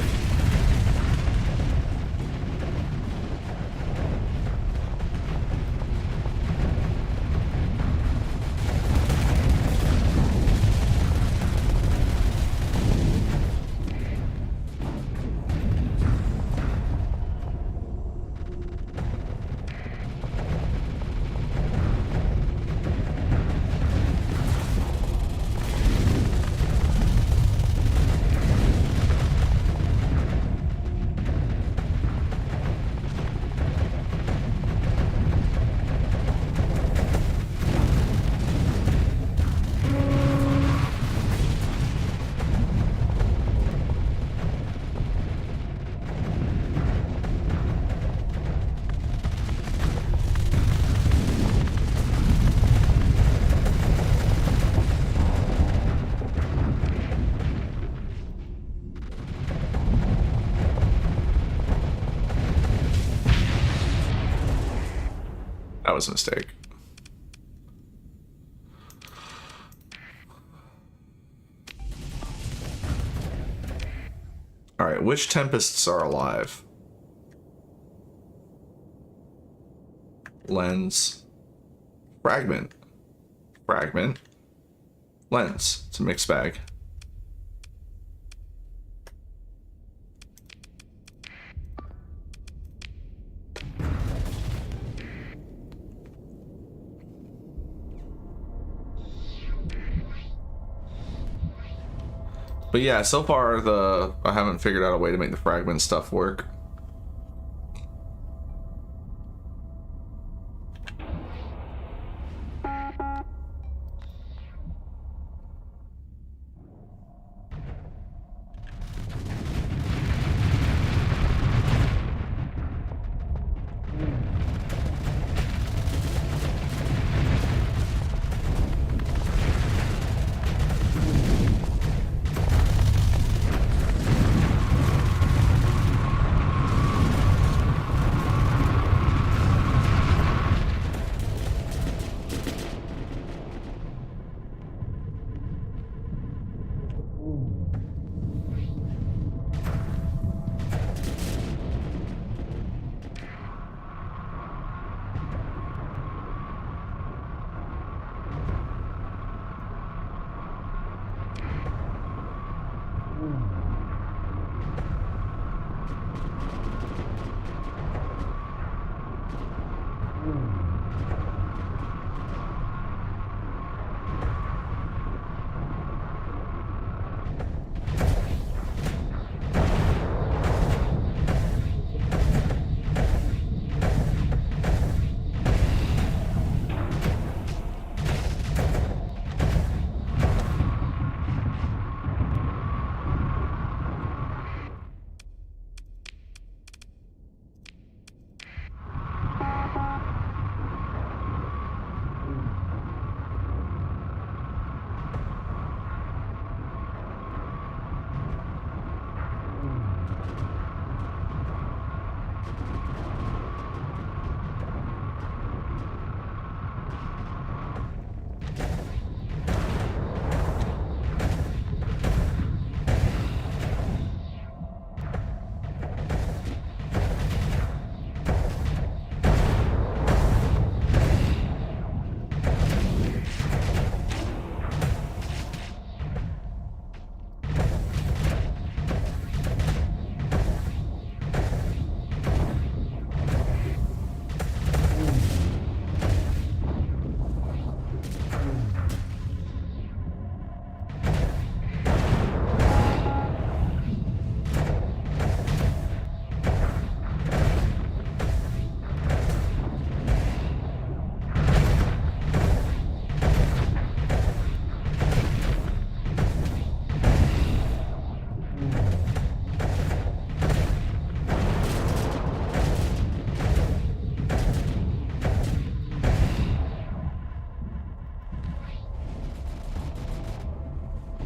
That was a mistake. Alright, which Tempests are alive? Lens. Fragment. Fragment. Lens. It's a mixed bag. But yeah, so far I haven't figured out a way to make the fragment stuff work.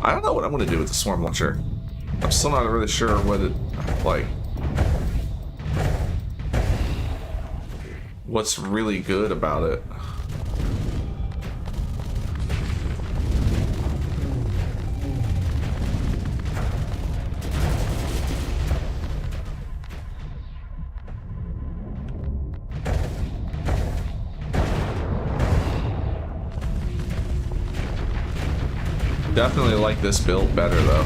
I don't know what I'm going to do with the swarm launcher. I'm still not really sure what it, like, what's really good about it. Definitely like this build better though.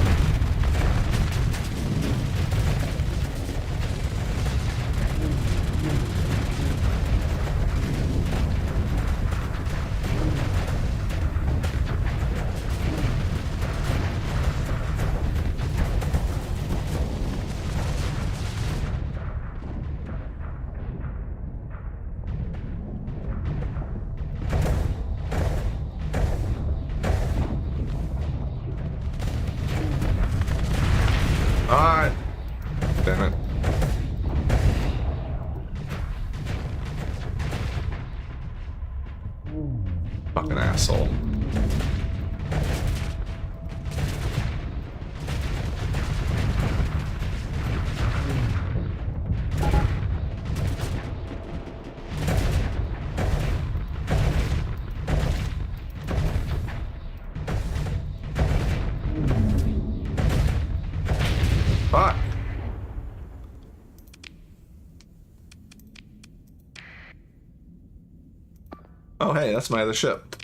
Alright. Damn it. Fucking asshole. Fuck. Oh, hey, that's my other ship.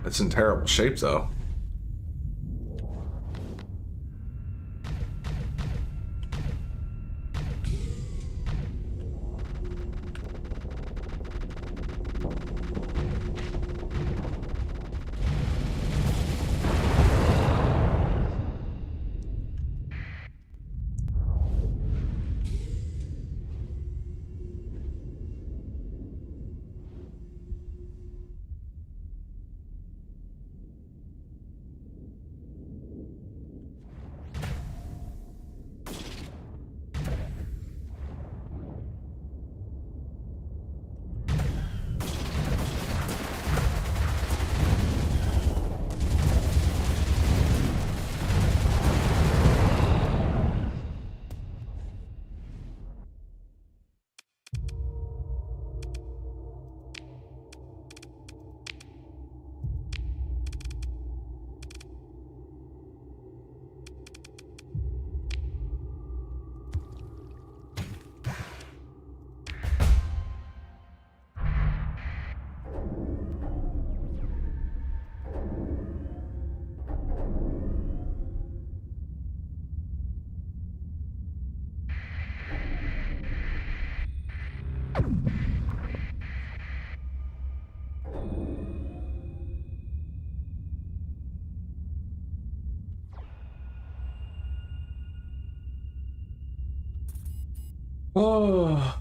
It's in terrible shape, though. Oh.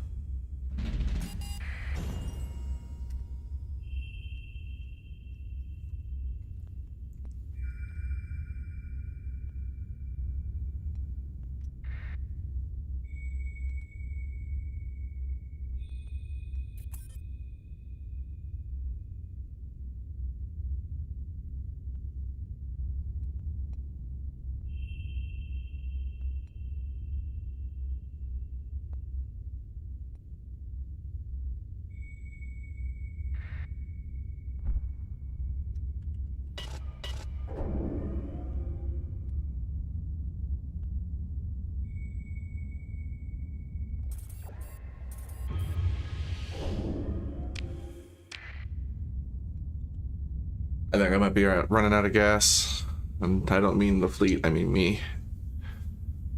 I think I might be running out of gas. And I don't mean the fleet, I mean me.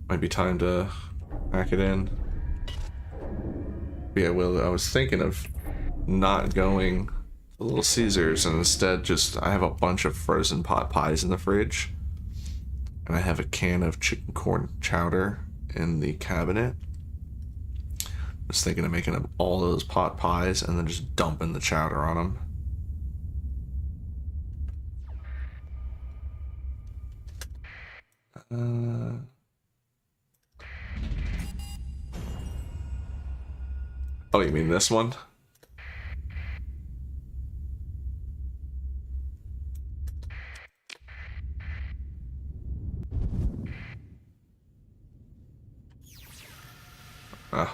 Might be time to pack it in. Yeah, well, I was thinking of not going to Little Caesars and instead just, I have a bunch of frozen pot pies in the fridge. And I have a can of chicken corn chowder in the cabinet. I was thinking of making up all those pot pies and then just dumping the chowder on them. Oh, you mean this one?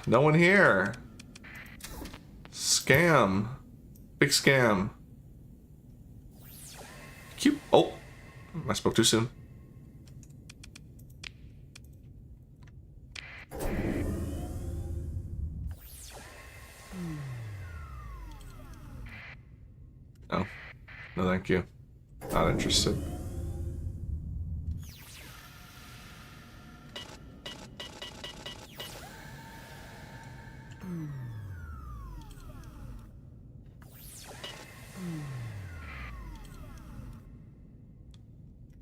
No one here. Scam. Big scam. Cute. Oh, I spoke too soon. No. No, thank you. Not interested.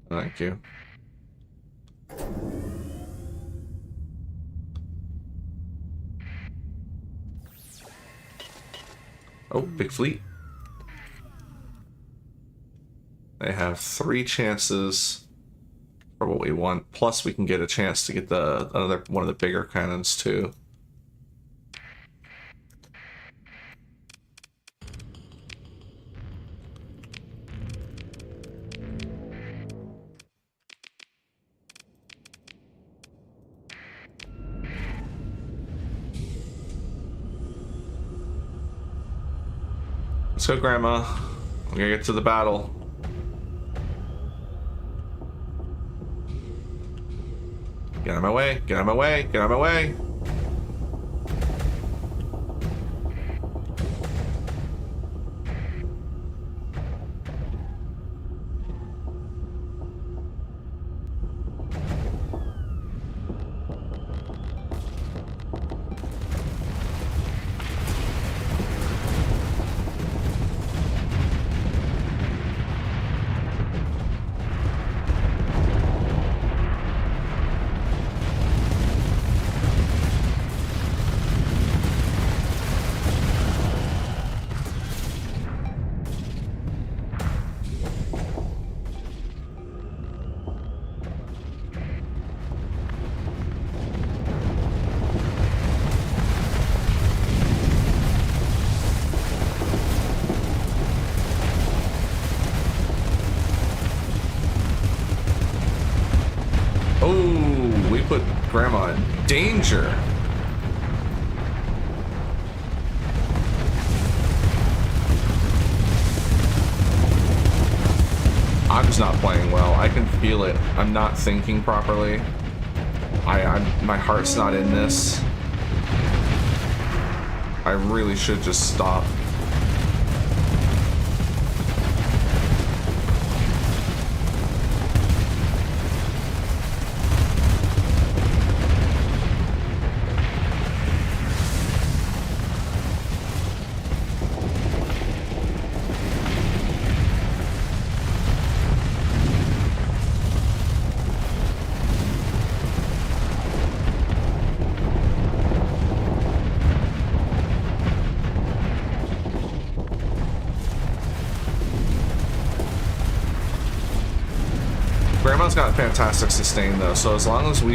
Thank you. Oh, big fleet. They have 3 chances for what we want. Plus, we can get a chance to get the another one of the bigger cannons too. Let's go, Grandma. We're gonna get to the battle. Get out of my way, get out of my way, get out of my way. Oh, we put Grandma in danger. I'm just not playing well. I can feel it. I'm not thinking properly. My heart's not in this. I really should just stop. Grandma's got fantastic sustain though, so as long as we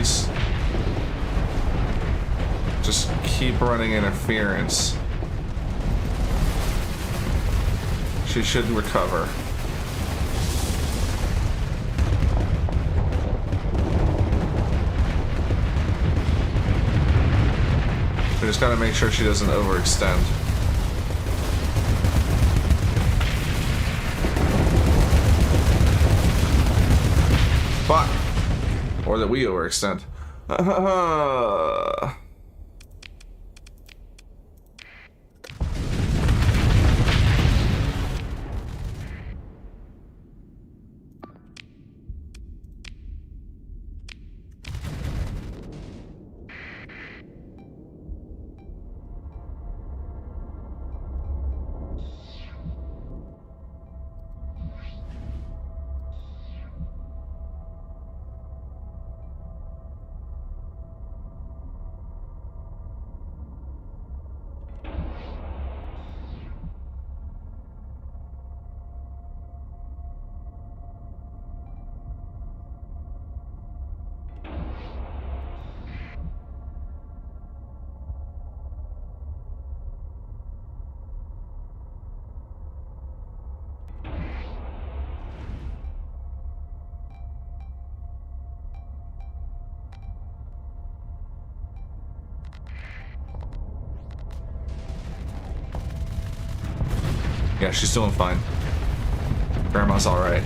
just keep running interference, she should recover. We just gotta make sure she doesn't overextend. Fuck! Or that we overextend. Yeah, she's doing fine. Grandma's alright.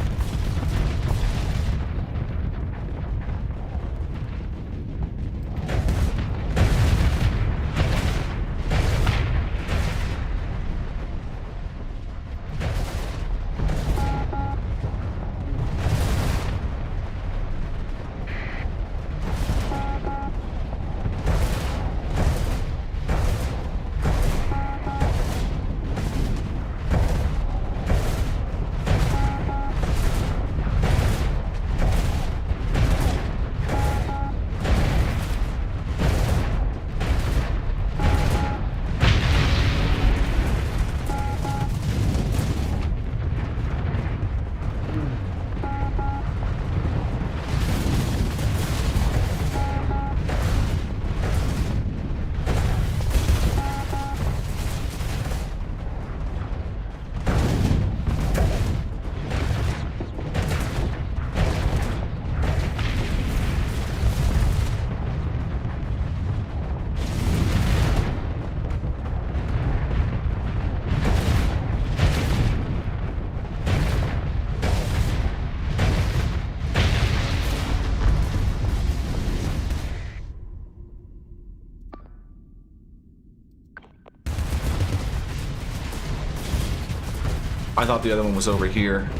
I thought the other one was over here.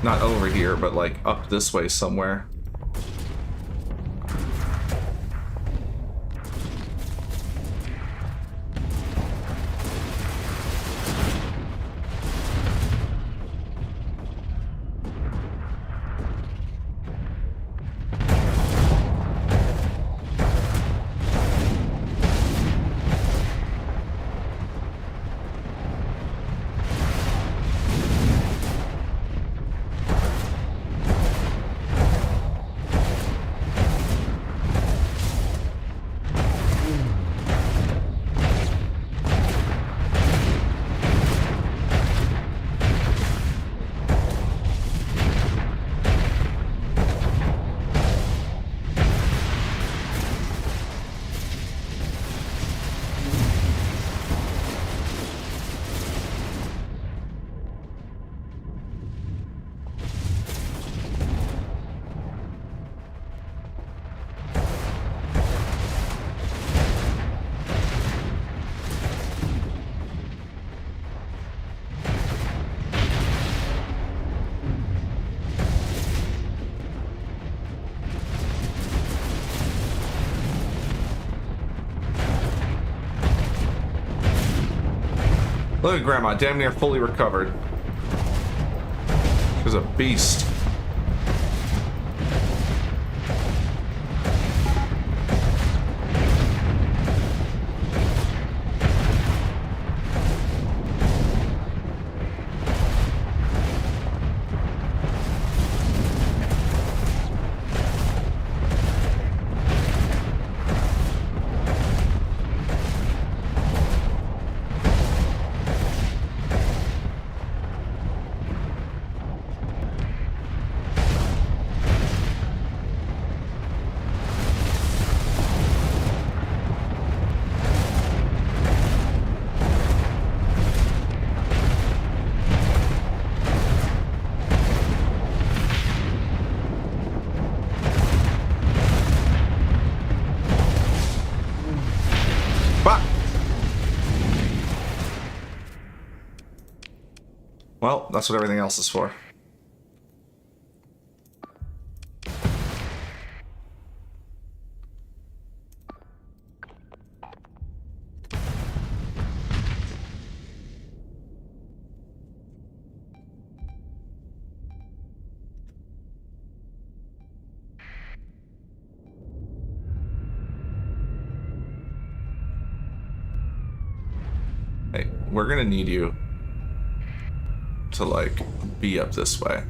Not over here, but like up this way somewhere. Look at Grandma, damn near fully recovered. She's a beast. Well, that's what everything else is for. Hey, we're gonna need you to, like, be up this way.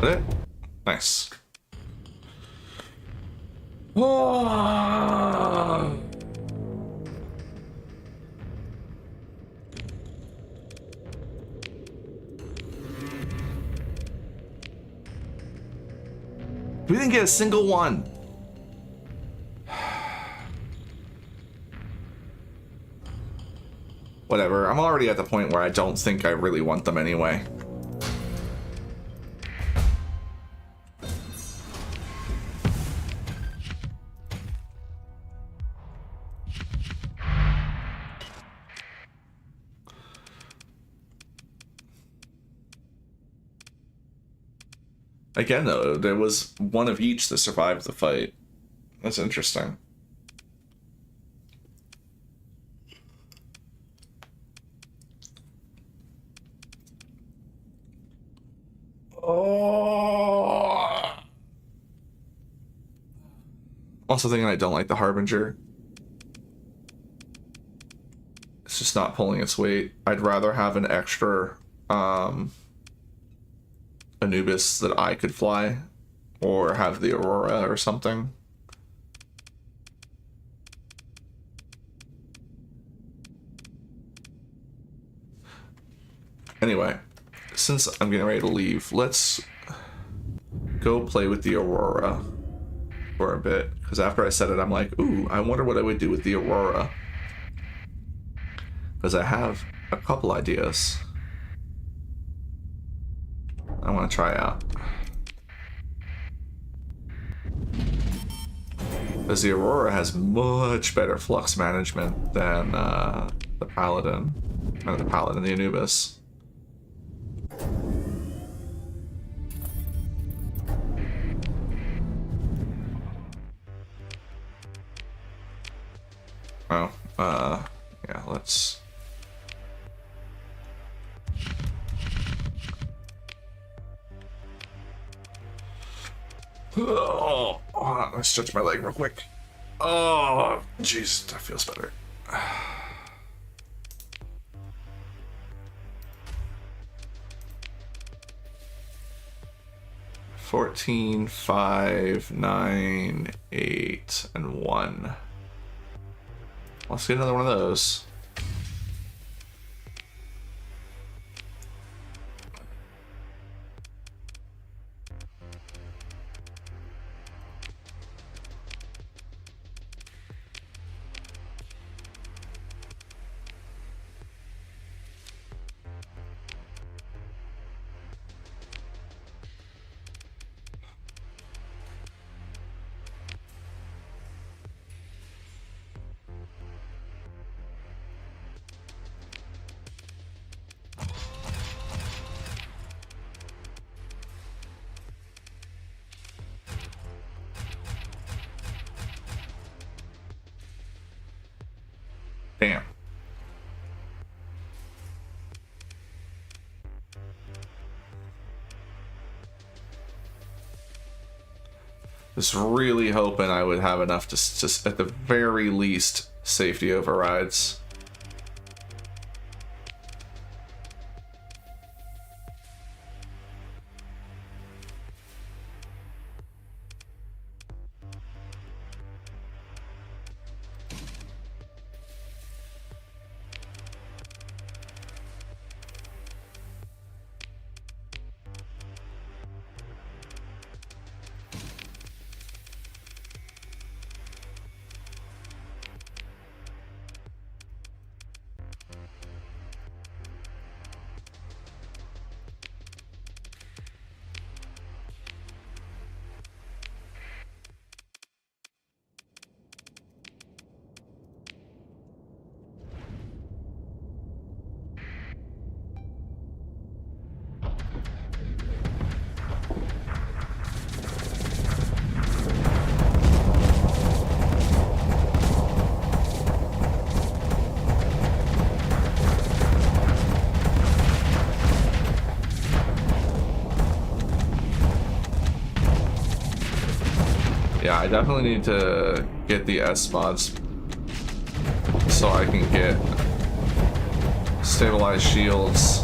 That it? Nice. Oh. We didn't get a single one. Whatever, I'm already at the point where I don't think I really want them anyway. Again, though, there was one of each that survived the fight. That's interesting. Oh. Also thinking I don't like the Harbinger. It's just not pulling its weight. I'd rather have an extra Anubis that I could fly, or have the Aurora or something. Anyway, since I'm getting ready to leave, let's go play with the Aurora for a bit, because after I said it, I'm like, ooh, I wonder what I would do with the Aurora, because I have a couple ideas I want to try out. Because the Aurora has much better flux management than the Paladin, or the Paladin, the Anubis. Oh, yeah, let's... Oh, let me stretch my leg real quick. Oh, jeez, that feels better. 14, 5, 9, 8, and 1. Let's get another one of those. Damn. Just really hoping I would have enough to just at the very least safety overrides. Yeah, I definitely need to get the S mods so I can get stabilized shields.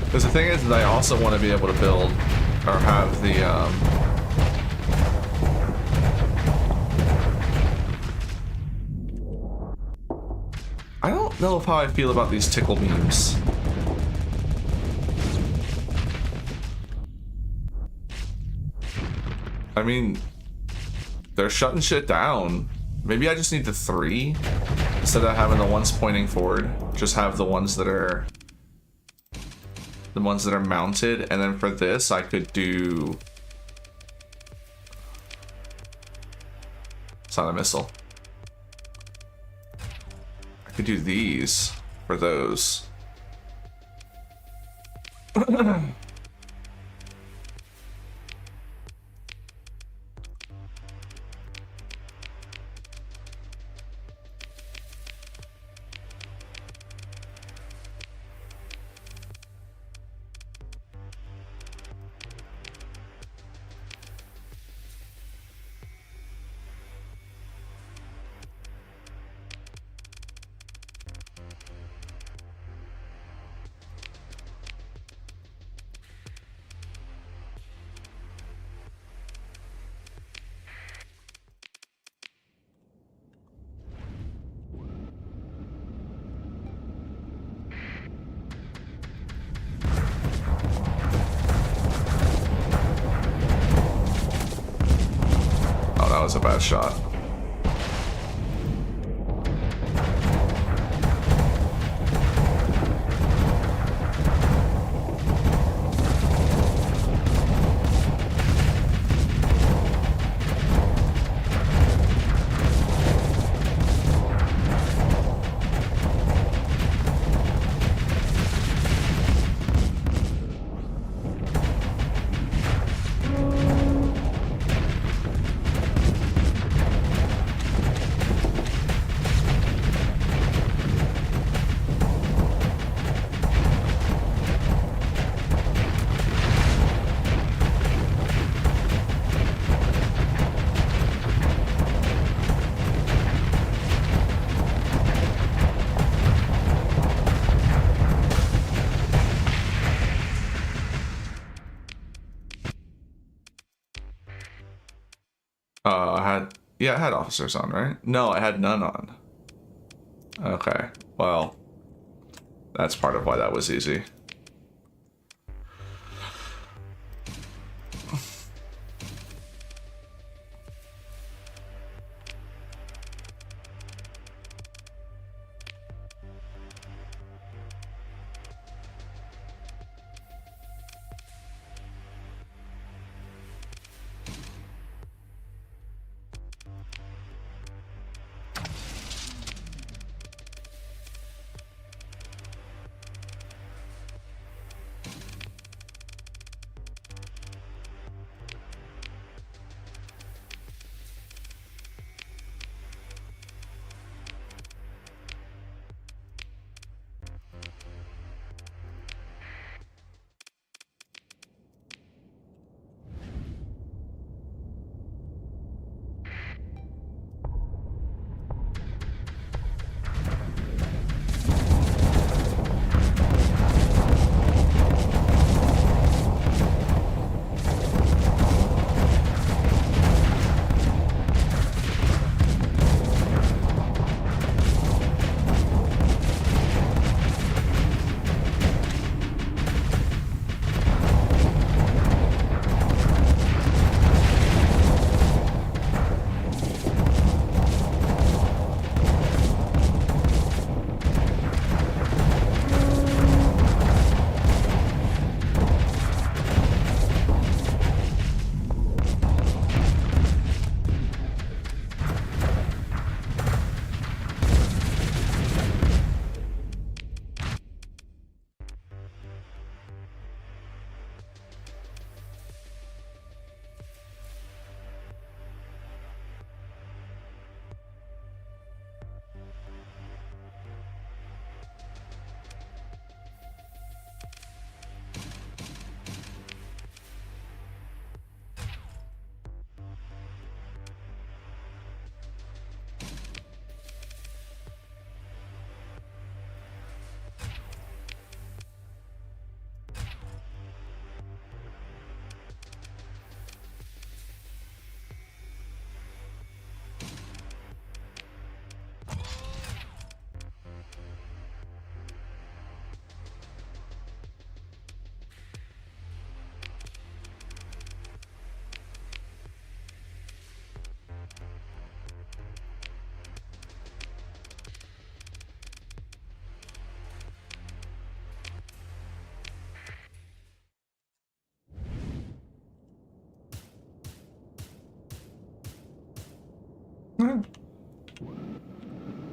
Because the thing is that I also want to be able to build or have the I don't know how I feel about these tickle beams. I mean, they're shutting shit down. Maybe I just need the 3 instead of having the ones pointing forward. Just have the ones that are mounted, and then for this I could do. It's not a missile. I could do these for those. That was a bad shot. I had officers on, right? No, I had none on. Okay, well, that's part of why that was easy.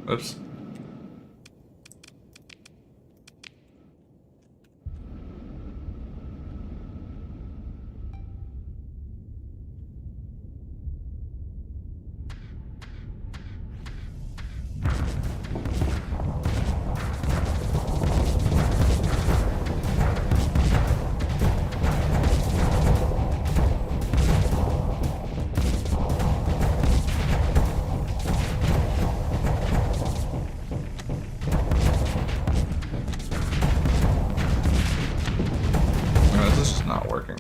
Oops. This is not working.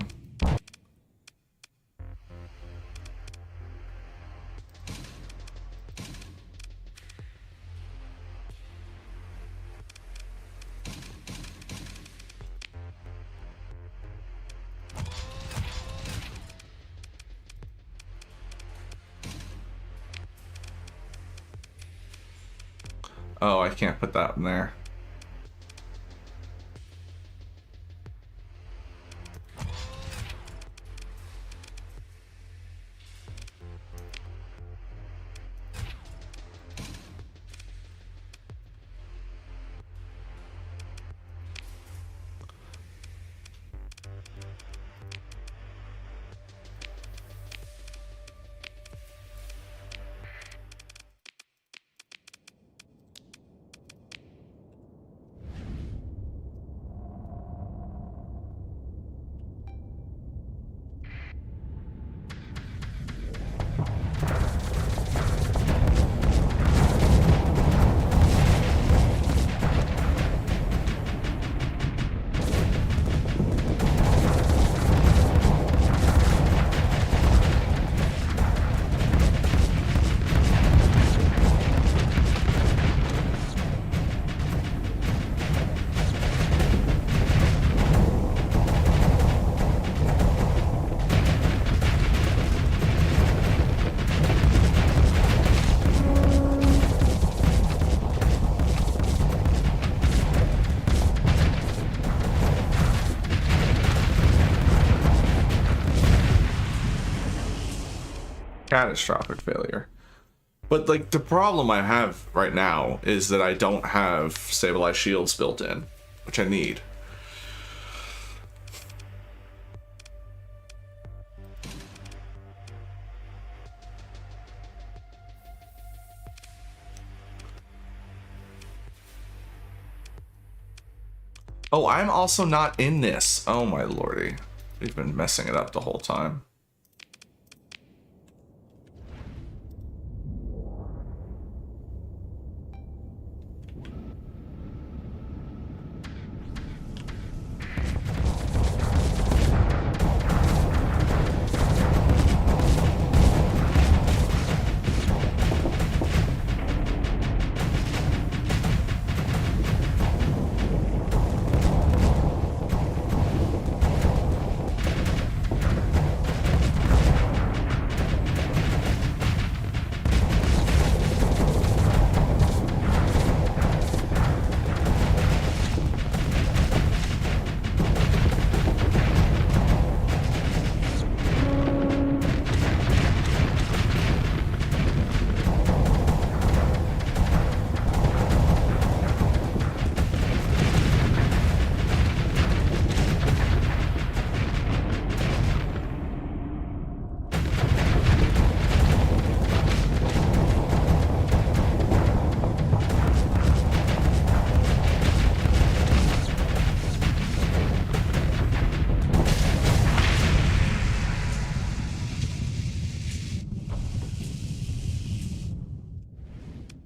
Oh, I can't put that in there. Catastrophic failure. But like the problem I have right now is that I don't have stabilized shields built in, which I need. Oh, I'm also not in this. Oh my lordy. We've been messing it up the whole time.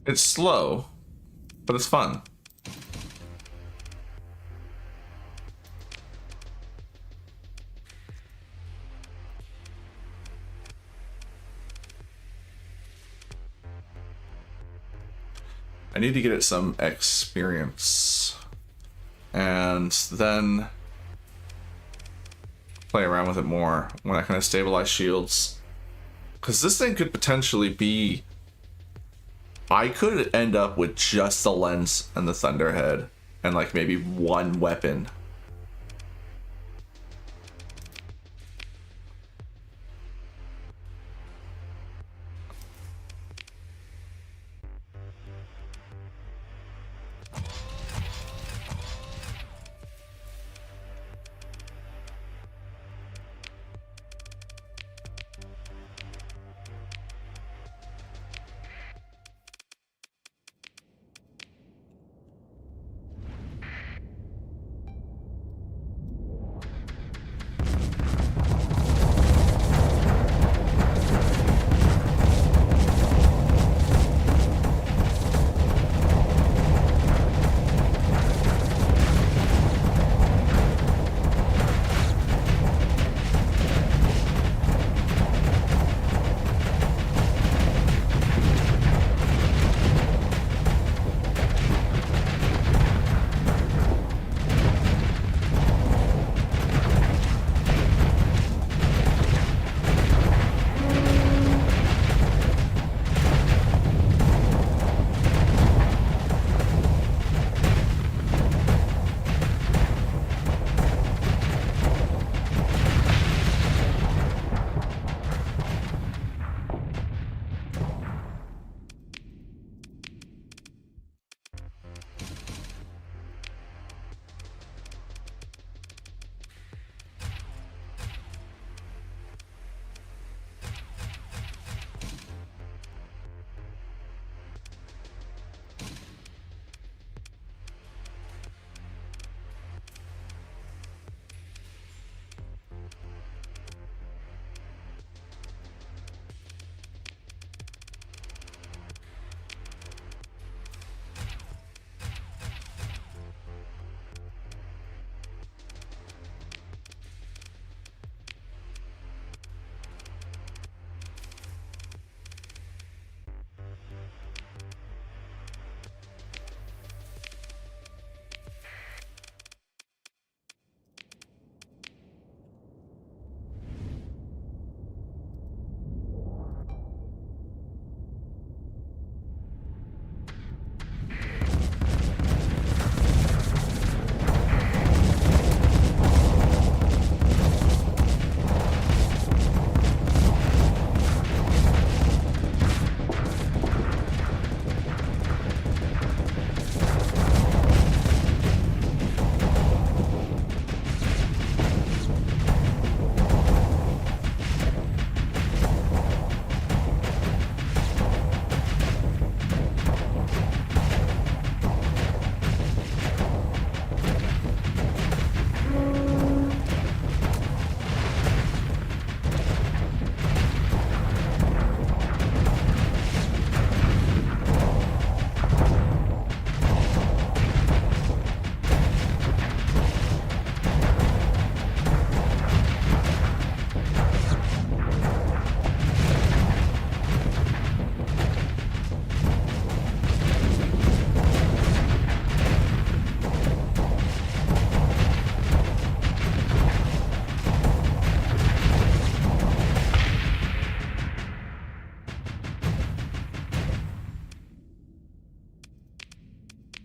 It's slow, but it's fun. I need to get it some experience and then play around with it more when I kind of stabilize shields. Because this thing could potentially be... I could end up with just the lens and the Thunderhead and like maybe one weapon.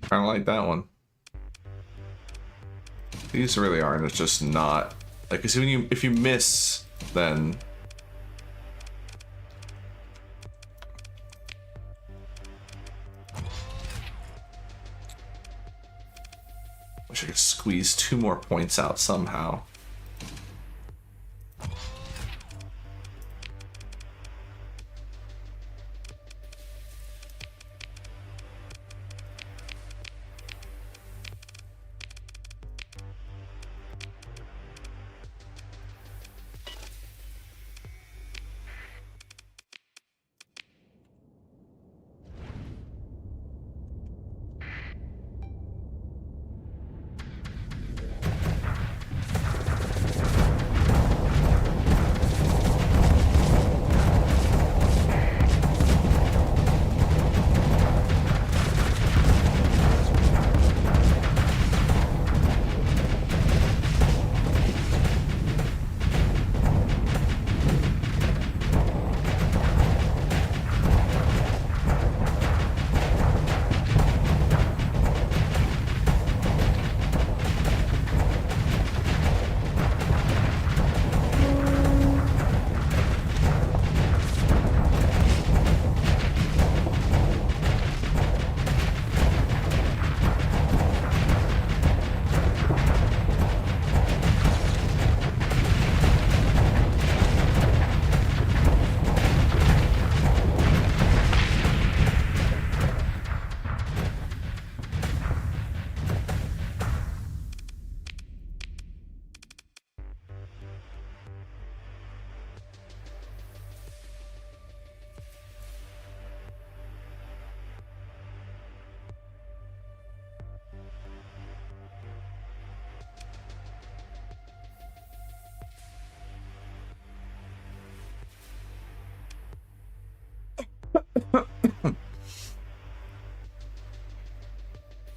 Kind of like that one. These really aren't. It's just not like, cause if you miss, then wish I could squeeze 2 more points out somehow.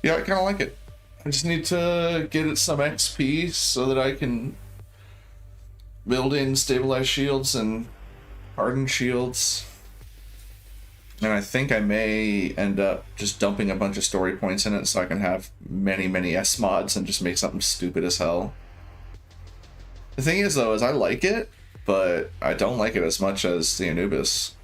Yeah, I kind of like it. I just need to get it some XP so that I can build in stabilized shields and hardened shields. And I think I may end up just dumping a bunch of story points in it so I can have many S mods and just make something stupid as hell. The thing is, though, is I like it, but I don't like it as much as the Anubis.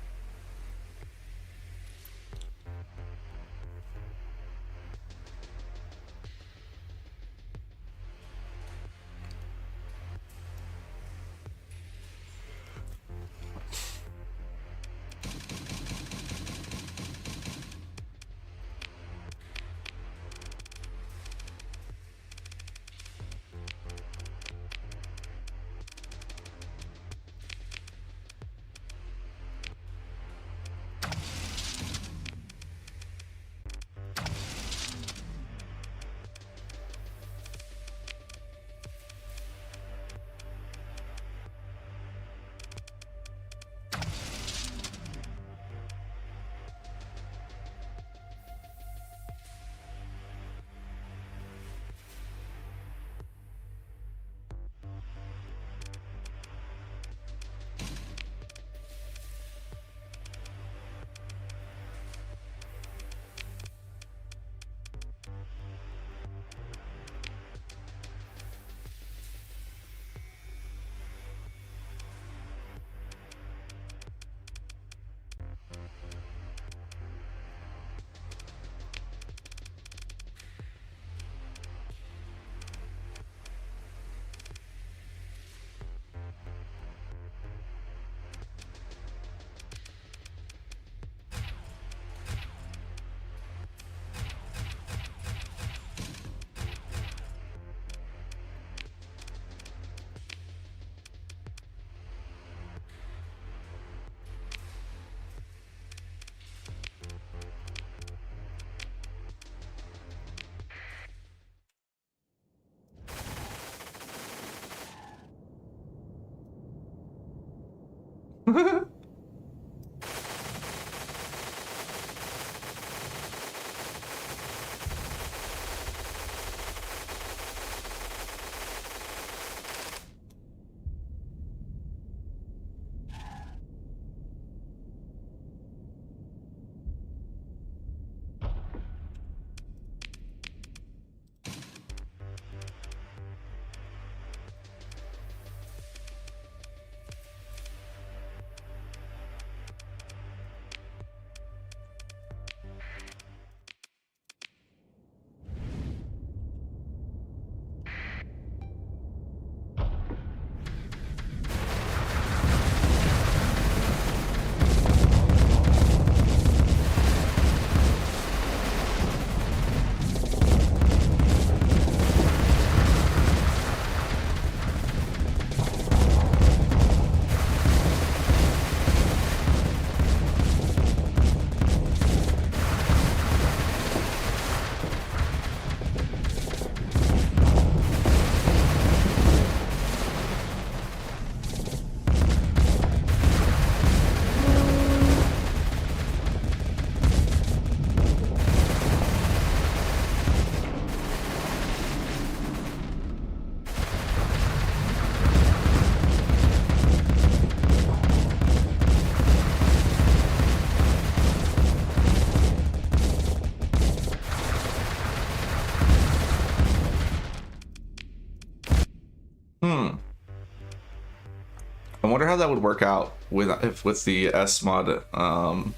I wonder how that would work out with the SMod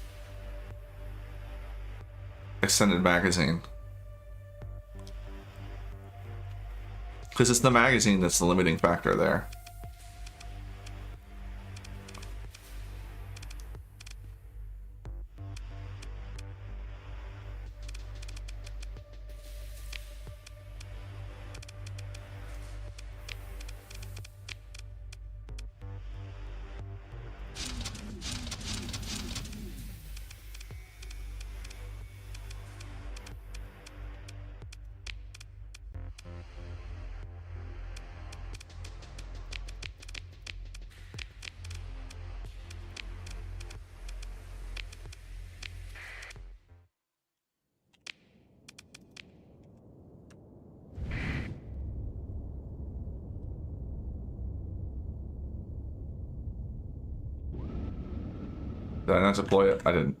extended magazine. Because it's the magazine that's the limiting factor there. Did I not deploy it? I didn't.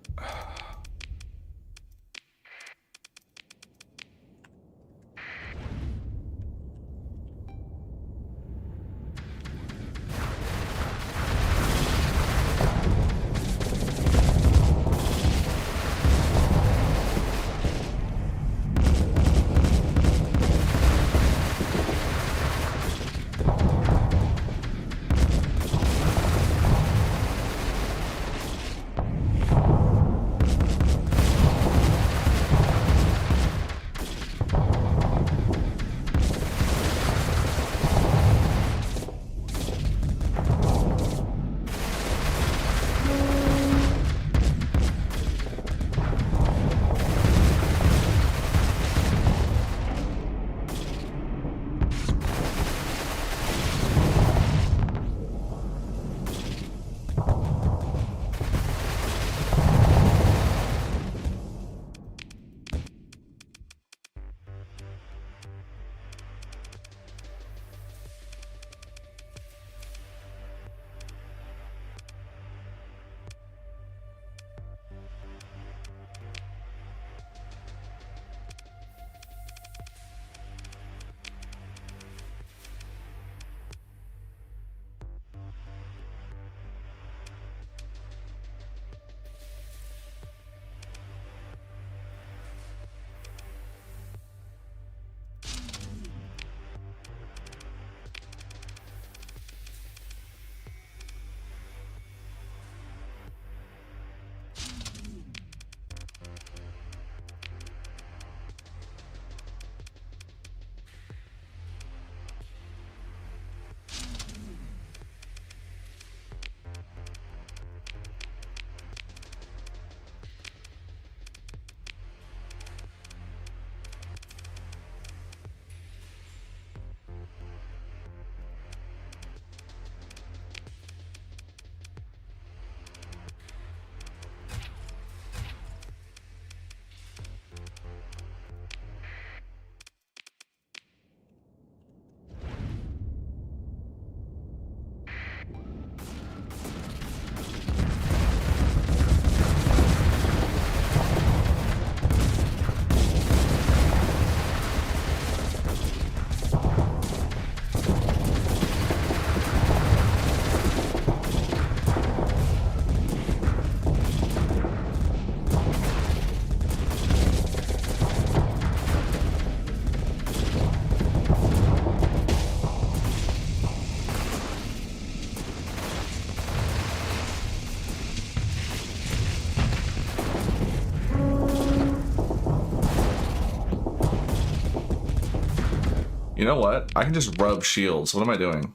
You know what? I can just rub shields. What am I doing?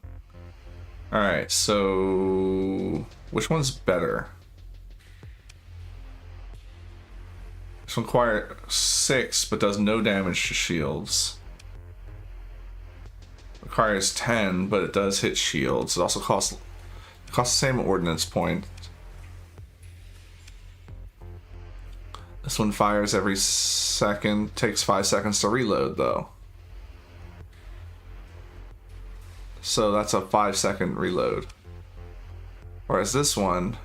Alright, so... which one's better? This one requires 6, but does no damage to shields. Requires 10, but it does hit shields. It also costs the same ordnance point. This one fires every second, takes 5 seconds to reload though. So that's a 5-second reload. Whereas this one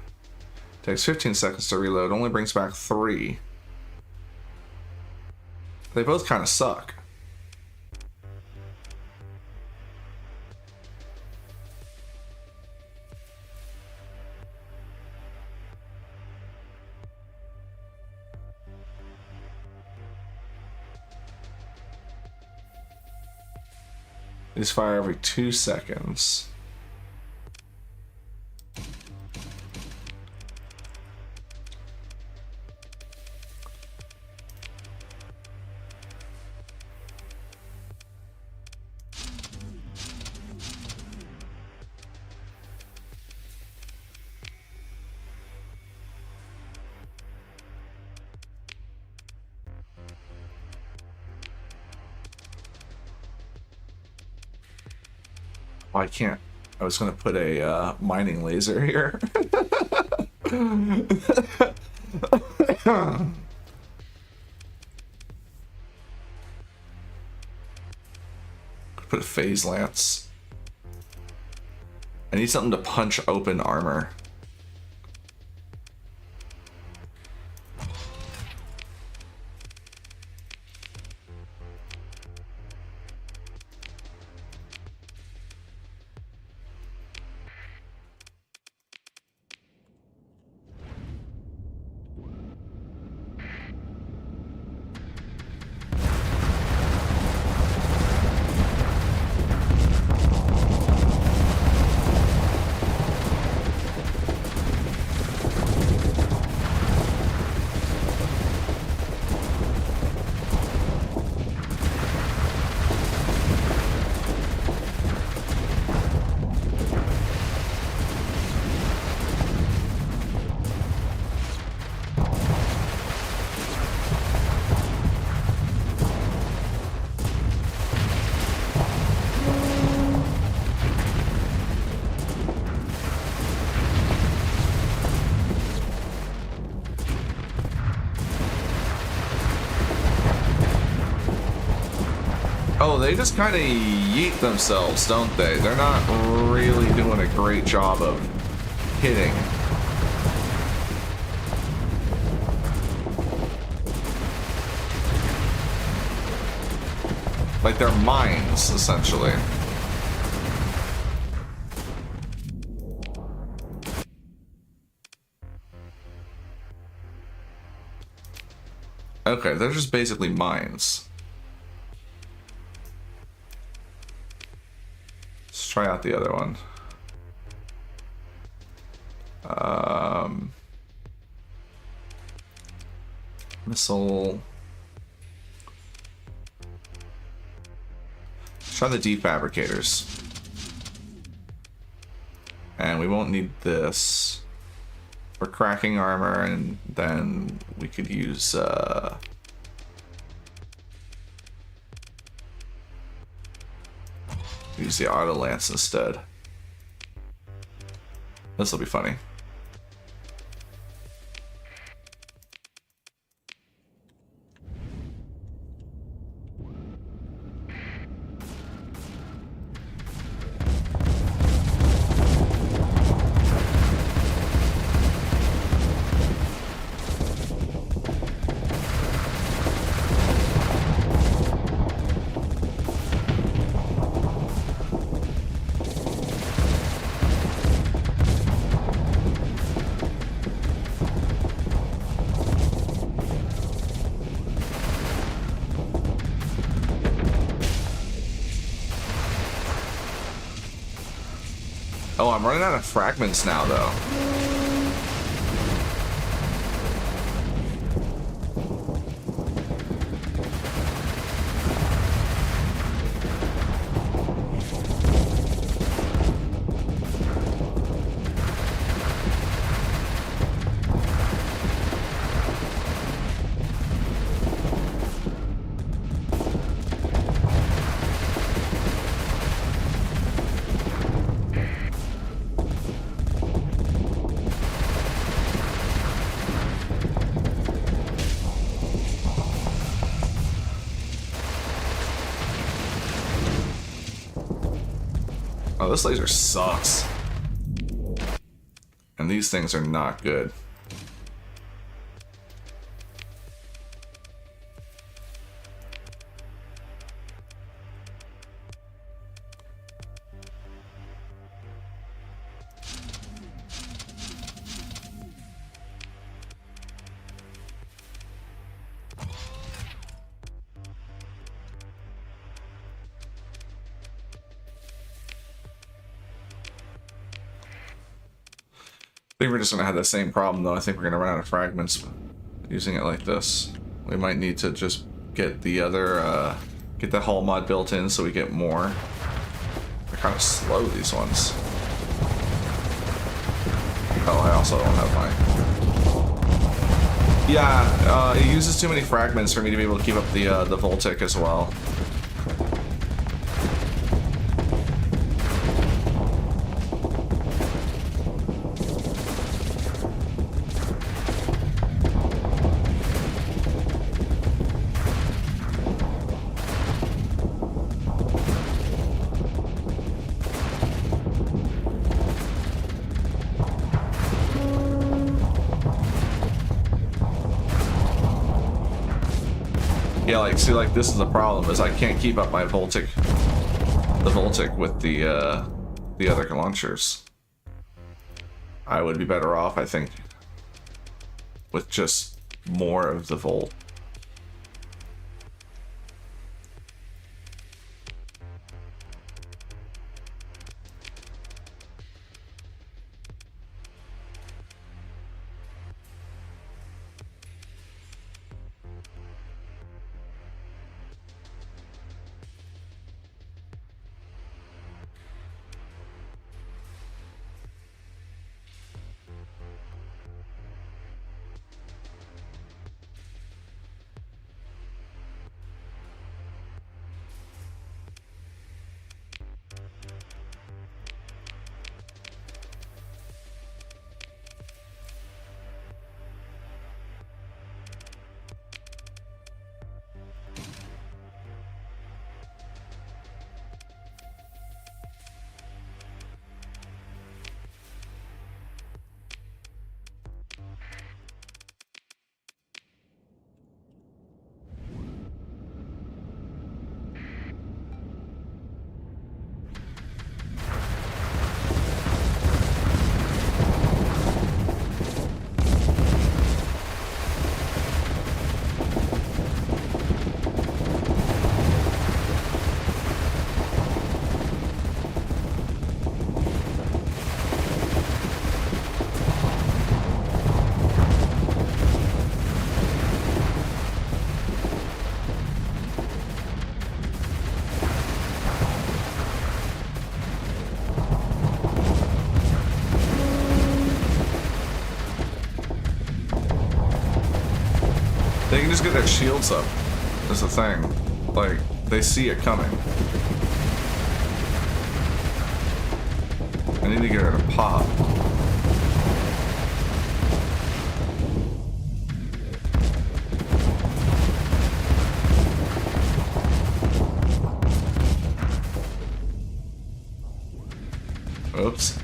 takes 15 seconds to reload, only brings back 3. They both kind of suck. These fire every 2 seconds. Oh, I can't. I was going to put a mining laser here. Put a phase lance. I need something to punch open armor. Oh, they just kind of yeet themselves, don't they? They're not really doing a great job of hitting. Like they're mines, essentially. Okay, they're just basically mines. Let's try out the other one. Missile. Let's try the defabricators. And we won't need this. For cracking armor, and then we could use the auto lance instead. This will be funny. Oh, I'm running out of fragments now, though. Oh, this laser sucks. And these things are not good. think we're just gonna have the same problem though. I think we're gonna run out of fragments using it like this. We might need to just get the other, get the hull mod built in so we get more. They're kind of slow, these ones. Oh, I also don't have my... Yeah, it uses too many fragments for me to be able to keep up the Voltic as well. Yeah, like, see, like, this is the problem, is I can't keep up my Voltic, the Voltic with the other launchers. I would be better off, I think, with just more of the Volt. They can just get their shields up, is the thing. Like, they see it coming. I need to get her to pop. Oops.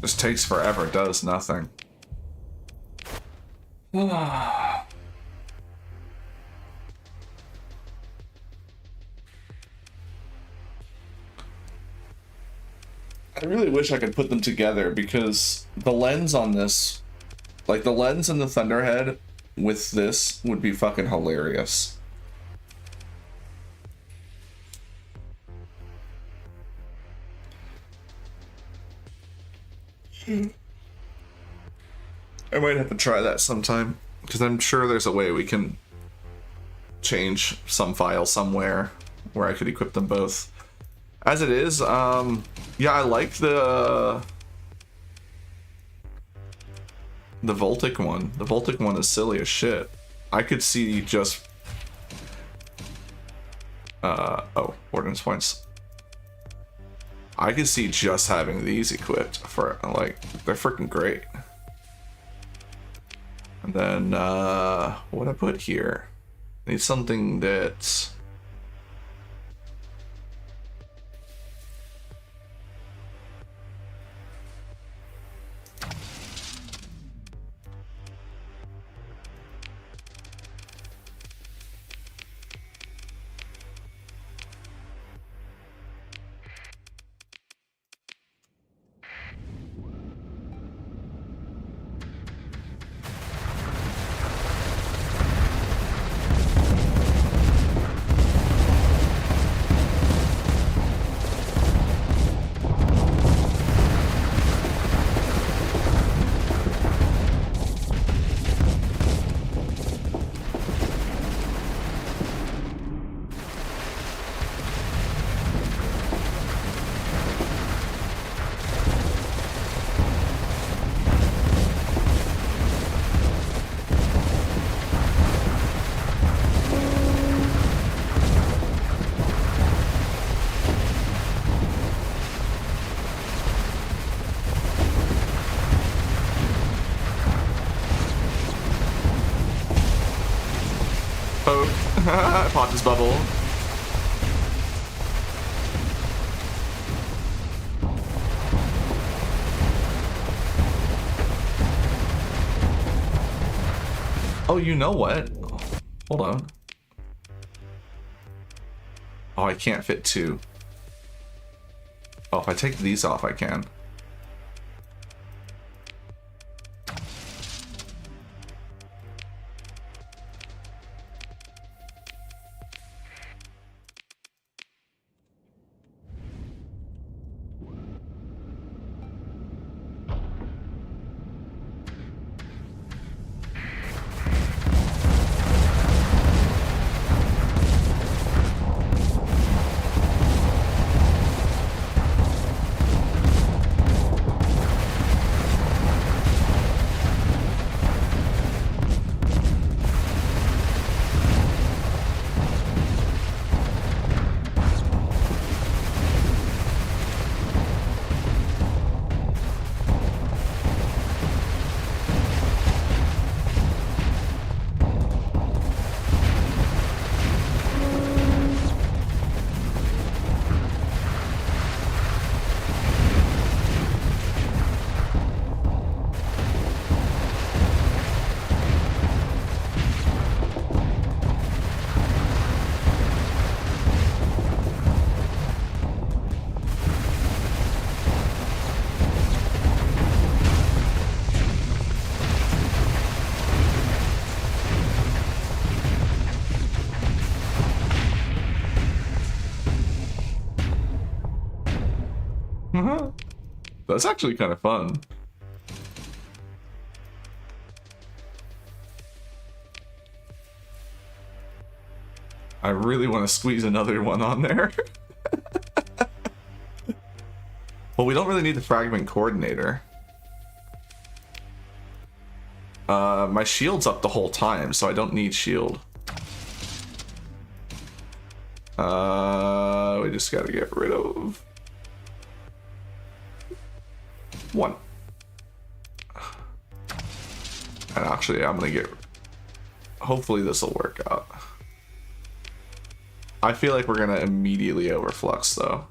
Just takes forever, does nothing. I really wish I could put them together because the lens on this, like the lens and the Thunderhead with this would be fucking hilarious. I might have to try that sometime because I'm sure there's a way we can change some file somewhere where I could equip them both. As it is, yeah, I like the Voltic one. The Voltic one is silly as shit. I could see just oh, ordnance points. I could see just having these equipped for, like, they're freaking great. And then what I put here, I need something that's I popped his bubble. Oh, you know what? Hold on. Oh, I can't fit two. Oh, if I take these off, I can. That's actually kind of fun. I really want to squeeze another one on there. Well, we don't really need the fragment coordinator. My shield's up the whole time, so I don't need shield. We just gotta get rid of one. And actually, I'm gonna get... Hopefully this will work out. I feel like we're gonna immediately overflux, though.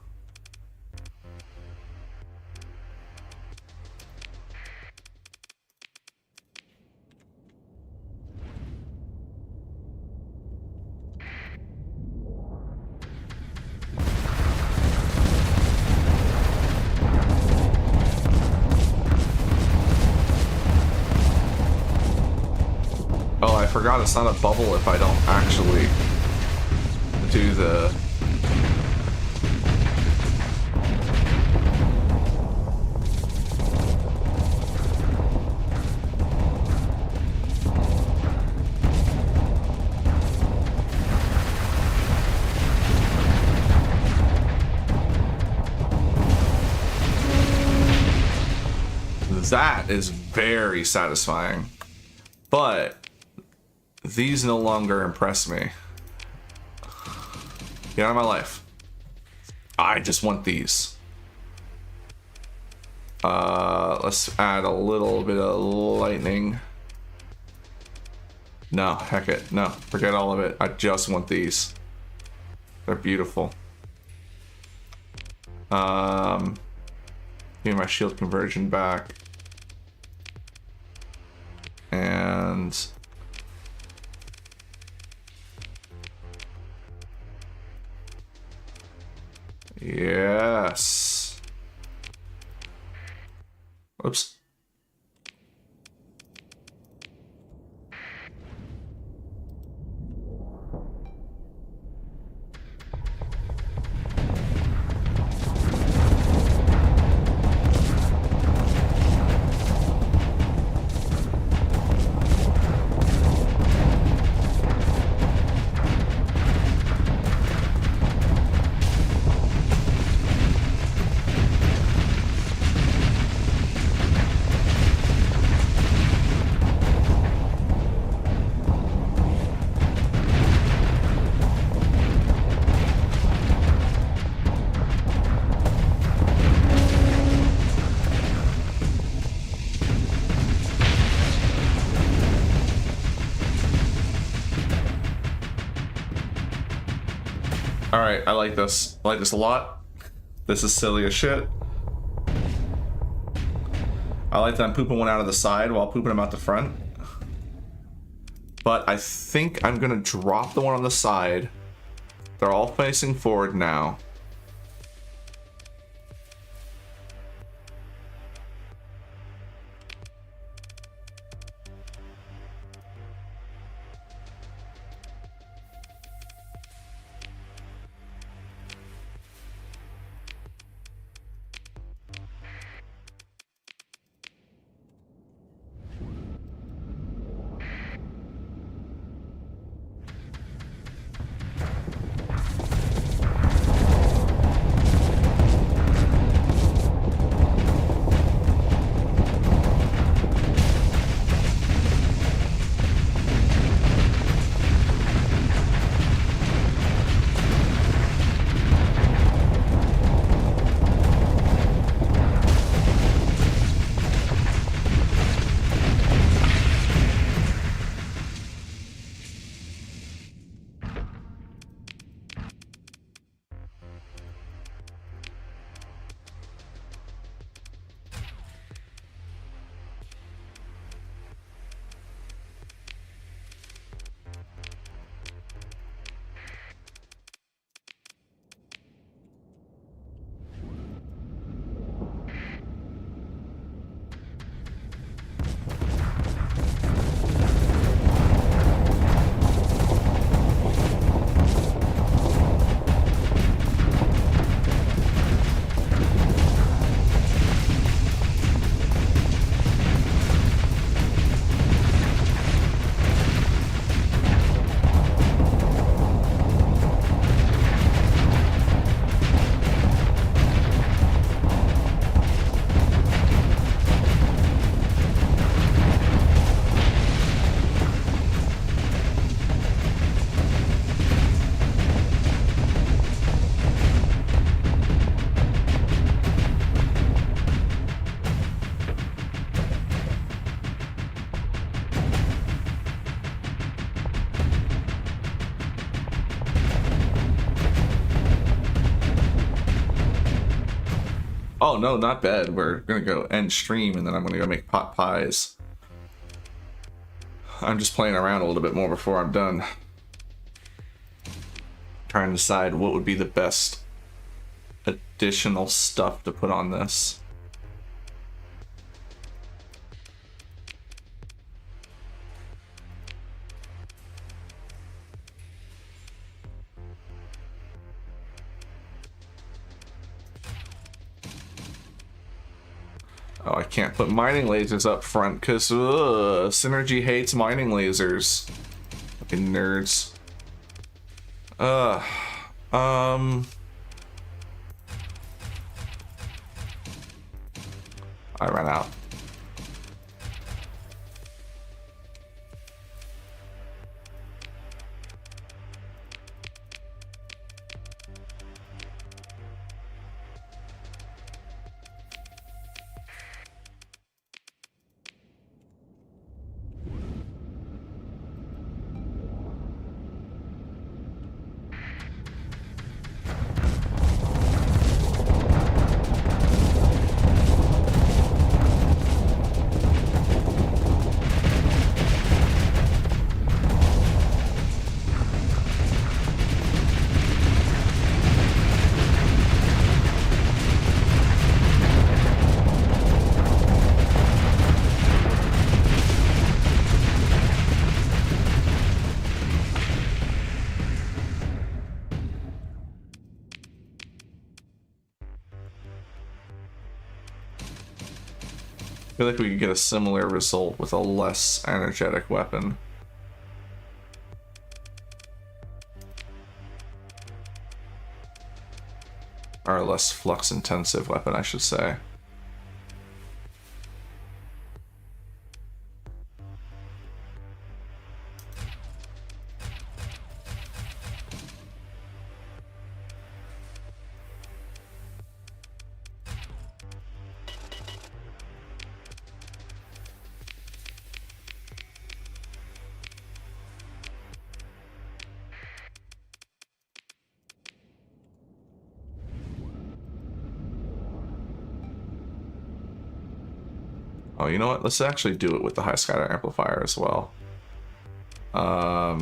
forgot it's not a bubble if I don't actually do the... That is very satisfying, but these no longer impress me. Get out of my life. I just want these. Let's add a little bit of lightning. No, heck it. No, forget all of it. I just want these. They're beautiful. Give me my shield conversion back. And yes. Oops. Alright, I like this. I like this a lot. This is silly as shit. I like that I'm pooping one out of the side while pooping them out the front. But I think I'm gonna drop the one on the side. They're all facing forward now. Oh no, not bad. We're gonna go end stream and then I'm gonna go make pot pies. I'm just playing around a little bit more before I'm done. Trying to decide what would be the best additional stuff to put on this. Oh, I can't put mining lasers up front because Synergy hates mining lasers. Fucking nerds. I ran out. I feel like we could get a similar result with a less energetic weapon. Or a less flux intensive weapon, I should say. Oh, you know what? Let's actually do it with the high scatter amplifier as well. I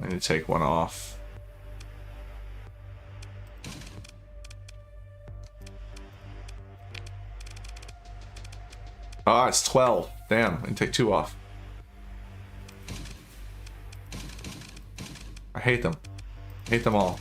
need to take one off. Ah, it's 12. Damn, I can take 2 off. I hate them. Hate them all.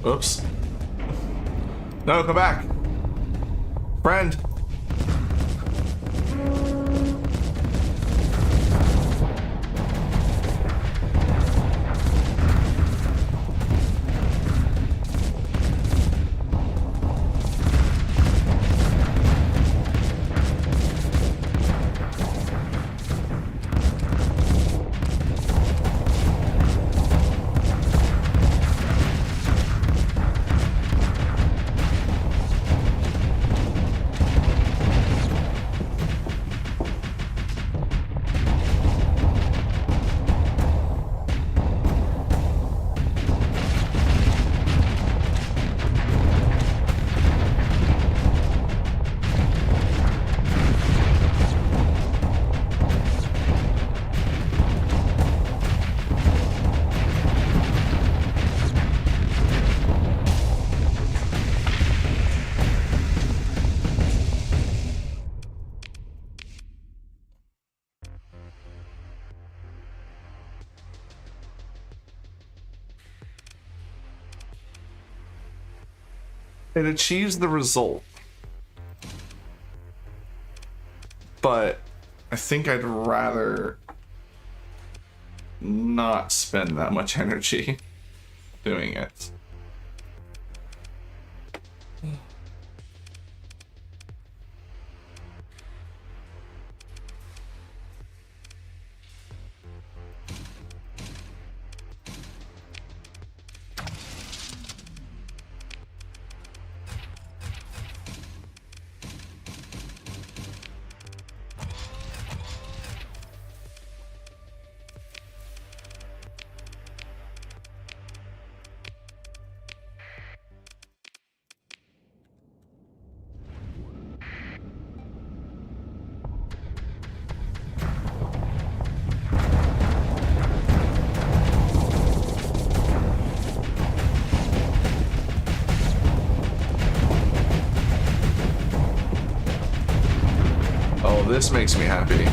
Oops. No, come back. Friend. It achieves the result. But I think I'd rather not spend that much energy doing it. Oh, this makes me happy.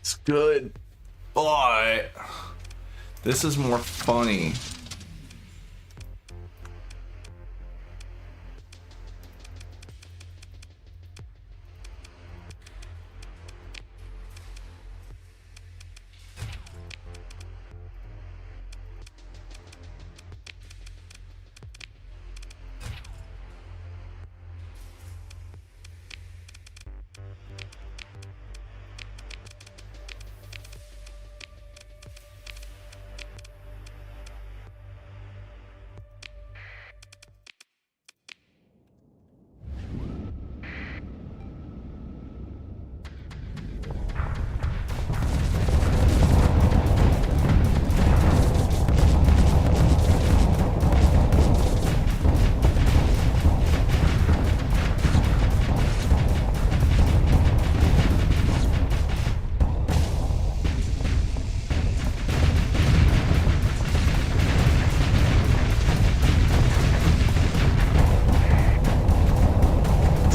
It's good, but this is more funny.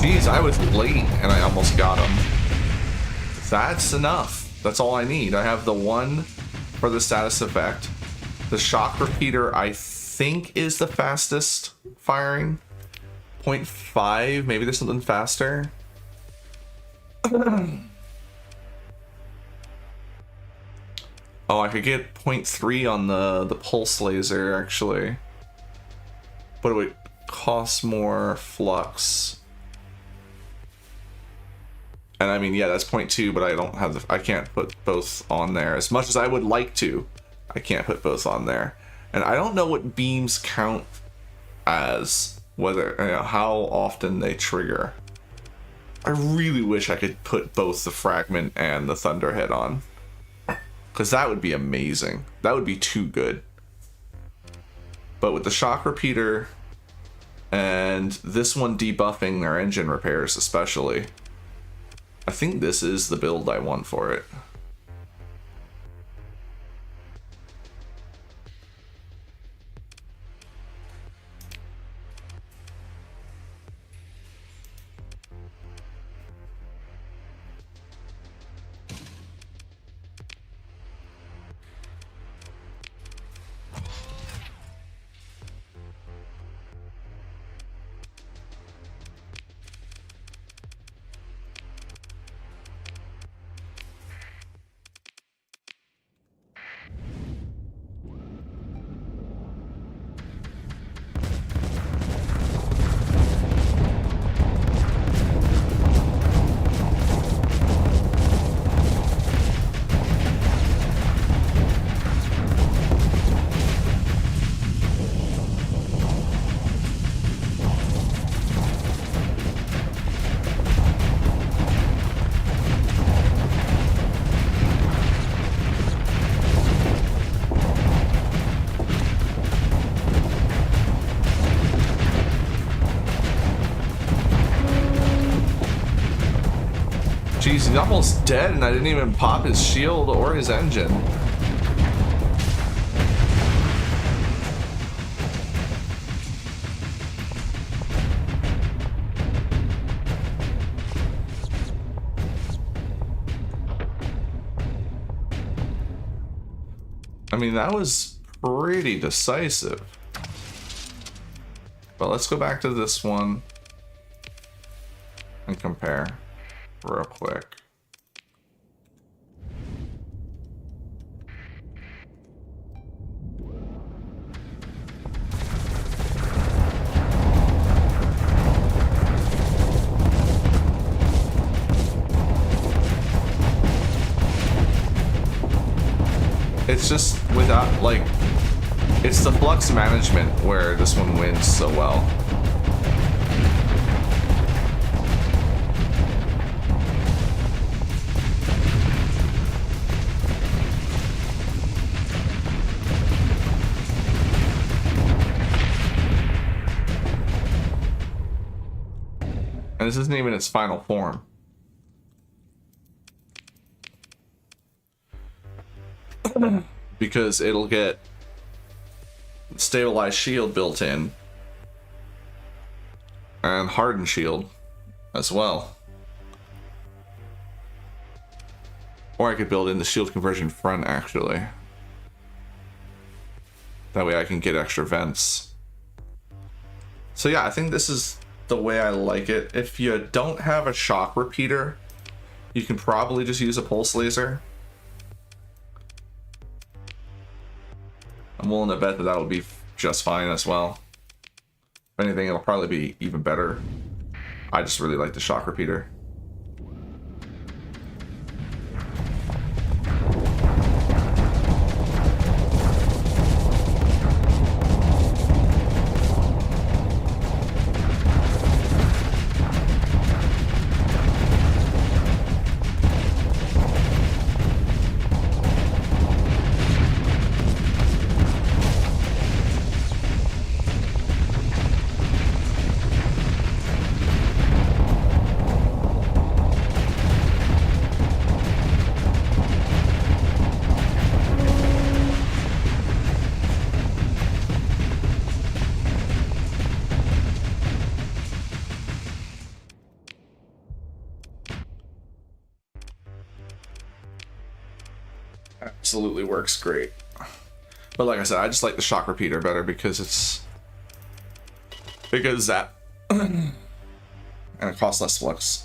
Jeez, I was late and I almost got him. That's enough. That's all I need. I have the one for the status effect. The shock repeater, I think, is the fastest firing. 0.5, maybe there's something faster. Oh, I could get 0.3 on the pulse laser, actually. But it would cost more flux. And I mean, yeah, that's 0.2, but I don't have the, I can't put both on there. As much as I would like to, I can't put both on there. And I don't know what beams count as, whether, you know, how often they trigger. I really wish I could put both the fragment and the thunderhead on. Because that would be amazing. That would be too good. But with the shock repeater and this one debuffing their engine repairs especially, I think this is the build I want for it. Jeez, he's almost dead and I didn't even pop his shield or his engine. I mean, that was pretty decisive. But let's go back to this one and compare real quick. It's just without, like, it's the flux management where this one wins so well. And this isn't even its final form. Because it'll get stabilized shield built in and hardened shield as well. Or I could build in the shield conversion front actually. That way I can get extra vents. So yeah, I think this is the way I like it. If you don't have a shock repeater, you can probably just use a pulse laser. I'm willing to bet that that'll be just fine as well. If anything, it'll probably be even better. I just really like the shock repeater. Absolutely works great. But like I said, I just like the shock repeater better because that and it costs less flux.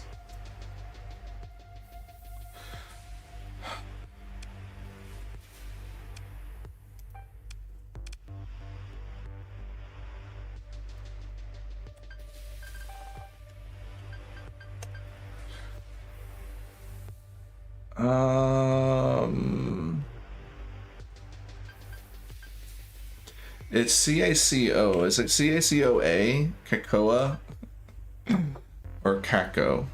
It's CACO. Is it CACOA? Cacoa? Or Caco?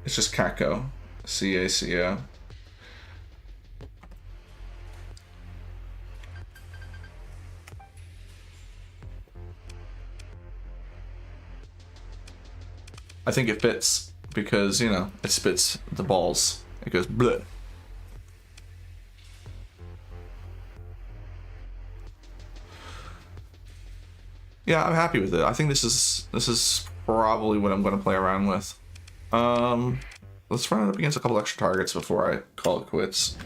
It's just Caco. CACO. I think it fits because, you know, it spits the balls. It goes bleh. Yeah, I'm happy with it. I think this is probably what I'm going to play around with. Let's run it up against a couple extra targets before I call it quits.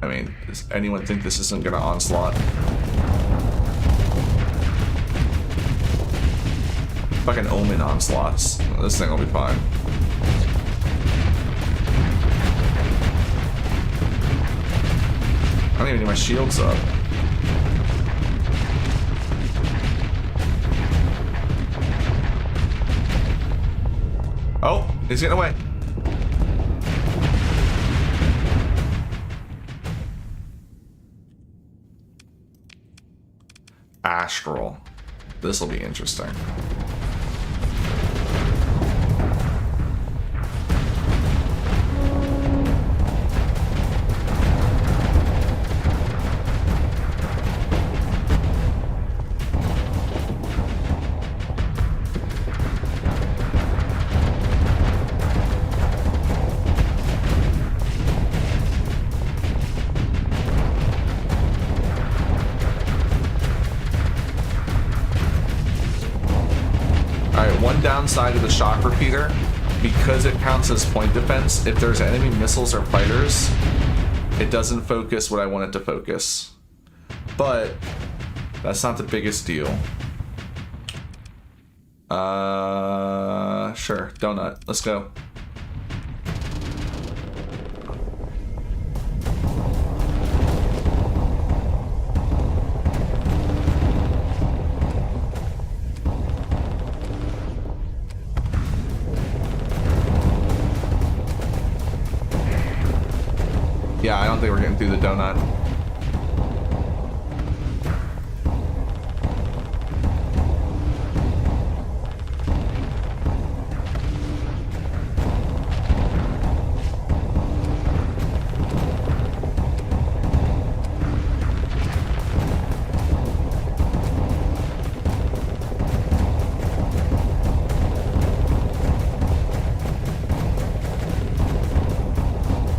I mean, does anyone think this isn't going to onslaught? Fucking Omen onslaughts. This thing will be fine. I don't even need my shields up. Oh, he's getting away. Astral. This will be interesting. downside of the shock repeater, because it counts as point defense, if there's enemy missiles or fighters, it doesn't focus what I want it to focus. But that's not the biggest deal. Sure, donut. Let's go. Yeah, I don't think we're getting through the donut.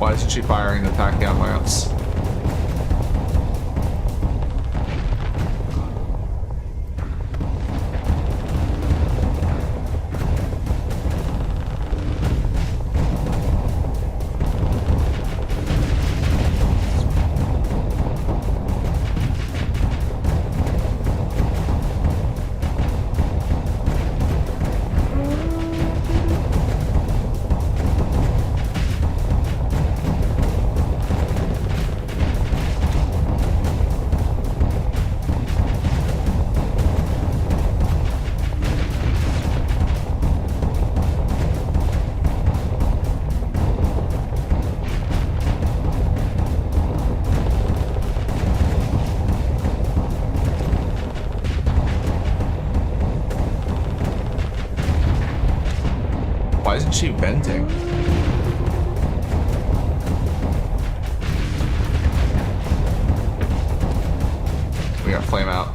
Why isn't she firing the tachyon lance? Why isn't she venting? We got flame out.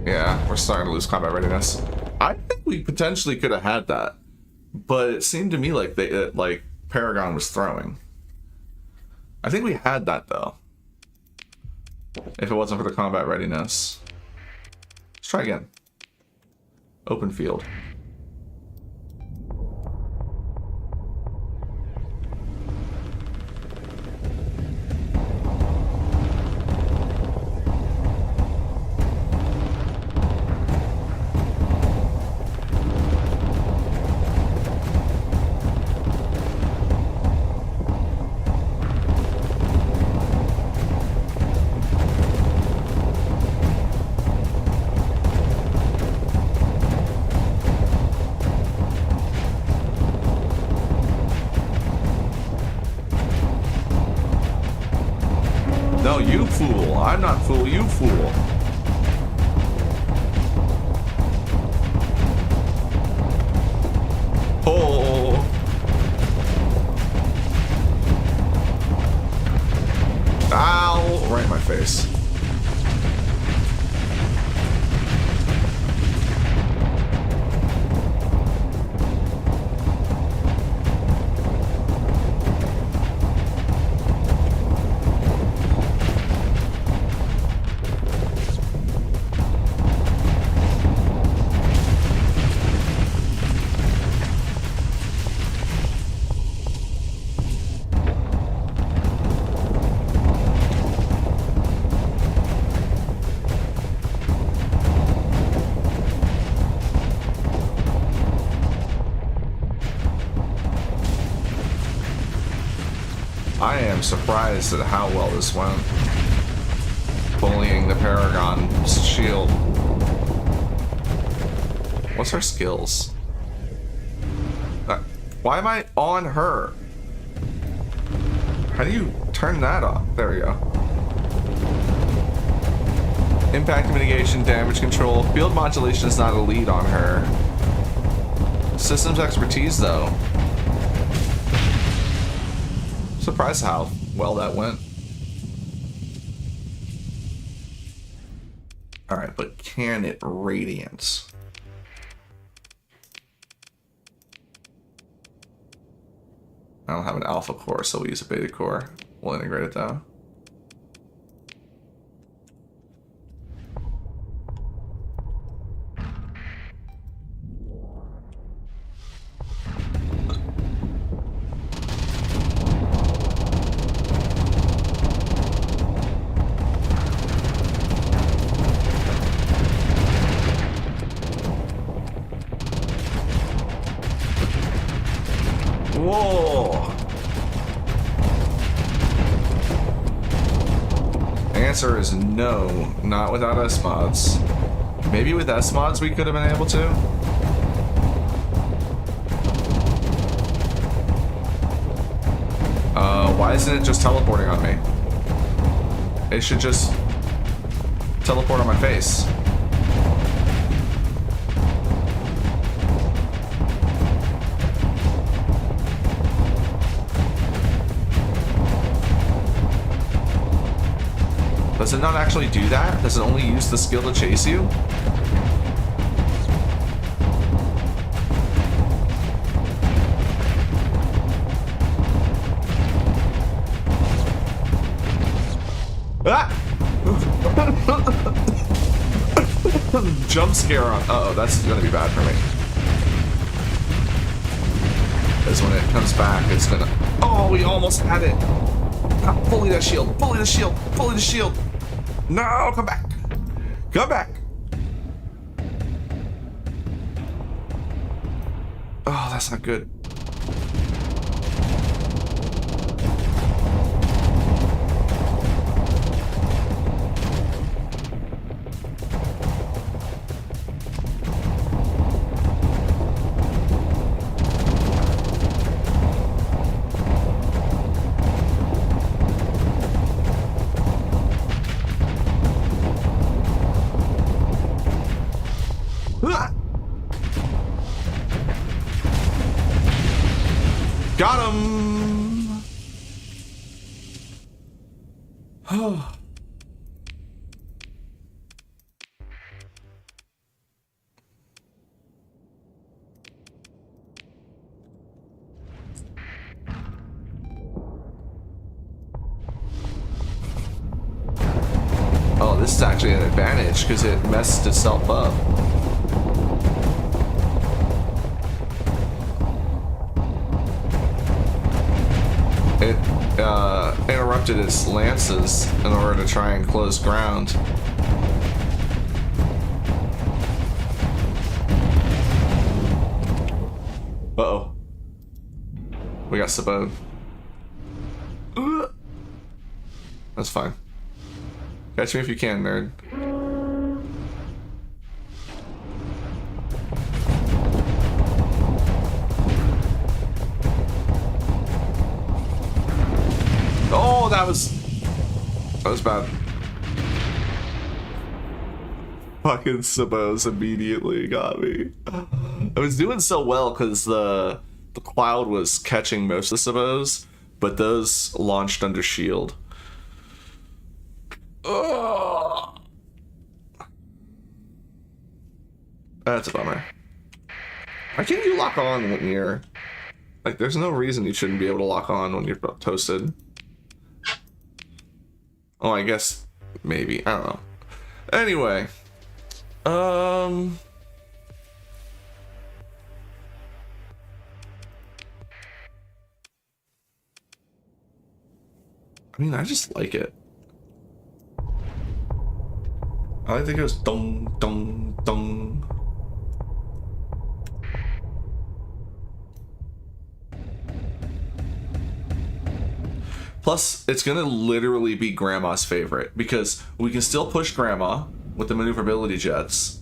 Yeah, we're starting to lose combat readiness. I think we potentially could have had that, but it seemed to me like like Paragon was throwing. I think we had that though, if it wasn't for the combat readiness. Let's try again. Open field. No, you fool. I'm not fool, you fool. Oh. Ow. Right in my face. I am surprised at how well this went. Bullying the Paragon's shield. What's her skills? Why am I on her? How do you turn that off? There we go. Impact mitigation, damage control. Field modulation is not a lead on her. Systems expertise, though. Surprised how well that went. Alright, but can it radiance? I don't have an alpha core, so we'll use a beta core. We'll integrate it though. Whoa! The answer is no, not without S-mods. Maybe with S-mods we could have been able to? Why isn't it just teleporting on me? It should just teleport on my face. Does it not actually do that? Does it only use the skill to chase you? Ah! Jump scare on. Uh-oh, that's gonna be bad for me. Because when it comes back, it's gonna... Oh, we almost had it! Ah, fully that shield, fully the shield, fully the shield! No, come back! Come back! Oh, that's not good. Got him! Oh. Oh, this is actually an advantage because it messed itself up. It interrupted its lances in order to try and close ground. Uh-oh. We got Sabone. That's fine. Catch me if you can, nerd. Oh, that was bad. Fucking Sabos immediately got me. I was doing so well because the cloud was catching most of the Sabos, but those launched under shield. Ugh. That's a bummer. Why can't you lock on when you're... Like, there's no reason you shouldn't be able to lock on when you're toasted. Oh, I guess maybe. I don't know. Anyway. I mean, I just like it. I like that it goes dong, dong, dong. Plus, it's gonna literally be Grandma's favorite because we can still push Grandma with the maneuverability jets.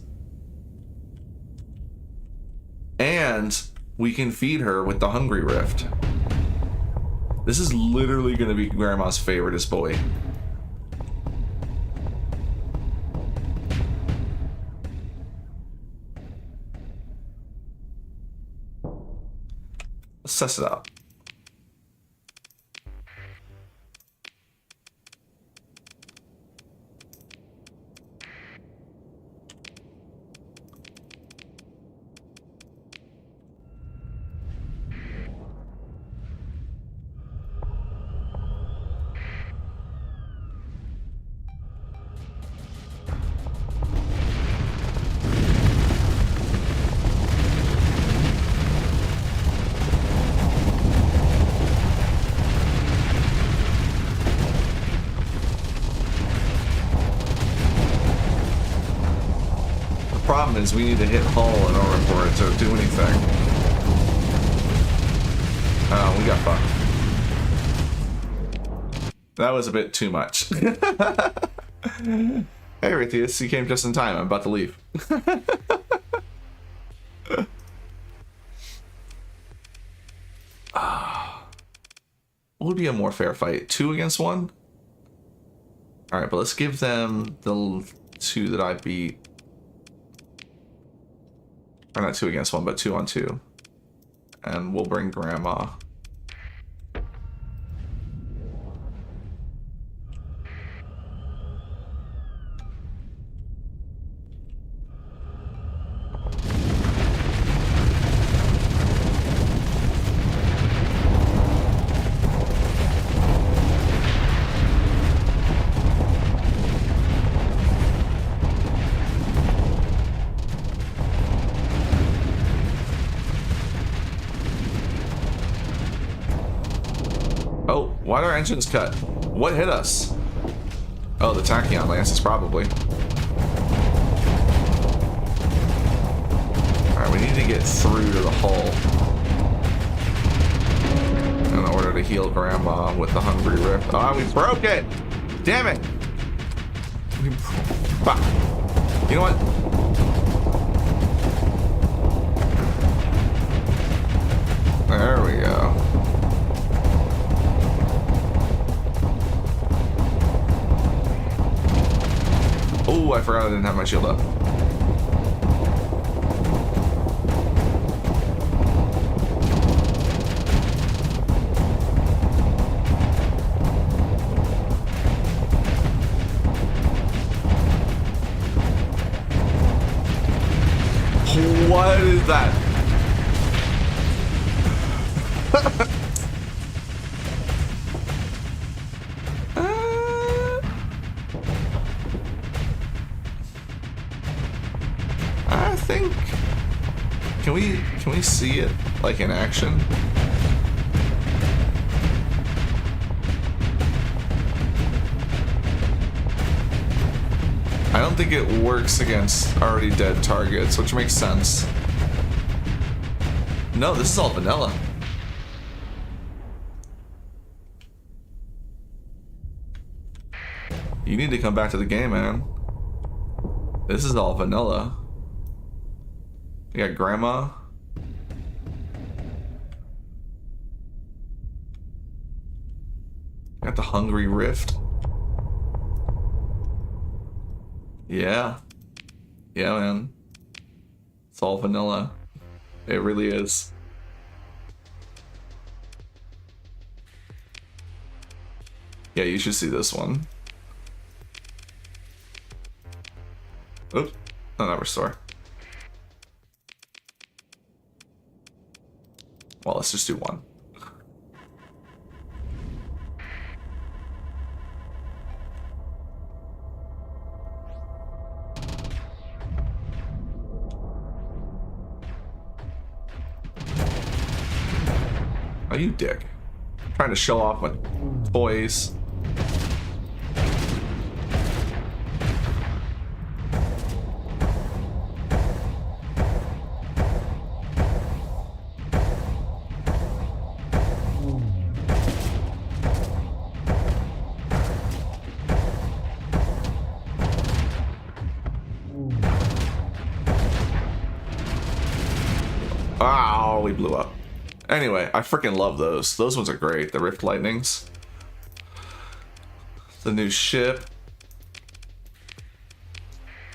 And we can feed her with the Hungry Rift. This is literally gonna be Grandma's favoriteest boy. Let's test it out. Problem is we need to hit hull in order for it to do anything. got fucked. That was a bit too much. Hey, Raytheus, you came just in time. I'm about to leave. What would be a more fair fight? 2 against 1? Alright, but let's give them the 2 that I beat. Or not 2 against 1, but 2 on 2. And we'll bring Grandma. Why'd our engines cut? What hit us? Oh, the Tachyon Lances, probably. Alright, we need to get through to the hull in order to heal Grandma with the Hungry Rift. Oh, we broke it! Damn it! Fuck. You know what? There we go. Oh, I forgot I didn't have my shield up. What is that? I think can we see it like in action? I don't think it works against already dead targets, which makes sense. No, this is all vanilla. You need to come back to the game, man. This is all vanilla. You got Grandma. Got the Hungry Rift. Yeah. Yeah, man. It's all vanilla. It really is. Yeah, you should see this one. Oops. Oh, not restore. Well, let's just do one. Oh, you dick. I'm trying to show off my toys. Oh, we blew up. Anyway, I freaking love those. Those ones are great. The Rift Lightnings. The new ship.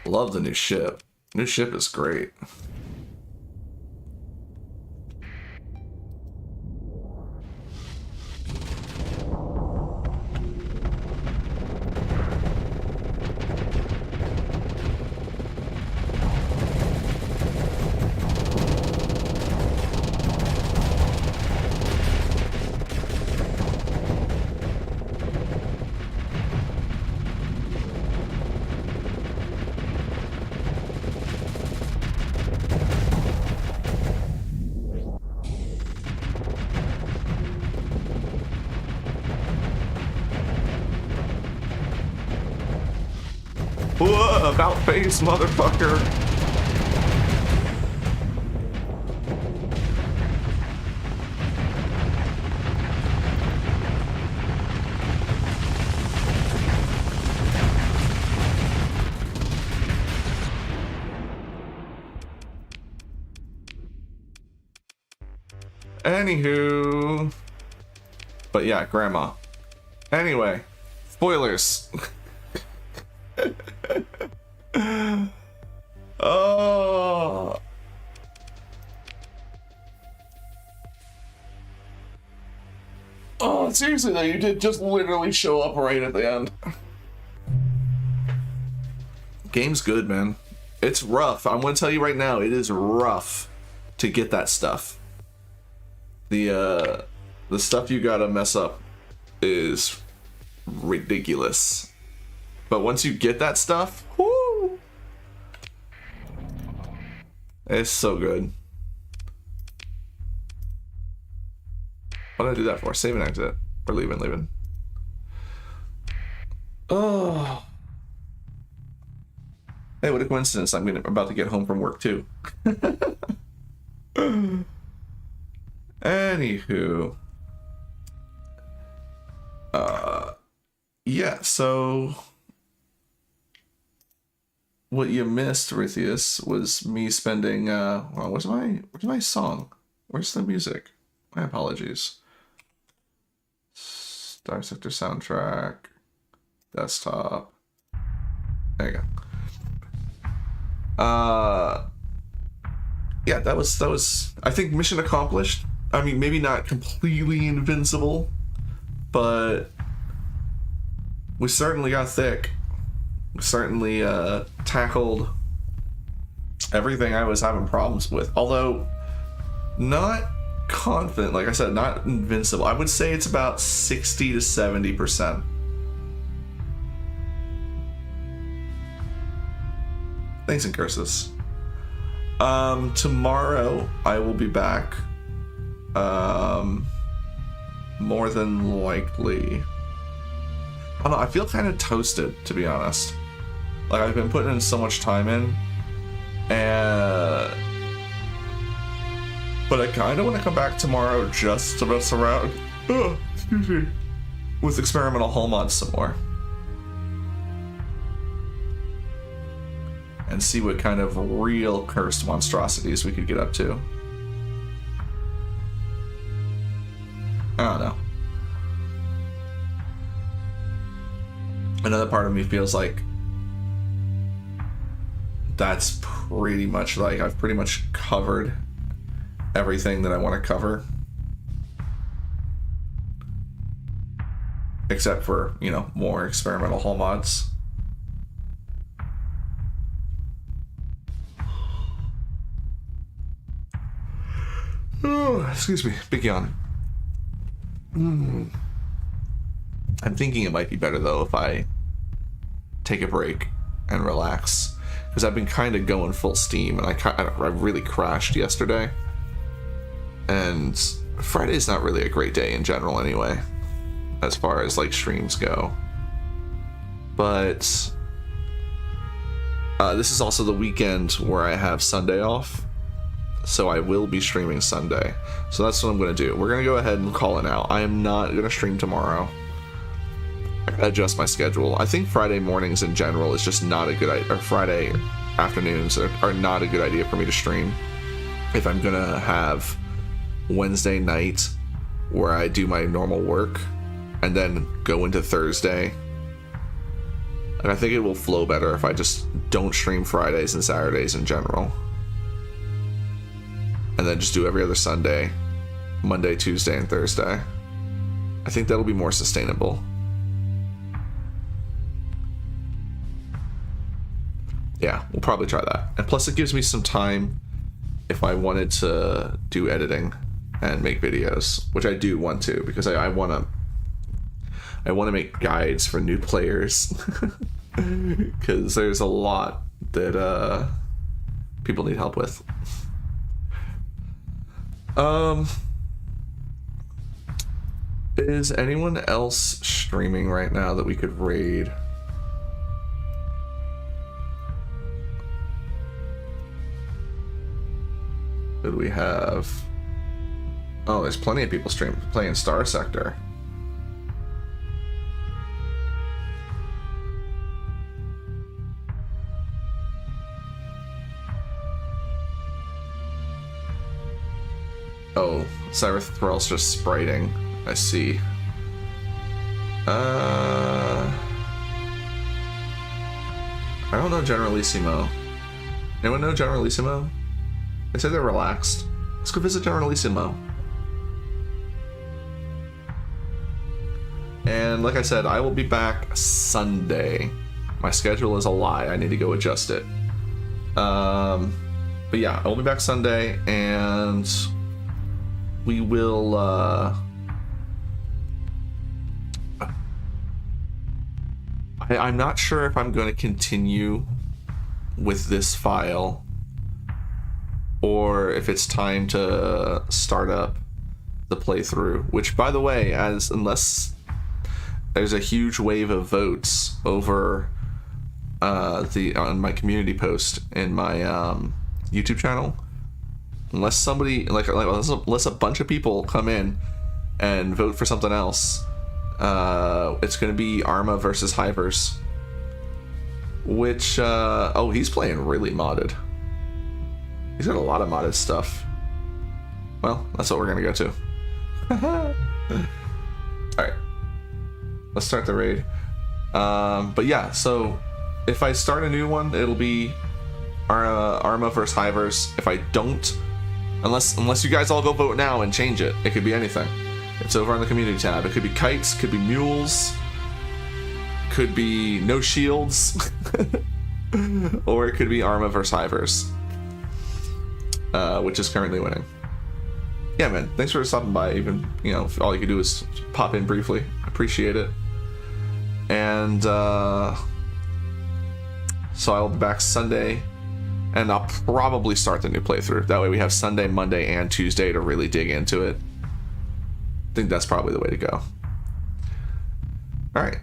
Love the new ship. New ship is great. Whoa, about face, motherfucker. Anywho. But yeah, grandma. Anyway, spoilers. Oh. Oh, seriously though, you did just literally show up right at the end. Game's good, man. It's rough. I'm gonna tell you right now, it is rough to get that stuff. The stuff you gotta mess up is ridiculous. But once you get that stuff, whoo, it's so good. What did I do that for? Save and exit. Or leaving. Oh. Hey, what a coincidence. I'm about to get home from work too. Anywho. Yeah, so what you missed, Rithius, was me spending well, where's my song? Where's the music? My apologies. Starsector soundtrack, desktop. There you go. Yeah, that was I think mission accomplished. I mean, maybe not completely invincible, but we certainly got thick. We certainly tackled everything I was having problems with. Although not confident, like I said, not invincible. I would say it's about 60 to 70%. Thanks and curses. Tomorrow I will be back. More than likely. I don't know, I feel kind of toasted, to be honest. Like, I've been putting in so much time in, and but I kind of want to come back tomorrow just to mess around excuse me, with experimental hull mods some more. And see what kind of real cursed monstrosities we could get up to. I don't know. Another part of me feels like that's pretty much like I've pretty much covered everything that I want to cover. Except for, you know, more experimental hull mods. Oh, excuse me, big yawn. I'm thinking it might be better though if I take a break and relax, because I've been kind of going full steam, and I really crashed yesterday, and Friday's not really a great day in general anyway, as far as like streams go. But this is also the weekend where I have Sunday off, so I will be streaming Sunday. So that's what I'm going to do. We're going to go ahead and call it out. I am not going to stream tomorrow. I gotta adjust my schedule. I think Friday mornings in general is just not a good idea, or Friday afternoons are not a good idea for me to stream. If I'm going to have Wednesday night where I do my normal work and then go into Thursday. And I think it will flow better if I just don't stream Fridays and Saturdays in general. And then just do every other Sunday, Monday, Tuesday, and Thursday. I think that'll be more sustainable. Yeah, we'll probably try that. And plus it gives me some time if I wanted to do editing and make videos, which I do want to, because I want to make guides for new players. Because there's a lot that people need help with. Is anyone else streaming right now that we could raid? Did we have... Oh, there's plenty of people playing Starsector. Oh, Cyberthrall's just spriting. I see. I don't know Generalissimo. Anyone know Generalissimo? They say they're relaxed. Let's go visit Generalissimo. And like I said, I will be back Sunday. My schedule is a lie. I need to go adjust it. But yeah, I will be back Sunday, and we will I'm not sure if I'm going to continue with this file or if it's time to start up the playthrough, which, by the way, unless there's a huge wave of votes over on my community post in my YouTube channel, unless somebody unless a bunch of people come in and vote for something else, it's going to be Arma versus Hyvers, which oh, he's playing really modded. He's got a lot of modded stuff. Well, that's what we're going to go to. Alright, let's start the raid. But yeah, so if I start a new one, it'll be Arma versus Hyvers. If I don't, unless you guys all go vote now and change it, it could be anything. It's over on the community tab. It could be kites, could be mules, could be no shields, or it could be Arma versus Hyvers, which is currently winning. Yeah, man, thanks for stopping by. Even, you know, if all you could do is pop in briefly. Appreciate it. And so I will be back Sunday, and I'll probably start the new playthrough. That way we have Sunday, Monday, and Tuesday to really dig into it. I think that's probably the way to go. All right.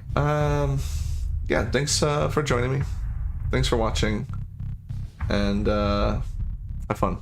Yeah, thanks for joining me. Thanks for watching, and have fun.